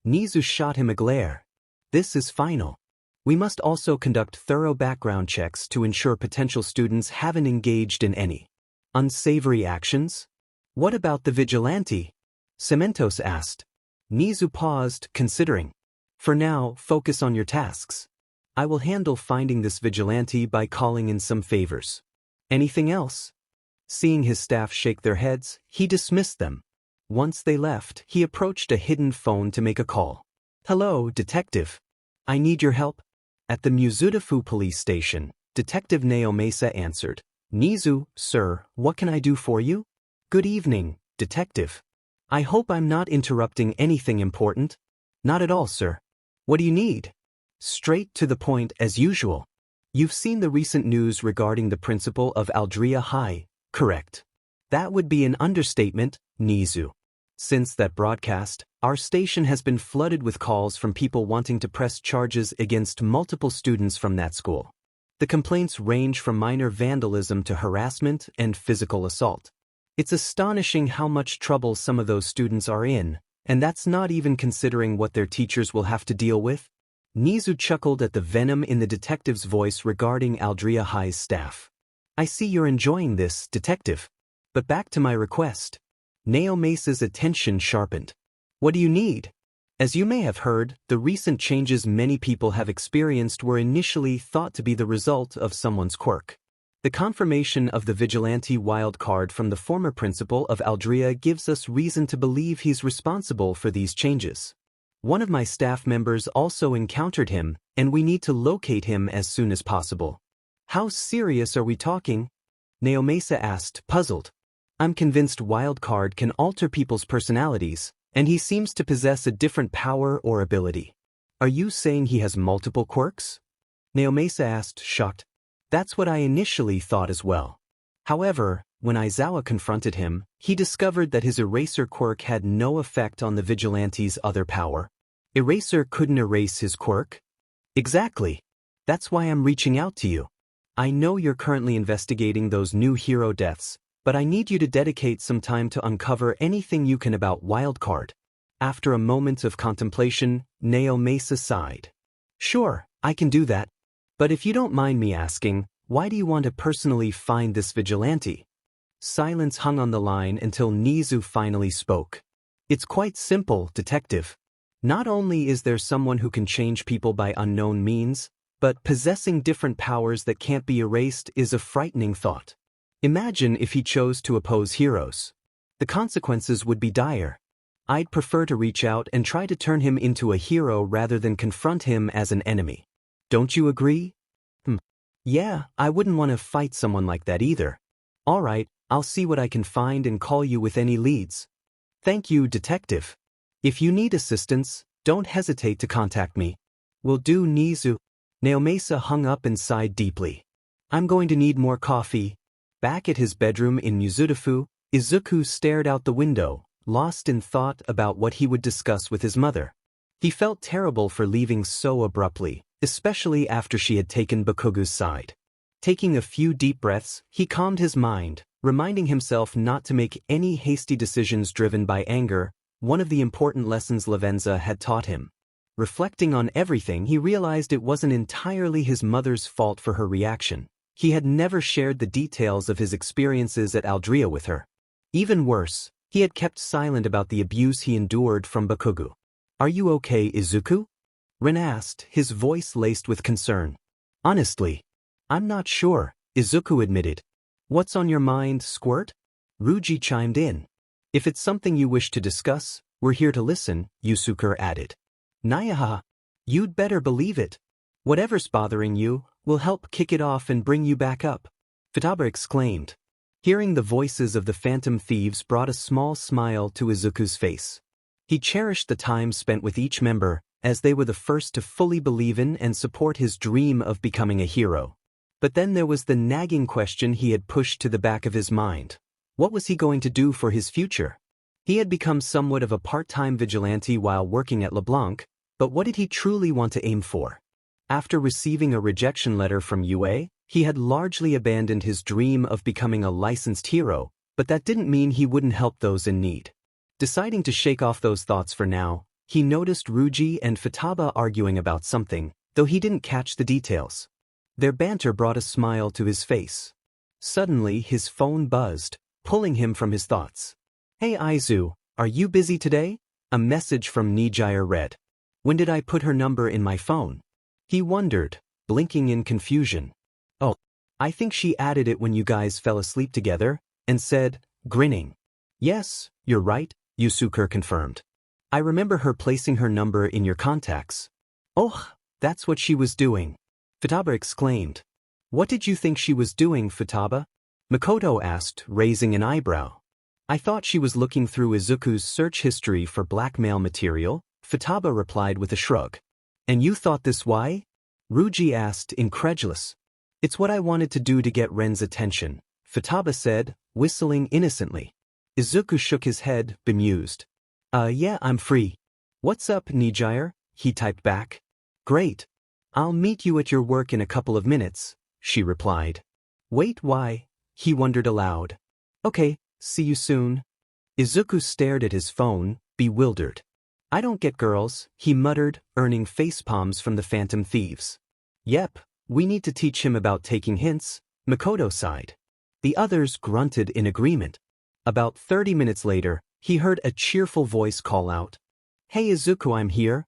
Nizu shot him a glare. "This is final. We must also conduct thorough background checks to ensure potential students haven't engaged in any unsavory actions." "What about the Vigilante?" Cementos asked. Nizu paused, considering. "For now, focus on your tasks. I will handle finding this Vigilante by calling in some favors. Anything else?" Seeing his staff shake their heads, he dismissed them. Once they left, he approached a hidden phone to make a call. "Hello, Detective. I need your help." At the Muzutafu police station, Detective Naomesa answered. "Nizu, sir, what can I do for you?" "Good evening, Detective. I hope I'm not interrupting anything important." "Not at all, sir. What do you need?" "Straight to the point as usual. You've seen the recent news regarding the principal of Aldria High, correct?" "That would be an understatement, Nizu. Since that broadcast, our station has been flooded with calls from people wanting to press charges against multiple students from that school. The complaints range from minor vandalism to harassment and physical assault. It's astonishing how much trouble some of those students are in, and that's not even considering what their teachers will have to deal with." Nizu chuckled at the venom in the detective's voice regarding Aldria High's staff. "I see you're enjoying this, Detective. But back to my request." Naomesa's attention sharpened. "What do you need?" "As you may have heard, the recent changes many people have experienced were initially thought to be the result of someone's quirk. The confirmation of the Vigilante wildcard from the former principal of Aldria gives us reason to believe he's responsible for these changes. One of my staff members also encountered him, and we need to locate him as soon as possible. How serious are we talking? Naomasa asked, puzzled. I'm convinced Wildcard can alter people's personalities, and he seems to possess a different power or ability. Are you saying he has multiple quirks? Naomasa asked, shocked. That's what I initially thought as well. However, when Izawa confronted him, he discovered that his eraser quirk had no effect on the Vigilante's other power. Eraser couldn't erase his quirk? Exactly. That's why I'm reaching out to you. I know you're currently investigating those new hero deaths, but I need you to dedicate some time to uncover anything you can about Wildcard. After a moment of contemplation, Naomasa sighed. Sure, I can do that. But if you don't mind me asking, why do you want to personally find this Vigilante? Silence hung on the line until Nizu finally spoke. It's quite simple, detective. Not only is there someone who can change people by unknown means, but possessing different powers that can't be erased is a frightening thought. Imagine if he chose to oppose heroes. The consequences would be dire. I'd prefer to reach out and try to turn him into a hero rather than confront him as an enemy. Don't you agree? Yeah, I wouldn't want to fight someone like that either. All right, I'll see what I can find and call you with any leads. Thank you, detective. If you need assistance, don't hesitate to contact me. Will do, Nizu. Naomasa hung up and sighed deeply. I'm going to need more coffee. Back at his bedroom in Mizudafu, Izuku stared out the window, lost in thought about what he would discuss with his mother. He felt terrible for leaving so abruptly, especially after she had taken Bakugou's side. Taking a few deep breaths, he calmed his mind, reminding himself not to make any hasty decisions driven by anger, one of the important lessons Lavenza had taught him. Reflecting on everything, he realized it wasn't entirely his mother's fault for her reaction. He had never shared the details of his experiences at Aldria with her. Even worse, he had kept silent about the abuse he endured from Bakugou. Are you okay, Izuku? Rin asked, his voice laced with concern. Honestly, I'm not sure, Izuku admitted. What's on your mind, Squirt? Ruji chimed in. If it's something you wish to discuss, we're here to listen, Yusuke added. Nyaha, you'd better believe it. Whatever's bothering you, will help kick it off and bring you back up, Futaba exclaimed. Hearing the voices of the Phantom Thieves brought a small smile to Izuku's face. He cherished the time spent with each member, as they were the first to fully believe in and support his dream of becoming a hero. But then there was the nagging question he had pushed to the back of his mind. What was he going to do for his future? He had become somewhat of a part-time vigilante while working at LeBlanc, but what did he truly want to aim for? After receiving a rejection letter from UA, he had largely abandoned his dream of becoming a licensed hero, but that didn't mean he wouldn't help those in need. Deciding to shake off those thoughts for now, he noticed Ruji and Futaba arguing about something, though he didn't catch the details. Their banter brought a smile to his face. Suddenly, his phone buzzed, pulling him from his thoughts. Hey Izu, are you busy today? A message from Nijire read. When did I put her number in my phone? He wondered, blinking in confusion. Oh, I think she added it when you guys fell asleep together, and said, grinning. Yes, you're right, Yusuke confirmed. I remember her placing her number in your contacts. Oh, that's what she was doing, Futaba exclaimed. What did you think she was doing, Futaba? Makoto asked, raising an eyebrow. I thought she was looking through Izuku's search history for blackmail material, Futaba replied with a shrug. And you thought this why? Ruji asked, incredulous. It's what I wanted to do to get Ren's attention, Futaba said, whistling innocently. Izuku shook his head, bemused. Yeah, I'm free. What's up, Nijire? He typed back. Great. I'll meet you at your work in a couple of minutes, she replied. Wait, why? He wondered aloud. Okay, see you soon. Izuku stared at his phone, bewildered. I don't get girls, he muttered, earning facepalms from the Phantom Thieves. Yep, we need to teach him about taking hints, Makoto sighed. The others grunted in agreement. About 30 minutes later, he heard a cheerful voice call out. Hey Izuku, I'm here.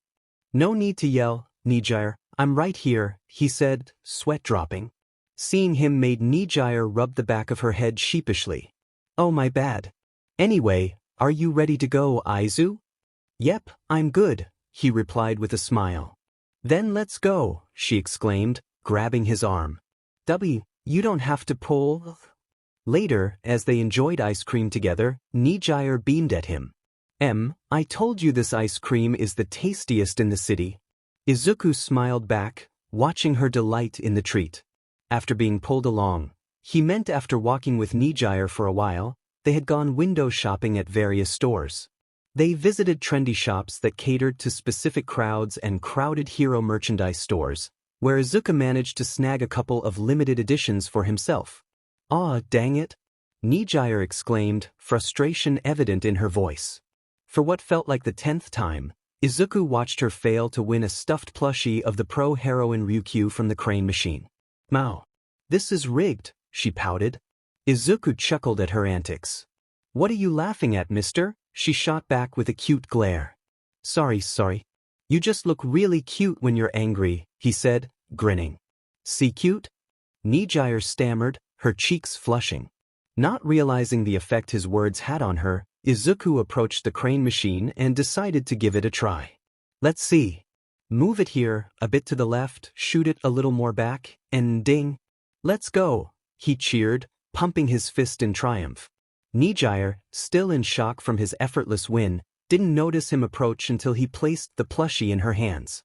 No need to yell, Nijire, I'm right here, he said, sweat dropping. Seeing him made Nijire rub the back of her head sheepishly. Oh, my bad. Anyway, are you ready to go, Izu? Yep, I'm good, he replied with a smile. Then let's go, she exclaimed, grabbing his arm. You don't have to pull. Later, as they enjoyed ice cream together, Nijire beamed at him. I told you this ice cream is the tastiest in the city. Izuku smiled back, watching her delight in the treat. After being pulled along, he meant after walking with Nijire for a while, they had gone window shopping at various stores. They visited trendy shops that catered to specific crowds and crowded hero merchandise stores, where Izuku managed to snag a couple of limited editions for himself. Aw, dang it! Nijire exclaimed, frustration evident in her voice. For what felt like the 10th time, Izuku watched her fail to win a stuffed plushie of the pro heroine Ryukyu from the crane machine. Mao. This is rigged, she pouted. Izuku chuckled at her antics. What are you laughing at, mister? She shot back with a cute glare. Sorry. You just look really cute when you're angry, he said, grinning. See cute? Nijire stammered, her cheeks flushing. Not realizing the effect his words had on her, Izuku approached the crane machine and decided to give it a try. Let's see. Move it here, a bit to the left, shoot it a little more back, and ding. Let's go, he cheered, pumping his fist in triumph. Nijire, still in shock from his effortless win, didn't notice him approach until he placed the plushie in her hands.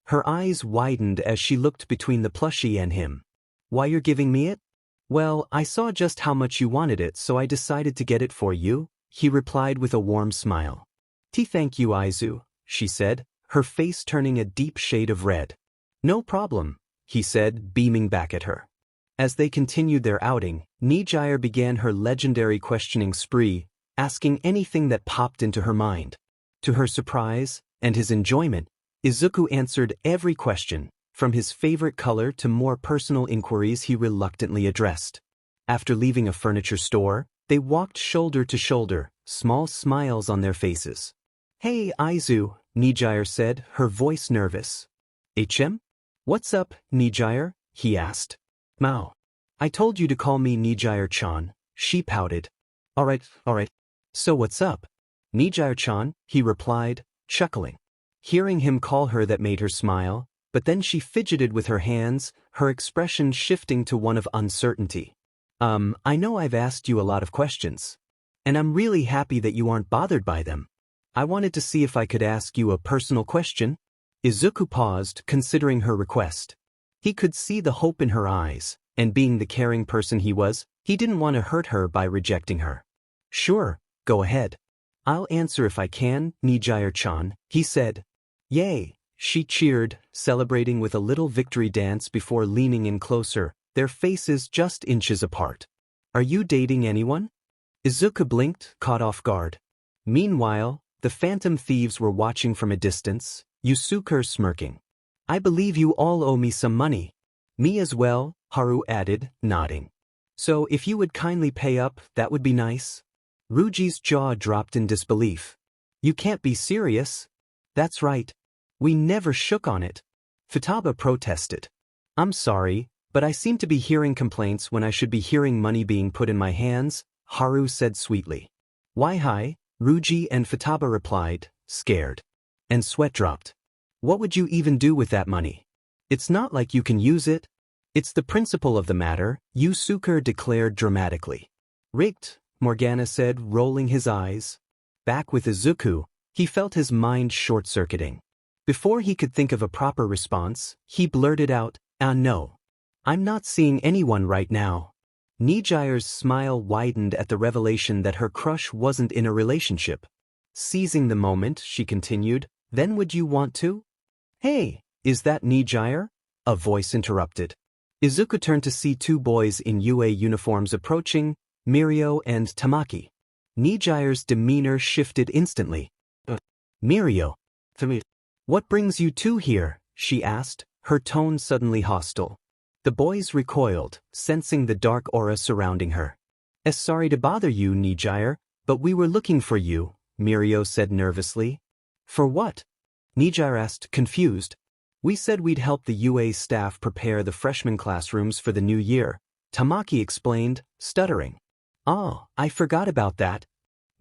Her eyes widened as she looked between the plushie and him. Why you're giving me it? Well, I saw just how much you wanted it, so I decided to get it for you, he replied with a warm smile. Thank you, Izu, she said, her face turning a deep shade of red. No problem, he said, beaming back at her. As they continued their outing, Nijire began her legendary questioning spree, asking anything that popped into her mind. To her surprise, and his enjoyment, Izuku answered every question, from his favorite color to more personal inquiries he reluctantly addressed. After leaving a furniture store, they walked shoulder to shoulder, small smiles on their faces. Hey, Izu, Nijire said, her voice nervous. What's up, Nijire? He asked. Mao. I told you to call me Nijire-chan, she pouted. Alright. So what's up? Nijire-chan, he replied, chuckling. Hearing him call her that made her smile, but then she fidgeted with her hands, her expression shifting to one of uncertainty. I know I've asked you a lot of questions. And I'm really happy that you aren't bothered by them. I wanted to see if I could ask you a personal question. Izuku paused, considering her request. He could see the hope in her eyes, and being the caring person he was, he didn't want to hurt her by rejecting her. Sure, go ahead. I'll answer if I can, Nijire-chan, he said. Yay, she cheered, celebrating with a little victory dance before leaning in closer, their faces just inches apart. Are you dating anyone? Izuku blinked, caught off guard. Meanwhile, the Phantom Thieves were watching from a distance, Yusuke smirking. I believe you all owe me some money. Me as well, Haru added, nodding. So if you would kindly pay up, that would be nice. Ruji's jaw dropped in disbelief. You can't be serious. That's right. We never shook on it. Futaba protested. I'm sorry, but I seem to be hearing complaints when I should be hearing money being put in my hands, Haru said sweetly. Why hi, Ruji and Futaba replied, scared. And sweat dropped. What would you even do with that money? It's not like you can use it. It's the principle of the matter, Yusuke declared dramatically. Rigged, Morgana said, rolling his eyes. Back with Izuku, he felt his mind short-circuiting. Before he could think of a proper response, he blurted out, no. I'm not seeing anyone right now. Nijire's smile widened at the revelation that her crush wasn't in a relationship. Seizing the moment, she continued, then would you want to? Hey, is that Nijire? A voice interrupted. Izuku turned to see two boys in UA uniforms approaching, Mirio and Tamaki. Nijire's demeanor shifted instantly. Mirio. What brings you two here? She asked, her tone suddenly hostile. The boys recoiled, sensing the dark aura surrounding her. Sorry to bother you, Nijire, but we were looking for you, Mirio said nervously. For what? Nijire asked, confused. We said we'd help the UA staff prepare the freshman classrooms for the new year, Tamaki explained, stuttering. Oh, I forgot about that.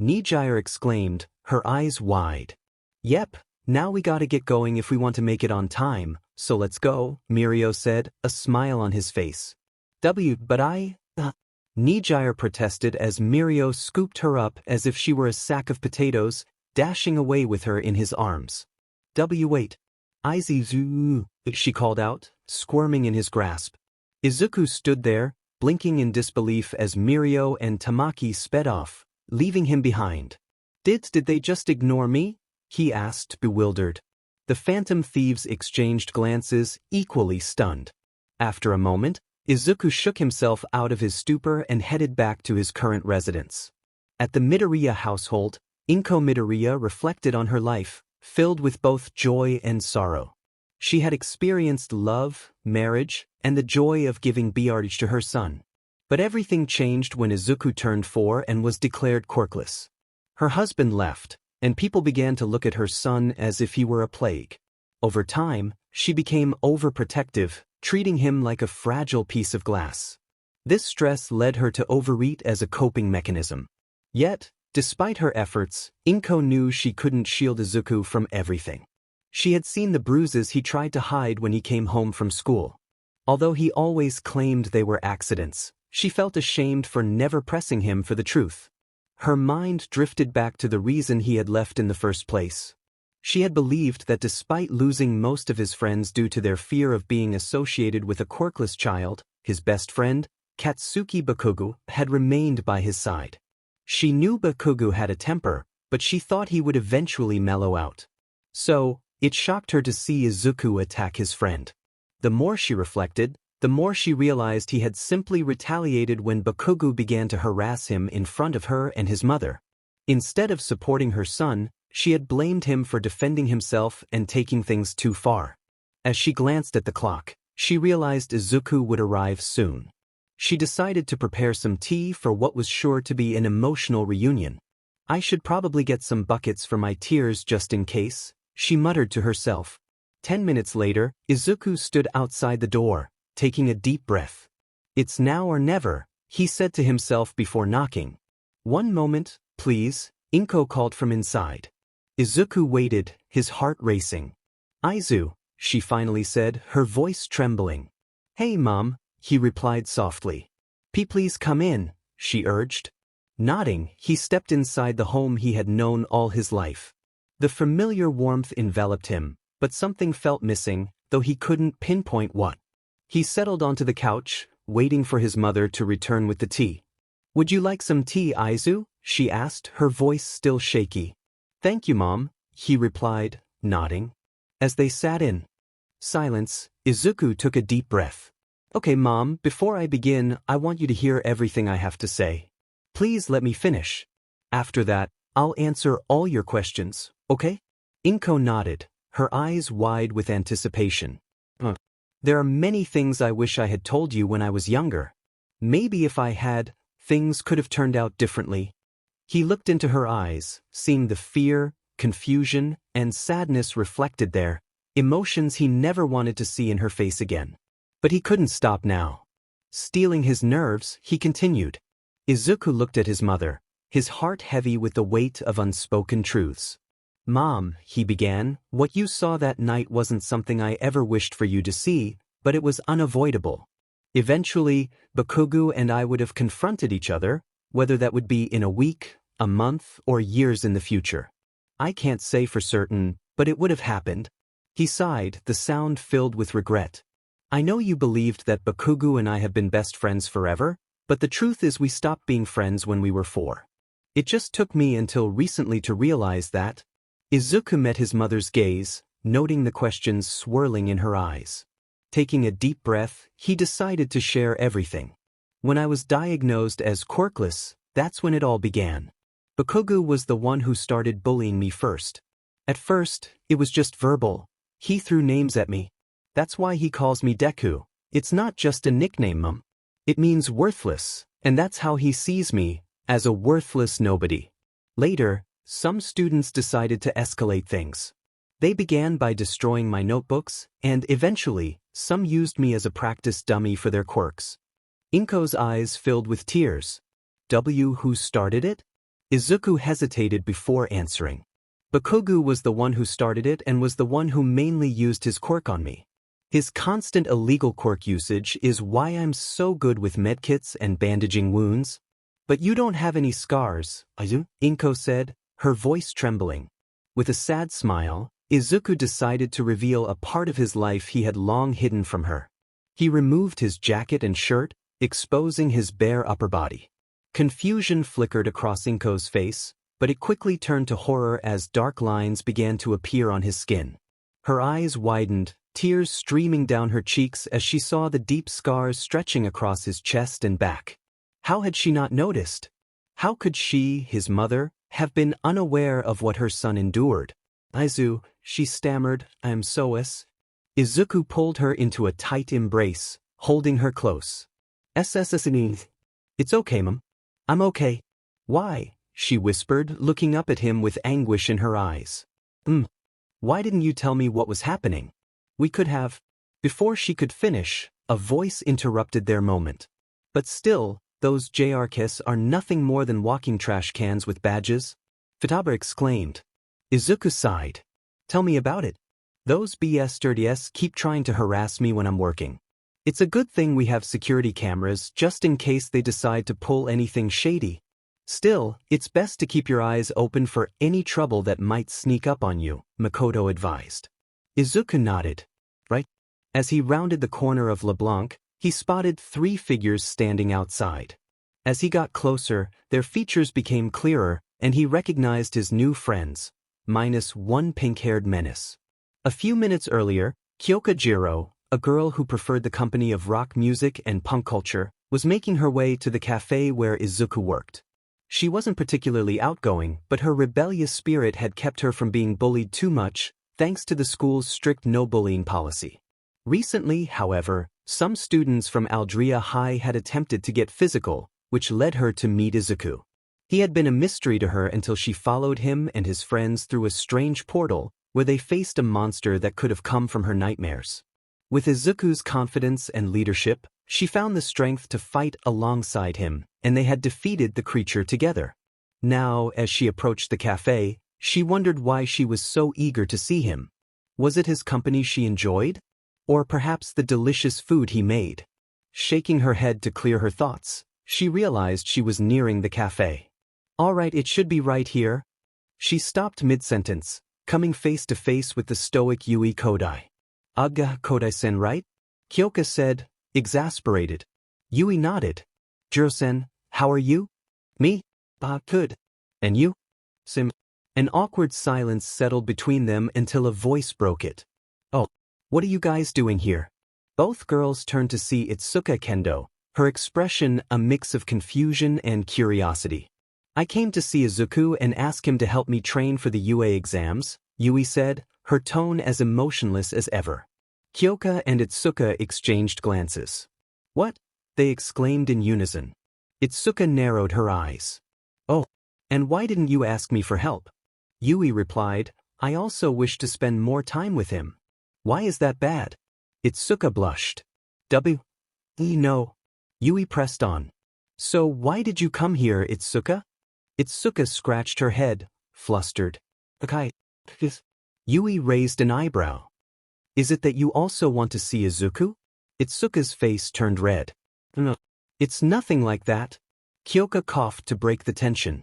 Nijire exclaimed, her eyes wide. Yep, now we gotta get going if we want to make it on time, so let's go, Mirio said, a smile on his face. But Nijire protested as Mirio scooped her up as if she were a sack of potatoes, dashing away with her in his arms. Wait. Izuku, she called out, squirming in his grasp. Izuku stood there, blinking in disbelief as Mirio and Tamaki sped off, leaving him behind. Did they just ignore me? He asked, bewildered. The Phantom Thieves exchanged glances, equally stunned. After a moment, Izuku shook himself out of his stupor and headed back to his current residence. At the Midoriya household, Inko Midoriya reflected on her life, filled with both joy and sorrow. She had experienced love, marriage, and the joy of giving Biarge to her son. But everything changed when Izuku turned 4 and was declared quirkless. Her husband left, and people began to look at her son as if he were a plague. Over time, she became overprotective, treating him like a fragile piece of glass. This stress led her to overeat as a coping mechanism. Yet, despite her efforts, Inko knew she couldn't shield Izuku from everything. She had seen the bruises he tried to hide when he came home from school. Although he always claimed they were accidents, she felt ashamed for never pressing him for the truth. Her mind drifted back to the reason he had left in the first place. She had believed that despite losing most of his friends due to their fear of being associated with a quirkless child, his best friend, Katsuki Bakugou, had remained by his side. She knew Bakugou had a temper, but she thought he would eventually mellow out. So, it shocked her to see Izuku attack his friend. The more she reflected, the more she realized he had simply retaliated when Bakugou began to harass him in front of her and his mother. Instead of supporting her son, she had blamed him for defending himself and taking things too far. As she glanced at the clock, she realized Izuku would arrive soon. She decided to prepare some tea for what was sure to be an emotional reunion. I should probably get some buckets for my tears just in case, she muttered to herself. 10 minutes later, Izuku stood outside the door, taking a deep breath. It's now or never, he said to himself before knocking. One moment, please, Inko called from inside. Izuku waited, his heart racing. Izu, she finally said, her voice trembling. Hey Mom, he replied softly. Please come in, she urged. Nodding, he stepped inside the home he had known all his life. The familiar warmth enveloped him, but something felt missing, though he couldn't pinpoint what. He settled onto the couch, waiting for his mother to return with the tea. Would you like some tea, Izu? She asked, her voice still shaky. Thank you, Mom, he replied, nodding. As they sat in silence, Izuku took a deep breath. Okay, Mom, before I begin, I want you to hear everything I have to say. Please let me finish. After that, I'll answer all your questions, okay? Inko nodded, her eyes wide with anticipation. There are many things I wish I had told you when I was younger. Maybe if I had, things could have turned out differently. He looked into her eyes, seeing the fear, confusion, and sadness reflected there, emotions he never wanted to see in her face again. But he couldn't stop now. Steeling his nerves, he continued. Izuku looked at his mother, his heart heavy with the weight of unspoken truths. Mom, he began, what you saw that night wasn't something I ever wished for you to see, but it was unavoidable. Eventually, Bakugou and I would have confronted each other, whether that would be in a week, a month, or years in the future. I can't say for certain, but it would have happened. He sighed, the sound filled with regret. I know you believed that Bakugou and I have been best friends forever, but the truth is we stopped being friends when we were 4. It just took me until recently to realize that. Izuku met his mother's gaze, noting the questions swirling in her eyes. Taking a deep breath, he decided to share everything. When I was diagnosed as quirkless, that's when it all began. Bakugou was the one who started bullying me first. At first, it was just verbal. He threw names at me. That's why he calls me Deku. It's not just a nickname, Mum. It means worthless, and that's how he sees me, as a worthless nobody. Later, some students decided to escalate things. They began by destroying my notebooks, and eventually, some used me as a practice dummy for their quirks. Inko's eyes filled with tears. Who started it? Izuku hesitated before answering. Bakugou was the one who started it and was the one who mainly used his quirk on me. His constant illegal quirk usage is why I'm so good with medkits and bandaging wounds. But you don't have any scars, Izu? Inko said, her voice trembling. With a sad smile, Izuku decided to reveal a part of his life he had long hidden from her. He removed his jacket and shirt, exposing his bare upper body. Confusion flickered across Inko's face, but it quickly turned to horror as dark lines began to appear on his skin. Her eyes widened, tears streaming down her cheeks as she saw the deep scars stretching across his chest and back. How had she not noticed? How could she, his mother, have been unaware of what her son endured? Izu, she stammered, I am Soas. Izuku pulled her into a tight embrace, holding her close. SSSNE. It's okay, Mom. I'm okay. Why? She whispered, looking up at him with anguish in her eyes. Why didn't you tell me what was happening? We could have. Before she could finish, a voice interrupted their moment. But still, those JRKs are nothing more than walking trash cans with badges? Futaba exclaimed. Izuku sighed. Tell me about it. Those BS-30s keep trying to harass me when I'm working. It's a good thing we have security cameras just in case they decide to pull anything shady. Still, it's best to keep your eyes open for any trouble that might sneak up on you, Makoto advised. Izuku nodded. Right? As he rounded the corner of LeBlanc, he spotted 3 figures standing outside. As he got closer, their features became clearer, and he recognized his new friends, minus one pink-haired menace. A few minutes earlier, Kyoka Jiro, a girl who preferred the company of rock music and punk culture, was making her way to the cafe where Izuku worked. She wasn't particularly outgoing, but her rebellious spirit had kept her from being bullied too much, thanks to the school's strict no-bullying policy. Recently, however, some students from Aldria High had attempted to get physical, which led her to meet Izuku. He had been a mystery to her until she followed him and his friends through a strange portal, where they faced a monster that could have come from her nightmares. With Izuku's confidence and leadership, she found the strength to fight alongside him, and they had defeated the creature together. Now, as she approached the cafe, she wondered why she was so eager to see him. Was it his company she enjoyed? Or perhaps the delicious food he made? Shaking her head to clear her thoughts, she realized she was nearing the cafe. All right, it should be right here. She stopped mid-sentence, coming face to face with the stoic Yui Kodai. Aga Kodai-sen, right? Kyoka said, exasperated. Yui nodded. Jiro-sen, how are you? Me? Good. And you? Sim. An awkward silence settled between them until a voice broke it. Oh, what are you guys doing here? Both girls turned to see Itsuka Kendo, her expression a mix of confusion and curiosity. I came to see Izuku and ask him to help me train for the UA exams, Yui said, her tone as emotionless as ever. Kyoka and Itsuka exchanged glances. What? They exclaimed in unison. Itsuka narrowed her eyes. Oh, and why didn't you ask me for help? Yui replied, I also wish to spend more time with him. Why is that bad? Itsuka blushed. No. Yui pressed on. So why did you come here, Itsuka? Itsuka scratched her head, flustered. Okay. Yui raised an eyebrow. Is it that you also want to see Izuku? Itsuka's face turned red. No. It's nothing like that. Kyoka coughed to break the tension.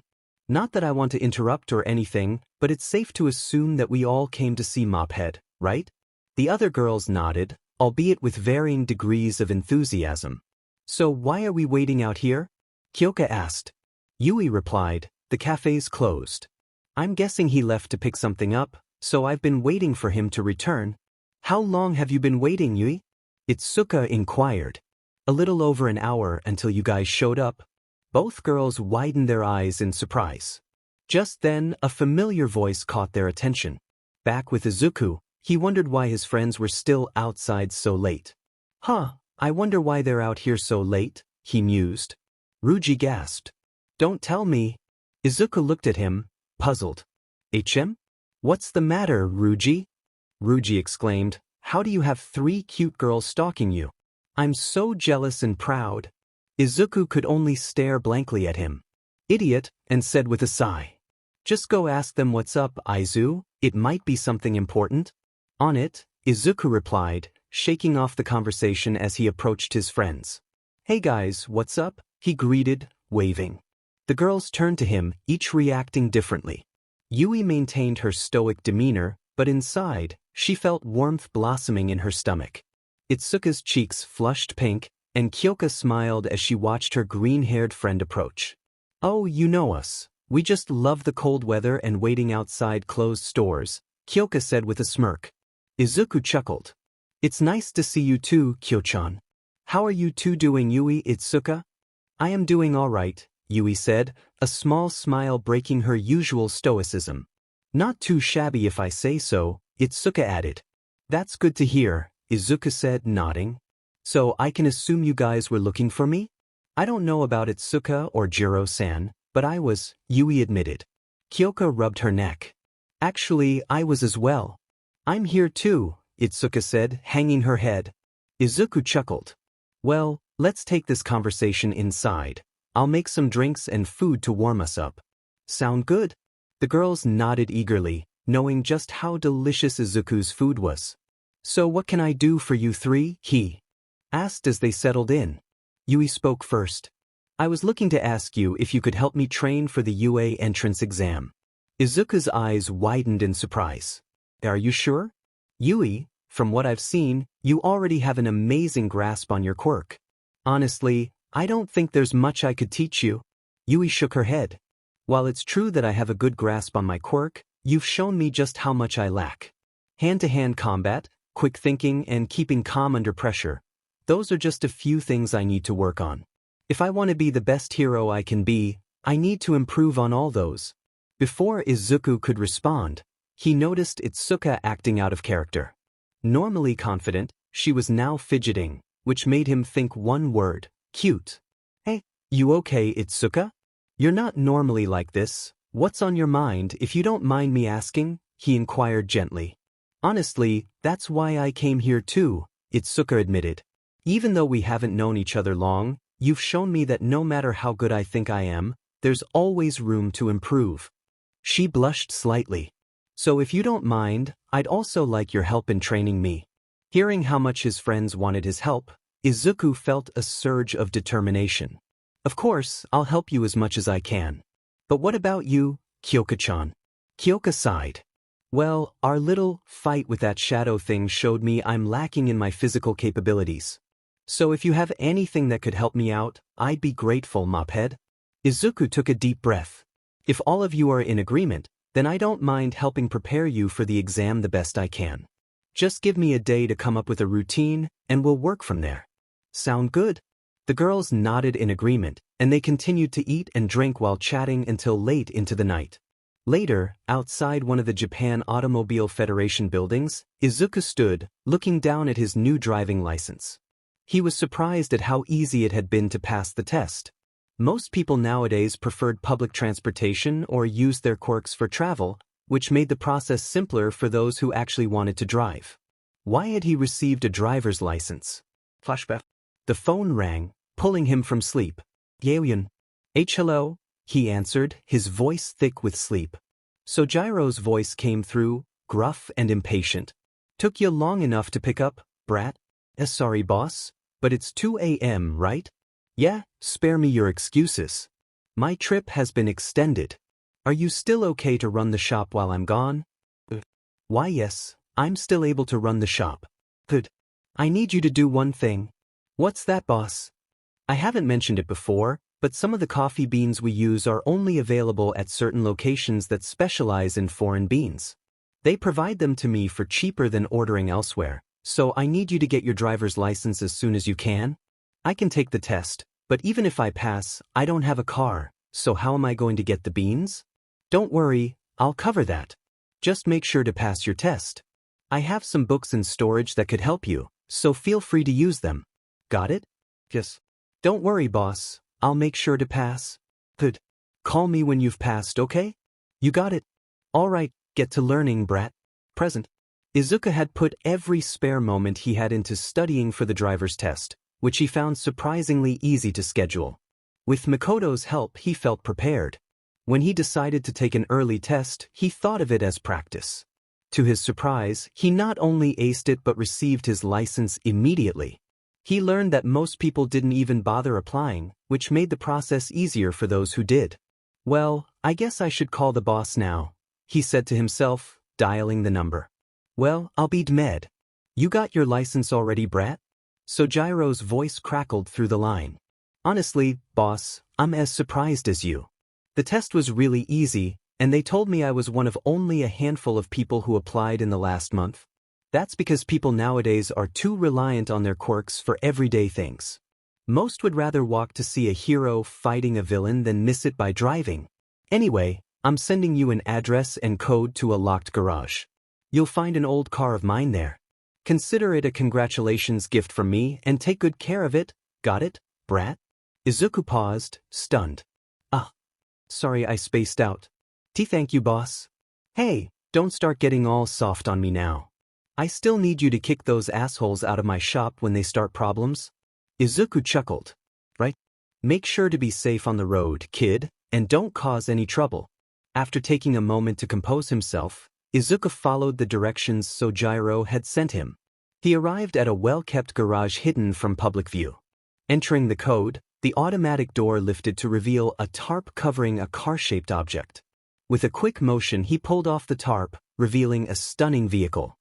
Not that I want to interrupt or anything, but it's safe to assume that we all came to see Mophead, right? The other girls nodded, albeit with varying degrees of enthusiasm. So why are we waiting out here? Kyoka asked. Yui replied, the cafe's closed. I'm guessing he left to pick something up, so I've been waiting for him to return. How long have you been waiting, Yui? Itsuka inquired. A little over an hour until you guys showed up. Both girls widened their eyes in surprise. Just then, a familiar voice caught their attention. Back with Izuku, he wondered why his friends were still outside so late. I wonder why they're out here so late, he mused. Ruji gasped. Don't tell me. Izuku looked at him, puzzled. HM? What's the matter, Ruji? Ruji exclaimed, how do you have 3 cute girls stalking you? I'm so jealous and proud. Izuku could only stare blankly at him. Idiot, and said with a sigh. Just go ask them what's up, Izu, it might be something important. On it, Izuku replied, shaking off the conversation as he approached his friends. Hey guys, what's up? He greeted, waving. The girls turned to him, each reacting differently. Yui maintained her stoic demeanor, but inside, she felt warmth blossoming in her stomach. Itsuka's cheeks flushed pink, and Kyoka smiled as she watched her green-haired friend approach. Oh, you know us. We just love the cold weather and waiting outside closed stores, Kyoka said with a smirk. Izuku chuckled. It's nice to see you too, Kyo-chan. How are you two doing, Yui, Itsuka? I am doing all right, Yui said, a small smile breaking her usual stoicism. Not too shabby if I say so, Itsuka added. That's good to hear, Izuku said, nodding. So I can assume you guys were looking for me? I don't know about Itsuka or Jiro-san, but I was, Yui admitted. Kyoka rubbed her neck. Actually, I was as well. I'm here too, Itsuka said, hanging her head. Izuku chuckled. Well, let's take this conversation inside. I'll make some drinks and food to warm us up. Sound good? The girls nodded eagerly, knowing just how delicious Izuku's food was. So what can I do for you three? He asked as they settled in. Yui spoke first. I was looking to ask you if you could help me train for the UA entrance exam. Izuku's eyes widened in surprise. Are you sure? Yui, from what I've seen, you already have an amazing grasp on your quirk. Honestly, I don't think there's much I could teach you. Yui shook her head. While it's true that I have a good grasp on my quirk, you've shown me just how much I lack. Hand-to-hand combat, quick thinking, and keeping calm under pressure. Those are just a few things I need to work on. If I want to be the best hero I can be, I need to improve on all those. Before Izuku could respond, he noticed Itsuka acting out of character. Normally confident, she was now fidgeting, which made him think one word, cute. Hey, you okay, Itsuka? You're not normally like this. What's on your mind, if you don't mind me asking? He inquired gently. Honestly, that's why I came here too, Itsuka admitted. Even though we haven't known each other long, you've shown me that no matter how good I think I am, there's always room to improve. She blushed slightly. So if you don't mind, I'd also like your help in training me. Hearing how much his friends wanted his help, Izuku felt a surge of determination. Of course, I'll help you as much as I can. But what about you, Kyoka-chan? Kyoka sighed. Well, our little fight with that shadow thing showed me I'm lacking in my physical capabilities. So if you have anything that could help me out, I'd be grateful, mophead. Izuku took a deep breath. If all of you are in agreement, then I don't mind helping prepare you for the exam the best I can. Just give me a day to come up with a routine, and we'll work from there. Sound good? The girls nodded in agreement, and they continued to eat and drink while chatting until late into the night. Later, outside one of the Japan Automobile Federation buildings, Izuku stood, looking down at his new driving license. He was surprised at how easy it had been to pass the test. Most people nowadays preferred public transportation or used their quirks for travel, which made the process simpler for those who actually wanted to drive. Why had he received a driver's license? Flashback. The phone rang, pulling him from sleep. Yaoyun. Hello? He answered, his voice thick with sleep. Sojiro's voice came through, gruff and impatient. Took you long enough to pick up, brat? Sorry, boss, but it's 2 a.m., right? Yeah, spare me your excuses. My trip has been extended. Are you still okay to run the shop while I'm gone? Why, yes, I'm still able to run the shop. Good. I need you to do one thing. What's that, boss? I haven't mentioned it before, but some of the coffee beans we use are only available at certain locations that specialize in foreign beans. They provide them to me for cheaper than ordering elsewhere, so I need you to get your driver's license as soon as you can. I can take the test, but even if I pass, I don't have a car, so how am I going to get the beans? Don't worry, I'll cover that. Just make sure to pass your test. I have some books in storage that could help you, so feel free to use them. Got it? Yes. Don't worry, boss. I'll make sure to pass. Good. Call me when you've passed, okay? You got it. All right, get to learning, brat. Present. Izuku had put every spare moment he had into studying for the driver's test, which he found surprisingly easy to schedule. With Makoto's help, he felt prepared. When he decided to take an early test, he thought of it as practice. To his surprise, he not only aced it but received his license immediately. He learned that most people didn't even bother applying, which made the process easier for those who did. Well, I guess I should call the boss now, he said to himself, dialing the number. Well, I'll be d'med. You got your license already, brat? Sojiro's voice crackled through the line. Honestly, boss, I'm as surprised as you. The test was really easy, and they told me I was one of only a handful of people who applied in the last month. That's because people nowadays are too reliant on their quirks for everyday things. Most would rather walk to see a hero fighting a villain than miss it by driving. Anyway, I'm sending you an address and code to a locked garage. You'll find an old car of mine there. Consider it a congratulations gift from me and take good care of it, got it, brat? Izuku paused, stunned. Sorry I spaced out. Thank you, boss. Hey, don't start getting all soft on me now. I still need you to kick those assholes out of my shop when they start problems. Izuku chuckled. Right? Make sure to be safe on the road, kid, and don't cause any trouble. After taking a moment to compose himself, Izuku followed the directions Sojiro had sent him. He arrived at a well-kept garage hidden from public view. Entering the code, the automatic door lifted to reveal a tarp covering a car-shaped object. With a quick motion, he pulled off the tarp, revealing a stunning vehicle.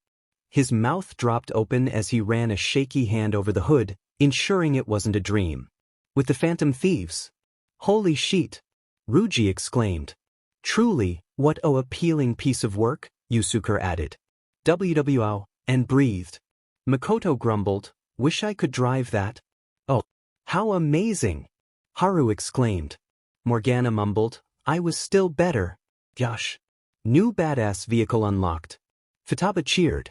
His mouth dropped open as he ran a shaky hand over the hood, ensuring it wasn't a dream. With the Phantom Thieves. Holy shit! Ryuji exclaimed. Truly, what a appealing piece of work, Yusuke added. WWO, and breathed. Makoto grumbled, wish I could drive that. Oh, how amazing! Haru exclaimed. Morgana mumbled, I was still better. Gosh. New badass vehicle unlocked. Futaba cheered.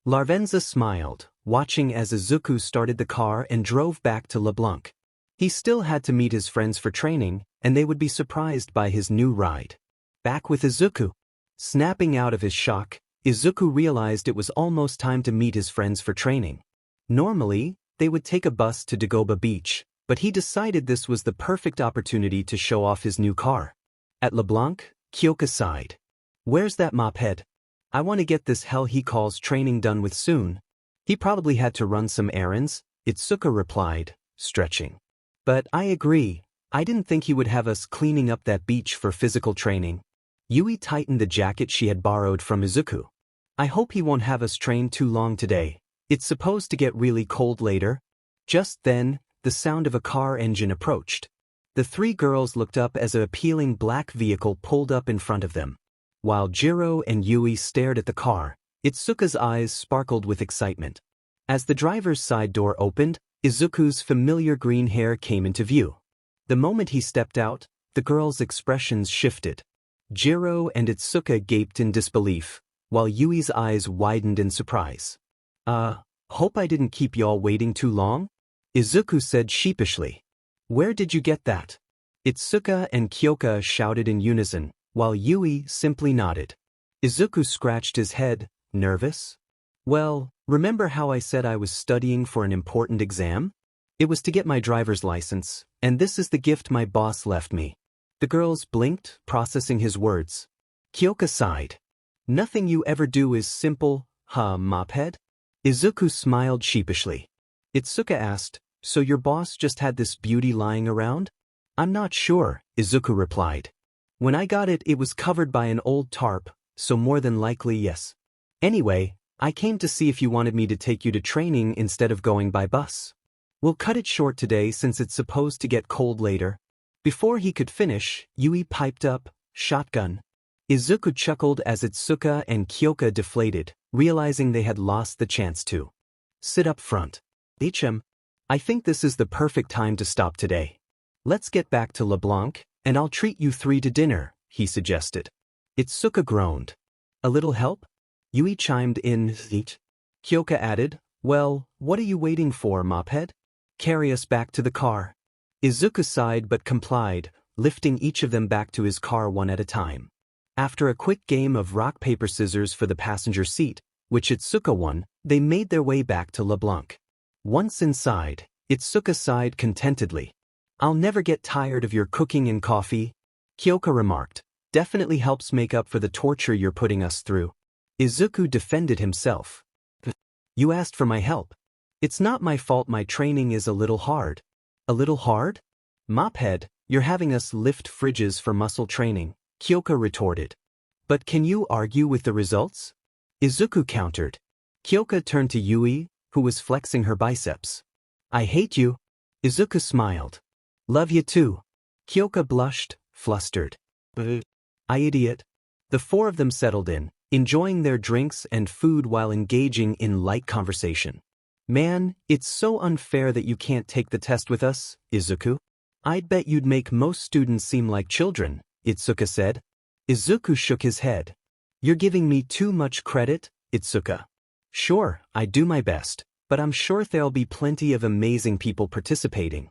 Larvenza smiled, watching as Izuku started the car and drove back to LeBlanc. He still had to meet his friends for training, and they would be surprised by his new ride. Back with Izuku. Snapping out of his shock, Izuku realized it was almost time to meet his friends for training. Normally, they would take a bus to Dagoba Beach, but he decided this was the perfect opportunity to show off his new car. At LeBlanc, Kyoka sighed. Where's that mophead? I want to get this hell he calls training done with soon. He probably had to run some errands, Itsuka replied, stretching. But I agree, I didn't think he would have us cleaning up that beach for physical training. Yui tightened the jacket she had borrowed from Izuku. I hope he won't have us train too long today. It's supposed to get really cold later. Just then, the sound of a car engine approached. The three girls looked up as an appealing black vehicle pulled up in front of them. While Jiro and Yui stared at the car, Itsuka's eyes sparkled with excitement. As the driver's side door opened, Izuku's familiar green hair came into view. The moment he stepped out, the girls' expressions shifted. Jiro and Itsuka gaped in disbelief, while Yui's eyes widened in surprise. Hope I didn't keep y'all waiting too long? Izuku said sheepishly. Where did you get that? Itsuka and Kyoka shouted in unison, while Yui simply nodded. Izuku scratched his head, nervous. Well, remember how I said I was studying for an important exam? It was to get my driver's license, and this is the gift my boss left me. The girls blinked, processing his words. Kyoka sighed. Nothing you ever do is simple, huh, mophead? Izuku smiled sheepishly. Itsuka asked, so your boss just had this beauty lying around? I'm not sure, Izuku replied. When I got it, it was covered by an old tarp, so more than likely yes. Anyway, I came to see if you wanted me to take you to training instead of going by bus. We'll cut it short today since it's supposed to get cold later. Before he could finish, Yui piped up, shotgun. Izuku chuckled as Itsuka and Kyoka deflated, realizing they had lost the chance to sit up front. HM, I think this is the perfect time to stop today. Let's get back to LeBlanc, and I'll treat you three to dinner, he suggested. Itsuka groaned. A little help? Yui chimed in. Kyoka added, well, what are you waiting for, mophead? Carry us back to the car. Izuku sighed but complied, lifting each of them back to his car one at a time. After a quick game of rock paper scissors for the passenger seat, which Itsuka won, they made their way back to LeBlanc. Once inside, Itsuka sighed contentedly. "I'll never get tired of your cooking and coffee," Kyoka remarked. "Definitely helps make up for the torture you're putting us through." Izuku defended himself. "You asked for my help. It's not my fault my training is a little hard." "A little hard? Mophead, you're having us lift fridges for muscle training," Kyoka retorted. "But can you argue with the results?" Izuku countered. Kyoka turned to Yui, who was flexing her biceps. "I hate you." Izuku smiled. "Love you too." Kyoka blushed, flustered. "I idiot." The four of them settled in, enjoying their drinks and food while engaging in light conversation. "Man, it's so unfair that you can't take the test with us, Izuku. I'd bet you'd make most students seem like children," Itsuka said. Izuku shook his head. "You're giving me too much credit, Itsuka." "Sure, I do my best, but I'm sure there'll be plenty of amazing people participating.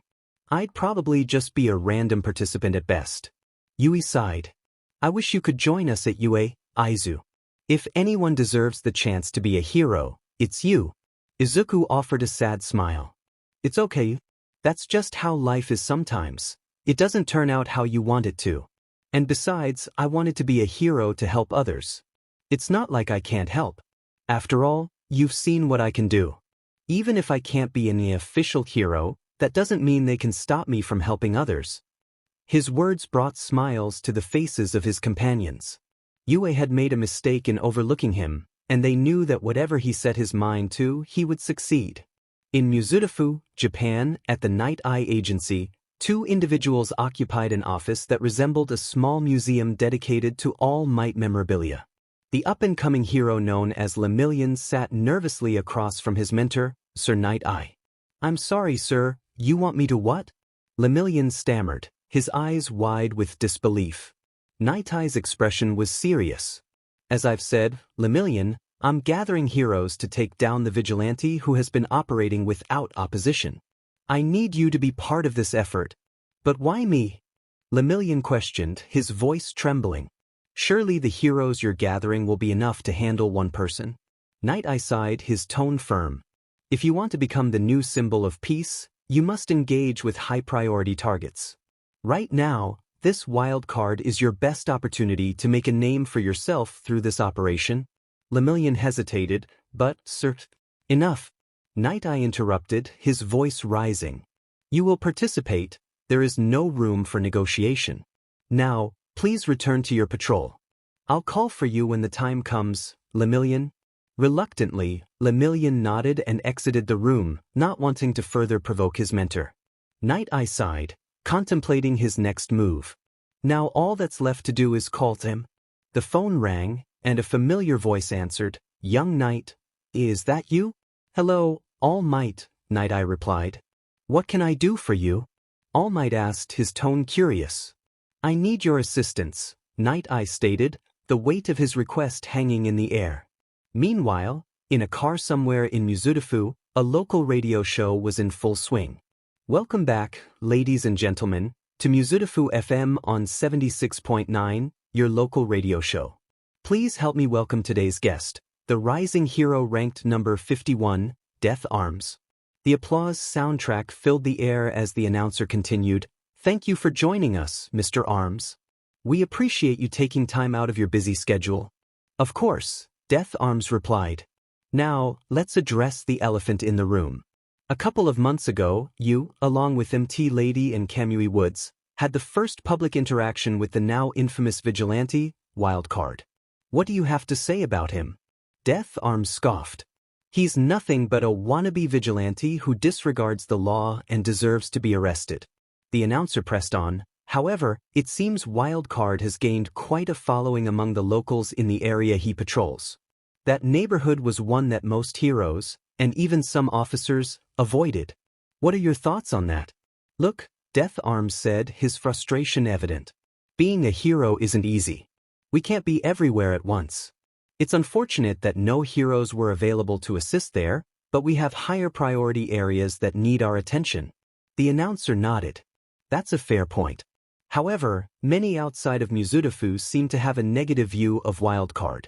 I'd probably just be a random participant at best." Yui sighed. "I wish you could join us at UA, Izu. If anyone deserves the chance to be a hero, it's you." Izuku offered a sad smile. "It's okay. That's just how life is sometimes. It doesn't turn out how you want it to. And besides, I wanted to be a hero to help others. It's not like I can't help. After all, you've seen what I can do. Even if I can't be an official hero, that doesn't mean they can stop me from helping others." His words brought smiles to the faces of his companions. Yue had made a mistake in overlooking him, and they knew that whatever he set his mind to, he would succeed. In Mizudafu, Japan, at the Night Eye Agency, two individuals occupied an office that resembled a small museum dedicated to All Might memorabilia. The up-and-coming hero known as Lemillion sat nervously across from his mentor, Sir Night Eye. "I'm sorry, sir, you want me to what?" Lemillion stammered, his eyes wide with disbelief. Night Eye's expression was serious. "As I've said, Lemillion, I'm gathering heroes to take down the Vigilante who has been operating without opposition. I need you to be part of this effort." "But why me?" Lemillion questioned, his voice trembling. "Surely the heroes you're gathering will be enough to handle one person?" Night Eye sighed, his tone firm. "If you want to become the new symbol of peace, you must engage with high-priority targets. Right now, this wild card is your best opportunity to make a name for yourself through this operation." Lemillion hesitated, but, "Sir..." "Enough." Night Eye interrupted, his voice rising. "You will participate. There is no room for negotiation. Now, please return to your patrol. I'll call for you when the time comes, Lemillion." Reluctantly, Lemillion nodded and exited the room, not wanting to further provoke his mentor. Night Eye sighed, contemplating his next move. Now all that's left to do is call to him. The phone rang, and a familiar voice answered, "Young Knight, is that you?" "Hello, All Might," Night Eye replied. "What can I do for you?" All Might asked, his tone curious. "I need your assistance," Night Eye stated, the weight of his request hanging in the air. Meanwhile, in a car somewhere in Mizudafu, a local radio show was in full swing. Welcome back, ladies and gentlemen, to Mizudafu FM on 76.9, your local radio show. Please help me welcome today's guest, the rising hero ranked number 51, Death Arms. The applause soundtrack filled the air as the announcer continued, "Thank you for joining us, Mr. Arms. We appreciate you taking time out of your busy schedule." "Of course," Death Arms replied. "Now, let's address the elephant in the room. A couple of months ago, you, along with MT Lady and Kamui Woods, had the first public interaction with the now infamous Vigilante, WildCard. What do you have to say about him?" Death Arms scoffed. "He's nothing but a wannabe vigilante who disregards the law and deserves to be arrested." The announcer pressed on, "However, it seems WildCard has gained quite a following among the locals in the area he patrols. That neighborhood was one that most heroes, and even some officers, avoided. What are your thoughts on that?" "Look," Death Arms said, his frustration evident. "Being a hero isn't easy. We can't be everywhere at once. It's unfortunate that no heroes were available to assist there, but we have higher priority areas that need our attention." The announcer nodded. "That's a fair point. However, many outside of Mizutofu seem to have a negative view of WildCard.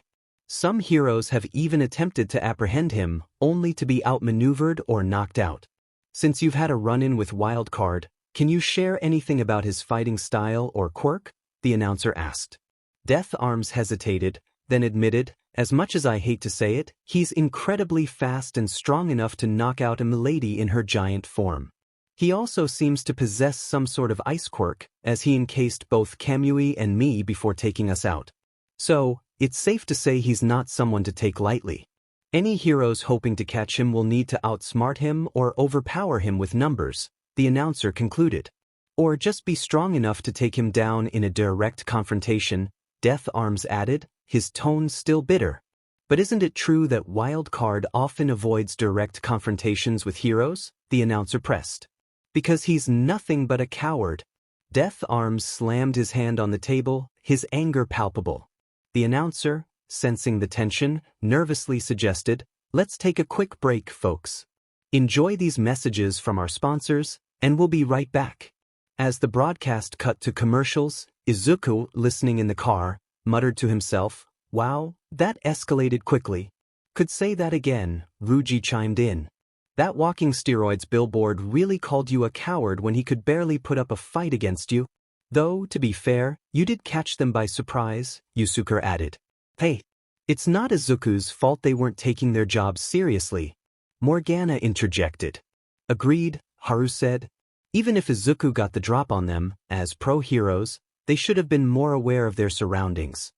Some heroes have even attempted to apprehend him, only to be outmaneuvered or knocked out. Since you've had a run-in with WildCard, can you share anything about his fighting style or quirk? The announcer asked. Death Arms hesitated, then admitted, as much as I hate to say it, he's incredibly fast and strong enough to knock out a milady in her giant form. He also seems to possess some sort of ice quirk, as he encased both Kamui and me before taking us out. So, it's safe to say he's not someone to take lightly. Any heroes hoping to catch him will need to outsmart him or overpower him with numbers, the announcer concluded. Or just be strong enough to take him down in a direct confrontation, Death Arms added, his tone still bitter. But isn't it true that WildCard often avoids direct confrontations with heroes? The announcer pressed. Because he's nothing but a coward. Death Arms slammed his hand on the table, his anger palpable. The announcer, sensing the tension, nervously suggested, let's take a quick break, folks. Enjoy these messages from our sponsors, and we'll be right back. As the broadcast cut to commercials, Izuku, listening in the car, muttered to himself, wow, that escalated quickly. Could say that again, Ruji chimed in. That walking steroids billboard really called you a coward when he could barely put up a fight against you. Though, to be fair, you did catch them by surprise, Yusuke added. Hey, it's not Izuku's fault they weren't taking their jobs seriously. Morgana interjected. Agreed, Haru said. Even if Izuku got the drop on them, as pro-heroes, they should have been more aware of their surroundings.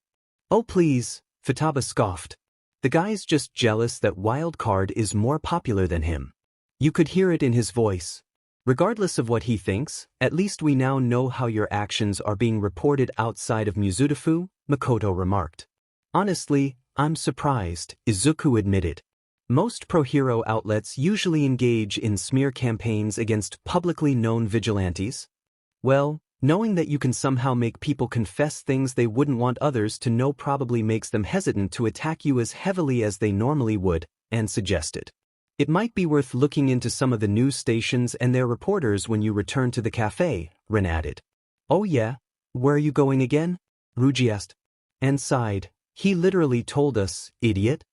Oh please, Futaba scoffed. The guy's just jealous that WildCard is more popular than him. You could hear it in his voice. Regardless of what he thinks, at least we now know how your actions are being reported outside of Mizutofu, Makoto remarked. Honestly, I'm surprised, Izuku admitted. Most pro-hero outlets usually engage in smear campaigns against publicly known vigilantes. Well, knowing that you can somehow make people confess things they wouldn't want others to know probably makes them hesitant to attack you as heavily as they normally would, and suggested. It might be worth looking into some of the news stations and their reporters when you return to the cafe, Ren added. Oh yeah? Where are you going again? Ruji asked. And sighed. He literally told us, idiot.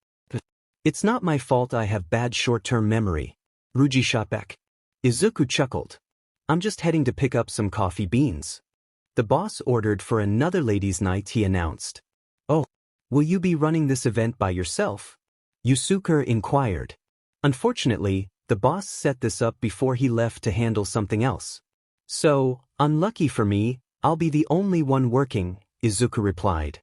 It's not my fault I have bad short-term memory. Ruji shot back. Izuku chuckled. I'm just heading to pick up some coffee beans. The boss ordered for another ladies' night, he announced. Oh, will you be running this event by yourself? Yusuke inquired. Unfortunately, the boss set this up before he left to handle something else. So, unlucky for me, I'll be the only one working, Izuku replied.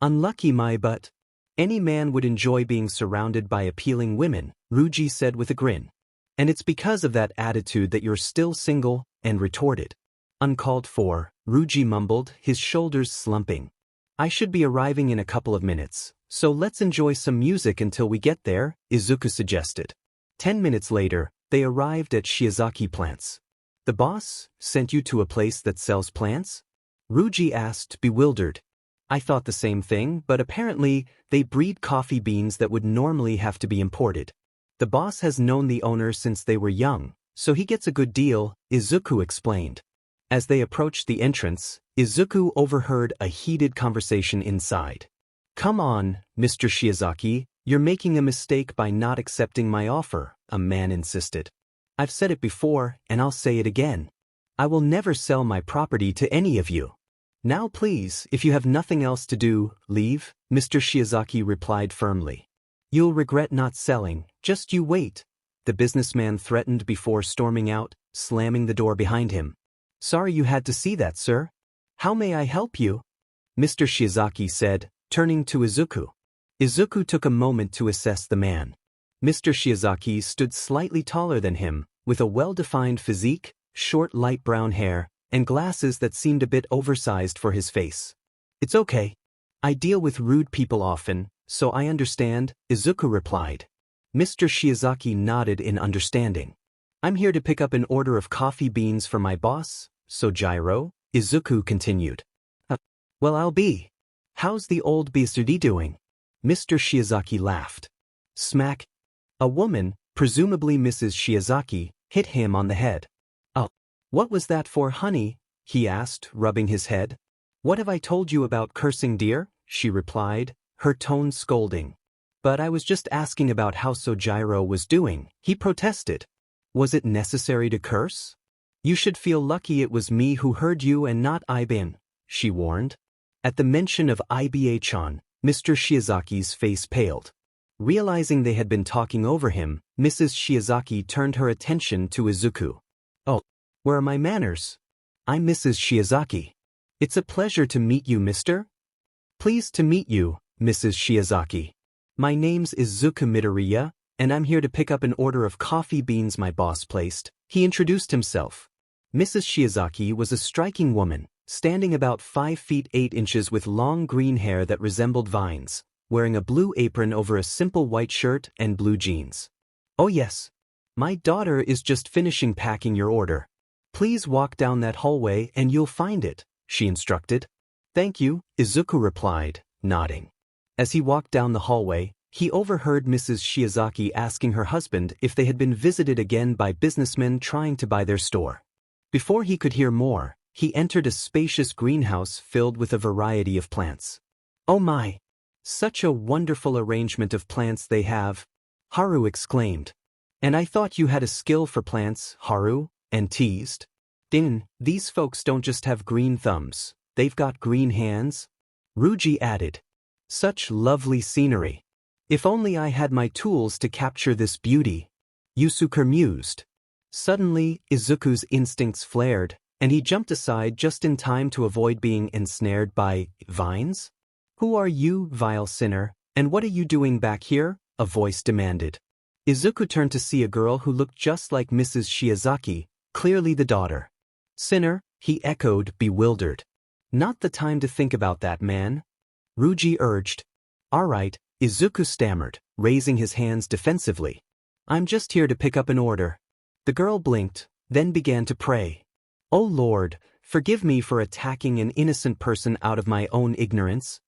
Unlucky my butt. Any man would enjoy being surrounded by appealing women, Ruji said with a grin. And it's because of that attitude that you're still single, and retorted. Uncalled for, Ruji mumbled, his shoulders slumping. I should be arriving in a couple of minutes, so let's enjoy some music until we get there, Izuku suggested. 10 minutes later, they arrived at Shiozaki Plants. The boss sent you to a place that sells plants? Ruji asked, bewildered. I thought the same thing, but apparently, they breed coffee beans that would normally have to be imported. The boss has known the owner since they were young, so he gets a good deal, Izuku explained. As they approached the entrance, Izuku overheard a heated conversation inside. Come on, Mr. Shiozaki, you're making a mistake by not accepting my offer, a man insisted. I've said it before, and I'll say it again. I will never sell my property to any of you. Now please, if you have nothing else to do, leave, Mr. Shiozaki replied firmly. You'll regret not selling, just you wait, the businessman threatened before storming out, slamming the door behind him. Sorry you had to see that, sir. How may I help you? Mr. Shiozaki said, turning to Izuku. Izuku took a moment to assess the man. Mr. Shiozaki stood slightly taller than him, with a well-defined physique, short light brown hair, and glasses that seemed a bit oversized for his face. It's okay. I deal with rude people often, so I understand, Izuku replied. Mr. Shiozaki nodded in understanding. I'm here to pick up an order of coffee beans for my boss, Sojiro, Izuku continued. Well, I'll be. How's the old beastie doing? Mr. Shiozaki laughed. Smack. A woman, presumably Mrs. Shiozaki, hit him on the head. Oh, what was that for, honey? he asked, rubbing his head. What have I told you about cursing, dear? She replied, her tone scolding. But I was just asking about how Sojiro was doing, he protested. Was it necessary to curse? You should feel lucky it was me who heard you and not Ibin, she warned. At the mention of Iba-chan, Mr. Shiozaki's face paled. Realizing they had been talking over him, Mrs. Shiozaki turned her attention to Izuku. Oh, where are my manners? I'm Mrs. Shiozaki. It's a pleasure to meet you, mister. Pleased to meet you, Mrs. Shiozaki. My name's Izuku Midoriya, and I'm here to pick up an order of coffee beans my boss placed. He introduced himself. Mrs. Shiozaki was a striking woman, standing about 5 feet 8 inches with long green hair that resembled vines, wearing a blue apron over a simple white shirt and blue jeans. Oh yes. My daughter is just finishing packing your order. Please walk down that hallway and you'll find it, she instructed. Thank you, Izuku replied, nodding. As he walked down the hallway, he overheard Mrs. Shiozaki asking her husband if they had been visited again by businessmen trying to buy their store. Before he could hear more, he entered a spacious greenhouse filled with a variety of plants. Oh my! Such a wonderful arrangement of plants they have, Haru exclaimed. And I thought you had a skill for plants, Haru, and teased. These folks don't just have green thumbs, they've got green hands. Ruji added. Such lovely scenery. If only I had my tools to capture this beauty. Yusuke mused. Suddenly, Izuku's instincts flared, and he jumped aside just in time to avoid being ensnared by vines. Who are you, vile sinner, and what are you doing back here? A voice demanded. Izuku turned to see a girl who looked just like Mrs. Shiozaki, clearly the daughter. Sinner, he echoed, bewildered. Not the time to think about that, man. Ruji urged. All right, Izuku stammered, raising his hands defensively. I'm just here to pick up an order. The girl blinked, then began to pray. Oh Lord, forgive me for attacking an innocent person out of my own ignorance.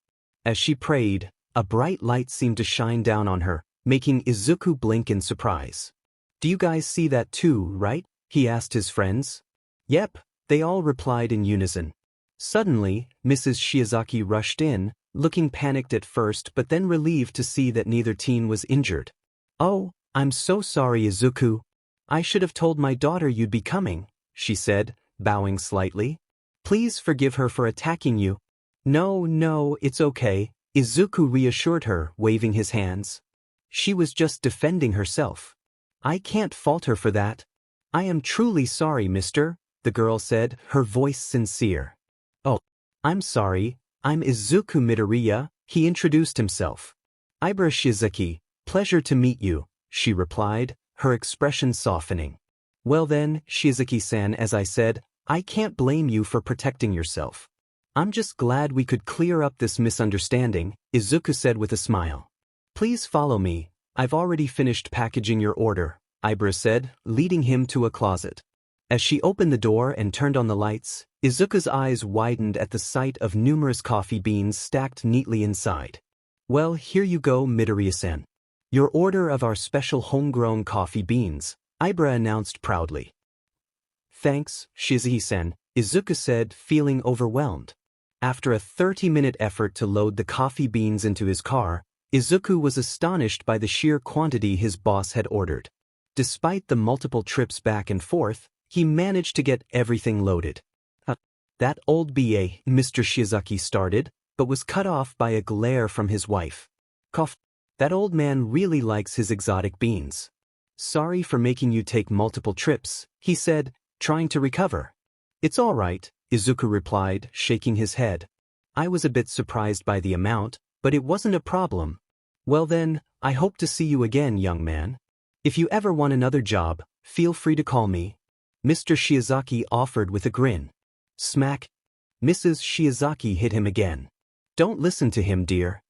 As she prayed, a bright light seemed to shine down on her, making Izuku blink in surprise. Do you guys see that too, right? He asked his friends. Yep, they all replied in unison. Suddenly, Mrs. Shiozaki rushed in, looking panicked at first but then relieved to see that neither teen was injured. Oh, I'm so sorry, Izuku. I should have told my daughter you'd be coming, she said, bowing slightly. Please forgive her for attacking you. No, it's okay, Izuku reassured her, waving his hands. She was just defending herself. I can't fault her for that. I am truly sorry, mister, the girl said, her voice sincere. Oh, I'm sorry, I'm Izuku Midoriya, he introduced himself. Ibra Shizuki, pleasure to meet you, she replied, her expression softening. Well then, Shizuki-san, as I said, I can't blame you for protecting yourself. I'm just glad we could clear up this misunderstanding, Izuku said with a smile. Please follow me, I've already finished packaging your order, Ibra said, leading him to a closet. As she opened the door and turned on the lights, Izuku's eyes widened at the sight of numerous coffee beans stacked neatly inside. Well, here you go, Midoriya-san. Your order of our special homegrown coffee beans, Ibra announced proudly. Thanks, Shizuki-san, Izuku said, feeling overwhelmed. After a 30-minute effort to load the coffee beans into his car, Izuku was astonished by the sheer quantity his boss had ordered. Despite the multiple trips back and forth, he managed to get everything loaded. That old BA, Mr. Shiozaki started, but was cut off by a glare from his wife. Cough. That old man really likes his exotic beans. Sorry for making you take multiple trips, he said, trying to recover. It's all right, Izuku replied, shaking his head. I was a bit surprised by the amount, but it wasn't a problem. Well then, I hope to see you again, young man. If you ever want another job, feel free to call me. Mr. Shiozaki offered with a grin. Smack. Mrs. Shiozaki hit him again. Don't listen to him, dear.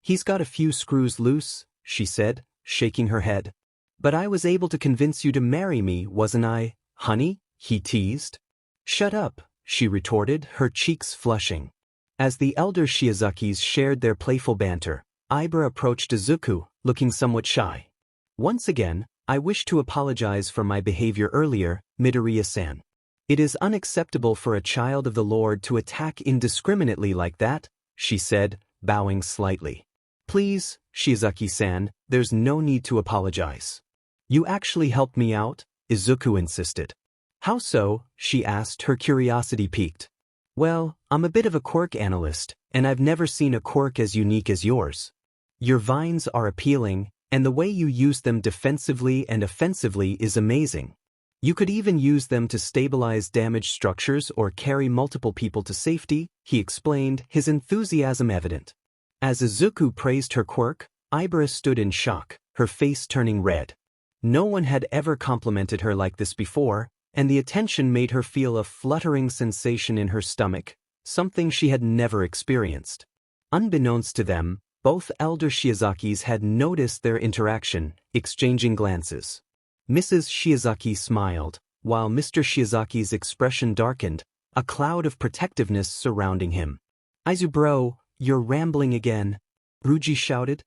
He's got a few screws loose, she said, shaking her head. But I was able to convince you to marry me, wasn't I, honey? He teased. Shut up, she retorted, her cheeks flushing. As the elder Shiozakis shared their playful banter, Ibra approached Izuku, looking somewhat shy. Once again, I wish to apologize for my behavior earlier, Midoriya-san. It is unacceptable for a child of the Lord to attack indiscriminately like that, she said, bowing slightly. Please, Shizuki-san, there's no need to apologize. You actually helped me out, Izuku insisted. How so? She asked, her curiosity piqued. Well, I'm a bit of a quirk analyst, and I've never seen a quirk as unique as yours. Your vines are appealing, and the way you use them defensively and offensively is amazing. You could even use them to stabilize damaged structures or carry multiple people to safety, he explained, his enthusiasm evident. As Izuku praised her quirk, Ibra stood in shock, her face turning red. No one had ever complimented her like this before, and the attention made her feel a fluttering sensation in her stomach, something she had never experienced. Unbeknownst to them, both elder Shiozakis had noticed their interaction, exchanging glances. Mrs. Shiozaki smiled, while Mr. Shiozaki's expression darkened, a cloud of protectiveness surrounding him. Izu bro, you're rambling again, Ruji shouted,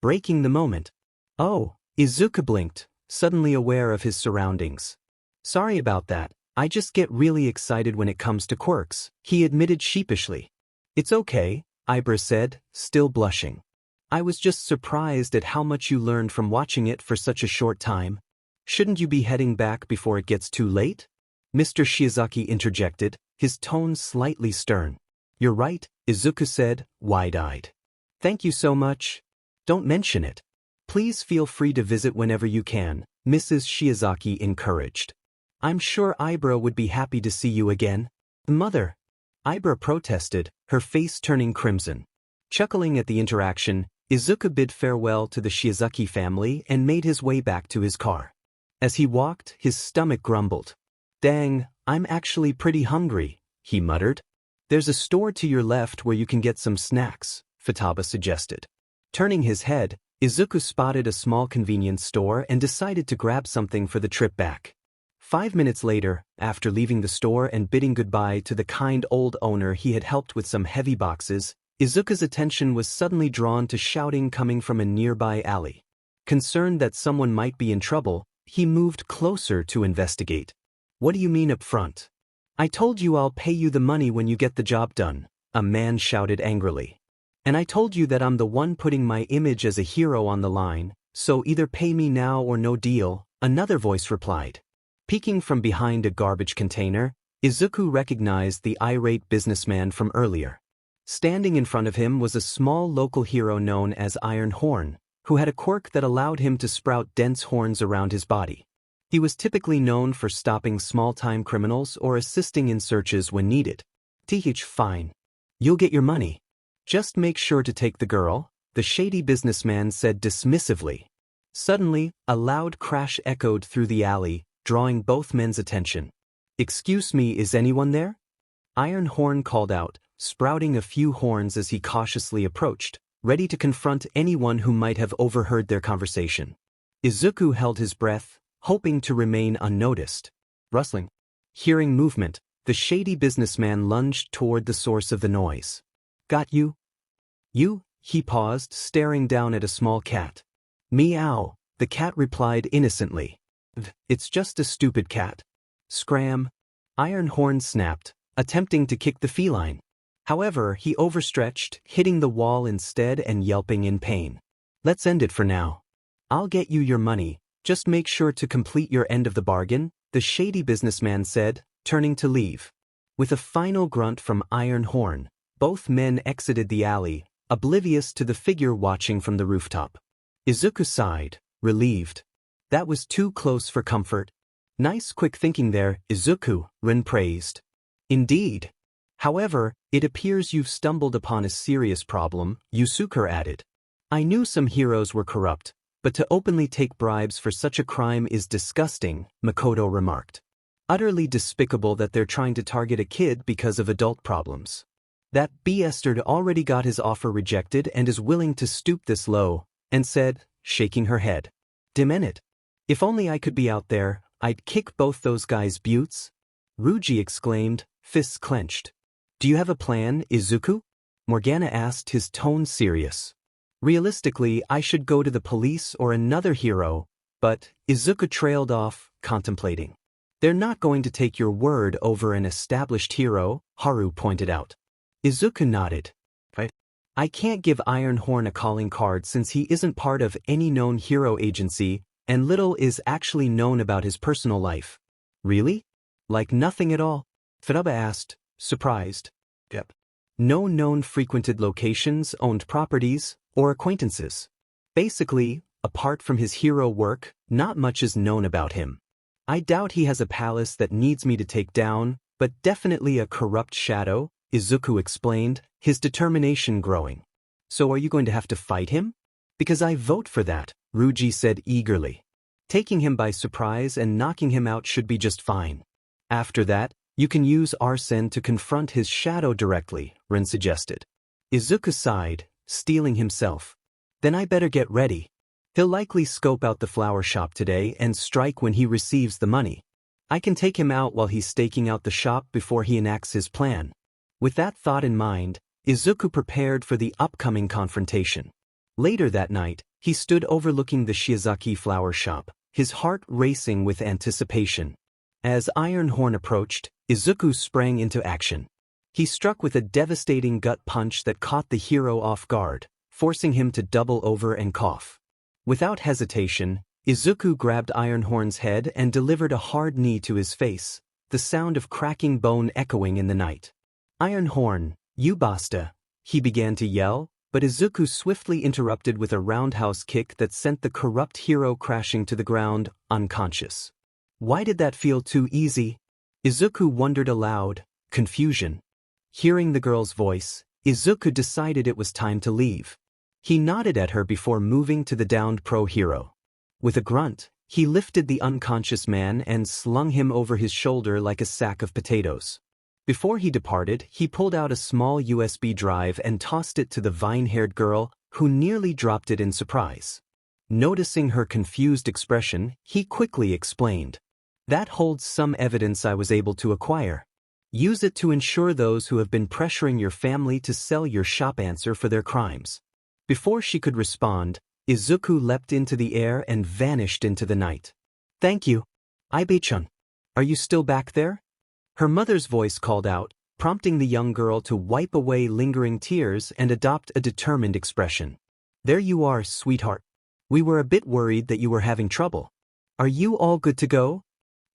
breaking the moment. Oh, Izuku blinked, suddenly aware of his surroundings. Sorry about that, I just get really excited when it comes to quirks, he admitted sheepishly. It's okay, Ibra said, still blushing. I was just surprised at how much you learned from watching it for such a short time. Shouldn't you be heading back before it gets too late? Mr. Shiozaki interjected, his tone slightly stern. You're right, Izuku said, wide-eyed. Thank you so much. Don't mention it. Please feel free to visit whenever you can, Mrs. Shiozaki encouraged. I'm sure Ibra would be happy to see you again. Mother. Ibra protested, her face turning crimson. Chuckling at the interaction, Izuku bid farewell to the Shiozaki family and made his way back to his car. As he walked, his stomach grumbled. Dang, I'm actually pretty hungry, he muttered. There's a store to your left where you can get some snacks, Futaba suggested. Turning his head, Izuku spotted a small convenience store and decided to grab something for the trip back. 5 minutes later, after leaving the store and bidding goodbye to the kind old owner he had helped with some heavy boxes, Izuku's attention was suddenly drawn to shouting coming from a nearby alley. Concerned that someone might be in trouble, he moved closer to investigate. What do you mean up front? I told you I'll pay you the money when you get the job done, a man shouted angrily. And I told you that I'm the one putting my image as a hero on the line, so either pay me now or no deal, another voice replied. Peeking from behind a garbage container, Izuku recognized the irate businessman from earlier. Standing in front of him was a small local hero known as Iron Horn, who had a quirk that allowed him to sprout dense horns around his body. He was typically known for stopping small-time criminals or assisting in searches when needed. Fine. You'll get your money. Just make sure to take the girl, the shady businessman said dismissively. Suddenly, a loud crash echoed through the alley, drawing both men's attention. Excuse me, is anyone there? Iron Horn called out, sprouting a few horns as he cautiously approached, ready to confront anyone who might have overheard their conversation. Izuku held his breath, hoping to remain unnoticed. Rustling. Hearing movement, the shady businessman lunged toward the source of the noise. Got you? You? He paused, staring down at a small cat. Meow, the cat replied innocently. It's just a stupid cat. Scram. Iron Horn snapped, attempting to kick the feline. However, he overstretched, hitting the wall instead and yelping in pain. Let's end it for now. I'll get you your money, just make sure to complete your end of the bargain, the shady businessman said, turning to leave. With a final grunt from Iron Horn, both men exited the alley, oblivious to the figure watching from the rooftop. Izuku sighed, relieved. That was too close for comfort. Nice quick thinking there, Izuku, Rin praised. Indeed. However, it appears you've stumbled upon a serious problem, Yusuke added. I knew some heroes were corrupt, but to openly take bribes for such a crime is disgusting, Makoto remarked. Utterly despicable that they're trying to target a kid because of adult problems. That bastard already got his offer rejected and is willing to stoop this low, and said, shaking her head. Demented. If only I could be out there, I'd kick both those guys' buttes. Ruji exclaimed, fists clenched. Do you have a plan, Izuku? Morgana asked, his tone serious. Realistically, I should go to the police or another hero, but Izuku trailed off, contemplating. They're not going to take your word over an established hero, Haru pointed out. Izuku nodded. Right? I can't give Ironhorn a calling card since he isn't part of any known hero agency, and little is actually known about his personal life. Really? Like nothing at all? Futaba asked, surprised. Yep. No known frequented locations, owned properties, or acquaintances. Basically, apart from his hero work, not much is known about him. I doubt he has a palace that needs me to take down, but definitely a corrupt shadow, Izuku explained, his determination growing. So are you going to have to fight him? Because I vote for that, Ryuji said eagerly. Taking him by surprise and knocking him out should be just fine. After that, you can use Arsene to confront his shadow directly, Rin suggested. Izuku sighed, steeling himself. Then I better get ready. He'll likely scope out the flower shop today and strike when he receives the money. I can take him out while he's staking out the shop before he enacts his plan. With that thought in mind, Izuku prepared for the upcoming confrontation. Later that night, he stood overlooking the Shiozaki flower shop, his heart racing with anticipation. As Ironhorn approached, Izuku sprang into action. He struck with a devastating gut punch that caught the hero off guard, forcing him to double over and cough. Without hesitation, Izuku grabbed Ironhorn's head and delivered a hard knee to his face, the sound of cracking bone echoing in the night. Ironhorn, you basta, he began to yell, but Izuku swiftly interrupted with a roundhouse kick that sent the corrupt hero crashing to the ground, unconscious. Why did that feel too easy? Izuku wondered aloud, confusion. Hearing the girl's voice, Izuku decided it was time to leave. He nodded at her before moving to the downed pro-hero. With a grunt, he lifted the unconscious man and slung him over his shoulder like a sack of potatoes. Before he departed, he pulled out a small USB drive and tossed it to the vine-haired girl, who nearly dropped it in surprise. Noticing her confused expression, he quickly explained. That holds some evidence I was able to acquire. Use it to ensure those who have been pressuring your family to sell your shop answer for their crimes. Before she could respond, Izuku leapt into the air and vanished into the night. Thank you. Ibe-chan. Are you still back there? Her mother's voice called out, prompting the young girl to wipe away lingering tears and adopt a determined expression. There you are, sweetheart. We were a bit worried that you were having trouble. Are you all good to go?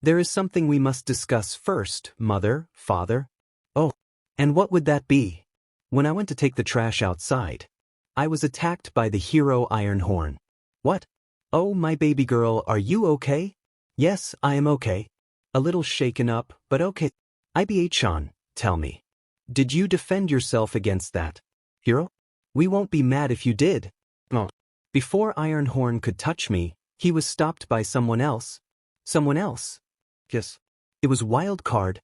There is something we must discuss first, mother, father. Oh, and what would that be? When I went to take the trash outside, I was attacked by the hero Ironhorn. What? Oh, my baby girl, are you okay? Yes, I am okay. A little shaken up, but okay. Ibe-chan, tell me. Did you defend yourself against that hero? We won't be mad if you did. Oh. Before Ironhorn could touch me, he was stopped by someone else. Someone else? Yes. It was WildCard.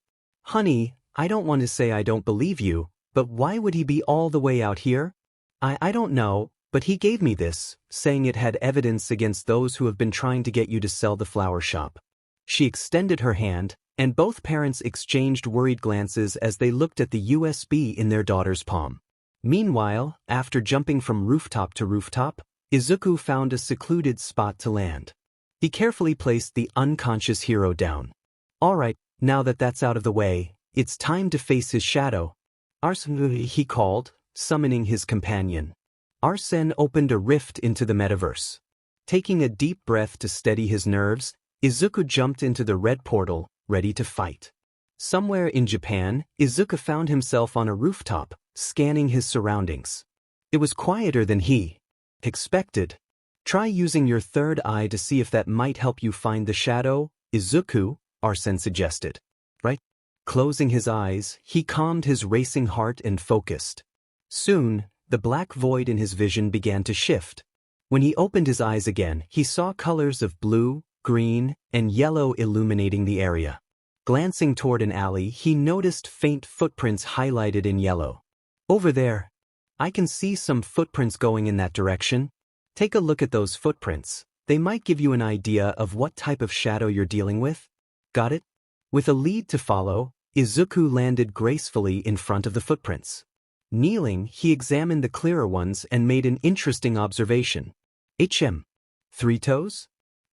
Honey, I don't want to say I don't believe you, but why would he be all the way out here? I don't know, but he gave me this, saying it had evidence against those who have been trying to get you to sell the flower shop. She extended her hand, and both parents exchanged worried glances as they looked at the USB in their daughter's palm. Meanwhile, after jumping from rooftop to rooftop, Izuku found a secluded spot to land. He carefully placed the unconscious hero down. All right, now that that's out of the way, it's time to face his shadow. Arsene, he called, summoning his companion. Arsene opened a rift into the metaverse. Taking a deep breath to steady his nerves, Izuku jumped into the red portal, ready to fight. Somewhere in Japan, Izuku found himself on a rooftop, scanning his surroundings. It was quieter than he expected. Try using your third eye to see if that might help you find the shadow, Izuku, Arsene suggested. Right? Closing his eyes, he calmed his racing heart and focused. Soon, the black void in his vision began to shift. When he opened his eyes again, he saw colors of blue, green, and yellow illuminating the area. Glancing toward an alley, he noticed faint footprints highlighted in yellow. Over there. I can see some footprints going in that direction. Take a look at those footprints. They might give you an idea of what type of shadow you're dealing with. Got it? With a lead to follow, Izuku landed gracefully in front of the footprints. Kneeling, he examined the clearer ones and made an interesting observation. 3 toes?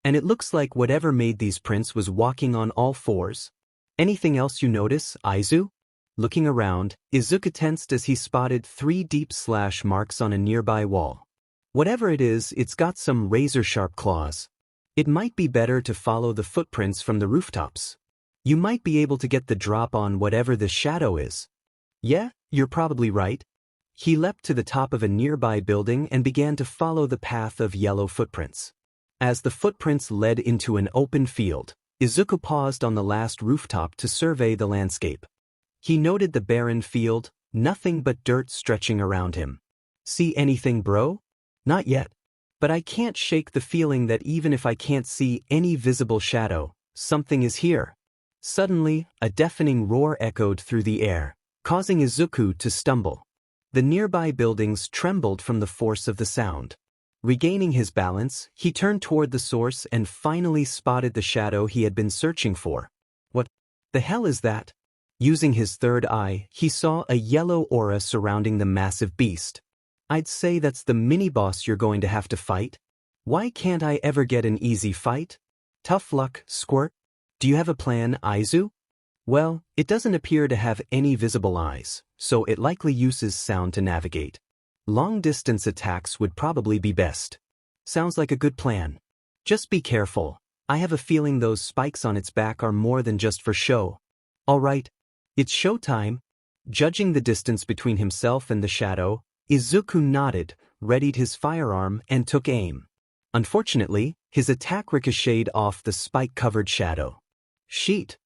And it looks like whatever made these prints was walking on all fours. Anything else you notice, Izu? Looking around, Izuku tensed as he spotted 3 deep slash marks on a nearby wall. Whatever it is, it's got some razor-sharp claws. It might be better to follow the footprints from the rooftops. You might be able to get the drop on whatever the shadow is. Yeah, you're probably right. He leapt to the top of a nearby building and began to follow the path of yellow footprints. As the footprints led into an open field, Izuku paused on the last rooftop to survey the landscape. He noted the barren field, nothing but dirt stretching around him. See anything, bro? Not yet. But I can't shake the feeling that even if I can't see any visible shadow, something is here. Suddenly, a deafening roar echoed through the air, causing Izuku to stumble. The nearby buildings trembled from the force of the sound. Regaining his balance, he turned toward the source and finally spotted the shadow he had been searching for. What the hell is that? Using his third eye, he saw a yellow aura surrounding the massive beast. I'd say that's the mini-boss you're going to have to fight. Why can't I ever get an easy fight? Tough luck, Squirt. Do you have a plan, Izu? Well, it doesn't appear to have any visible eyes, so it likely uses sound to navigate. Long-distance attacks would probably be best. Sounds like a good plan. Just be careful. I have a feeling those spikes on its back are more than just for show. All right, it's showtime. Judging the distance between himself and the shadow, Izuku nodded, readied his firearm, and took aim. Unfortunately, his attack ricocheted off the spike-covered shadow. Sheet!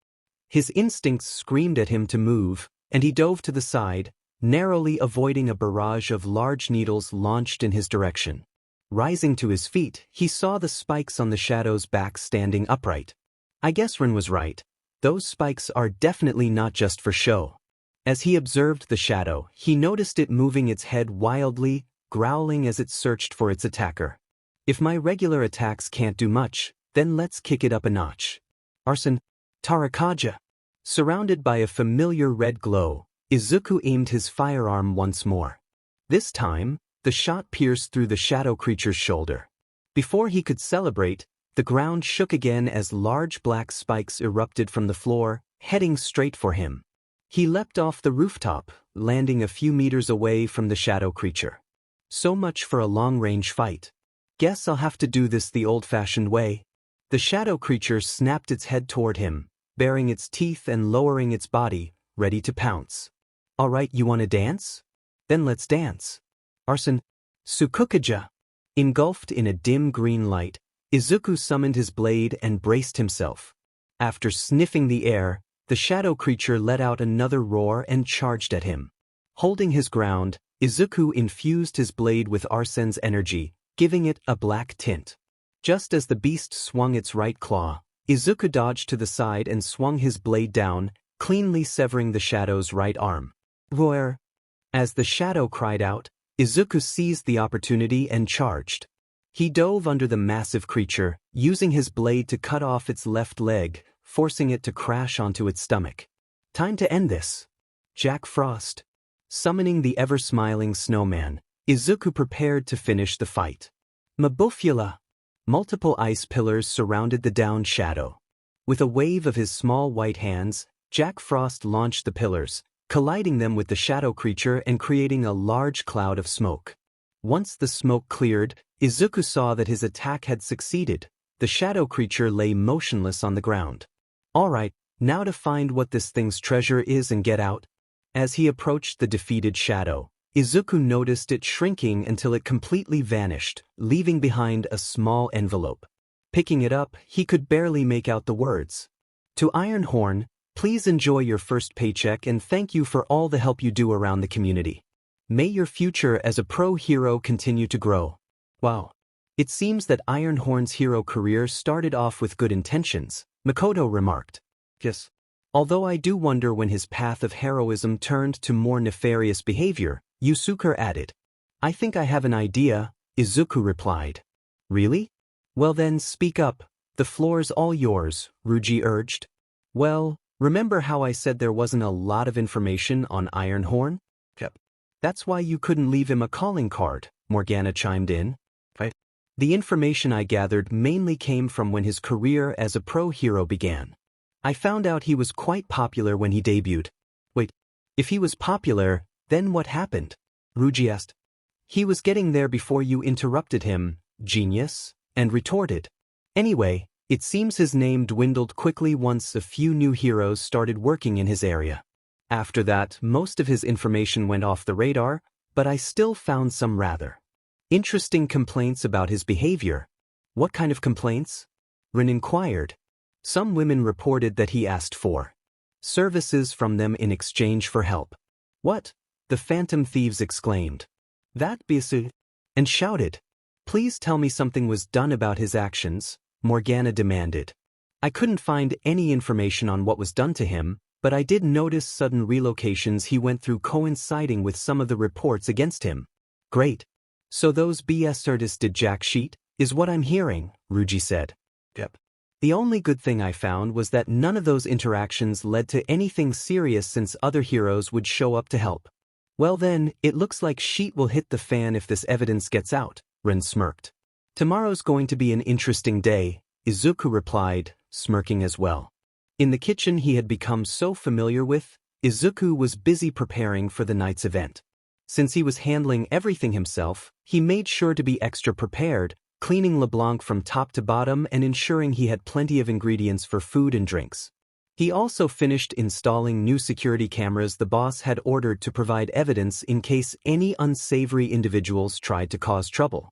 His instincts screamed at him to move, and he dove to the side, narrowly avoiding a barrage of large needles launched in his direction. Rising to his feet, he saw the spikes on the shadow's back standing upright. I guess Rin was right. Those spikes are definitely not just for show. As he observed the shadow, he noticed it moving its head wildly, growling as it searched for its attacker. If my regular attacks can't do much, then let's kick it up a notch. Arson, Tarakaja. Surrounded by a familiar red glow, Izuku aimed his firearm once more. This time, the shot pierced through the shadow creature's shoulder. Before he could celebrate, the ground shook again as large black spikes erupted from the floor, heading straight for him. He leapt off the rooftop, landing a few meters away from the shadow creature. So much for a long-range fight. Guess I'll have to do this the old-fashioned way. The shadow creature snapped its head toward him, baring its teeth and lowering its body, ready to pounce. All right, you want to dance? Then let's dance. Arson, Tsukukaja. Engulfed in a dim green light, Izuku summoned his blade and braced himself. After sniffing the air, the shadow creature let out another roar and charged at him. Holding his ground, Izuku infused his blade with Arsen's energy, giving it a black tint. Just as the beast swung its right claw, Izuku dodged to the side and swung his blade down, cleanly severing the shadow's right arm. Roar! As the shadow cried out, Izuku seized the opportunity and charged. He dove under the massive creature, using his blade to cut off its left leg, forcing it to crash onto its stomach. Time to end this. Jack Frost. Summoning the ever-smiling snowman, Izuku prepared to finish the fight. Mabufula. Multiple ice pillars surrounded the downed shadow. With a wave of his small white hands, Jack Frost launched the pillars, colliding them with the shadow creature and creating a large cloud of smoke. Once the smoke cleared, Izuku saw that his attack had succeeded. The shadow creature lay motionless on the ground. All right, now to find what this thing's treasure is and get out. As he approached the defeated shadow, Izuku noticed it shrinking until it completely vanished, leaving behind a small envelope. Picking it up, he could barely make out the words. To Ironhorn, please enjoy your first paycheck and thank you for all the help you do around the community. May your future as a pro hero continue to grow. Wow. It seems that Ironhorn's hero career started off with good intentions, Makoto remarked. Yes. Although I do wonder when his path of heroism turned to more nefarious behavior, Yusuke added. I think I have an idea, Izuku replied. Really? Well then speak up, the floor's all yours, Ruji urged. Well, remember how I said there wasn't a lot of information on Ironhorn? Yep. That's why you couldn't leave him a calling card, Morgana chimed in. Right. The information I gathered mainly came from when his career as a pro hero began. I found out he was quite popular when he debuted. Wait, if he was popular, then what happened? Ruji asked. He was getting there before you interrupted him, genius, and retorted. Anyway, it seems his name dwindled quickly once a few new heroes started working in his area. After that, most of his information went off the radar, but I still found some rather interesting complaints about his behavior. What kind of complaints? Rin inquired. Some women reported that he asked for services from them in exchange for help. What? The Phantom Thieves exclaimed. That Bisu, and shouted. Please tell me something was done about his actions, Morgana demanded. I couldn't find any information on what was done to him, but I did notice sudden relocations he went through coinciding with some of the reports against him. Great. So those BS artists did jack shit, is what I'm hearing, Ruji said. Yep. The only good thing I found was that none of those interactions led to anything serious since other heroes would show up to help. Well then, it looks like shit will hit the fan if this evidence gets out, Ren smirked. Tomorrow's going to be an interesting day, Izuku replied, smirking as well. In the kitchen he had become so familiar with, Izuku was busy preparing for the night's event. Since he was handling everything himself, he made sure to be extra prepared, cleaning LeBlanc from top to bottom and ensuring he had plenty of ingredients for food and drinks. He also finished installing new security cameras the boss had ordered to provide evidence in case any unsavory individuals tried to cause trouble.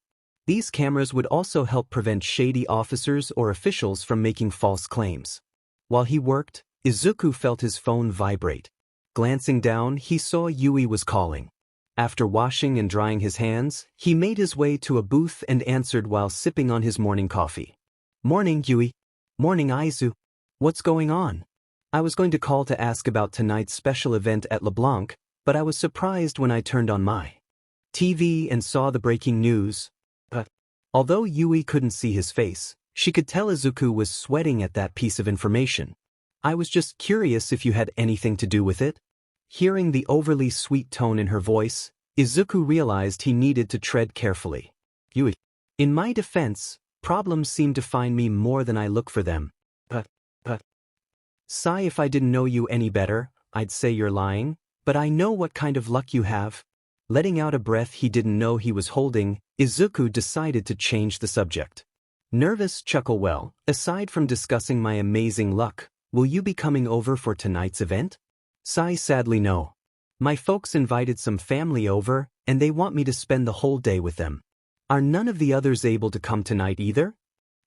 These cameras would also help prevent shady officers or officials from making false claims. While he worked, Izuku felt his phone vibrate. Glancing down, he saw Yui was calling. After washing and drying his hands, he made his way to a booth and answered while sipping on his morning coffee. Morning, Yui. Morning, Izu. What's going on? I was going to call to ask about tonight's special event at LeBlanc, but I was surprised when I turned on my TV and saw the breaking news. But although Yui couldn't see his face, she could tell Izuku was sweating at that piece of information. I was just curious if you had anything to do with it. Hearing the overly sweet tone in her voice, Izuku realized he needed to tread carefully. Yui. In my defense, problems seem to find me more than I look for them. But. Sigh, if I didn't know you any better, I'd say you're lying, but I know what kind of luck you have. Letting out a breath he didn't know he was holding, Izuku decided to change the subject. Nervous chuckle, well, aside from discussing my amazing luck, will you be coming over for tonight's event? Sigh, sadly no. My folks invited some family over, and they want me to spend the whole day with them. Are none of the others able to come tonight either?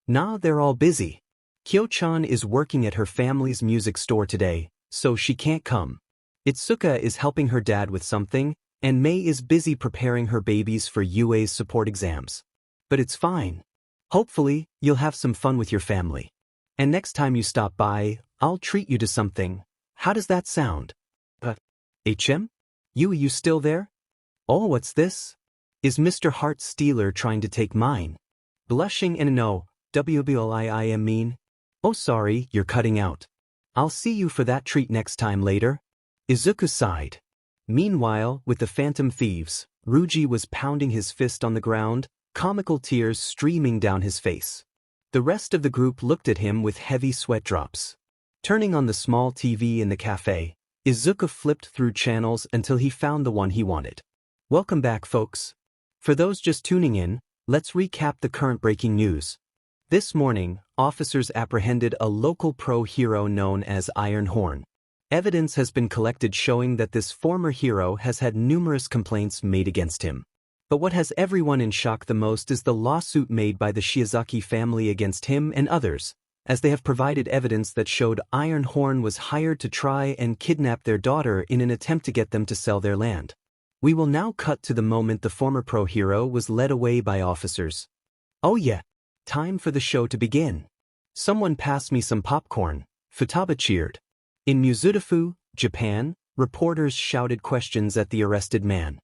Nah, they're all busy. Kyo-chan is working at her family's music store today, so she can't come. Itsuka is helping her dad with something, and Mei is busy preparing her babies for UA's support exams. But it's fine. Hopefully, you'll have some fun with your family. And next time you stop by, I'll treat you to something. How does that sound? HM? You still there? Oh, what's this? Is Mr. Heart Stealer trying to take mine? Blushing and no, WBLII mean? Oh sorry, you're cutting out. I'll see you for that treat next time later. Izuku sighed. Meanwhile, with the Phantom Thieves, Ruji was pounding his fist on the ground, comical tears streaming down his face. The rest of the group looked at him with heavy sweat drops. Turning on the small TV in the cafe, Izuku flipped through channels until he found the one he wanted. Welcome back, folks. For those just tuning in, let's recap the current breaking news. This morning, officers apprehended a local pro hero known as Iron Horn. Evidence has been collected showing that this former hero has had numerous complaints made against him. But what has everyone in shock the most is the lawsuit made by the Shiozaki family against him and others, as they have provided evidence that showed Iron Horn was hired to try and kidnap their daughter in an attempt to get them to sell their land. We will now cut to the moment the former pro hero was led away by officers. Oh yeah. Time for the show to begin. Someone pass me some popcorn, Futaba cheered. In Mizudafu, Japan, reporters shouted questions at the arrested man.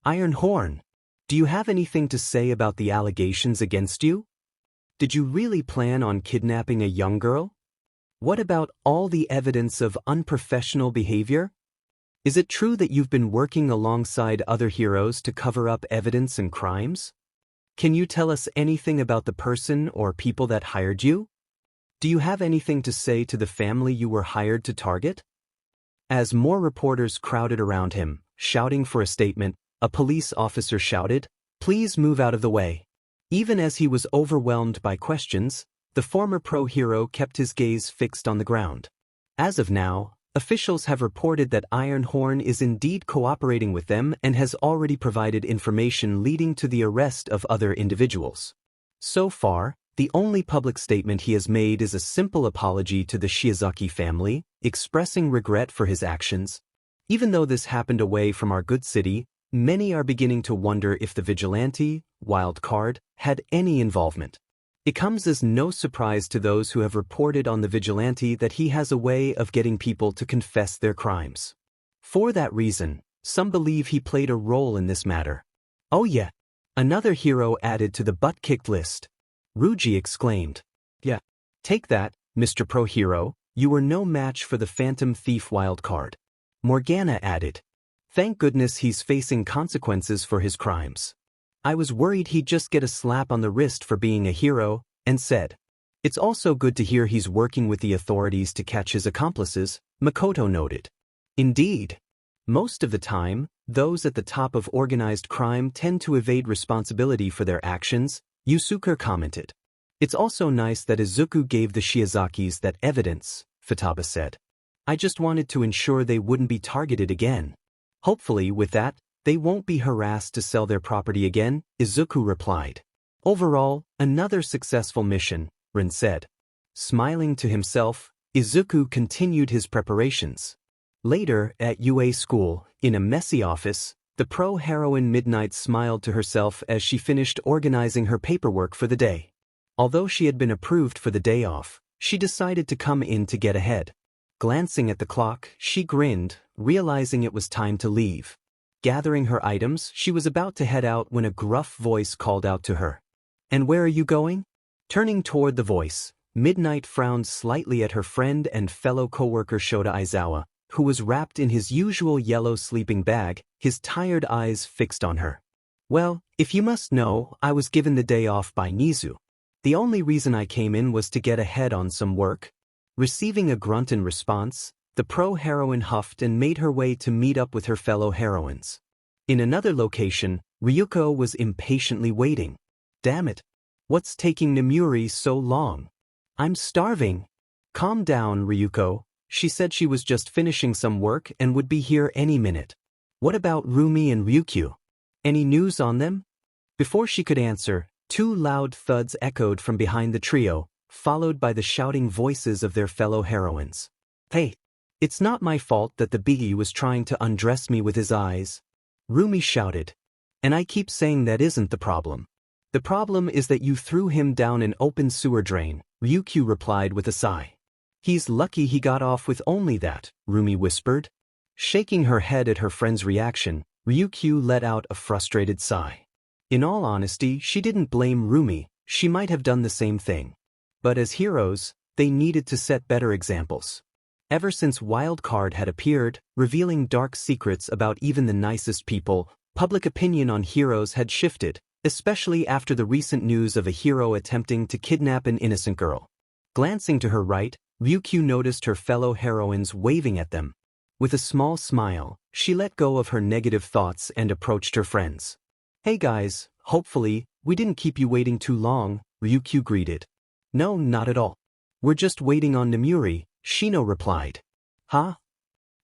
Iron Horn, do you have anything to say about the allegations against you? Did you really plan on kidnapping a young girl? What about all the evidence of unprofessional behavior? Is it true that you've been working alongside other heroes to cover up evidence and crimes? Can you tell us anything about the person or people that hired you? Do you have anything to say to the family you were hired to target? As more reporters crowded around him, shouting for a statement, a police officer shouted, "Please move out of the way." Even as he was overwhelmed by questions, the former pro-hero kept his gaze fixed on the ground. As of now, officials have reported that Iron Horn is indeed cooperating with them and has already provided information leading to the arrest of other individuals. So far, the only public statement he has made is a simple apology to the Shiozaki family, expressing regret for his actions. Even though this happened away from our good city, many are beginning to wonder if the Vigilante, WildCard, had any involvement. It comes as no surprise to those who have reported on the Vigilante that he has a way of getting people to confess their crimes. For that reason, some believe he played a role in this matter. Oh yeah, another hero added to the butt-kicked list. Ruji exclaimed. Yeah. Take that, Mr. Pro-Hero, you were no match for the Phantom Thief wildcard. Morgana added. Thank goodness he's facing consequences for his crimes. I was worried he'd just get a slap on the wrist for being a hero, and said. It's also good to hear he's working with the authorities to catch his accomplices, Makoto noted. Indeed. Most of the time, those at the top of organized crime tend to evade responsibility for their actions, Yusuke commented. It's also nice that Izuku gave the Shiozakis that evidence, Futaba said. I just wanted to ensure they wouldn't be targeted again. Hopefully with that, they won't be harassed to sell their property again, Izuku replied. Overall, another successful mission, Rin said. Smiling to himself, Izuku continued his preparations. Later, at UA school, in a messy office, the pro-heroine Midnight smiled to herself as she finished organizing her paperwork for the day. Although she had been approved for the day off, she decided to come in to get ahead. Glancing at the clock, she grinned, realizing it was time to leave. Gathering her items, she was about to head out when a gruff voice called out to her. And where are you going? Turning toward the voice, Midnight frowned slightly at her friend and fellow co-worker Shota Aizawa, who was wrapped in his usual yellow sleeping bag, his tired eyes fixed on her. Well, if you must know, I was given the day off by Nizu. The only reason I came in was to get ahead on some work. Receiving a grunt in response, the pro-heroine huffed and made her way to meet up with her fellow heroines. In another location, Ryuko was impatiently waiting. Damn it. What's taking Nemuri so long? I'm starving. Calm down, Ryuko. She said she was just finishing some work and would be here any minute. What about Rumi and Ryukyu? Any news on them? Before she could answer, two loud thuds echoed from behind the trio, followed by the shouting voices of their fellow heroines. Hey, it's not my fault that the biggie was trying to undress me with his eyes. Rumi shouted. And I keep saying that isn't the problem. The problem is that you threw him down an open sewer drain, Ryukyu replied with a sigh. He's lucky he got off with only that, Rumi whispered. Shaking her head at her friend's reaction, Ryukyu let out a frustrated sigh. In all honesty, she didn't blame Rumi, she might have done the same thing. But as heroes, they needed to set better examples. Ever since WildCard had appeared, revealing dark secrets about even the nicest people, public opinion on heroes had shifted, especially after the recent news of a hero attempting to kidnap an innocent girl. Glancing to her right, Ryukyu noticed her fellow heroines waving at them. With a small smile, she let go of her negative thoughts and approached her friends. Hey guys, hopefully, we didn't keep you waiting too long, Ryukyu greeted. No, not at all. We're just waiting on Nemuri, Shino replied. Huh?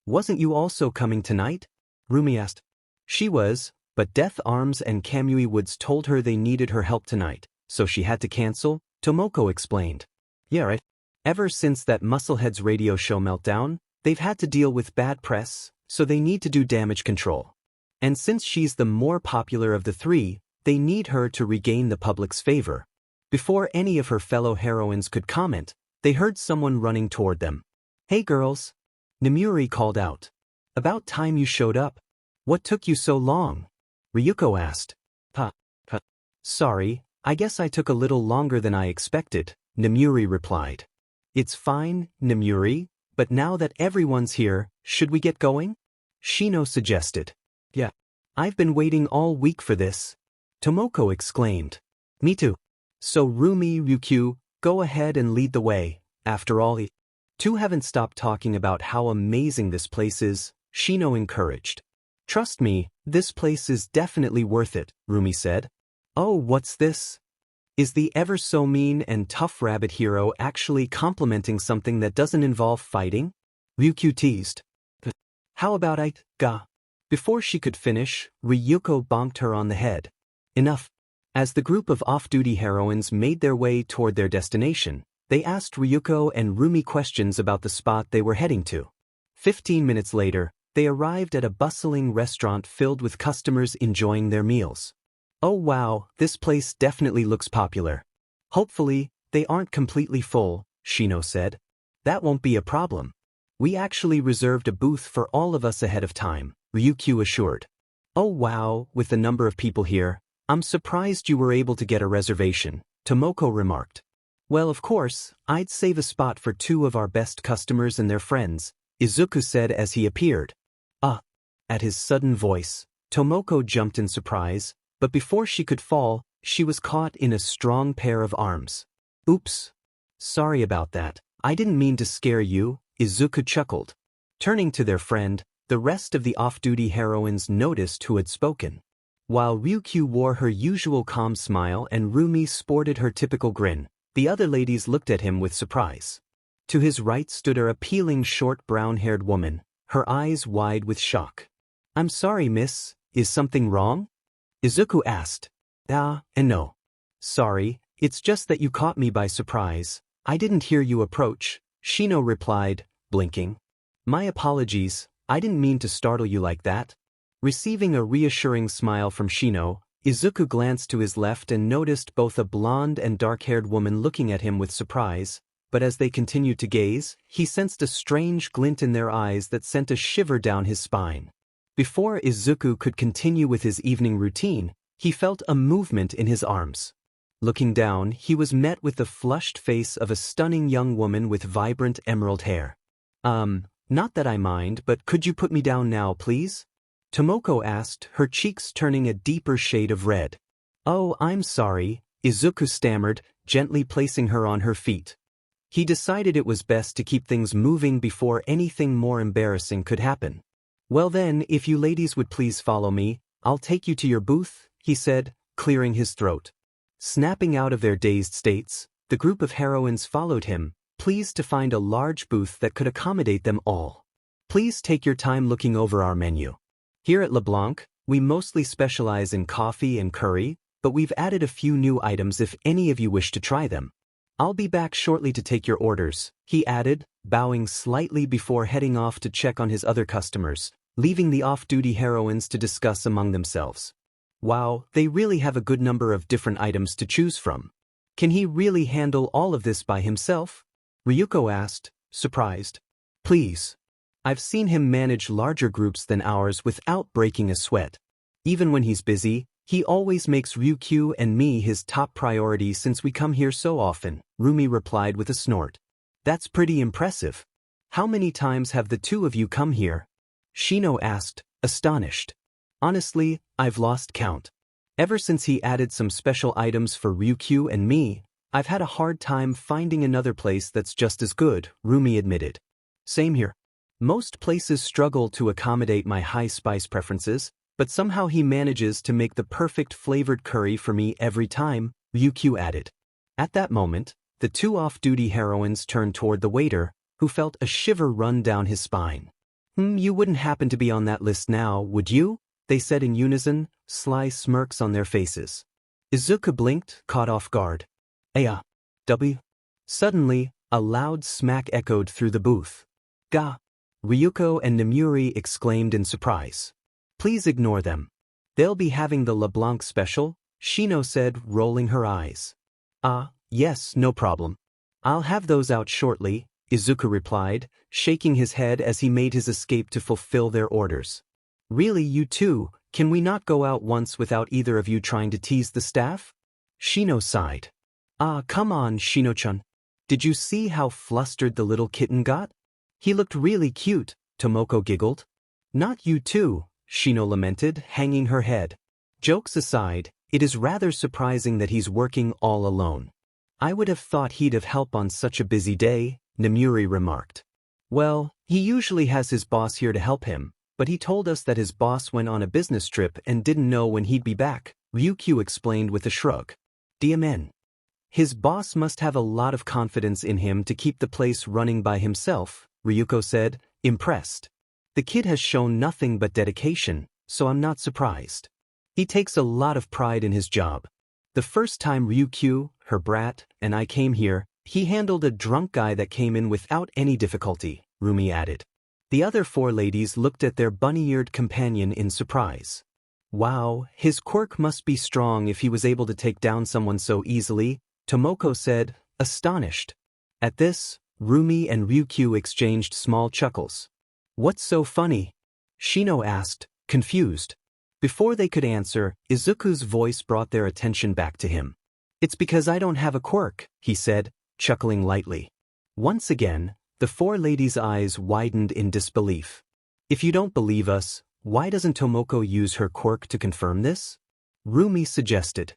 Wasn't you also coming tonight? Rumi asked. She was, but Death Arms and Kamui Woods told her they needed her help tonight, so she had to cancel, Tomoko explained. Yeah, right. Ever since that Musclehead's radio show meltdown, they've had to deal with bad press, so they need to do damage control. And since she's the more popular of the three, they need her to regain the public's favor. Before any of her fellow heroines could comment, they heard someone running toward them. Hey girls! Nemuri called out. About time you showed up. What took you so long? Ryuko asked. Sorry, I guess I took a little longer than I expected, Nemuri replied. It's fine, Nemuri, but now that everyone's here, should we get going? Shino suggested. Yeah. I've been waiting all week for this. Tomoko exclaimed. Me too. So Rumi, Ryukyu, go ahead and lead the way. After all, the two haven't stopped talking about how amazing this place is, Shino encouraged. Trust me, this place is definitely worth it, Rumi said. Oh, what's this? Is the ever so mean and tough rabbit hero actually complimenting something that doesn't involve fighting? Ryukyu teased. How about ga? Before she could finish, Ryuko bonked her on the head. Enough. As the group of off-duty heroines made their way toward their destination, they asked Ryuko and Rumi questions about the spot they were heading to. 15 minutes later, they arrived at a bustling restaurant filled with customers enjoying their meals. Oh wow, this place definitely looks popular. Hopefully, they aren't completely full, Shino said. That won't be a problem. We actually reserved a booth for all of us ahead of time, Ryukyu assured. Oh wow, with the number of people here, I'm surprised you were able to get a reservation, Tomoko remarked. Well, of course, I'd save a spot for two of our best customers and their friends, Izuku said as he appeared. At his sudden voice, Tomoko jumped in surprise, but before she could fall, she was caught in a strong pair of arms. Oops. Sorry about that. I didn't mean to scare you, Izuku chuckled. Turning to their friend, the rest of the off-duty heroines noticed who had spoken. While Ryukyu wore her usual calm smile and Rumi sported her typical grin, the other ladies looked at him with surprise. To his right stood an appealing short brown-haired woman, her eyes wide with shock. I'm sorry, miss, is something wrong? Izuku asked. And no. Sorry, it's just that you caught me by surprise. I didn't hear you approach, Shino replied, blinking. My apologies, I didn't mean to startle you like that. Receiving a reassuring smile from Shino, Izuku glanced to his left and noticed both a blonde and dark-haired woman looking at him with surprise, but as they continued to gaze, he sensed a strange glint in their eyes that sent a shiver down his spine. Before Izuku could continue with his evening routine, he felt a movement in his arms. Looking down, he was met with the flushed face of a stunning young woman with vibrant emerald hair. Not that I mind, but could you put me down now, please? Tomoko asked, her cheeks turning a deeper shade of red. Oh, I'm sorry, Izuku stammered, gently placing her on her feet. He decided it was best to keep things moving before anything more embarrassing could happen. Well then, if you ladies would please follow me, I'll take you to your booth, he said, clearing his throat. Snapping out of their dazed states, the group of heroines followed him, pleased to find a large booth that could accommodate them all. Please take your time looking over our menu. Here at LeBlanc, we mostly specialize in coffee and curry, but we've added a few new items if any of you wish to try them. I'll be back shortly to take your orders, he added, bowing slightly before heading off to check on his other customers, leaving the off-duty heroines to discuss among themselves. Wow, they really have a good number of different items to choose from. Can he really handle all of this by himself? Ryuko asked, surprised. Please. I've seen him manage larger groups than ours without breaking a sweat. Even when he's busy, he always makes Ryukyu and me his top priority since we come here so often, Rumi replied with a snort. That's pretty impressive. How many times have the two of you come here? Shino asked, astonished. Honestly, I've lost count. Ever since he added some special items for Ryukyu and me, I've had a hard time finding another place that's just as good, Rumi admitted. Same here. Most places struggle to accommodate my high spice preferences, but somehow he manages to make the perfect flavored curry for me every time, Ryukyu added. At that moment, the two off-duty heroines turned toward the waiter, who felt a shiver run down his spine. You wouldn't happen to be on that list now, would you? They said in unison, sly smirks on their faces. Izuku blinked, caught off guard. W. Suddenly, a loud smack echoed through the booth. Ga! Ryuko and Nemuri exclaimed in surprise. Please ignore them. They'll be having the LeBlanc special, Shino said, rolling her eyes. Yes, no problem. I'll have those out shortly, Izuku replied, shaking his head as he made his escape to fulfill their orders. Really, you two, can we not go out once without either of you trying to tease the staff? Shino sighed. Come on, Shino-chan. Did you see how flustered the little kitten got? He looked really cute, Tomoko giggled. Not you too, Shino lamented, hanging her head. Jokes aside, It is rather surprising that he's working all alone. I would have thought he'd have help on such a busy day, Namuri remarked. Well, he usually has his boss here to help him, but he told us that his boss went on a business trip and didn't know when he'd be back, Ryukyu explained with a shrug. DMN. His boss must have a lot of confidence in him to keep the place running by himself, Ryuko said, impressed. The kid has shown nothing but dedication, so I'm not surprised. He takes a lot of pride in his job. The first time Ryukyu, her brat, and I came here, he handled a drunk guy that came in without any difficulty, Rumi added. The other 4 ladies looked at their bunny-eared companion in surprise. Wow, his quirk must be strong if he was able to take down someone so easily, Tomoko said, astonished. At this, Rumi and Ryukyu exchanged small chuckles. What's so funny? Shino asked, confused. Before they could answer, Izuku's voice brought their attention back to him. It's because I don't have a quirk, he said, chuckling lightly. Once again, the 4 ladies' eyes widened in disbelief. If you don't believe us, why doesn't Tomoko use her quirk to confirm this? Rumi suggested.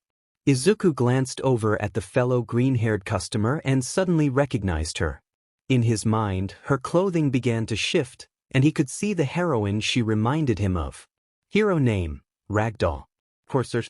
Izuku glanced over at the fellow green-haired customer and suddenly recognized her. In his mind, her clothing began to shift, and he could see the heroine she reminded him of. Hero name, Ragdoll. Courser.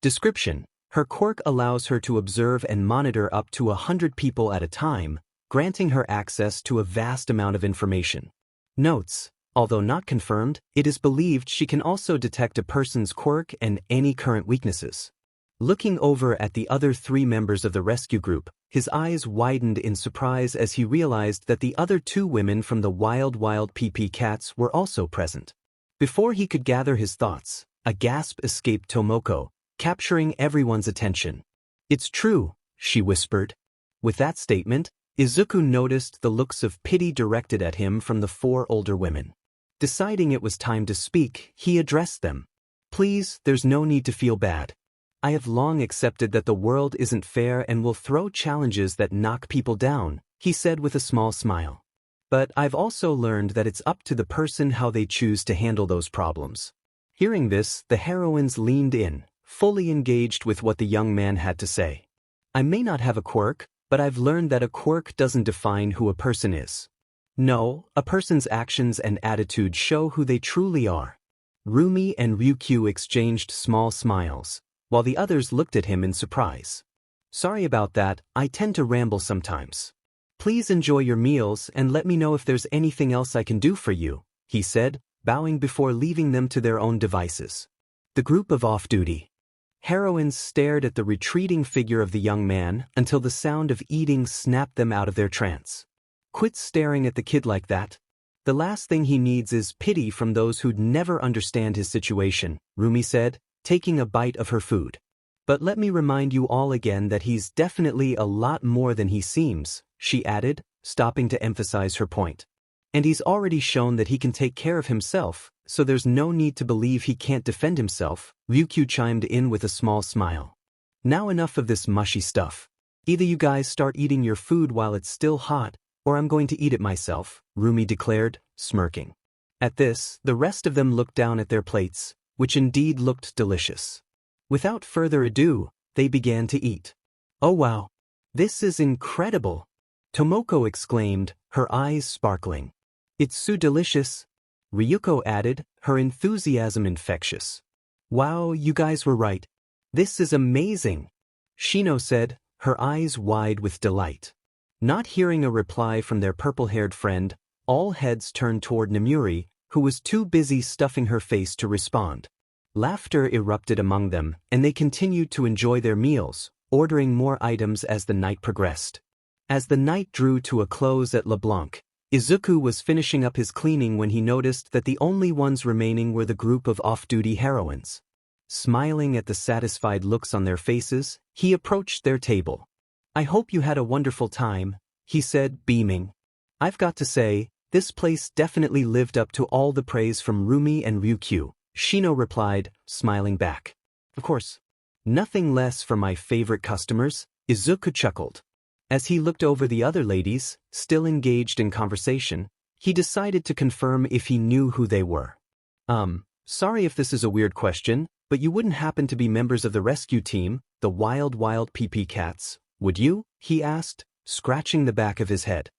Description. Her quirk allows her to observe and monitor up to 100 people at a time, granting her access to a vast amount of information. Notes. Although not confirmed, it is believed she can also detect a person's quirk and any current weaknesses. Looking over at the other 3 members of the rescue group, his eyes widened in surprise as he realized that the other 2 women from the Wild PP Cats were also present. Before he could gather his thoughts, a gasp escaped Tomoko, capturing everyone's attention. It's true, she whispered. With that statement, Izuku noticed the looks of pity directed at him from the 4 older women. Deciding it was time to speak, he addressed them. Please, there's no need to feel bad. I have long accepted that the world isn't fair and will throw challenges that knock people down, he said with a small smile. But I've also learned that it's up to the person how they choose to handle those problems. Hearing this, the heroines leaned in, fully engaged with what the young man had to say. I may not have a quirk, but I've learned that a quirk doesn't define who a person is. No, a person's actions and attitude show who they truly are. Rumi and Ryukyu exchanged small smiles, while the others looked at him in surprise. Sorry about that, I tend to ramble sometimes. Please enjoy your meals and let me know if there's anything else I can do for you, he said, bowing before leaving them to their own devices. The group of off-duty heroines stared at the retreating figure of the young man until the sound of eating snapped them out of their trance. Quit staring at the kid like that. The last thing he needs is pity from those who'd never understand his situation, Rumi said, taking a bite of her food. But let me remind you all again that he's definitely a lot more than he seems, she added, stopping to emphasize her point. And he's already shown that he can take care of himself, so there's no need to believe he can't defend himself, Ryukyu chimed in with a small smile. Now enough of this mushy stuff. Either you guys start eating your food while it's still hot, or I'm going to eat it myself, Rumi declared, smirking. At this, the rest of them looked down at their plates, which indeed looked delicious. Without further ado, they began to eat. Oh wow! This is incredible! Tomoko exclaimed, her eyes sparkling. It's so delicious! Ryuko added, her enthusiasm infectious. Wow, you guys were right. This is amazing! Shino said, her eyes wide with delight. Not hearing a reply from their purple-haired friend, all heads turned toward Namuri, who was too busy stuffing her face to respond. Laughter erupted among them, and they continued to enjoy their meals, ordering more items as the night progressed. As the night drew to a close at LeBlanc, Izuku was finishing up his cleaning when he noticed that the only ones remaining were the group of off-duty heroines. Smiling at the satisfied looks on their faces, he approached their table. I hope you had a wonderful time, he said, beaming. I've got to say, this place definitely lived up to all the praise from Rumi and Ryukyu, Shino replied, smiling back. Of course. Nothing less for my favorite customers, Izuku chuckled. As he looked over the other ladies, still engaged in conversation, he decided to confirm if he knew who they were. Sorry if this is a weird question, But you wouldn't happen to be members of the rescue team, the wild PP cats, would you? He asked, scratching the back of his head.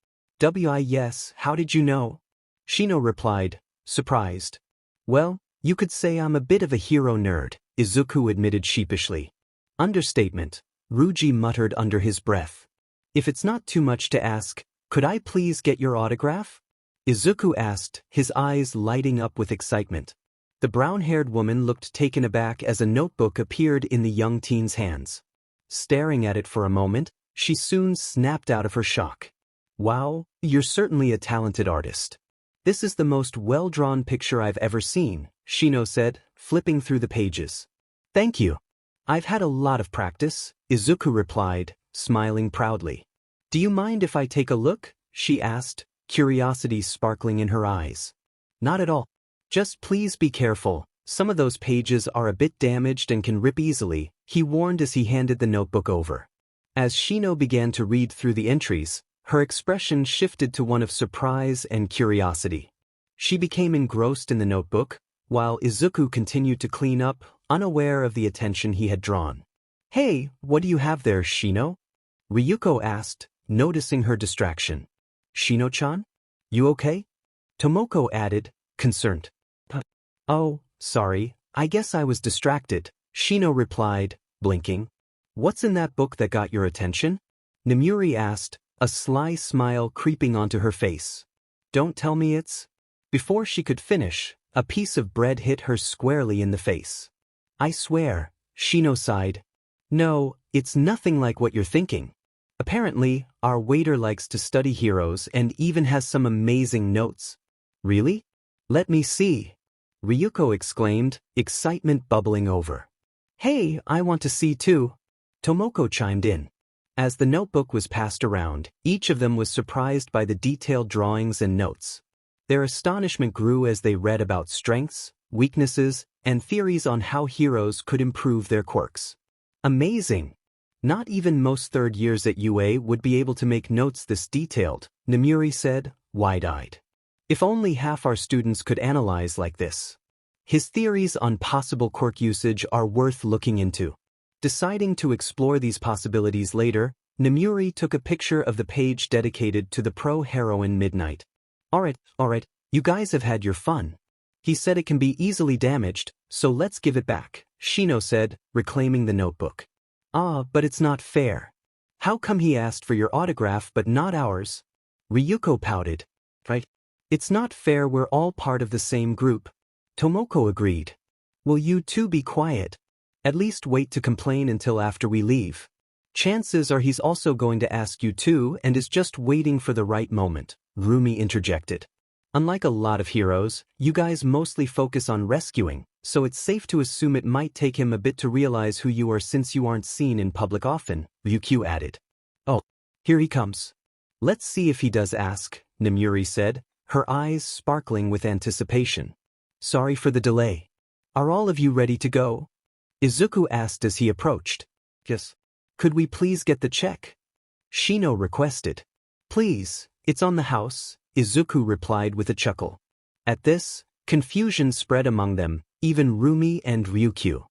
Yes, how did you know? Shino replied, surprised. Well, you could say I'm a bit of a hero nerd, Izuku admitted sheepishly. Understatement, Ryuji muttered under his breath. If it's not too much to ask, could I please get your autograph? Izuku asked, his eyes lighting up with excitement. The brown-haired woman looked taken aback as a notebook appeared in the young teen's hands. Staring at it for a moment, she soon snapped out of her shock. Wow, you're certainly a talented artist. This is the most well-drawn picture I've ever seen, Shino said, flipping through the pages. Thank you. I've had a lot of practice, Izuku replied, smiling proudly. Do you mind if I take a look? She asked, curiosity sparkling in her eyes. Not at all. Just please be careful, some of those pages are a bit damaged and can rip easily, he warned as he handed the notebook over. As Shino began to read through the entries, her expression shifted to one of surprise and curiosity. She became engrossed in the notebook, while Izuku continued to clean up, unaware of the attention he had drawn. Hey, what do you have there, Shino? Ryuko asked, noticing her distraction. Shino-chan? You okay? Tomoko added, concerned. Oh, sorry, I guess I was distracted, Shino replied, blinking. What's in that book that got your attention? Nemuri asked, a sly smile creeping onto her face. Don't tell me it's... Before she could finish, a piece of bread hit her squarely in the face. I swear, Shino sighed. No, it's nothing like what you're thinking. Apparently, our waiter likes to study heroes and even has some amazing notes. Really? Let me see. Ryuko exclaimed, excitement bubbling over. Hey, I want to see too. Tomoko chimed in. As the notebook was passed around, each of them was surprised by the detailed drawings and notes. Their astonishment grew as they read about strengths, weaknesses, and theories on how heroes could improve their quirks. Amazing! Not even most third years at UA would be able to make notes this detailed, Nemuri said, wide-eyed. If only half our students could analyze like this. His theories on possible quirk usage are worth looking into. Deciding to explore these possibilities later, Nemuri took a picture of the page dedicated to the pro-heroine Midnight. Alright, you guys have had your fun. He said it can be easily damaged, so let's give it back, Shino said, reclaiming the notebook. But it's not fair. How come he asked for your autograph but not ours? Ryuko pouted. Right? It's not fair, we're all part of the same group. Tomoko agreed. Will you two be quiet? At least wait to complain until after we leave. Chances are he's also going to ask you too and is just waiting for the right moment, Rumi interjected. Unlike a lot of heroes, you guys mostly focus on rescuing, so it's safe to assume it might take him a bit to realize who you are since you aren't seen in public often, Ryukyu added. Oh, here he comes. Let's see if he does ask, Nemuri said, her eyes sparkling with anticipation. Sorry for the delay. Are all of you ready to go? Izuku asked as he approached. Yes. Could we please get the check? Shino requested. Please, it's on the house, Izuku replied with a chuckle. At this, confusion spread among them, even Rumi and Ryukyu.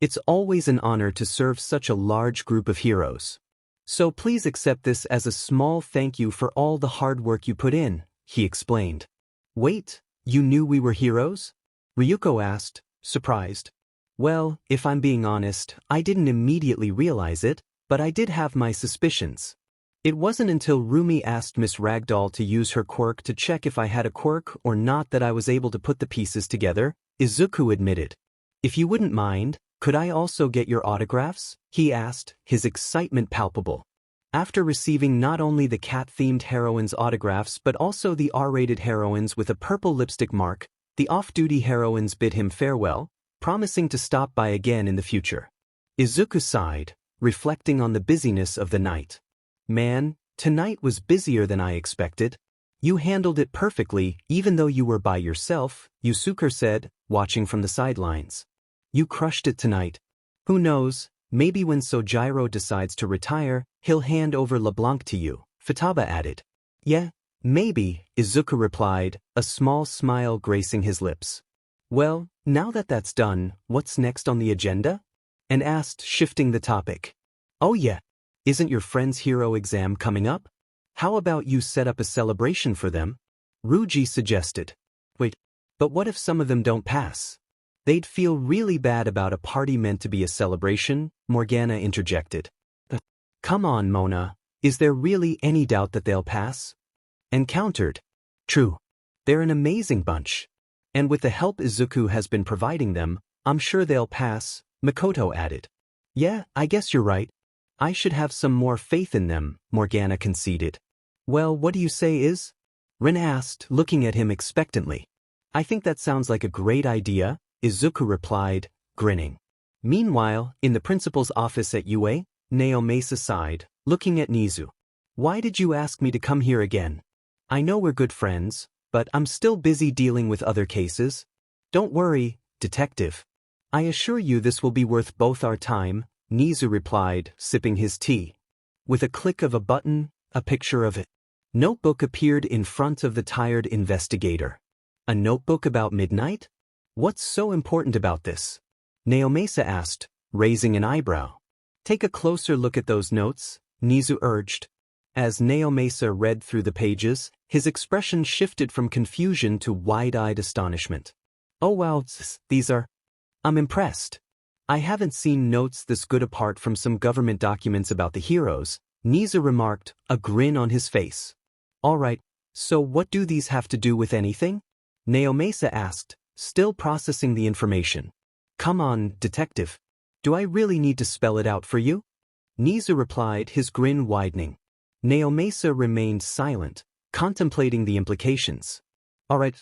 It's always an honor to serve such a large group of heroes. So please accept this as a small thank you for all the hard work you put in, he explained. Wait, you knew we were heroes? Ryuko asked, surprised. Well, if I'm being honest, I didn't immediately realize it, but I did have my suspicions. It wasn't until Rumi asked Miss Ragdoll to use her quirk to check if I had a quirk or not that I was able to put the pieces together, Izuku admitted. If you wouldn't mind, could I also get your autographs? He asked, his excitement palpable. After receiving not only the cat-themed heroine's autographs but also the R-rated heroines with a purple lipstick mark, the off-duty heroines bid him farewell, promising to stop by again in the future. Izuku sighed, reflecting on the busyness of the night. Man, tonight was busier than I expected. You handled it perfectly, even though you were by yourself, Yusuke said, watching from the sidelines. You crushed it tonight. Who knows, maybe when Sojiro decides to retire, he'll hand over LeBlanc to you, Futaba added. Yeah, maybe, Izuku replied, a small smile gracing his lips. Well, Now that that's done, what's next on the agenda? And asked, shifting the topic. Oh yeah, isn't your friend's hero exam coming up? How about you set up a celebration for them? Ruji suggested. Wait, but what if some of them don't pass? They'd feel really bad about a party meant to be a celebration, Morgana interjected. Come on, Mona, is there really any doubt that they'll pass? And countered. True. They're an amazing bunch. And with the help Izuku has been providing them, I'm sure they'll pass, Makoto added. Yeah, I guess you're right. I should have some more faith in them, Morgana conceded. Well, what do you say is? Rin asked, looking at him expectantly. I think that sounds like a great idea, Izuku replied, grinning. Meanwhile, in the principal's office at UA, Naomasa sighed, looking at Nizu. Why did you ask me to come here again? I know we're good friends, but I'm still busy dealing with other cases. Don't worry, detective. I assure you this will be worth both our time, Nizu replied, sipping his tea. With a click of a button, a picture of a notebook appeared in front of the tired investigator. A notebook about midnight? What's so important about this? Naomasa asked, raising an eyebrow. Take a closer look at those notes, Nizu urged. As Naomasa read through the pages, his expression shifted from confusion to wide-eyed astonishment. Oh wow, these are... I'm impressed. I haven't seen notes this good apart from some government documents about the heroes, Nizu remarked, a grin on his face. Alright, so what do these have to do with anything? Naomasa asked, still processing the information. Come on, detective. Do I really need to spell it out for you? Nizu replied, his grin widening. Naomasa remained silent, contemplating the implications. Alright.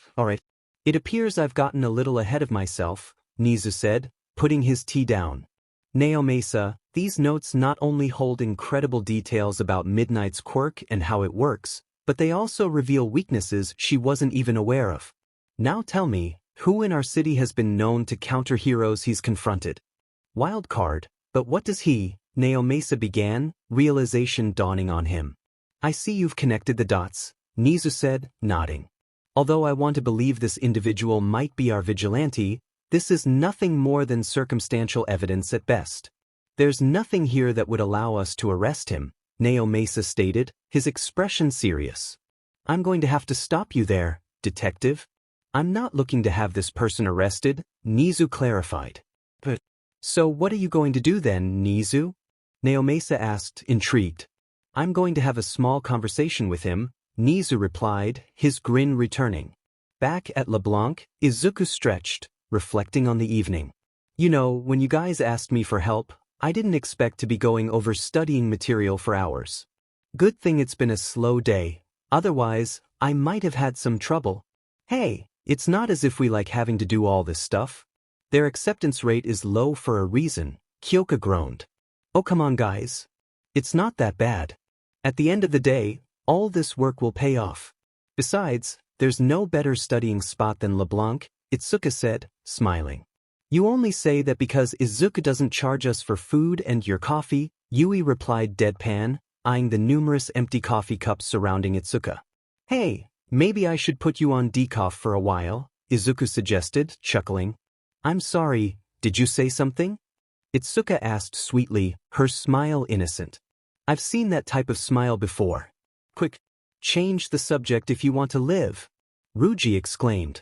It appears I've gotten a little ahead of myself, Nizu said, putting his tea down. Naomasa, these notes not only hold incredible details about Midnight's quirk and how it works, but they also reveal weaknesses she wasn't even aware of. Now tell me, who in our city has been known to counter heroes he's confronted? WildCard, but what does he, Naomasa began, realization dawning on him. I see you've connected the dots, Nizu said, nodding. Although I want to believe this individual might be our vigilante, this is nothing more than circumstantial evidence at best. There's nothing here that would allow us to arrest him, Naomasa stated, his expression serious. I'm going to have to stop you there, detective. I'm not looking to have this person arrested, Nizu clarified. But, so what are you going to do then, Nizu? Naomasa asked, intrigued. I'm going to have a small conversation with him, Nizu replied, his grin returning. Back at LeBlanc, Izuku stretched, reflecting on the evening. You know, when you guys asked me for help, I didn't expect to be going over studying material for hours. Good thing it's been a slow day, otherwise, I might have had some trouble. Hey, it's not as if we like having to do all this stuff. Their acceptance rate is low for a reason, Kyoka groaned. Oh come on guys. It's not that bad. At the end of the day, all this work will pay off. Besides, there's no better studying spot than LeBlanc, Itsuka said, smiling. You only say that because Izuku doesn't charge us for food and your coffee, Yui replied deadpan, eyeing the numerous empty coffee cups surrounding Itsuka. Hey, maybe I should put you on decaf for a while, Izuku suggested, chuckling. I'm sorry, did you say something? Itsuka asked sweetly, her smile innocent. I've seen that type of smile before. Quick, change the subject if you want to live, Ruji exclaimed.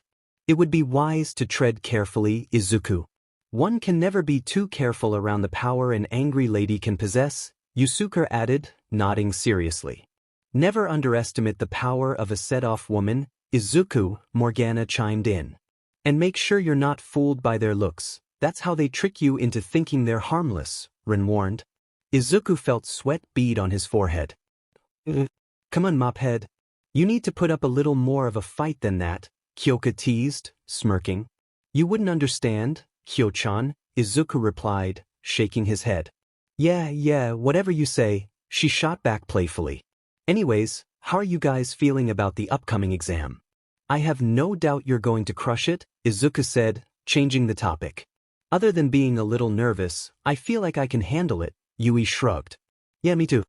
It would be wise to tread carefully, Izuku. One can never be too careful around the power an angry lady can possess, Yusuke added, nodding seriously. Never underestimate the power of a set-off woman, Izuku, Morgana chimed in. And make sure you're not fooled by their looks, that's how they trick you into thinking they're harmless, Rin warned. Izuku felt sweat bead on his forehead. Come on, mophead. You need to put up a little more of a fight than that, Kyoka teased, smirking. You wouldn't understand, Kyo-chan, Izuku replied, shaking his head. Yeah, whatever you say, she shot back playfully. Anyways, how are you guys feeling about the upcoming exam? I have no doubt you're going to crush it, Izuku said, changing the topic. Other than being a little nervous, I feel like I can handle it, Yui shrugged. Yeah, me too.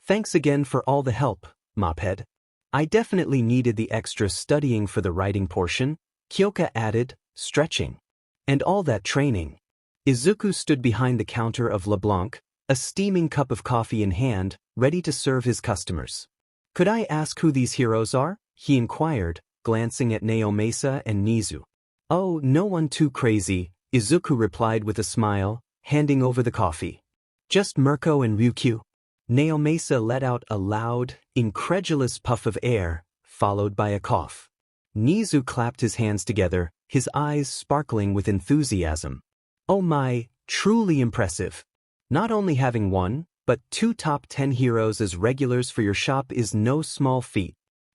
Thanks again for all the help, mophead. I definitely needed the extra studying for the writing portion, Kyoka added, stretching. And all that training. Izuku stood behind the counter of LeBlanc, a steaming cup of coffee in hand, ready to serve his customers. Could I ask who these heroes are? He inquired, glancing at Naomasa and Nizu. Oh, no one too crazy, Izuku replied with a smile, handing over the coffee. Just Mirko and Ryukyu. Naomasa let out a loud, incredulous puff of air, followed by a cough. Nizu clapped his hands together, his eyes sparkling with enthusiasm. Oh my, truly impressive. Not only having one, but 2 top 10 heroes as regulars for your shop is no small feat.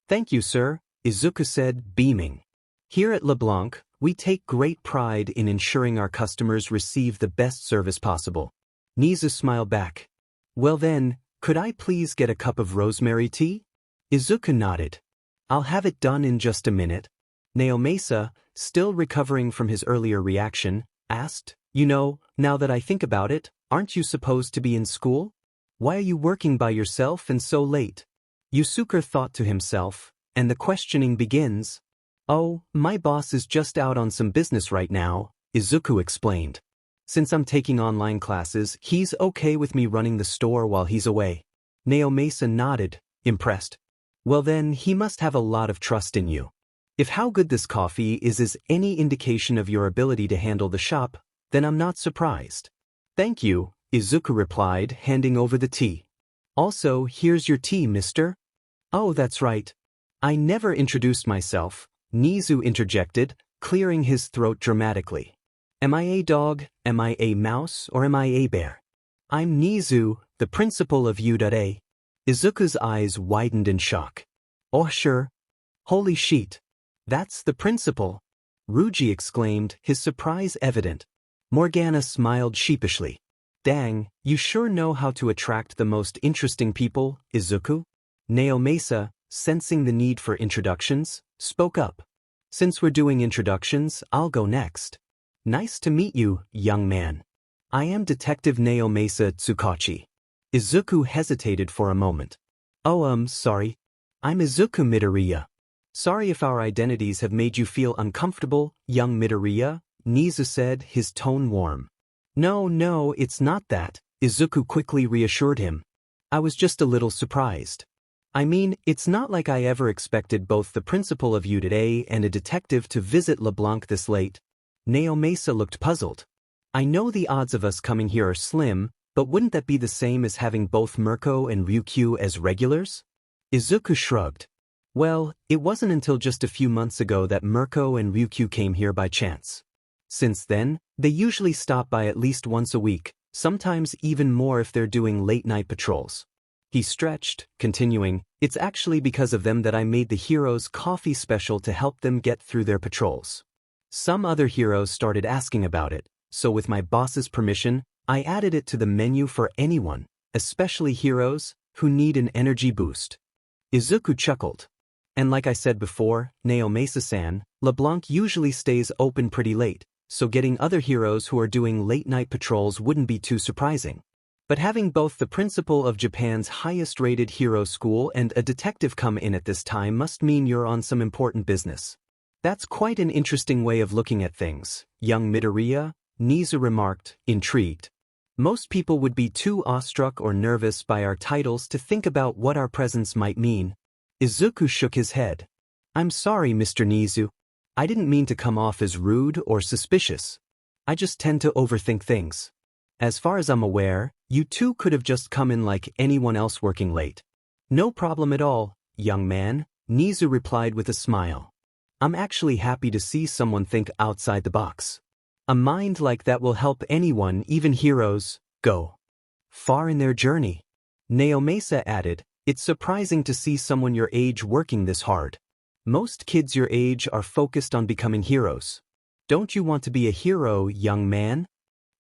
Thank you, sir, Izuku said, beaming. Here at LeBlanc, we take great pride in ensuring our customers receive the best service possible. Nizu smiled back. Well then, could I please get a cup of rosemary tea? Izuku nodded. I'll have it done in just a minute. Naomasa, still recovering from his earlier reaction, asked, You know, now that I think about it, aren't you supposed to be in school? Why are you working by yourself and so late? Yusuke thought to himself, and the questioning begins. Oh, my boss is just out on some business right now, Izuku explained. Since I'm taking online classes, he's okay with me running the store while he's away. Naomasa nodded, impressed. Well then, he must have a lot of trust in you. If how good this coffee is any indication of your ability to handle the shop, then I'm not surprised. Thank you, Izuku replied, handing over the tea. Also, here's your tea, mister. Oh, that's right. I never introduced myself, Nizu interjected, clearing his throat dramatically. Am I a dog, am I a mouse, or am I a bear? I'm Nizu, the principal of U.A. Izuku's eyes widened in shock. Oh sure. Holy shit. That's the principal. Ryuji exclaimed, his surprise evident. Morgana smiled sheepishly. Dang, you sure know how to attract the most interesting people, Izuku? Naomasa, sensing the need for introductions, spoke up. Since we're doing introductions, I'll go next. Nice to meet you, young man. I am Detective Naomasa Tsukachi. Izuku hesitated for a moment. Oh, sorry. I'm Izuku Midoriya. Sorry if our identities have made you feel uncomfortable, young Midoriya, Nizu said, his tone warm. No, it's not that, Izuku quickly reassured him. I was just a little surprised. I mean, it's not like I ever expected both the principal of U.A. and a detective to visit LeBlanc this late. Naomasa looked puzzled. I know the odds of us coming here are slim, but wouldn't that be the same as having both Mirko and Ryukyu as regulars? Izuku shrugged. Well, it wasn't until just a few months ago that Mirko and Ryukyu came here by chance. Since then, they usually stop by at least once a week, sometimes even more if they're doing late-night patrols. He stretched, continuing, It's actually because of them that I made the heroes' coffee special to help them get through their patrols. Some other heroes started asking about it, so with my boss's permission, I added it to the menu for anyone, especially heroes, who need an energy boost. Izuku chuckled. And like I said before, Naomasa-san, LeBlanc usually stays open pretty late, so getting other heroes who are doing late-night patrols wouldn't be too surprising. But having both the principal of Japan's highest-rated hero school and a detective come in at this time must mean you're on some important business. That's quite an interesting way of looking at things, young Midoriya, Nizu remarked, intrigued. Most people would be too awestruck or nervous by our titles to think about what our presence might mean. Izuku shook his head. I'm sorry, Mr. Nizu. I didn't mean to come off as rude or suspicious. I just tend to overthink things. As far as I'm aware, you two could have just come in like anyone else working late. No problem at all, young man, Nizu replied with a smile. I'm actually happy to see someone think outside the box. A mind like that will help anyone, even heroes, go far in their journey. Naomasa added, It's surprising to see someone your age working this hard. Most kids your age are focused on becoming heroes. Don't you want to be a hero, young man?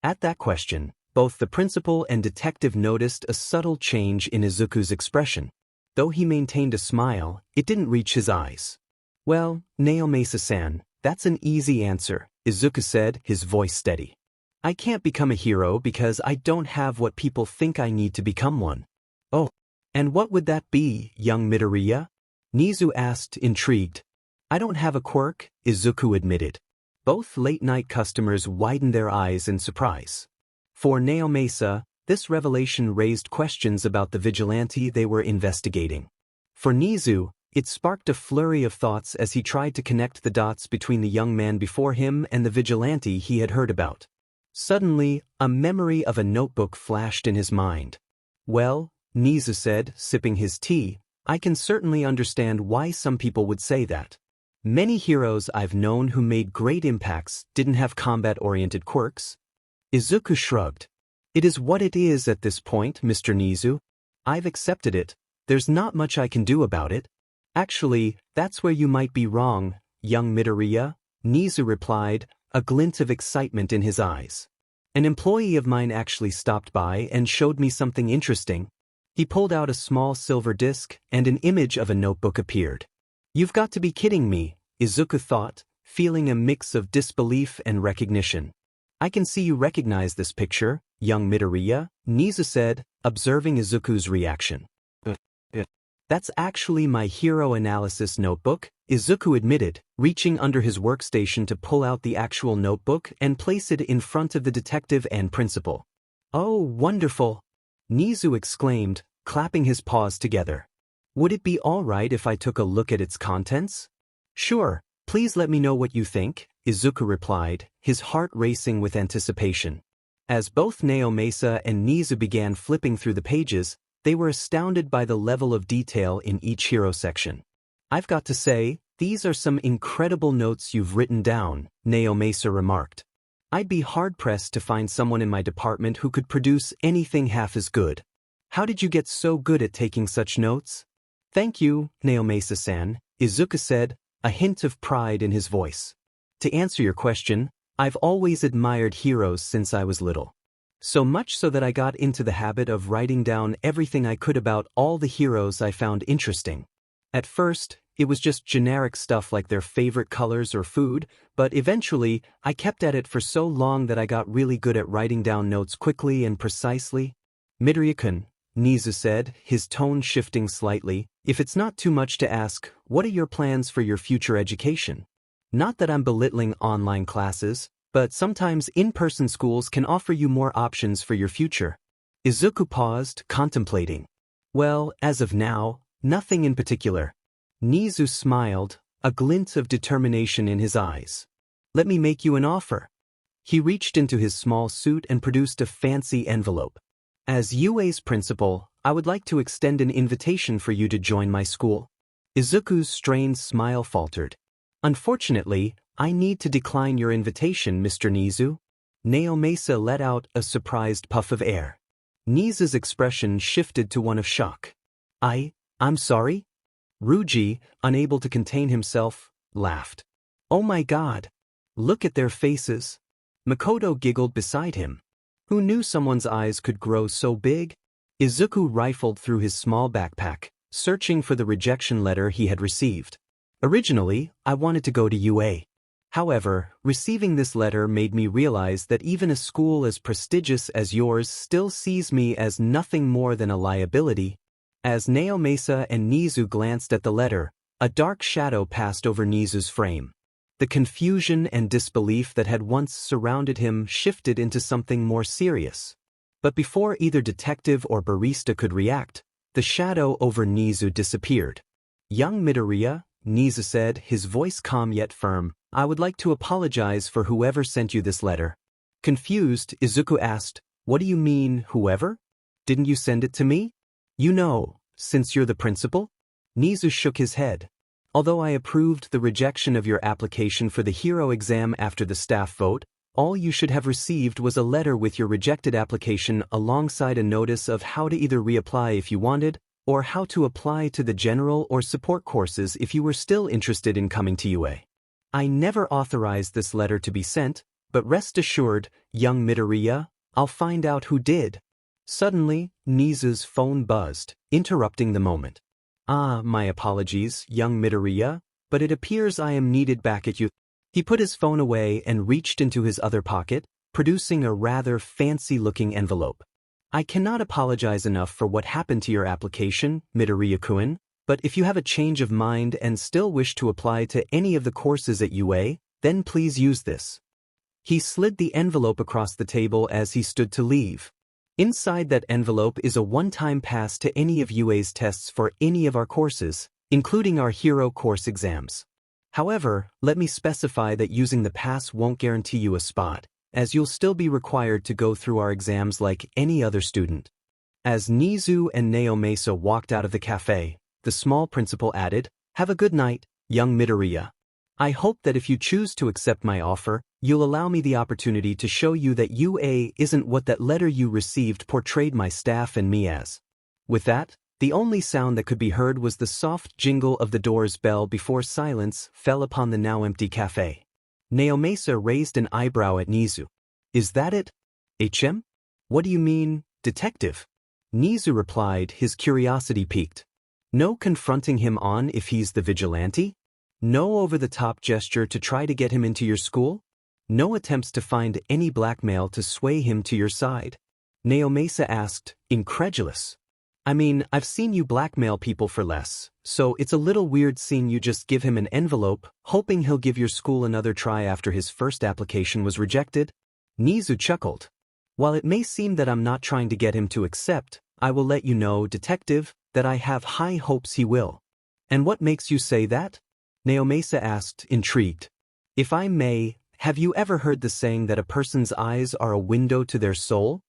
At that question, both the principal and detective noticed a subtle change in Izuku's expression. Though he maintained a smile, it didn't reach his eyes. Well, Naomasa-san, that's an easy answer, Izuku said, his voice steady. I can't become a hero because I don't have what people think I need to become one. Oh, and what would that be, young Midoriya? Nizu asked, intrigued. I don't have a quirk, Izuku admitted. Both late-night customers widened their eyes in surprise. For Naomasa, this revelation raised questions about the vigilante they were investigating. For Nizu, it sparked a flurry of thoughts as he tried to connect the dots between the young man before him and the vigilante he had heard about. Suddenly, a memory of a notebook flashed in his mind. Well, Nizu said, sipping his tea, I can certainly understand why some people would say that. Many heroes I've known who made great impacts didn't have combat-oriented quirks. Izuku shrugged. It is what it is at this point, Mr. Nizu. I've accepted it. There's not much I can do about it. Actually, that's where you might be wrong, young Midoriya, Nizu replied, a glint of excitement in his eyes. An employee of mine actually stopped by and showed me something interesting. He pulled out a small silver disc and an image of a notebook appeared. You've got to be kidding me, Izuku thought, feeling a mix of disbelief and recognition. I can see you recognize this picture, young Midoriya, Nizu said, observing Izuku's reaction. That's actually my hero analysis notebook, Izuku admitted, reaching under his workstation to pull out the actual notebook and place it in front of the detective and principal. Oh, wonderful! Nizu exclaimed, clapping his paws together. Would it be all right if I took a look at its contents? Sure, please let me know what you think, Izuku replied, his heart racing with anticipation. As both Naomasa and Nizu began flipping through the pages, they were astounded by the level of detail in each hero section. I've got to say, these are some incredible notes you've written down, Naomasa remarked. I'd be hard-pressed to find someone in my department who could produce anything half as good. How did you get so good at taking such notes? Thank you, Naomasa-san, Izuku said, a hint of pride in his voice. To answer your question, I've always admired heroes since I was little. So much so that I got into the habit of writing down everything I could about all the heroes I found interesting. At first, it was just generic stuff like their favorite colors or food, but eventually, I kept at it for so long that I got really good at writing down notes quickly and precisely. Midoriya-kun, Nizu said, his tone shifting slightly, if it's not too much to ask, what are your plans for your future education? Not that I'm belittling online classes, but sometimes in-person schools can offer you more options for your future. Izuku paused, contemplating. Well, as of now, nothing in particular. Nizu smiled, a glint of determination in his eyes. Let me make you an offer. He reached into his small suit and produced a fancy envelope. As UA's principal, I would like to extend an invitation for you to join my school. Izuku's strained smile faltered. Unfortunately, I need to decline your invitation, Mr. Nizu. Naomasa let out a surprised puff of air. Nizu's expression shifted to one of shock. I'm sorry? Ryuji, unable to contain himself, laughed. Oh my god! Look at their faces. Makoto giggled beside him. Who knew someone's eyes could grow so big? Izuku rifled through his small backpack, searching for the rejection letter he had received. Originally, I wanted to go to UA. However, receiving this letter made me realize that even a school as prestigious as yours still sees me as nothing more than a liability. As Naomasa and Nizu glanced at the letter, a dark shadow passed over Nizu's frame. The confusion and disbelief that had once surrounded him shifted into something more serious. But before either detective or barista could react, the shadow over Nizu disappeared. Young Midoriya, Nizu said, his voice calm yet firm, I would like to apologize for whoever sent you this letter. Confused, Izuku asked, what do you mean, whoever? Didn't you send it to me? You know, since you're the principal? Nizu shook his head. Although I approved the rejection of your application for the hero exam after the staff vote, all you should have received was a letter with your rejected application alongside a notice of how to either reapply if you wanted, or how to apply to the general or support courses if you were still interested in coming to UA. I never authorized this letter to be sent, but rest assured, young Midoriya, I'll find out who did. Suddenly, Nizu's phone buzzed, interrupting the moment. My apologies, young Midoriya, but it appears I am needed back at you. He put his phone away and reached into his other pocket, producing a rather fancy-looking envelope. I cannot apologize enough for what happened to your application, Midoriya-kun, but if you have a change of mind and still wish to apply to any of the courses at UA, Then please use this. He slid the envelope across the table as he stood to leave. Inside that envelope is a one-time pass to any of UA's tests for any of our courses, including our hero course exams. However, let me specify that using the pass won't guarantee you a spot, as you'll still be required to go through our exams like any other student. As Nizu and Naomasa walked out of the cafe, the small principal added, "Have a good night, young Midoriya. I hope that if you choose to accept my offer, you'll allow me the opportunity to show you that UA isn't what that letter you received portrayed my staff and me as." With that, the only sound that could be heard was the soft jingle of the door's bell before silence fell upon the now empty cafe. Naomasa raised an eyebrow at Nizu. "Is that it? HM? What do you mean, detective?" Nizu replied, his curiosity piqued. "No confronting him on if he's the vigilante? No over-the-top gesture to try to get him into your school? No attempts to find any blackmail to sway him to your side?" Naomasa asked, incredulous. "I mean, I've seen you blackmail people for less, so it's a little weird seeing you just give him an envelope, hoping he'll give your school another try after his first application was rejected." Nizu chuckled. "While it may seem that I'm not trying to get him to accept, I will let you know, detective, that I have high hopes he will." "And what makes you say that?" Naomasa asked, intrigued. "If I may, have you ever heard the saying that a person's eyes are a window to their soul?"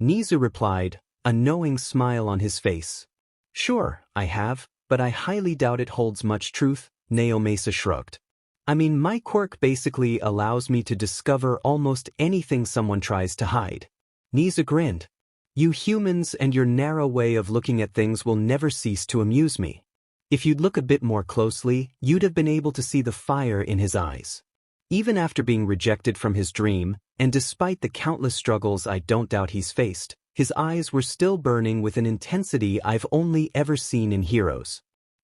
Nizu replied, a knowing smile on his face. "Sure, I have, but I highly doubt it holds much truth," Naomasa shrugged. "I mean, my quirk basically allows me to discover almost anything someone tries to hide." Nizu grinned. "You humans and your narrow way of looking at things will never cease to amuse me. If you'd look a bit more closely, you'd have been able to see the fire in his eyes. Even after being rejected from his dream, and despite the countless struggles I don't doubt he's faced, his eyes were still burning with an intensity I've only ever seen in heroes."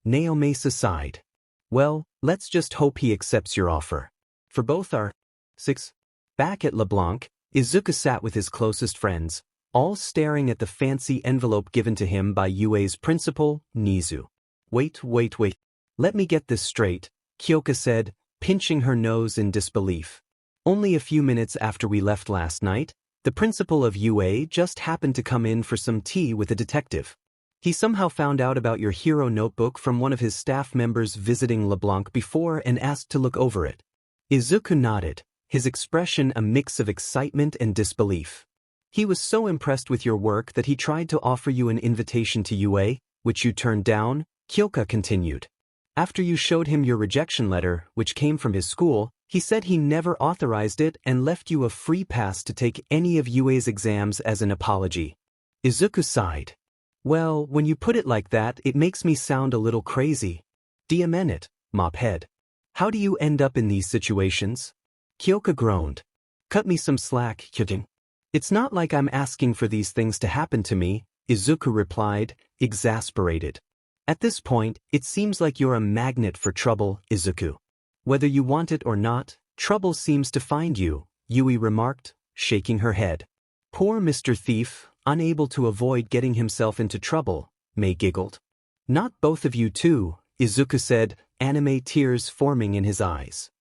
Naomasa sighed. "Well, let's just hope he accepts your offer. For both our 6. Back at LeBlanc, Izuku sat with his closest friends, all staring at the fancy envelope given to him by UA's principal, Nizu. Wait. Let me get this straight," Kyoka said, pinching her nose in disbelief. "Only a few minutes after we left last night, the principal of UA just happened to come in for some tea with a detective. He somehow found out about your hero notebook from one of his staff members visiting LeBlanc before and asked to look over it." Izuku nodded, his expression a mix of excitement and disbelief. "He was so impressed with your work that he tried to offer you an invitation to UA, which you turned down," Kyoka continued. "After you showed him your rejection letter, which came from his school, he said he never authorized it and left you a free pass to take any of UA's exams as an apology." Izuku sighed. "Well, when you put it like that, it makes me sound a little crazy." "Diamenet, mophead. How do you end up in these situations?" Kyoka groaned. "Cut me some slack, Kyojin. It's not like I'm asking for these things to happen to me," Izuku replied, exasperated. "At this point, it seems like you're a magnet for trouble, Izuku. Whether you want it or not, trouble seems to find you," Yui remarked, shaking her head. "Poor Mr. Thief, unable to avoid getting himself into trouble," Mei giggled. "Not both of you too," Izuku said, anime tears forming in his eyes.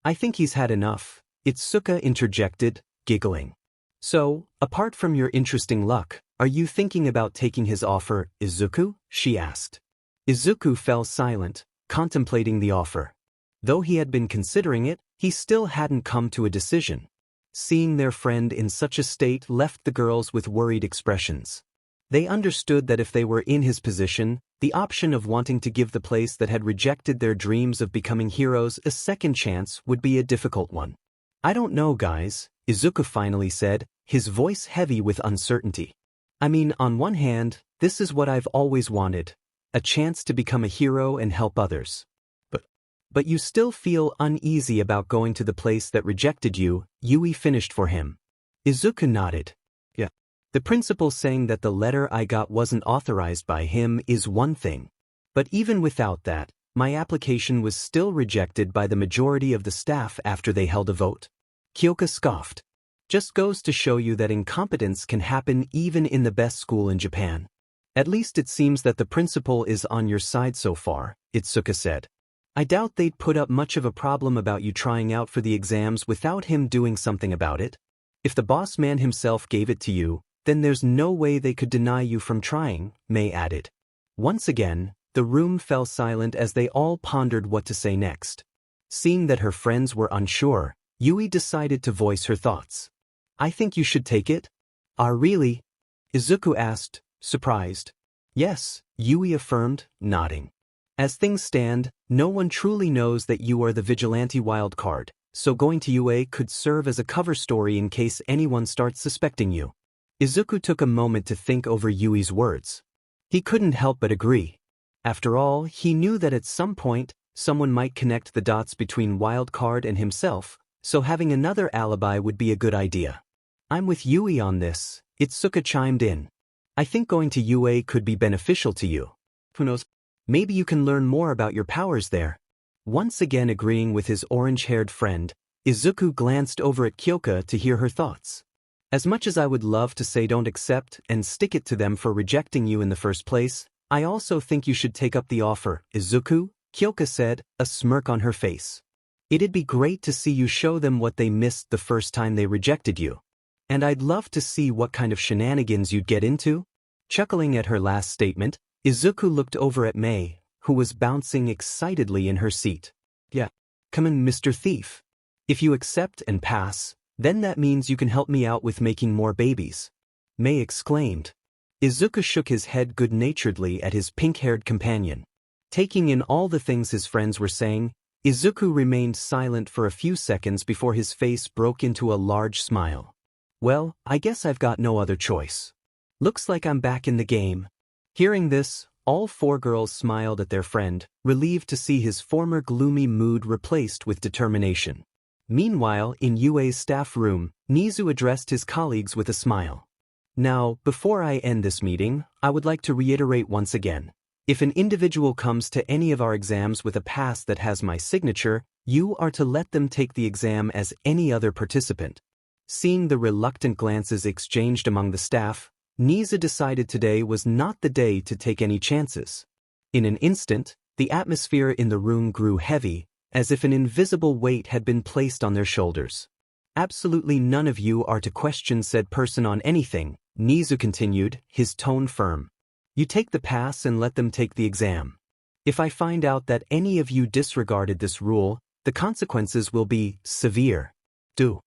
"I think he's had enough," Itsuka interjected, giggling. "So, apart from your interesting luck, are you thinking about taking his offer, Izuku?" she asked. Izuku fell silent, contemplating the offer. Though he had been considering it, he still hadn't come to a decision. Seeing their friend in such a state left the girls with worried expressions. They understood that if they were in his position, the option of wanting to give the place that had rejected their dreams of becoming heroes a second chance would be a difficult one. "I don't know, guys," Izuku finally said, his voice heavy with uncertainty. "I mean, on one hand, this is what I've always wanted. A chance to become a hero and help others. But you still feel uneasy about going to the place that rejected you," Yui finished for him. Izuku nodded. "Yeah. The principal saying that the letter I got wasn't authorized by him is one thing. But even without that, my application was still rejected by the majority of the staff after they held a vote." Kyoka scoffed. "Just goes to show you that incompetence can happen even in the best school in Japan. At least it seems that the principal is on your side so far," Itsuka said. I doubt they'd put up much of a problem about you trying out for the exams without him doing something about it. If the boss man himself gave it to you, then there's no way they could deny you from trying, May added. Once again, the room fell silent as they all pondered what to say next. Seeing that her friends were unsure, Yui decided to voice her thoughts. I think you should take it. Ah, really? Izuku asked, surprised. Yes, Yui affirmed, nodding. As things stand, no one truly knows that you are the Vigilante wildcard, so going to UA could serve as a cover story in case anyone starts suspecting you. Izuku took a moment to think over Yui's words. He couldn't help but agree. After all, he knew that at some point, someone might connect the dots between wildcard and himself, so having another alibi would be a good idea. I'm with Yui on this, Itsuka chimed in. I think going to UA could be beneficial to you. Who knows? Maybe you can learn more about your powers there. Once again agreeing with his orange-haired friend, Izuku glanced over at Kyoka to hear her thoughts. As much as I would love to say don't accept and stick it to them for rejecting you in the first place, I also think you should take up the offer, Izuku, Kyoka said, a smirk on her face. It'd be great to see you show them what they missed the first time they rejected you. And I'd love to see what kind of shenanigans you'd get into. Chuckling at her last statement, Izuku looked over at May, who was bouncing excitedly in her seat. Yeah. Come in, Mr. Thief. If you accept and pass, then that means you can help me out with making more babies. May exclaimed. Izuku shook his head good-naturedly at his pink-haired companion. Taking in all the things his friends were saying, Izuku remained silent for a few seconds before his face broke into a large smile. Well, I guess I've got no other choice. Looks like I'm back in the game. Hearing this, all four girls smiled at their friend, relieved to see his former gloomy mood replaced with determination. Meanwhile, in UA's staff room, Nizu addressed his colleagues with a smile. Now, before I end this meeting, I would like to reiterate once again. If an individual comes to any of our exams with a pass that has my signature, you are to let them take the exam as any other participant. Seeing the reluctant glances exchanged among the staff, Nizu decided today was not the day to take any chances. In an instant, the atmosphere in the room grew heavy, as if an invisible weight had been placed on their shoulders. Absolutely none of you are to question said person on anything, Nizu continued, his tone firm. You take the pass and let them take the exam. If I find out that any of you disregarded this rule, the consequences will be severe. Do.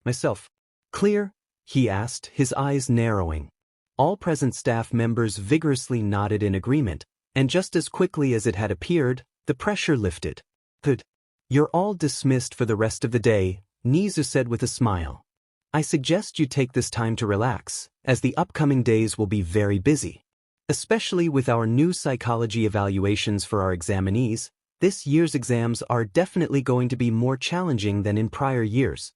Myself. Clear? He asked, his eyes narrowing. All present staff members vigorously nodded in agreement, and just as quickly as it had appeared, the pressure lifted. Good. You're all dismissed for the rest of the day, Nizu said with a smile. I suggest you take this time to relax, as the upcoming days will be very busy. Especially with our new psychology evaluations for our examinees, this year's exams are definitely going to be more challenging than in prior years.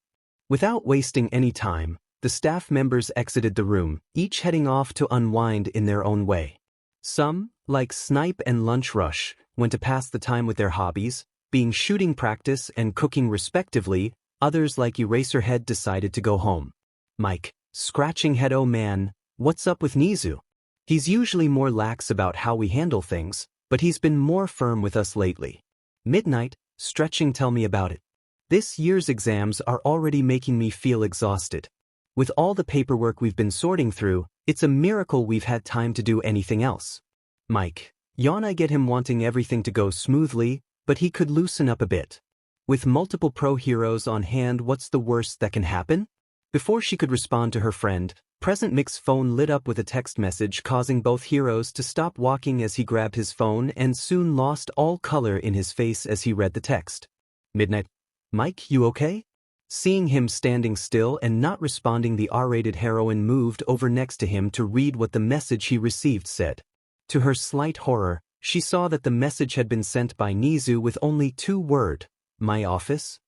Without wasting any time, the staff members exited the room, each heading off to unwind in their own way. Some, like Snipe and Lunch Rush, went to pass the time with their hobbies, being shooting practice and cooking respectively. Others like Eraserhead decided to go home. Mike, scratching head, oh man, what's up with Nizu? He's usually more lax about how we handle things, but he's been more firm with us lately. Midnight, stretching, tell me about it. This year's exams are already making me feel exhausted. With all the paperwork we've been sorting through, it's a miracle we've had time to do anything else. Mike, yawn. I get him wanting everything to go smoothly, but he could loosen up a bit. With multiple pro heroes on hand, what's the worst that can happen? Before she could respond to her friend, Present Mick's phone lit up with a text message causing both heroes to stop walking as he grabbed his phone and soon lost all color in his face as he read the text. Midnight. Mike, you okay? Seeing him standing still and not responding, the R-rated heroine moved over next to him to read what the message he received said. To her slight horror, she saw that the message had been sent by Nizu with only 2 words, my office?